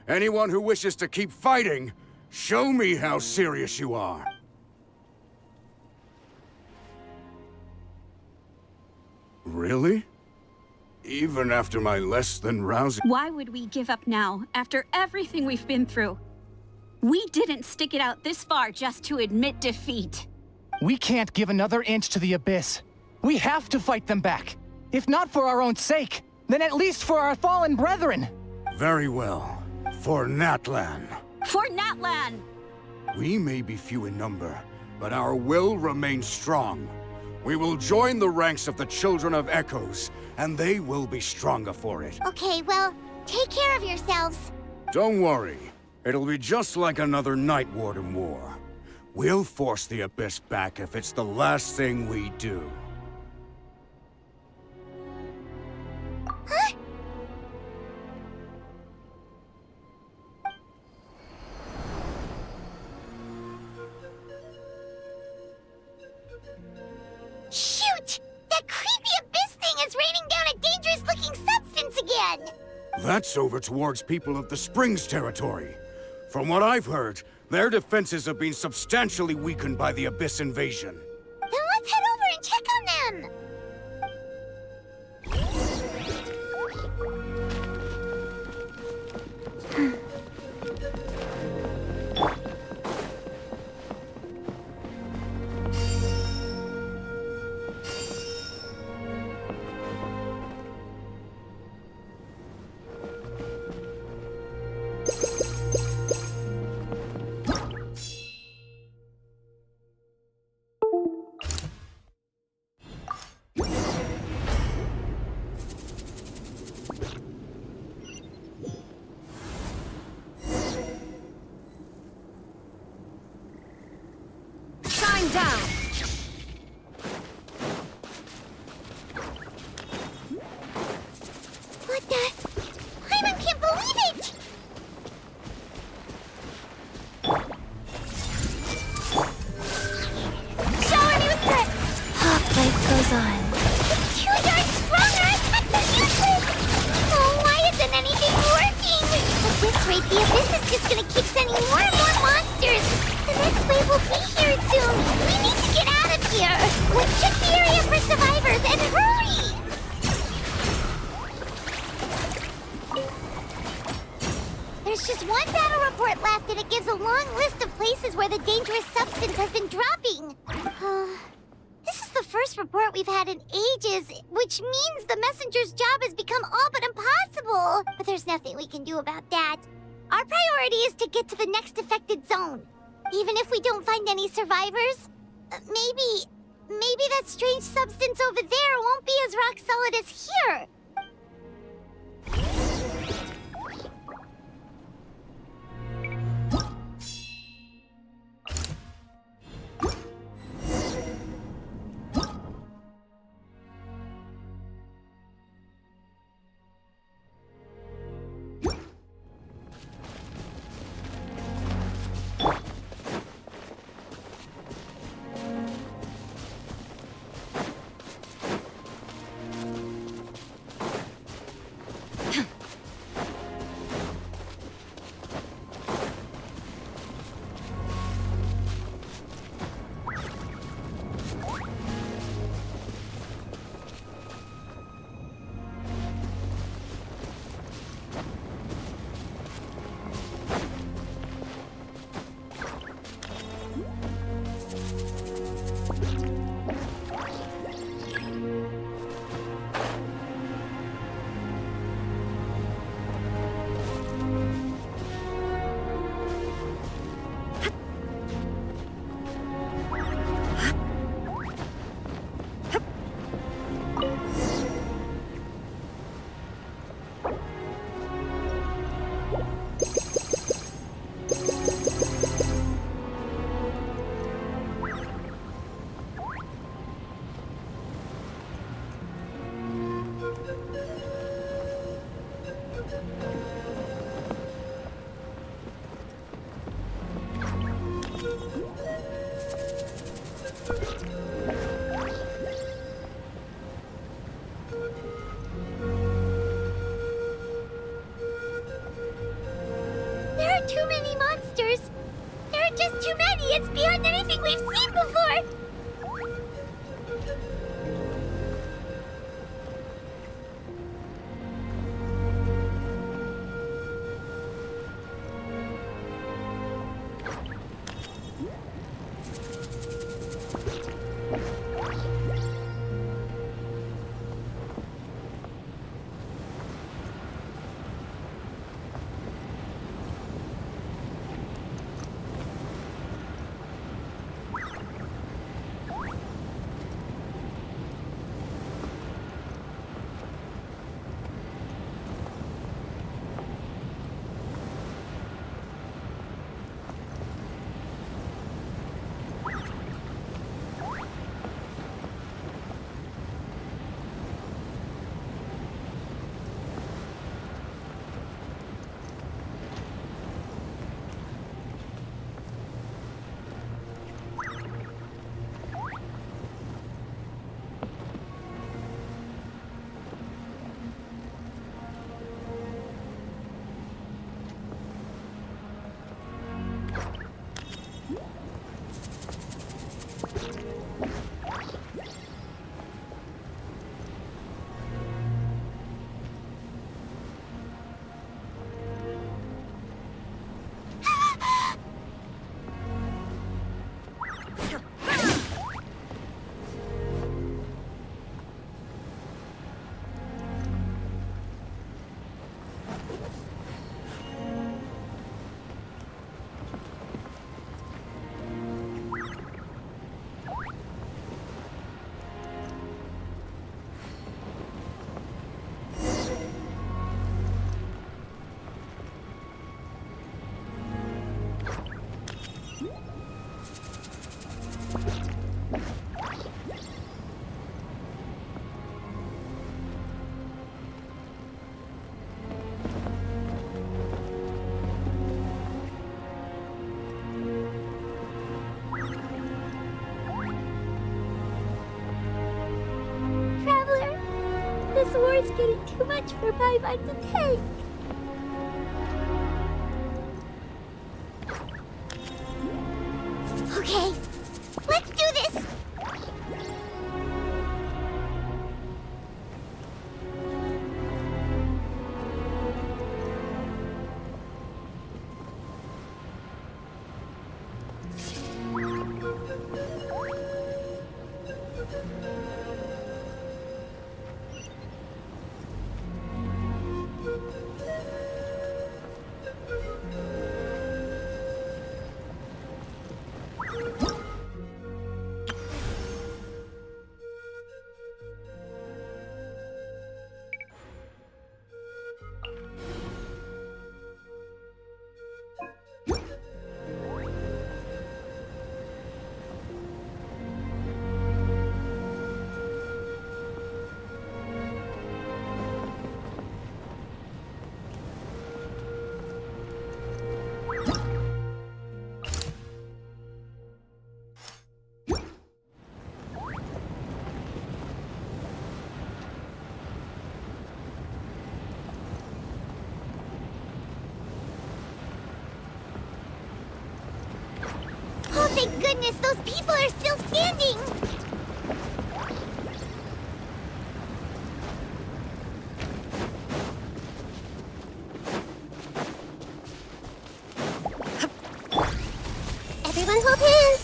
anyone who wishes to keep fighting, show me how serious you are. Really? Even after my less than rousing... Why would we give up now, after everything we've been through? We didn't stick it out this far just to admit defeat. We can't give another inch to the Abyss. We have to fight them back. If not for our own sake, then at least for our fallen brethren. Very well. For Natlan. For Natlan! We may be few in number, but our will remains strong. We will join the ranks of the Children of Echoes, and they will be stronger for it. Okay, well, take care of yourselves. Don't worry. It'll be just like another Night Warden war. We'll force the Abyss back if it's the last thing we do. Huh? Shoot! That creepy Abyss thing is raining down a dangerous-looking substance again! That's over towards people of the Springs territory. From what I've heard, their defenses have been substantially weakened by the Abyss invasion. Then let's head over and check on them! Down. What the? Hyman can't believe it! Shower me with grit! Life goes on. It's too darn strong, our attacks are useless! Oh, why isn't anything working? At this rate, the Abyss is just gonna keep sending more and more monsters! The next wave will be here soon! We need to get out of here! Let's check the area for survivors and hurry! There's just one battle report left and it gives a long list of places where the dangerous substance has been dropping. This is the first report we've had in ages, which means the messenger's job has become all but impossible. But there's nothing we can do about that. Our priority is to get to the next affected zone. Even if we don't find any survivors, maybe that strange substance over there won't be as rock solid as here. Too many monsters! There are just too many! It's beyond anything we've seen before! This war is getting too much for my mind to take. Okay, let's do this! goodness, those people are still standing! Everyone hold hands!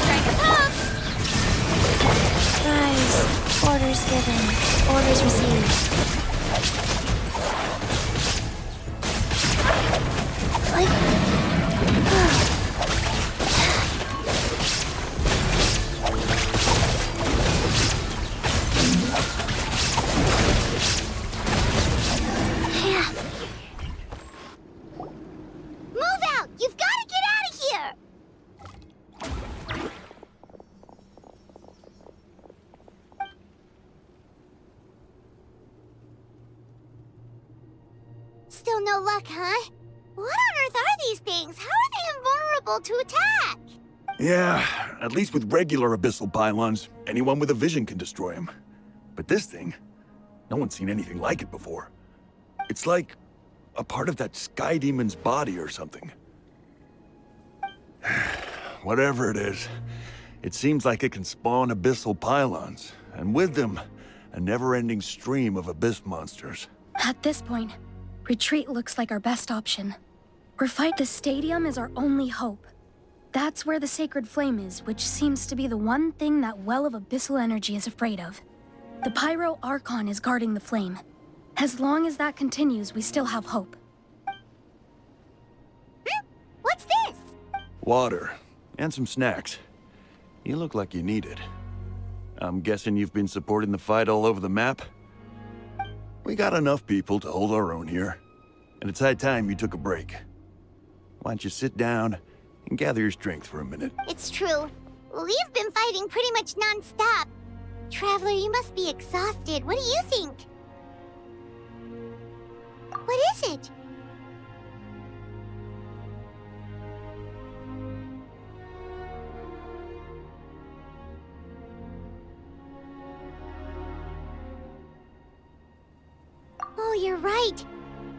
Strike a pose! Rise. Orders given. Orders received. Move out! You've got to get out of here! Still no luck, huh? What on earth are these things? How are they invulnerable to attack? Yeah, at least with regular abyssal pylons, anyone with a vision can destroy them. But this thing, no one's seen anything like it before. It's like a part of that sky demon's body or something. Whatever it is, it seems like it can spawn abyssal pylons, and with them, a never-ending stream of abyss monsters. At this point, retreat looks like our best option. Fight the stadium is our only hope. That's where the sacred flame is, which seems to be the one thing that well of abyssal energy is afraid of. The Pyro Archon is guarding the flame. As long as that continues, we still have hope. What's this? Water, and some snacks. You look like you need it. I'm guessing you've been supporting the fight all over the map? We got enough people to hold our own here, and it's high time you took a break. Why don't you sit down and gather your strength for a minute? It's true. We've been fighting pretty much non-stop. Traveler, you must be exhausted. What do you think? What is it? Oh, you're right.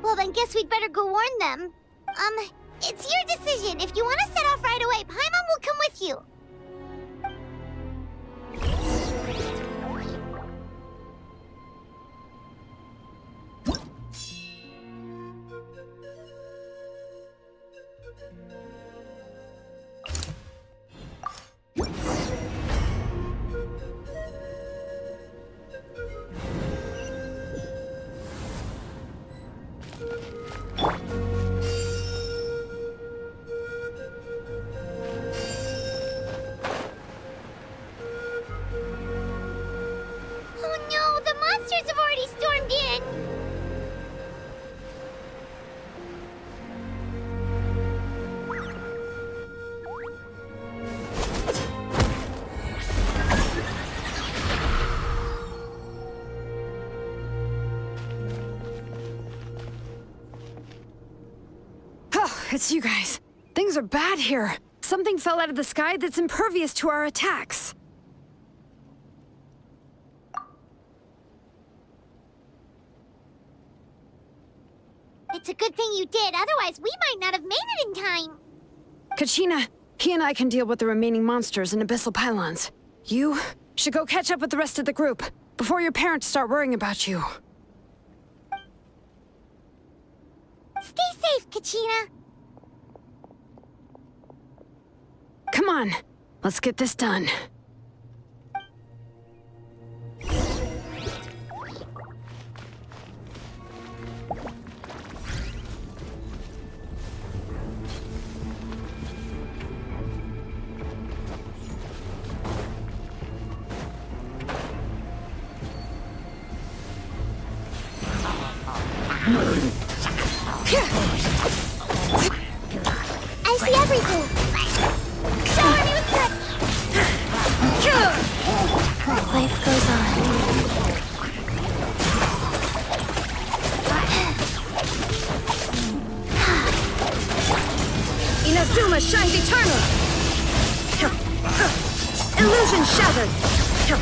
Well, then guess we'd better go warn them. It's your decision. If you want to set off right away, Paimon will come with you. It's you guys. Things are bad here. Something fell out of the sky that's impervious to our attacks. It's a good thing you did, otherwise we might not have made it in time. Kachina, he and I can deal with the remaining monsters and abyssal pylons. You should go catch up with the rest of the group before your parents start worrying about you. Stay safe, Kachina. Come on, let's get this done. I see everything. Shower me with that. Life goes on. Inazuma shines eternal. Illusion shattered. Grow.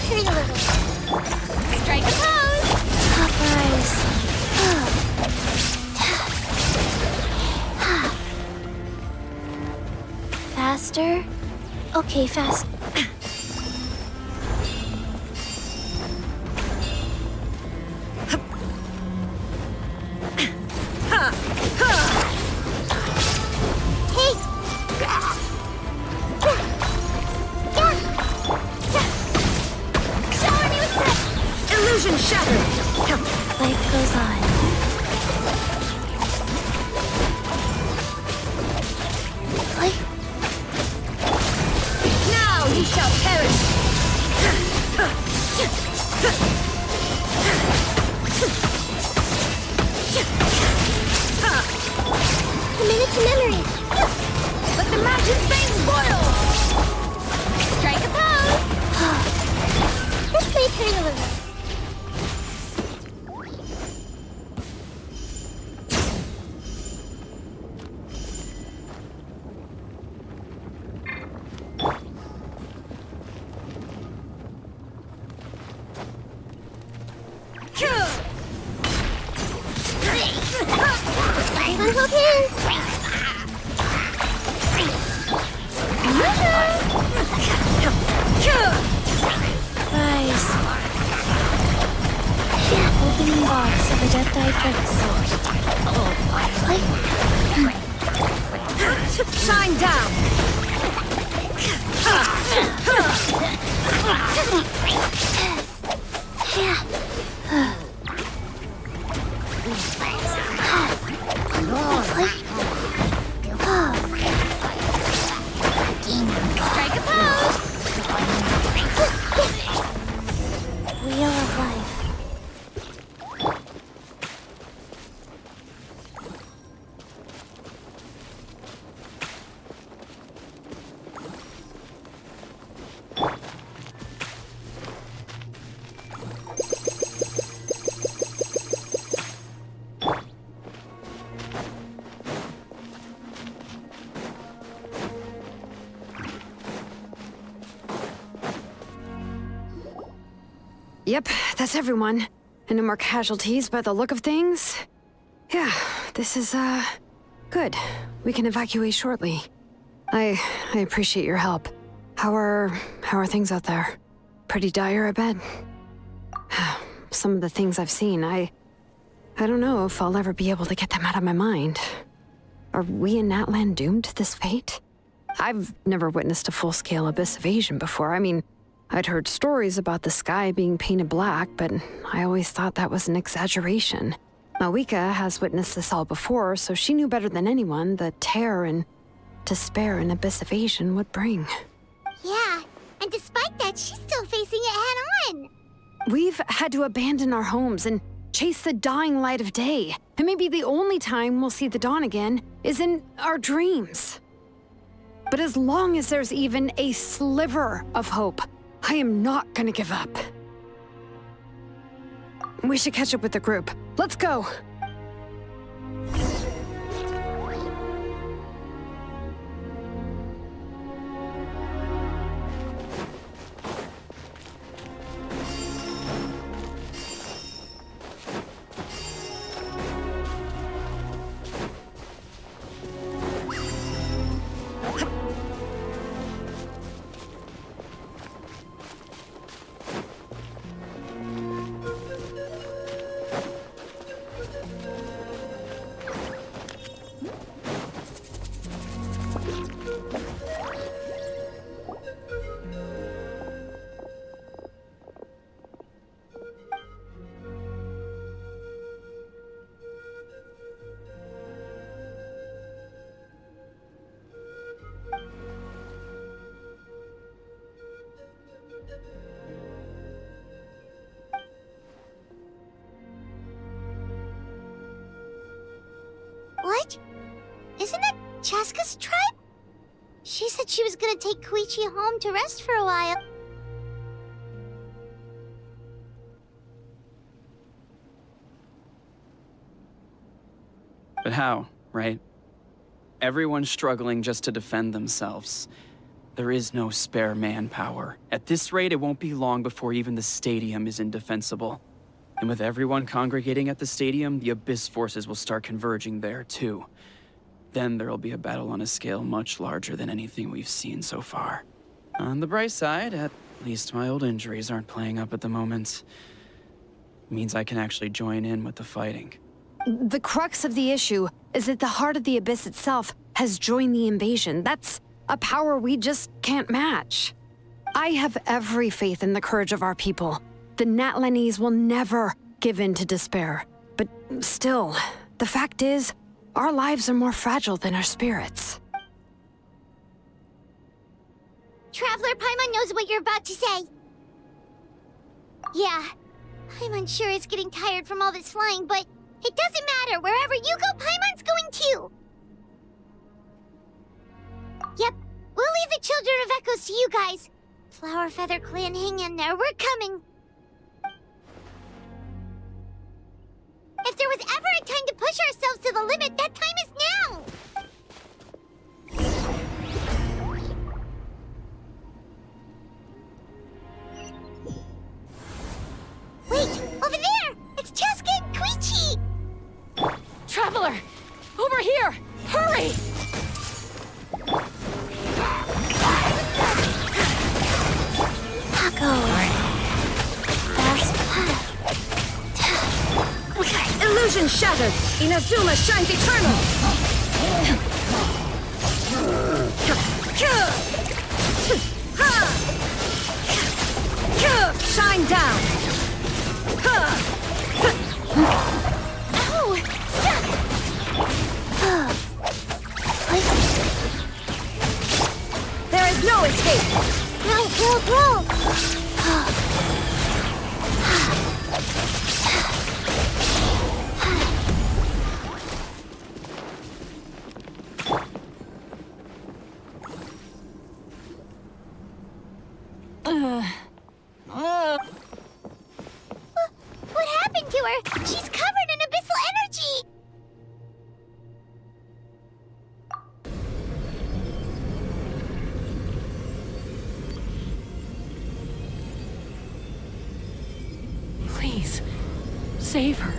turn a little. Strike a pose! Popeyes. Faster? Okay, fast. Illusion shattered! Life goes on. Now you shall perish! Commit to memory. Let the mountain flames boil! Strike a pose! This may turn a little. Everyone hold hands! Rise. Opening box of a death-eye drugstore. Shine down! Strike a pose! Wheel of life. Yep, that's everyone. And no more casualties by the look of things. Yeah, this is, good. We can evacuate shortly. I appreciate your help. How are things out there? Pretty dire, I bet. Some of the things I've seen, I don't know if I'll ever be able to get them out of my mind. Are we in Natlan doomed to this fate? I've never witnessed a full-scale abyss invasion before. I mean, I'd heard stories about the sky being painted black, but I always thought that was an exaggeration. Mawika has witnessed this all before, so she knew better than anyone the terror and despair an abyss invasion would bring. Yeah, and despite that, she's still facing it head-on. We've had to abandon our homes and chase the dying light of day. And maybe the only time we'll see the dawn again is in our dreams. But as long as there's even a sliver of hope, I am not gonna give up. We should catch up with the group. Let's go! What? Isn't that Chaska's tribe? She said she was gonna take Koichi home to rest for a while. But how, right? Everyone's struggling just to defend themselves. There is no spare manpower. At this rate, it won't be long before even the stadium is indefensible. And with everyone congregating at the stadium, the Abyss forces will start converging there, too. Then there'll be a battle on a scale much larger than anything we've seen so far. On the bright side, at least my old injuries aren't playing up at the moment. Means I can actually join in with the fighting. The crux of the issue is that the heart of the Abyss itself has joined the invasion. That's a power we just can't match. I have every faith in the courage of our people. The Natlanese will never give in to despair. But still, the fact is, our lives are more fragile than our spirits. Traveler, Paimon knows what you're about to say. Yeah, Paimon sure is getting tired from all this flying, but it doesn't matter. Wherever you go, Paimon's going too. Yep, we'll leave the Children of Echoes to you guys. Flower Feather Clan, hang in there. We're coming. If there was ever a time to push ourselves to the limit, that time is now! Wait! Over there! It's Cheska and Koichi! Traveler! Over here! Hurry! Paco! Illusion shattered! Inazuma shines eternal! Shine down! Ow! There is no escape! Roll! What happened to her? She's covered in abyssal energy! Please, save her.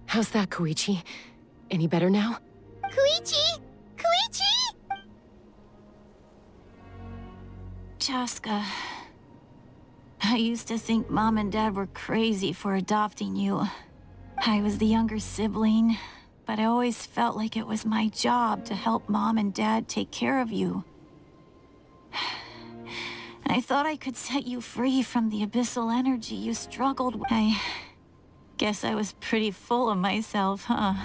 How's that, Koichi? Any better now? Koichi! Chaska, I used to think Mom and Dad were crazy for adopting you. I was the younger sibling, but I always felt like it was my job to help Mom and Dad take care of you. I thought I could set you free from the abyssal energy you struggled with. I guess I was pretty full of myself, huh?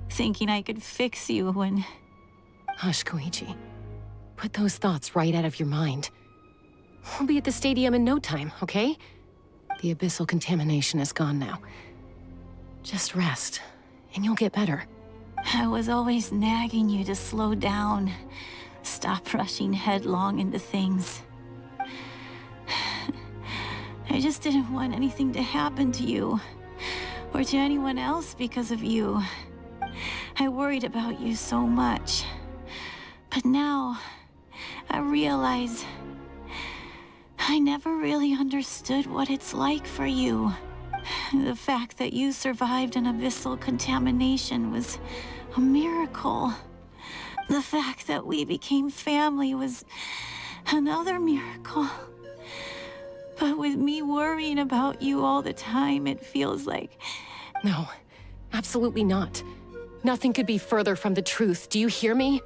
Thinking I could fix you when... Hush, Koichi. Put those thoughts right out of your mind. We'll be at the stadium in no time, okay? The abyssal contamination is gone now. Just rest, and you'll get better. I was always nagging you to slow down. Stop rushing headlong into things. I just didn't want anything to happen to you, or to anyone else because of you. I worried about you so much. But now, I realize I never really understood what it's like for you. The fact that you survived an abyssal contamination was a miracle. The fact that we became family was another miracle. But with me worrying about you all the time, it feels like... No, absolutely not. Nothing could be further from the truth. Do you hear me?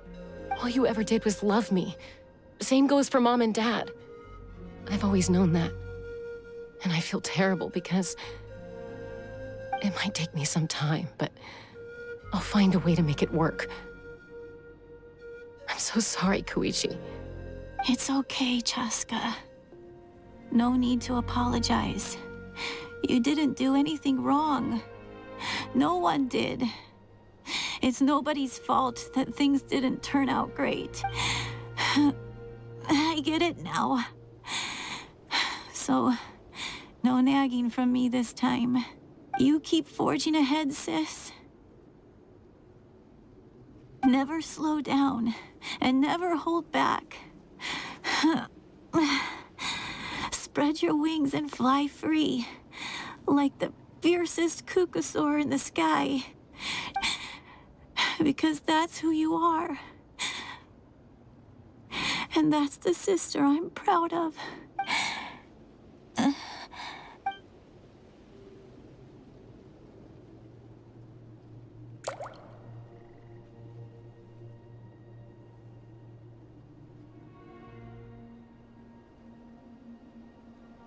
All you ever did was love me. Same goes for Mom and Dad. I've always known that. And I feel terrible because it might take me some time, but I'll find a way to make it work. I'm so sorry, Koichi. It's okay, Chaska. No need to apologize. You didn't do anything wrong. No one did. It's nobody's fault that things didn't turn out great. I get it now. So, no nagging from me this time. You keep forging ahead, sis. Never slow down, and never hold back. Spread your wings and fly free, like the fiercest kukasaur in the sky. Because that's who you are. And that's the sister I'm proud of.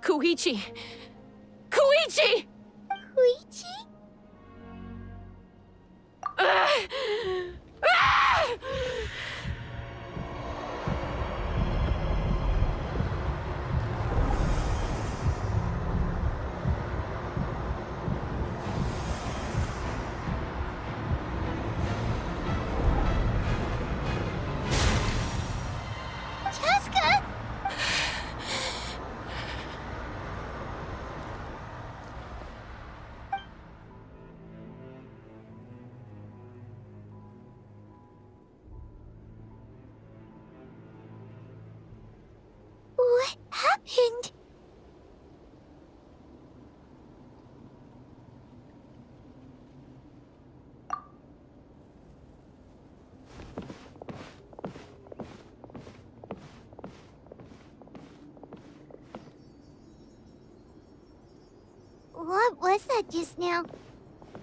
Koichi! Koichi! Koichi? Chaska? What happened? What was that just now?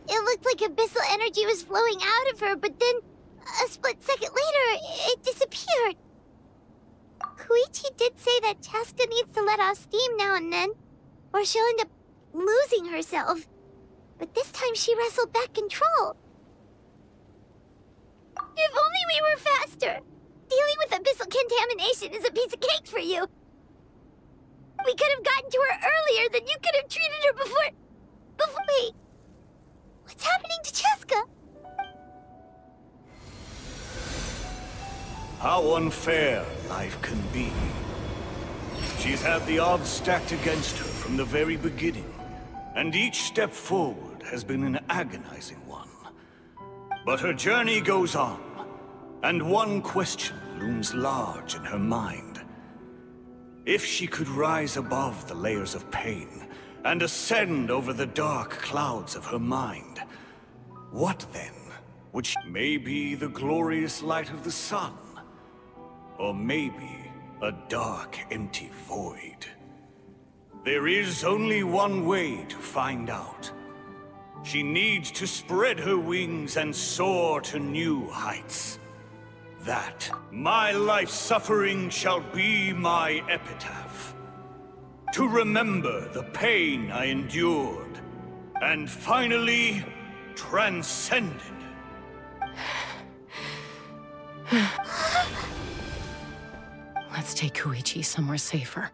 It looked like abyssal energy was flowing out of her, but then a split second later, it disappeared. Koichi did say that Chaska needs to let off steam now and then, or she'll end up losing herself. But this time she wrestled back control. If only we were faster! Dealing with abyssal contamination is a piece of cake for you. We could have gotten to her earlier, then you could have treated her before... Wait. What's happening to Chaska? How unfair life can be. She's had the odds stacked against her from the very beginning, and each step forward has been an agonizing one. But her journey goes on, and one question looms large in her mind. If she could rise above the layers of pain and ascend over the dark clouds of her mind, what then would she... Maybe the glorious light of the sun, or maybe a dark, empty void. There is only one way to find out. She needs to spread her wings and soar to new heights. That my life's suffering shall be my epitaph. To remember the pain I endured, and finally transcended. Let's take Koichi somewhere safer.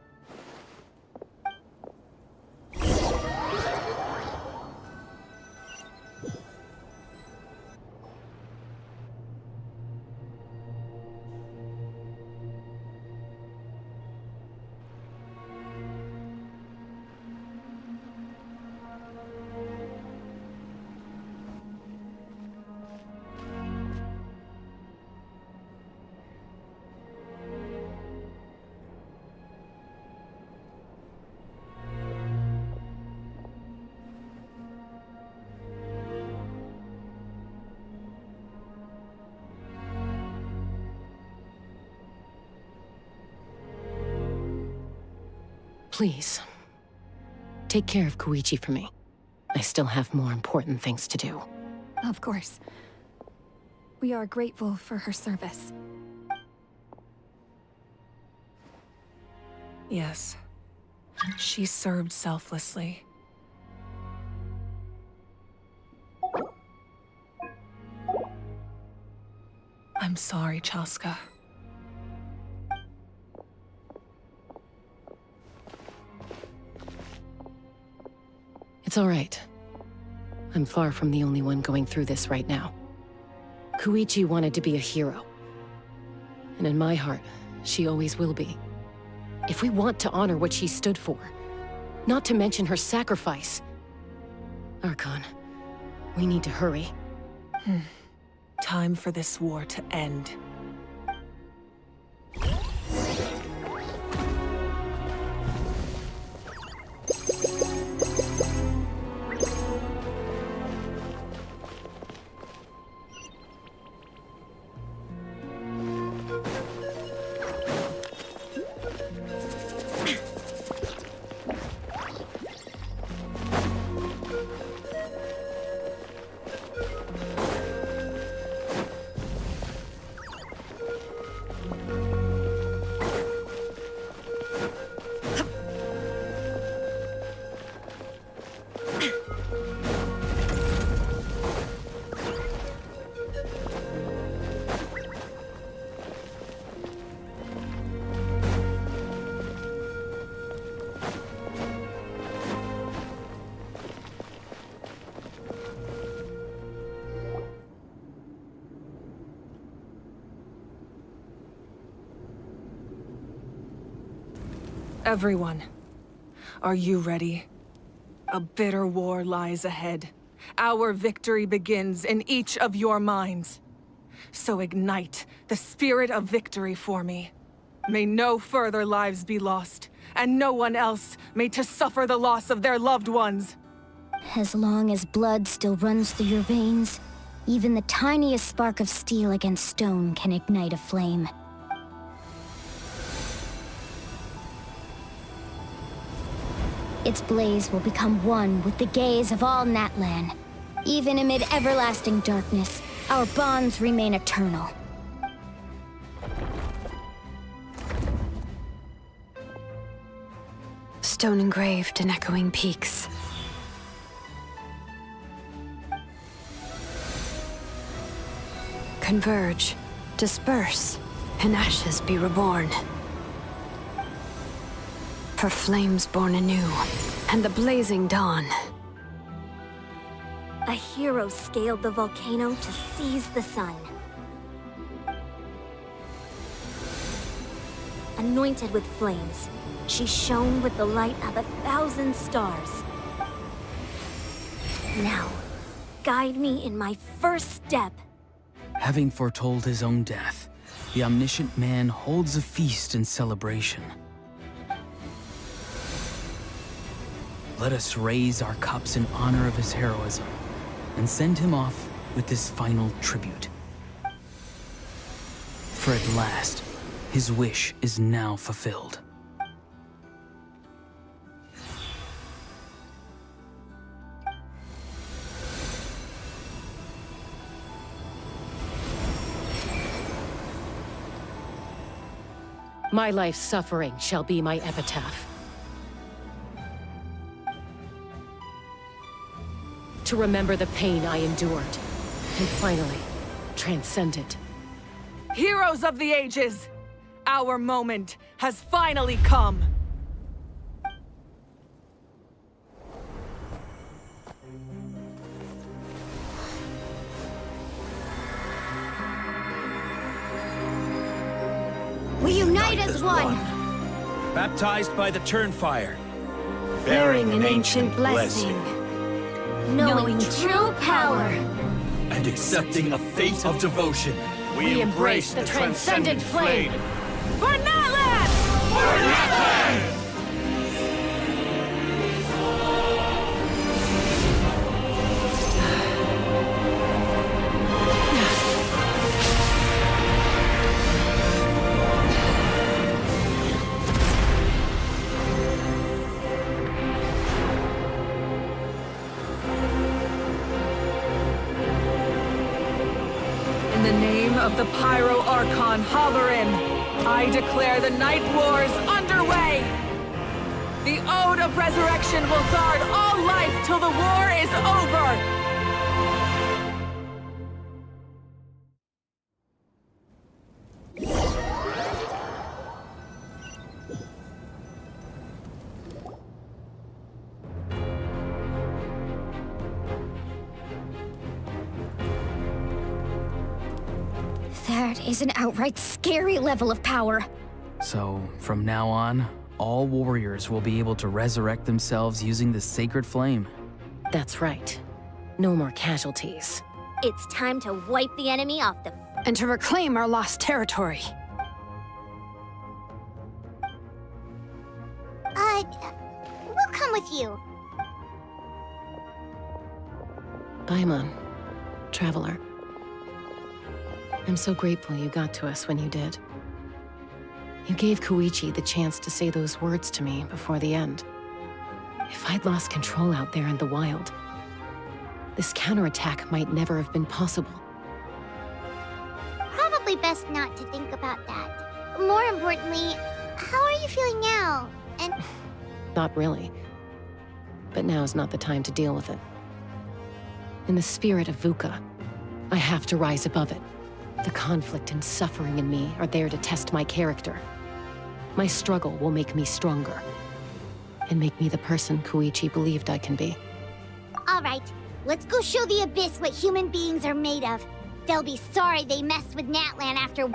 Please, take care of Koichi for me. I still have more important things to do. Of course. We are grateful for her service. Yes. She served selflessly. I'm sorry, Chaska. It's all right. I'm far from the only one going through this right now. Koichi wanted to be a hero. And in my heart, she always will be. If we want to honor what she stood for, not to mention her sacrifice, Archon, we need to hurry. Time for this war to end. Everyone, are you ready? A bitter war lies ahead. Our victory begins in each of your minds. So ignite the spirit of victory for me. May no further lives be lost, and no one else made to suffer the loss of their loved ones. As long as blood still runs through your veins, even the tiniest spark of steel against stone can ignite a flame. Its blaze will become one with the gaze of all Natlan. Even amid everlasting darkness, our bonds remain eternal. Stone engraved in echoing peaks. Converge, disperse, in ashes be reborn. For flames born anew, and the blazing dawn. A hero scaled the volcano to seize the sun. Anointed with flames, she shone with the light of 1,000 stars. Now, guide me in my first step. Having foretold his own death, the omniscient man holds a feast in celebration. Let us raise our cups in honor of his heroism and send him off with this final tribute. For at last, his wish is now fulfilled. My life's suffering shall be my epitaph. To remember the pain I endured, and finally, transcend it. Heroes of the ages! Our moment has finally come! We unite as one! Baptized by the Turnfire. Bearing an ancient blessing. Knowing true power. And accepting a fate of devotion. We embrace the transcendent flame. For Natlan! For Natlan! In the name of the Pyro Archon Halloran, I declare the Night Wars underway! The Ode of Resurrection will guard all life till the war is over! That is an outright scary level of power. So, from now on, all warriors will be able to resurrect themselves using the sacred flame. That's right. No more casualties. It's time to wipe the enemy off the... And to reclaim our lost territory. We'll come with you. Paimon, Traveler. I'm so grateful you got to us when you did. You gave Koichi the chance to say those words to me before the end. If I'd lost control out there in the wild, this counterattack might never have been possible. Probably best not to think about that. More importantly, how are you feeling now? And Not really. But now's not the time to deal with it. In the spirit of VUCA, I have to rise above it. The conflict and suffering in me are there to test my character. My struggle will make me stronger. And make me the person Koichi believed I can be. all right, let's go show the Abyss what human beings are made of. They'll be sorry they messed with Natlan after...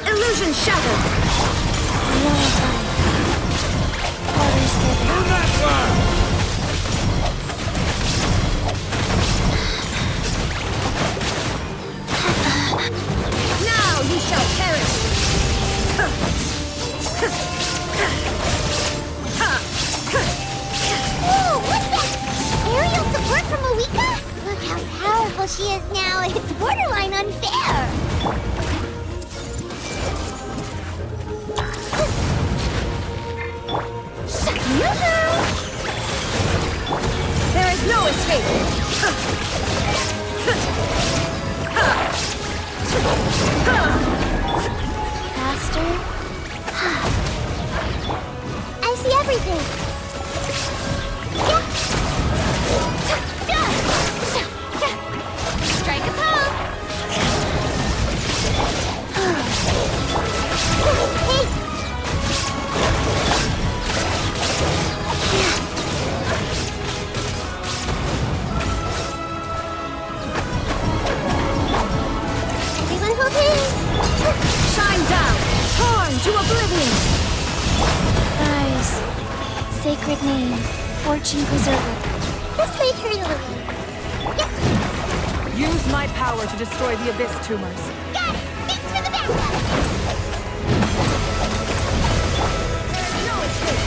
Illusion shattered! Now you shall perish! Whoa, what's that? Aerial support from Moika? Look how powerful she is now. It's borderline unfair. There is no escape! Faster. I see everything. Strike a pose! Hey! Everyone hold hands! Shine down! Torn to oblivion! Guys, sacred name, fortune preserver. This way, Hurley. Use my power to destroy the Abyss tumors. Got it! Thanks for the backup! No escape!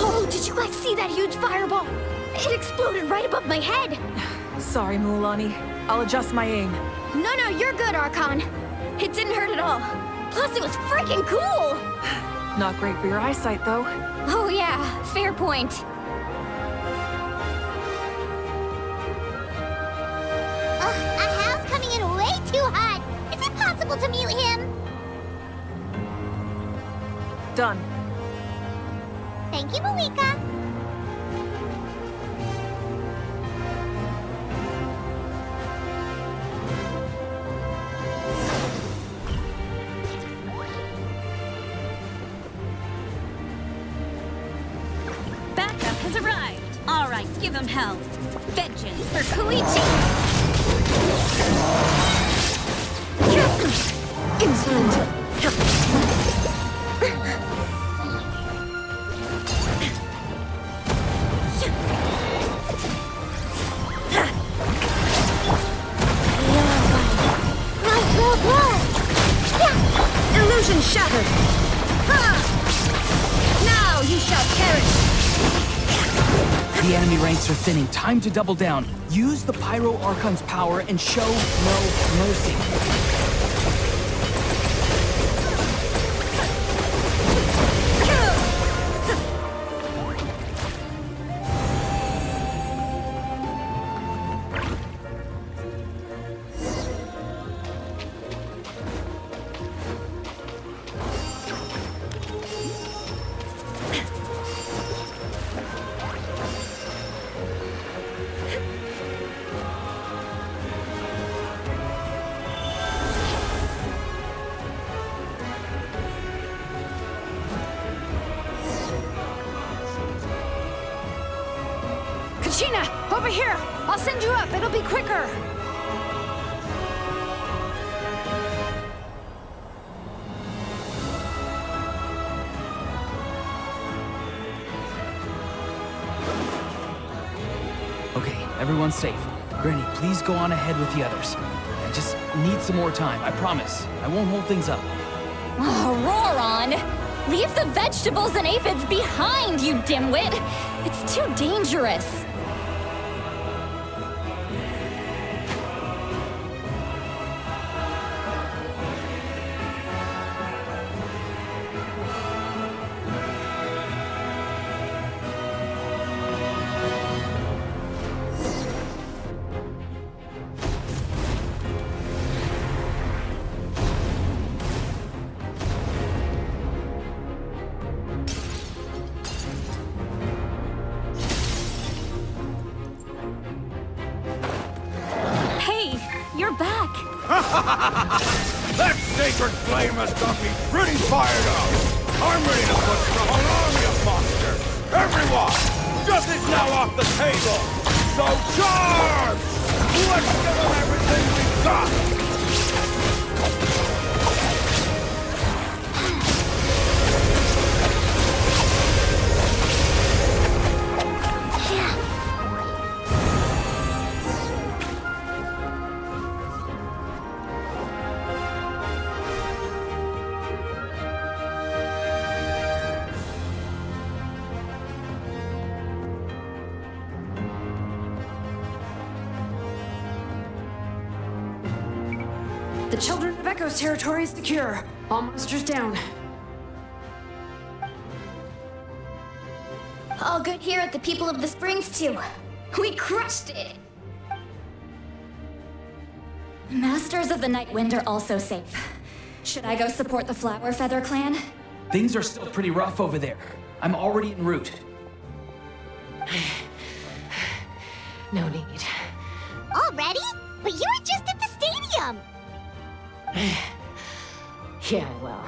Oh, did you guys see that huge fireball? It exploded right above my head. Sorry, Mulan. I'll adjust my aim. No, you're good, Archon. It didn't hurt at all. Plus, it was freaking cool. Not great for your eyesight, though. Oh yeah, fair point. Ugh, a house coming in way too hot. Is it possible to mute him? Done. Thank you, Moika. Backup has arrived. All right, give him hell. Vengeance for Koichi. Insolent! Illusion shattered! Ha! Now you shall perish! The enemy ranks are thinning. Time to double down. Use the Pyro Archon's power and show no mercy. Kachina, over here! I'll send you up, it'll be quicker! Okay, everyone's safe. Granny, please go on ahead with the others. I just need some more time, I promise. I won't hold things up. Oh, Roron! Leave the vegetables and aphids behind, you dimwit! It's too dangerous. You're back! That sacred flame has got me pretty fired up! I'm ready to put the whole army of monsters! Everyone! Justice now off the table! So charge! Let's give them everything we've got! The Children of Echo's territory is secure. All monsters down. All good here at the People of the Springs, too. We crushed it! Masters of the Night Wind are also safe. Should I go support the Flower Feather clan? Things are still pretty rough over there. I'm already en route. No need. Already? But you were just at the stadium! Yeah, well,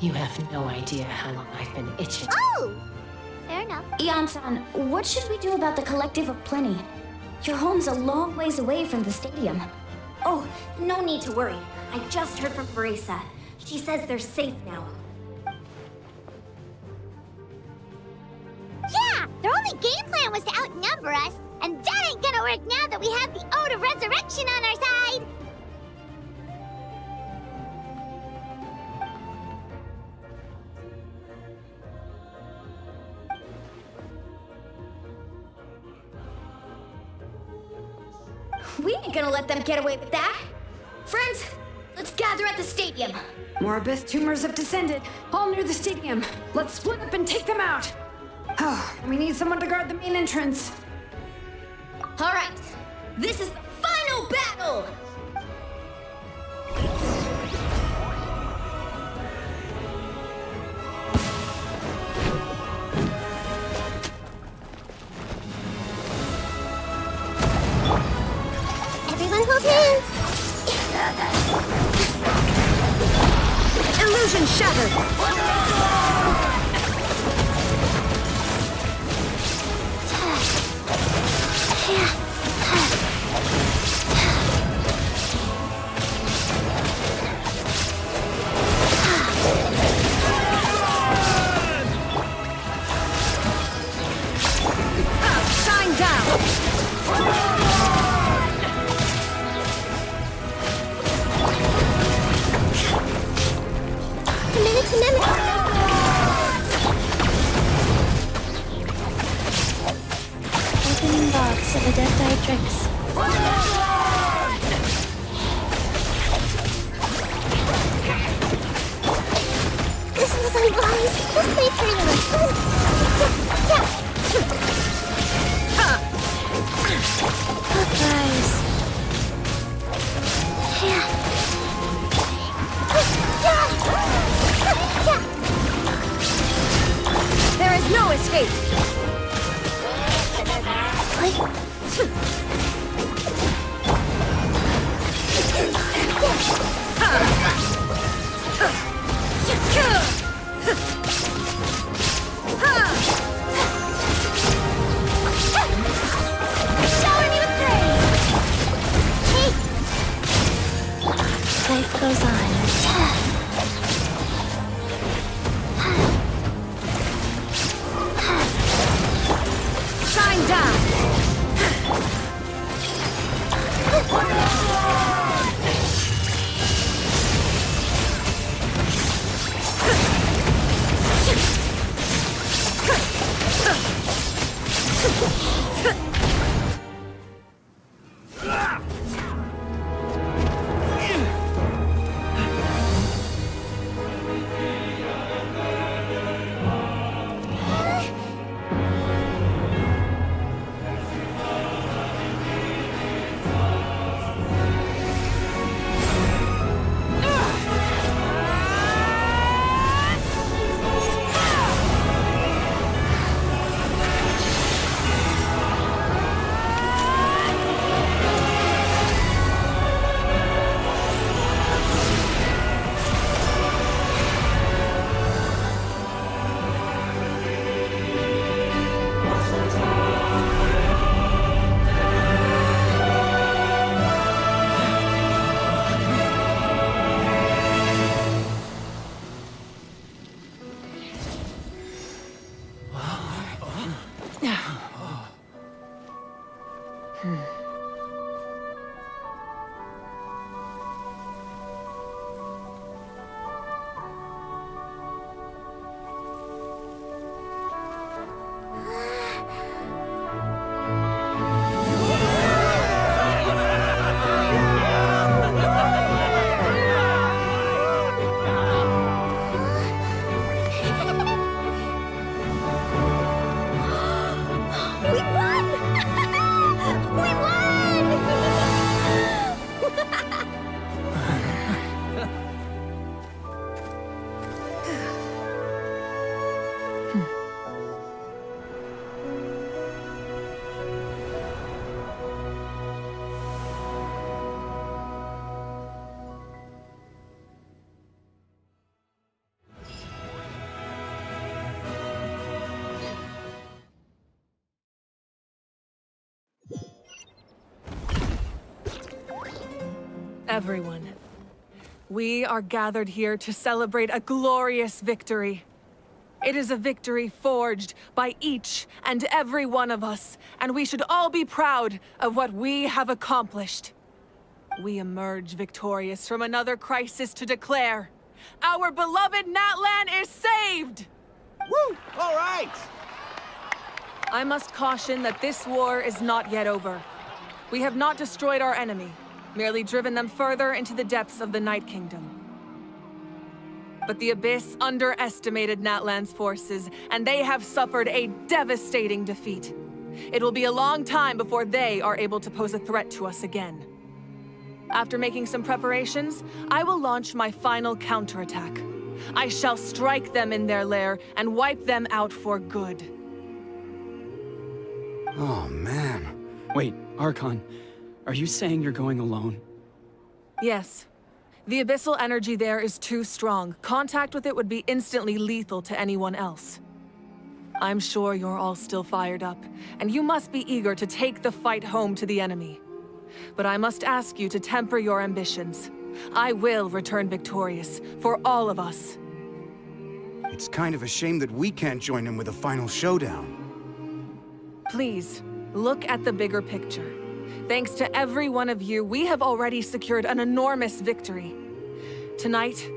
you have no idea how long I've been itching. Oh! Fair enough. Ian-san, what should we do about the Collective of Plenty? Your home's a long ways away from the stadium. Oh, no need to worry. I just heard from Veresa. She says they're safe now. Yeah! Their only game plan was to outnumber us, and that ain't gonna work now that we have the Ode of Resurrection on our side! We ain't gonna let them get away with that. Friends, let's gather at the stadium. More abyss tumors have descended, all near the stadium. Let's split up and take them out. Oh, we need someone to guard the main entrance. All right, this is the final battle! Everyone hold hands! Illusion shattered! Shine down! box of adept tricks. This was a rise. Just wait for you. Surprise. There is no escape! Shower me with praise! Life goes on. Shine down! Everyone, we are gathered here to celebrate a glorious victory. It is a victory forged by each and every one of us, and we should all be proud of what we have accomplished. We emerge victorious from another crisis to declare, our beloved Natlan is saved! Woo! All right! I must caution that this war is not yet over. We have not destroyed our enemy, merely driven them further into the depths of the Night Kingdom. But the Abyss underestimated Natlan's forces, and they have suffered a devastating defeat. It will be a long time before they are able to pose a threat to us again. After making some preparations, I will launch my final counterattack. I shall strike them in their lair and wipe them out for good. Oh, man. Wait, Archon, are you saying you're going alone? Yes. The abyssal energy there is too strong. Contact with it would be instantly lethal to anyone else. I'm sure you're all still fired up, and you must be eager to take the fight home to the enemy. But I must ask you to temper your ambitions. I will return victorious, for all of us. It's kind of a shame that we can't join him with a final showdown. Please, look at the bigger picture. Thanks to every one of you, we have already secured an enormous victory. Tonight,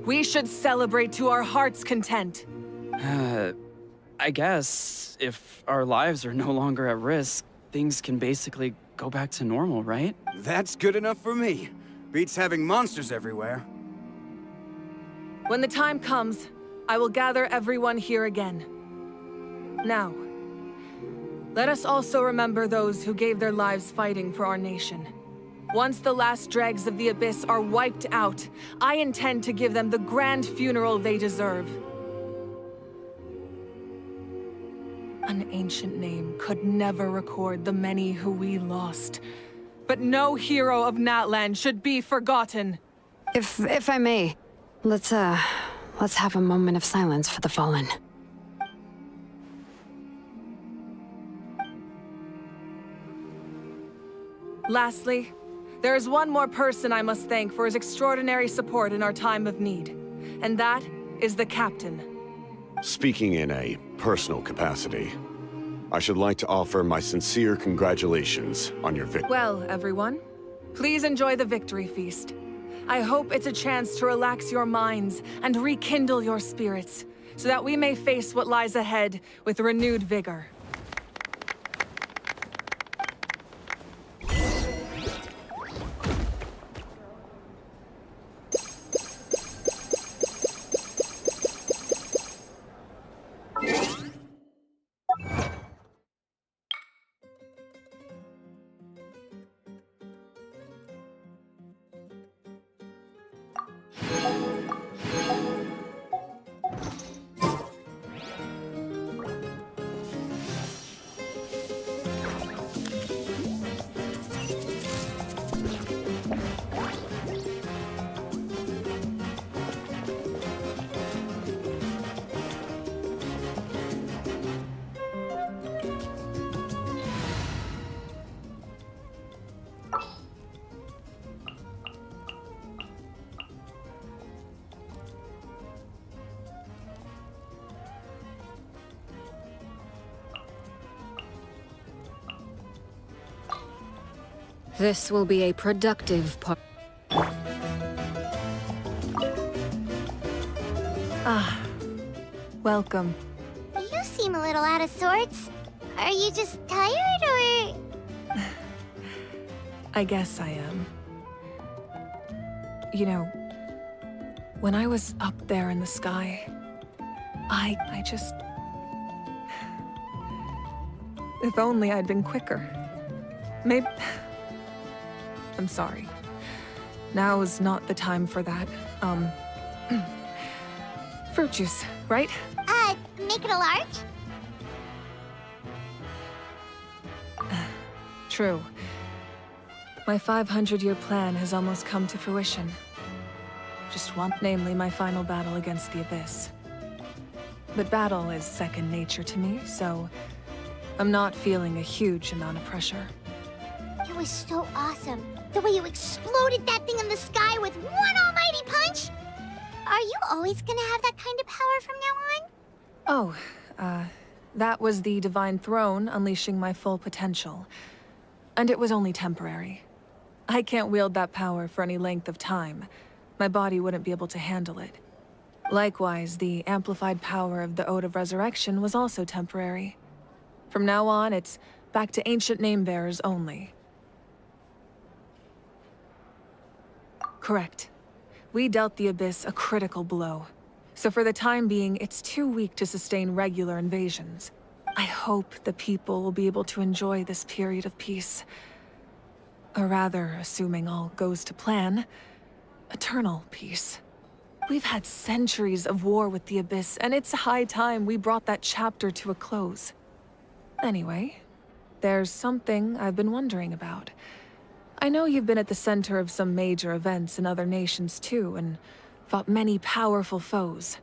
we should celebrate to our heart's content. I guess if our lives are no longer at risk, things can basically go back to normal, right? That's good enough for me. Beats having monsters everywhere. When the time comes, I will gather everyone here again. Now, let us also remember those who gave their lives fighting for our nation. Once the last dregs of the Abyss are wiped out, I intend to give them the grand funeral they deserve. An ancient name could never record the many who we lost. But no hero of Natlan should be forgotten. If I may, let's have a moment of silence for the fallen. Lastly, there is one more person I must thank for his extraordinary support in our time of need, and that is the Captain. Speaking in a personal capacity, I should like to offer my sincere congratulations on your victory. Well, everyone, please enjoy the victory feast. I hope it's a chance to relax your minds and rekindle your spirits, so that we may face what lies ahead with renewed vigor. This will be a productive part. Welcome. You seem a little out of sorts. Are you just tired, or...? I guess I am. You know, when I was up there in the sky, I just... If only I'd been quicker. Maybe... I'm sorry. Now is not the time for that. Fruit juice, right? Make it a large? True. My 500-year plan has almost come to fruition. Just one, namely my final battle against the Abyss. But battle is second nature to me, so I'm not feeling a huge amount of pressure. It was so awesome. The way you exploded that thing in the sky with one almighty punch! Are you always gonna have that kind of power from now on? Oh, that was the Divine Throne unleashing my full potential. And it was only temporary. I can't wield that power for any length of time. My body wouldn't be able to handle it. Likewise, the amplified power of the Ode of Resurrection was also temporary. From now on, it's back to ancient name-bearers only. Correct. We dealt the Abyss a critical blow. So for the time being, it's too weak to sustain regular invasions. I hope the people will be able to enjoy this period of peace. Or rather, assuming all goes to plan, eternal peace. We've had centuries of war with the Abyss, and it's high time we brought that chapter to a close. Anyway, there's something I've been wondering about. I know you've been at the center of some major events in other nations too, and fought many powerful foes.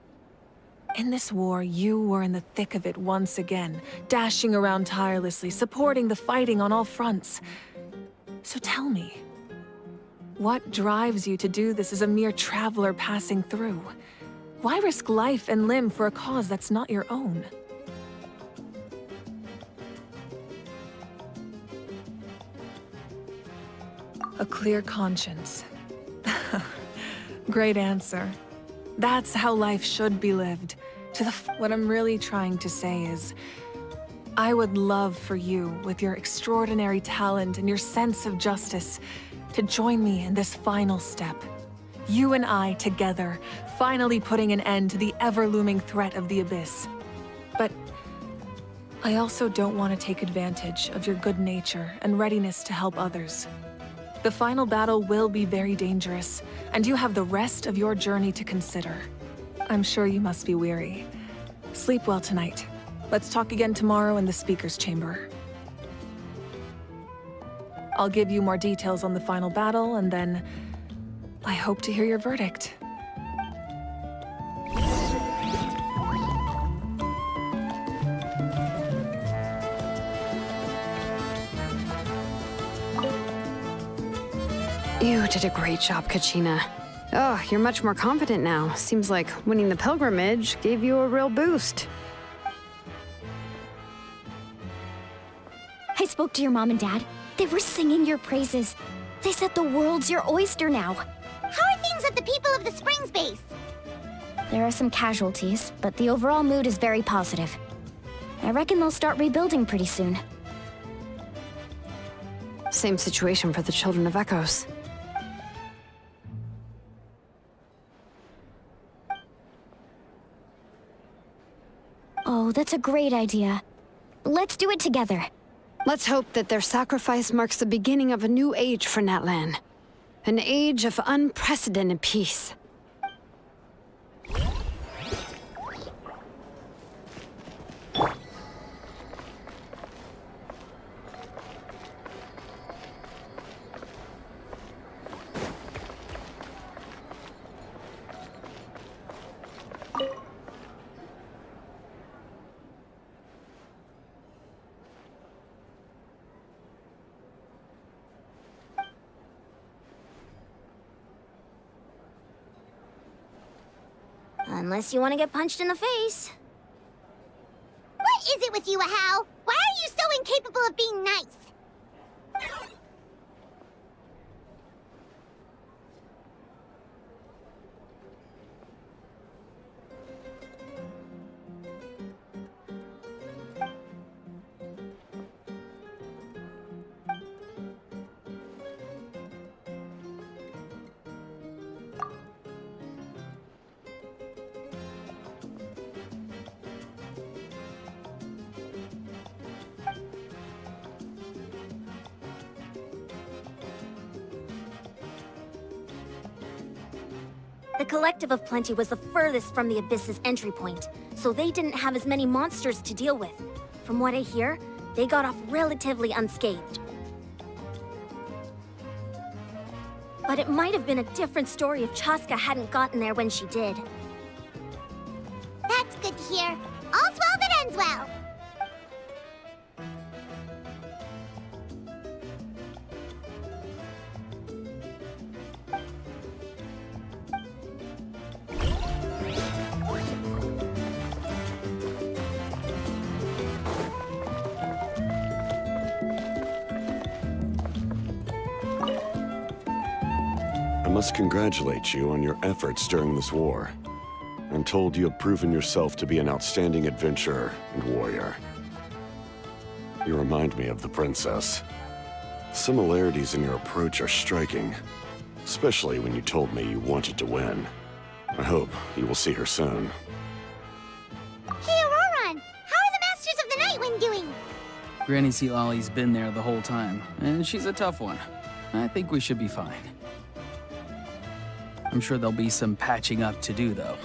In this war, you were in the thick of it once again, dashing around tirelessly, supporting the fighting on all fronts. So tell me, what drives you to do this as a mere traveler passing through? Why risk life and limb for a cause that's not your own? A clear conscience. Great answer. That's how life should be lived. What I'm really trying to say is, I would love for you, with your extraordinary talent and your sense of justice, to join me in this final step. You and I together, finally putting an end to the ever-looming threat of the Abyss. But I also don't want to take advantage of your good nature and readiness to help others. The final battle will be very dangerous, and you have the rest of your journey to consider. I'm sure you must be weary. Sleep well tonight. Let's talk again tomorrow in the speaker's chamber. I'll give you more details on the final battle, and then I hope to hear your verdict. You did a great job, Kachina. Oh, you're much more confident now. Seems like winning the pilgrimage gave you a real boost. I spoke to your mom and dad. They were singing your praises. They said the world's your oyster now. How are things at the People of the Springs base? There are some casualties, but the overall mood is very positive. I reckon they'll start rebuilding pretty soon. Same situation for the Children of Echoes. Oh, that's a great idea. Let's do it together. Let's hope that their sacrifice marks the beginning of a new age for Natlan. An age of unprecedented peace. Unless you want to get punched in the face. What is it with you, Ahau? Why are you so incapable of being nice? The Collective of Plenty was the furthest from the Abyss's entry point, so they didn't have as many monsters to deal with. From what I hear, they got off relatively unscathed. But it might have been a different story if Chaska hadn't gotten there when she did. That's good to hear. All's well that ends well. I must congratulate you on your efforts during this war. I'm told you have proven yourself to be an outstanding adventurer and warrior. You remind me of the princess. Similarities in your approach are striking, especially when you told me you wanted to win. I hope you will see her soon. Hey, Auroran! How are the Masters of the Nightwind doing? Granny Sealolly's been there the whole time, and she's a tough one. I think we should be fine. I'm sure there'll be some patching up to do, though.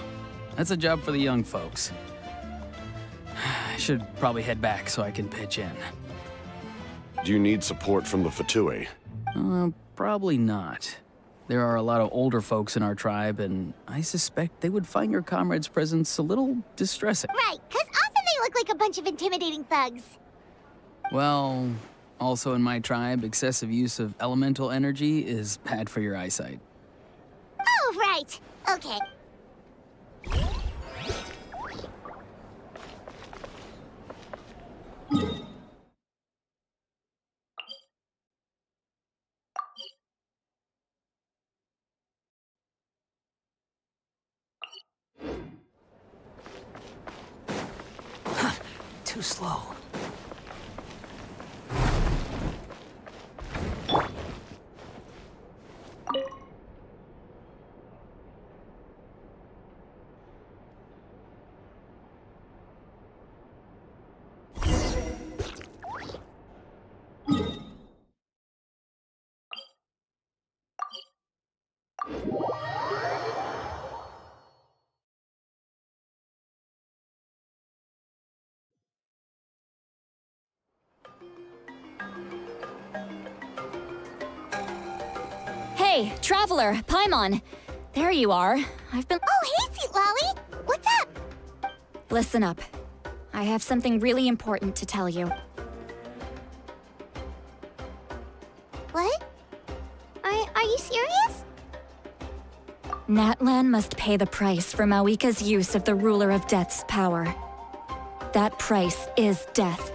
That's a job for the young folks. I should probably head back so I can pitch in. Do you need support from the Fatui? Probably not. There are a lot of older folks in our tribe, and I suspect they would find your comrade's presence a little distressing. Right, because often they look like a bunch of intimidating thugs. Well, also in my tribe, excessive use of elemental energy is bad for your eyesight. Oh, right. Okay. Too slow. Hey, Traveler, Paimon. There you are. I've been— Oh, hey, Sweet Lolly! What's up? Listen up. I have something really important to tell you. What? Are you serious? Natlan must pay the price for Mawika's use of the Ruler of Death's power. That price is death.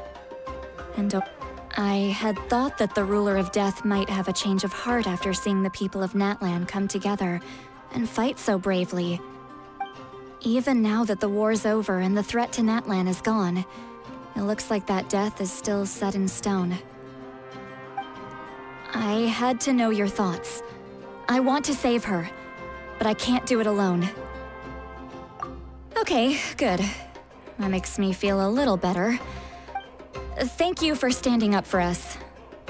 And I had thought that the Ruler of Death might have a change of heart after seeing the people of Natlan come together and fight so bravely. Even now that the war's over and the threat to Natlan is gone, it looks like that death is still set in stone. I had to know your thoughts. I want to save her, but I can't do it alone. Okay, good. That makes me feel a little better. Thank you for standing up for us.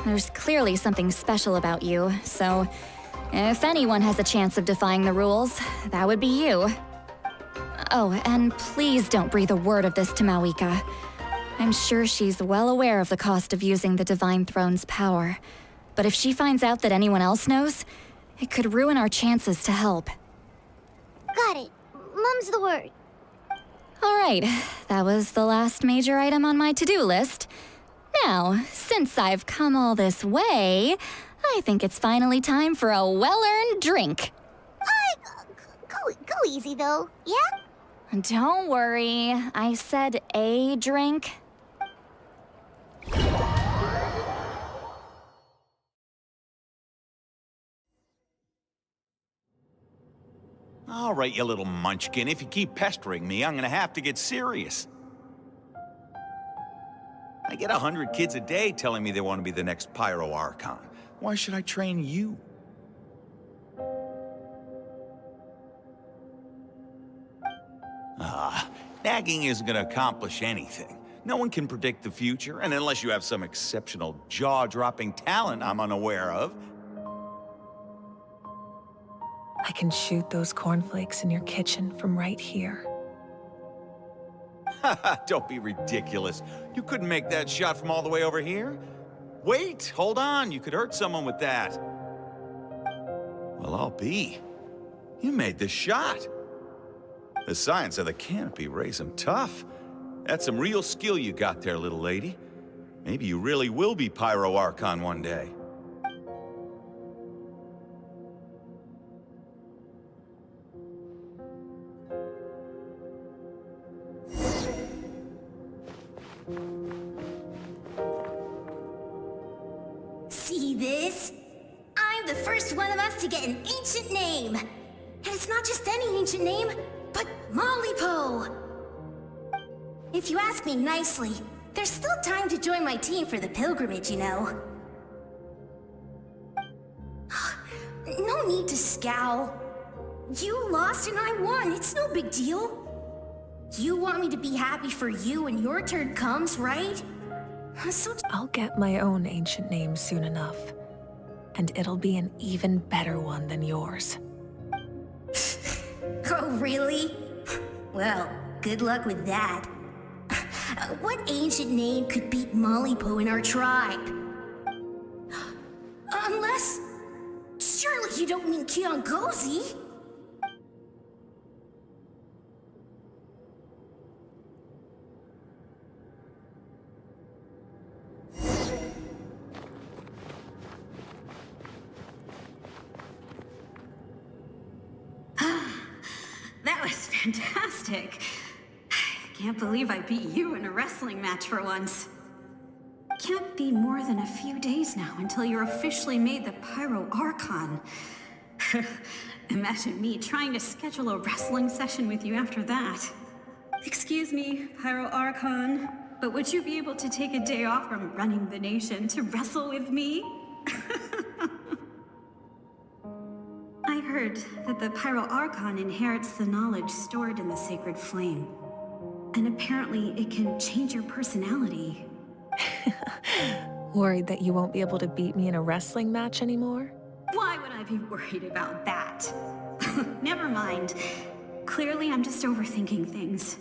There's clearly something special about you, so if anyone has a chance of defying the rules, that would be you. Oh, and please don't breathe a word of this to Mawika. I'm sure she's well aware of the cost of using the Divine Throne's power. But if she finds out that anyone else knows, it could ruin our chances to help. Got it. Mum's the word. All right, that was the last major item on my to-do list. Now, since I've come all this way, I think it's finally time for a well-earned drink. Go easy, though, yeah? Don't worry, I said a drink. All right, you little munchkin. If you keep pestering me, I'm gonna have to get serious. I get 100 kids a day telling me they want to be the next Pyro Archon. Why should I train you? Nagging isn't gonna accomplish anything. No one can predict the future, and unless you have some exceptional jaw-dropping talent I'm unaware of, I can shoot those cornflakes in your kitchen from right here. don't be ridiculous. You couldn't make that shot from all the way over here? Wait, hold on. You could hurt someone with that. Well, I'll be. You made the shot. The science of the canopy raised him tough. That's some real skill you got there, little lady. Maybe you really will be Pyro Archon one day. See this? I'm the first one of us to get an ancient name. And it's not just any ancient name, but Mollypo. If you ask me nicely, there's still time to join my team for the pilgrimage, you know. No need to scowl. You lost and I won, it's no big deal. You want me to be happy for you when your turn comes, right? So I'll get my own ancient name soon enough. And it'll be an even better one than yours. Oh, really? Well, good luck with that. What ancient name could beat Mollypo in our tribe? Unless... surely you don't mean Kiangozi? That was fantastic. Can't believe I beat you in a wrestling match for once. Can't be more than a few days now until you're officially made the Pyro Archon. Imagine me trying to schedule a wrestling session with you after that. Excuse me, Pyro Archon, but would you be able to take a day off from running the nation to wrestle with me? I heard that the Pyro Archon inherits the knowledge stored in the sacred flame. And apparently it can change your personality. Worried that you won't be able to beat me in a wrestling match anymore? Why would I be worried about that? Never mind. Clearly I'm just overthinking things.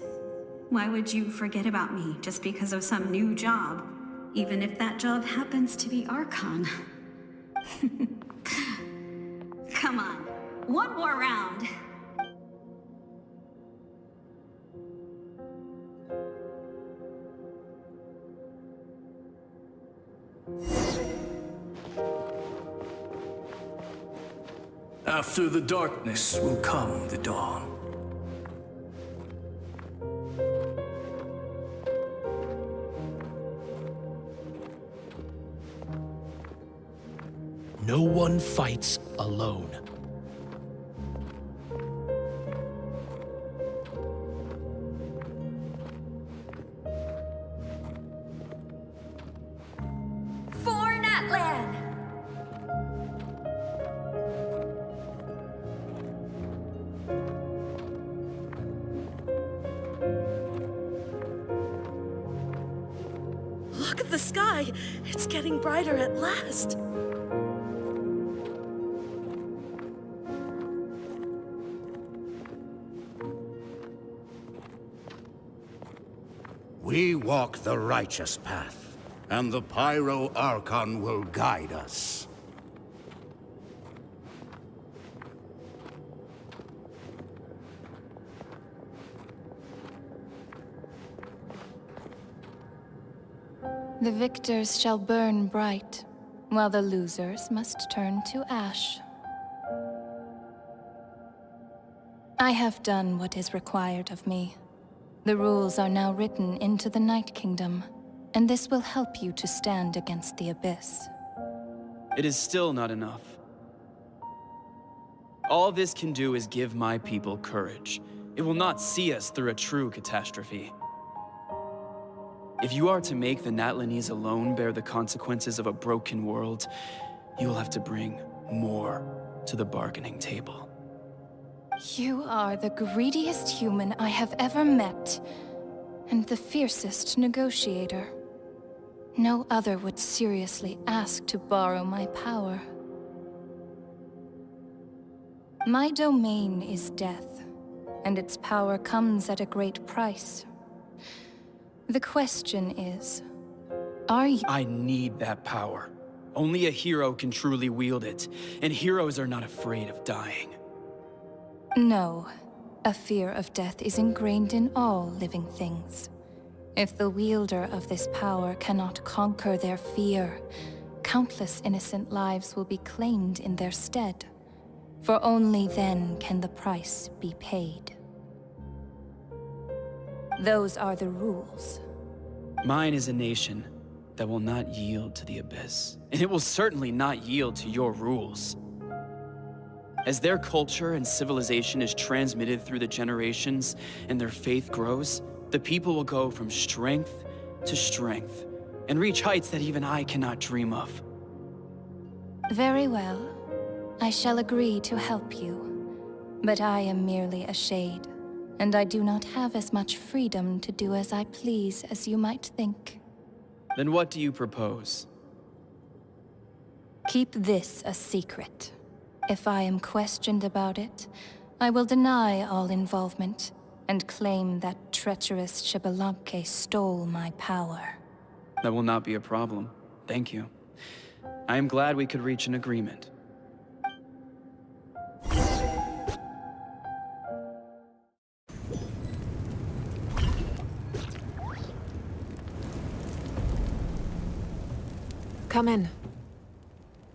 Why would you forget about me just because of some new job? Even if that job happens to be Archon. Come on, one more round. After the darkness will come the dawn. No one fights alone. For Natlan! Look at the sky! It's getting brighter at last! We walk the righteous path, and the Pyro Archon will guide us. The victors shall burn bright, while the losers must turn to ash. I have done what is required of me. The rules are now written into the Night Kingdom, and this will help you to stand against the Abyss. It is still not enough. All this can do is give my people courage. It will not see us through a true catastrophe. If you are to make the Natlanese alone bear the consequences of a broken world, you will have to bring more to the bargaining table. You are the greediest human I have ever met, and the fiercest negotiator. No other would seriously ask to borrow my power. My domain is death, and its power comes at a great price. The question is, are you— I need that power. Only a hero can truly wield it, and heroes are not afraid of dying. No. A fear of death is ingrained in all living things. If the wielder of this power cannot conquer their fear, countless innocent lives will be claimed in their stead. For only then can the price be paid. Those are the rules. Mine is a nation that will not yield to the Abyss, and it will certainly not yield to your rules. As their culture and civilization is transmitted through the generations and their faith grows, the people will go from strength to strength and reach heights that even I cannot dream of. Very well. I shall agree to help you. But I am merely a shade, and I do not have as much freedom to do as I please as you might think. Then what do you propose? Keep this a secret. If I am questioned about it, I will deny all involvement and claim that treacherous Xbalanque stole my power. That will not be a problem. Thank you. I am glad we could reach an agreement. Come in.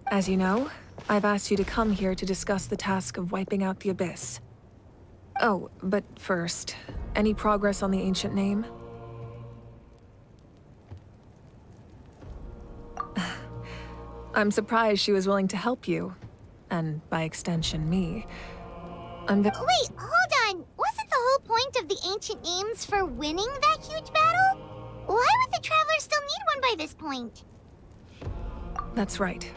As you know, I've asked you to come here to discuss the task of wiping out the Abyss. Oh, but first, any progress on the ancient name? I'm surprised she was willing to help you. And by extension, me. Wait, hold on! Wasn't the whole point of the ancient names for winning that huge battle? Why would the Travelers still need one by this point? That's right.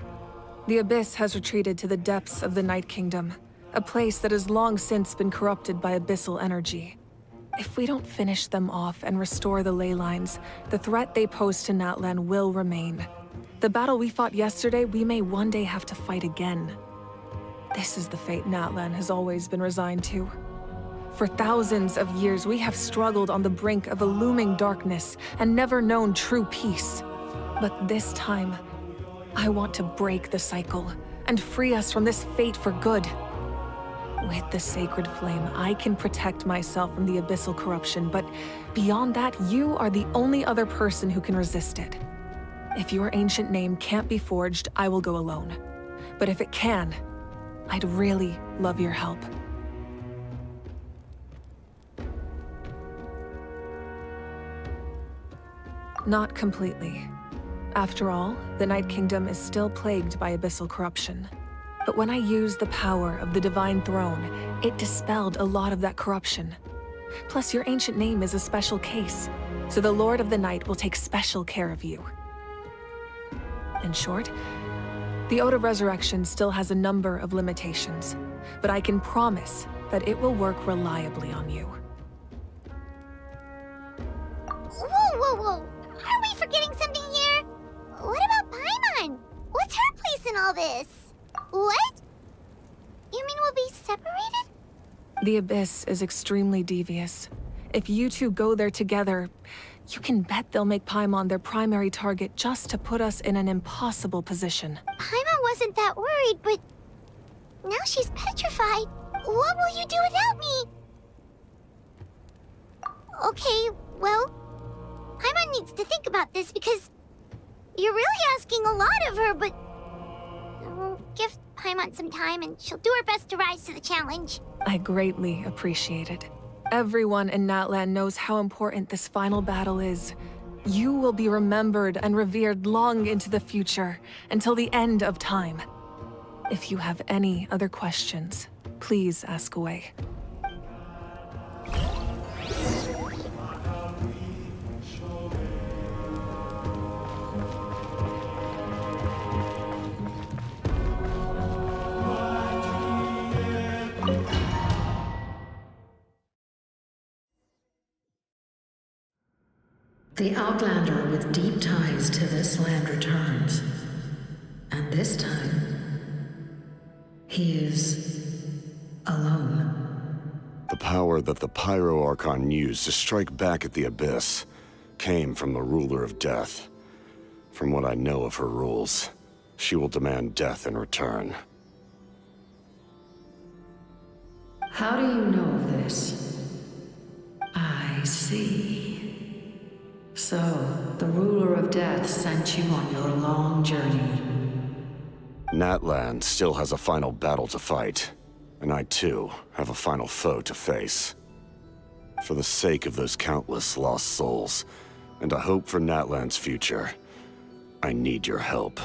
The Abyss has retreated to the depths of the Night Kingdom, a place that has long since been corrupted by abyssal energy. If we don't finish them off and restore the ley lines, the threat they pose to Natlan will remain. The battle we fought yesterday, we may one day have to fight again. This is the fate Natlan has always been resigned to. For thousands of years, we have struggled on the brink of a looming darkness and never known true peace. But this time, I want to break the cycle, and free us from this fate for good. With the sacred flame, I can protect myself from the abyssal corruption, but beyond that, you are the only other person who can resist it. If your ancient name can't be forged, I will go alone. But if it can, I'd really love your help. Not completely. After all, the Night Kingdom is still plagued by abyssal corruption. But when I used the power of the Divine Throne, it dispelled a lot of that corruption. Plus, your ancient name is a special case, so the Lord of the Night will take special care of you. In short, the Ode of Resurrection still has a number of limitations, but I can promise that it will work reliably on you. Whoa, whoa, whoa! Are we forgetting something here? What about Paimon? What's her place in all this? What? You mean we'll be separated? The Abyss is extremely devious. If you two go there together, you can bet they'll make Paimon their primary target just to put us in an impossible position. Paimon wasn't that worried, but now she's petrified. What will you do without me? Okay, well, Paimon needs to think about this because you're really asking a lot of her, but we'll give Paimon some time and she'll do her best to rise to the challenge. I greatly appreciate it. Everyone in Natlan knows how important this final battle is. You will be remembered and revered long into the future, until the end of time. If you have any other questions, please ask away. The Outlander with deep ties to this land returns. And this time, he is alone. The power that the Pyro Archon used to strike back at the Abyss came from the Ruler of Death. From what I know of her rules, she will demand death in return. How do you know of this? I see. So, the Ruler of Death sent you on your long journey. Natlan still has a final battle to fight, and I too have a final foe to face. For the sake of those countless lost souls, and a hope for Natlan's future, I need your help.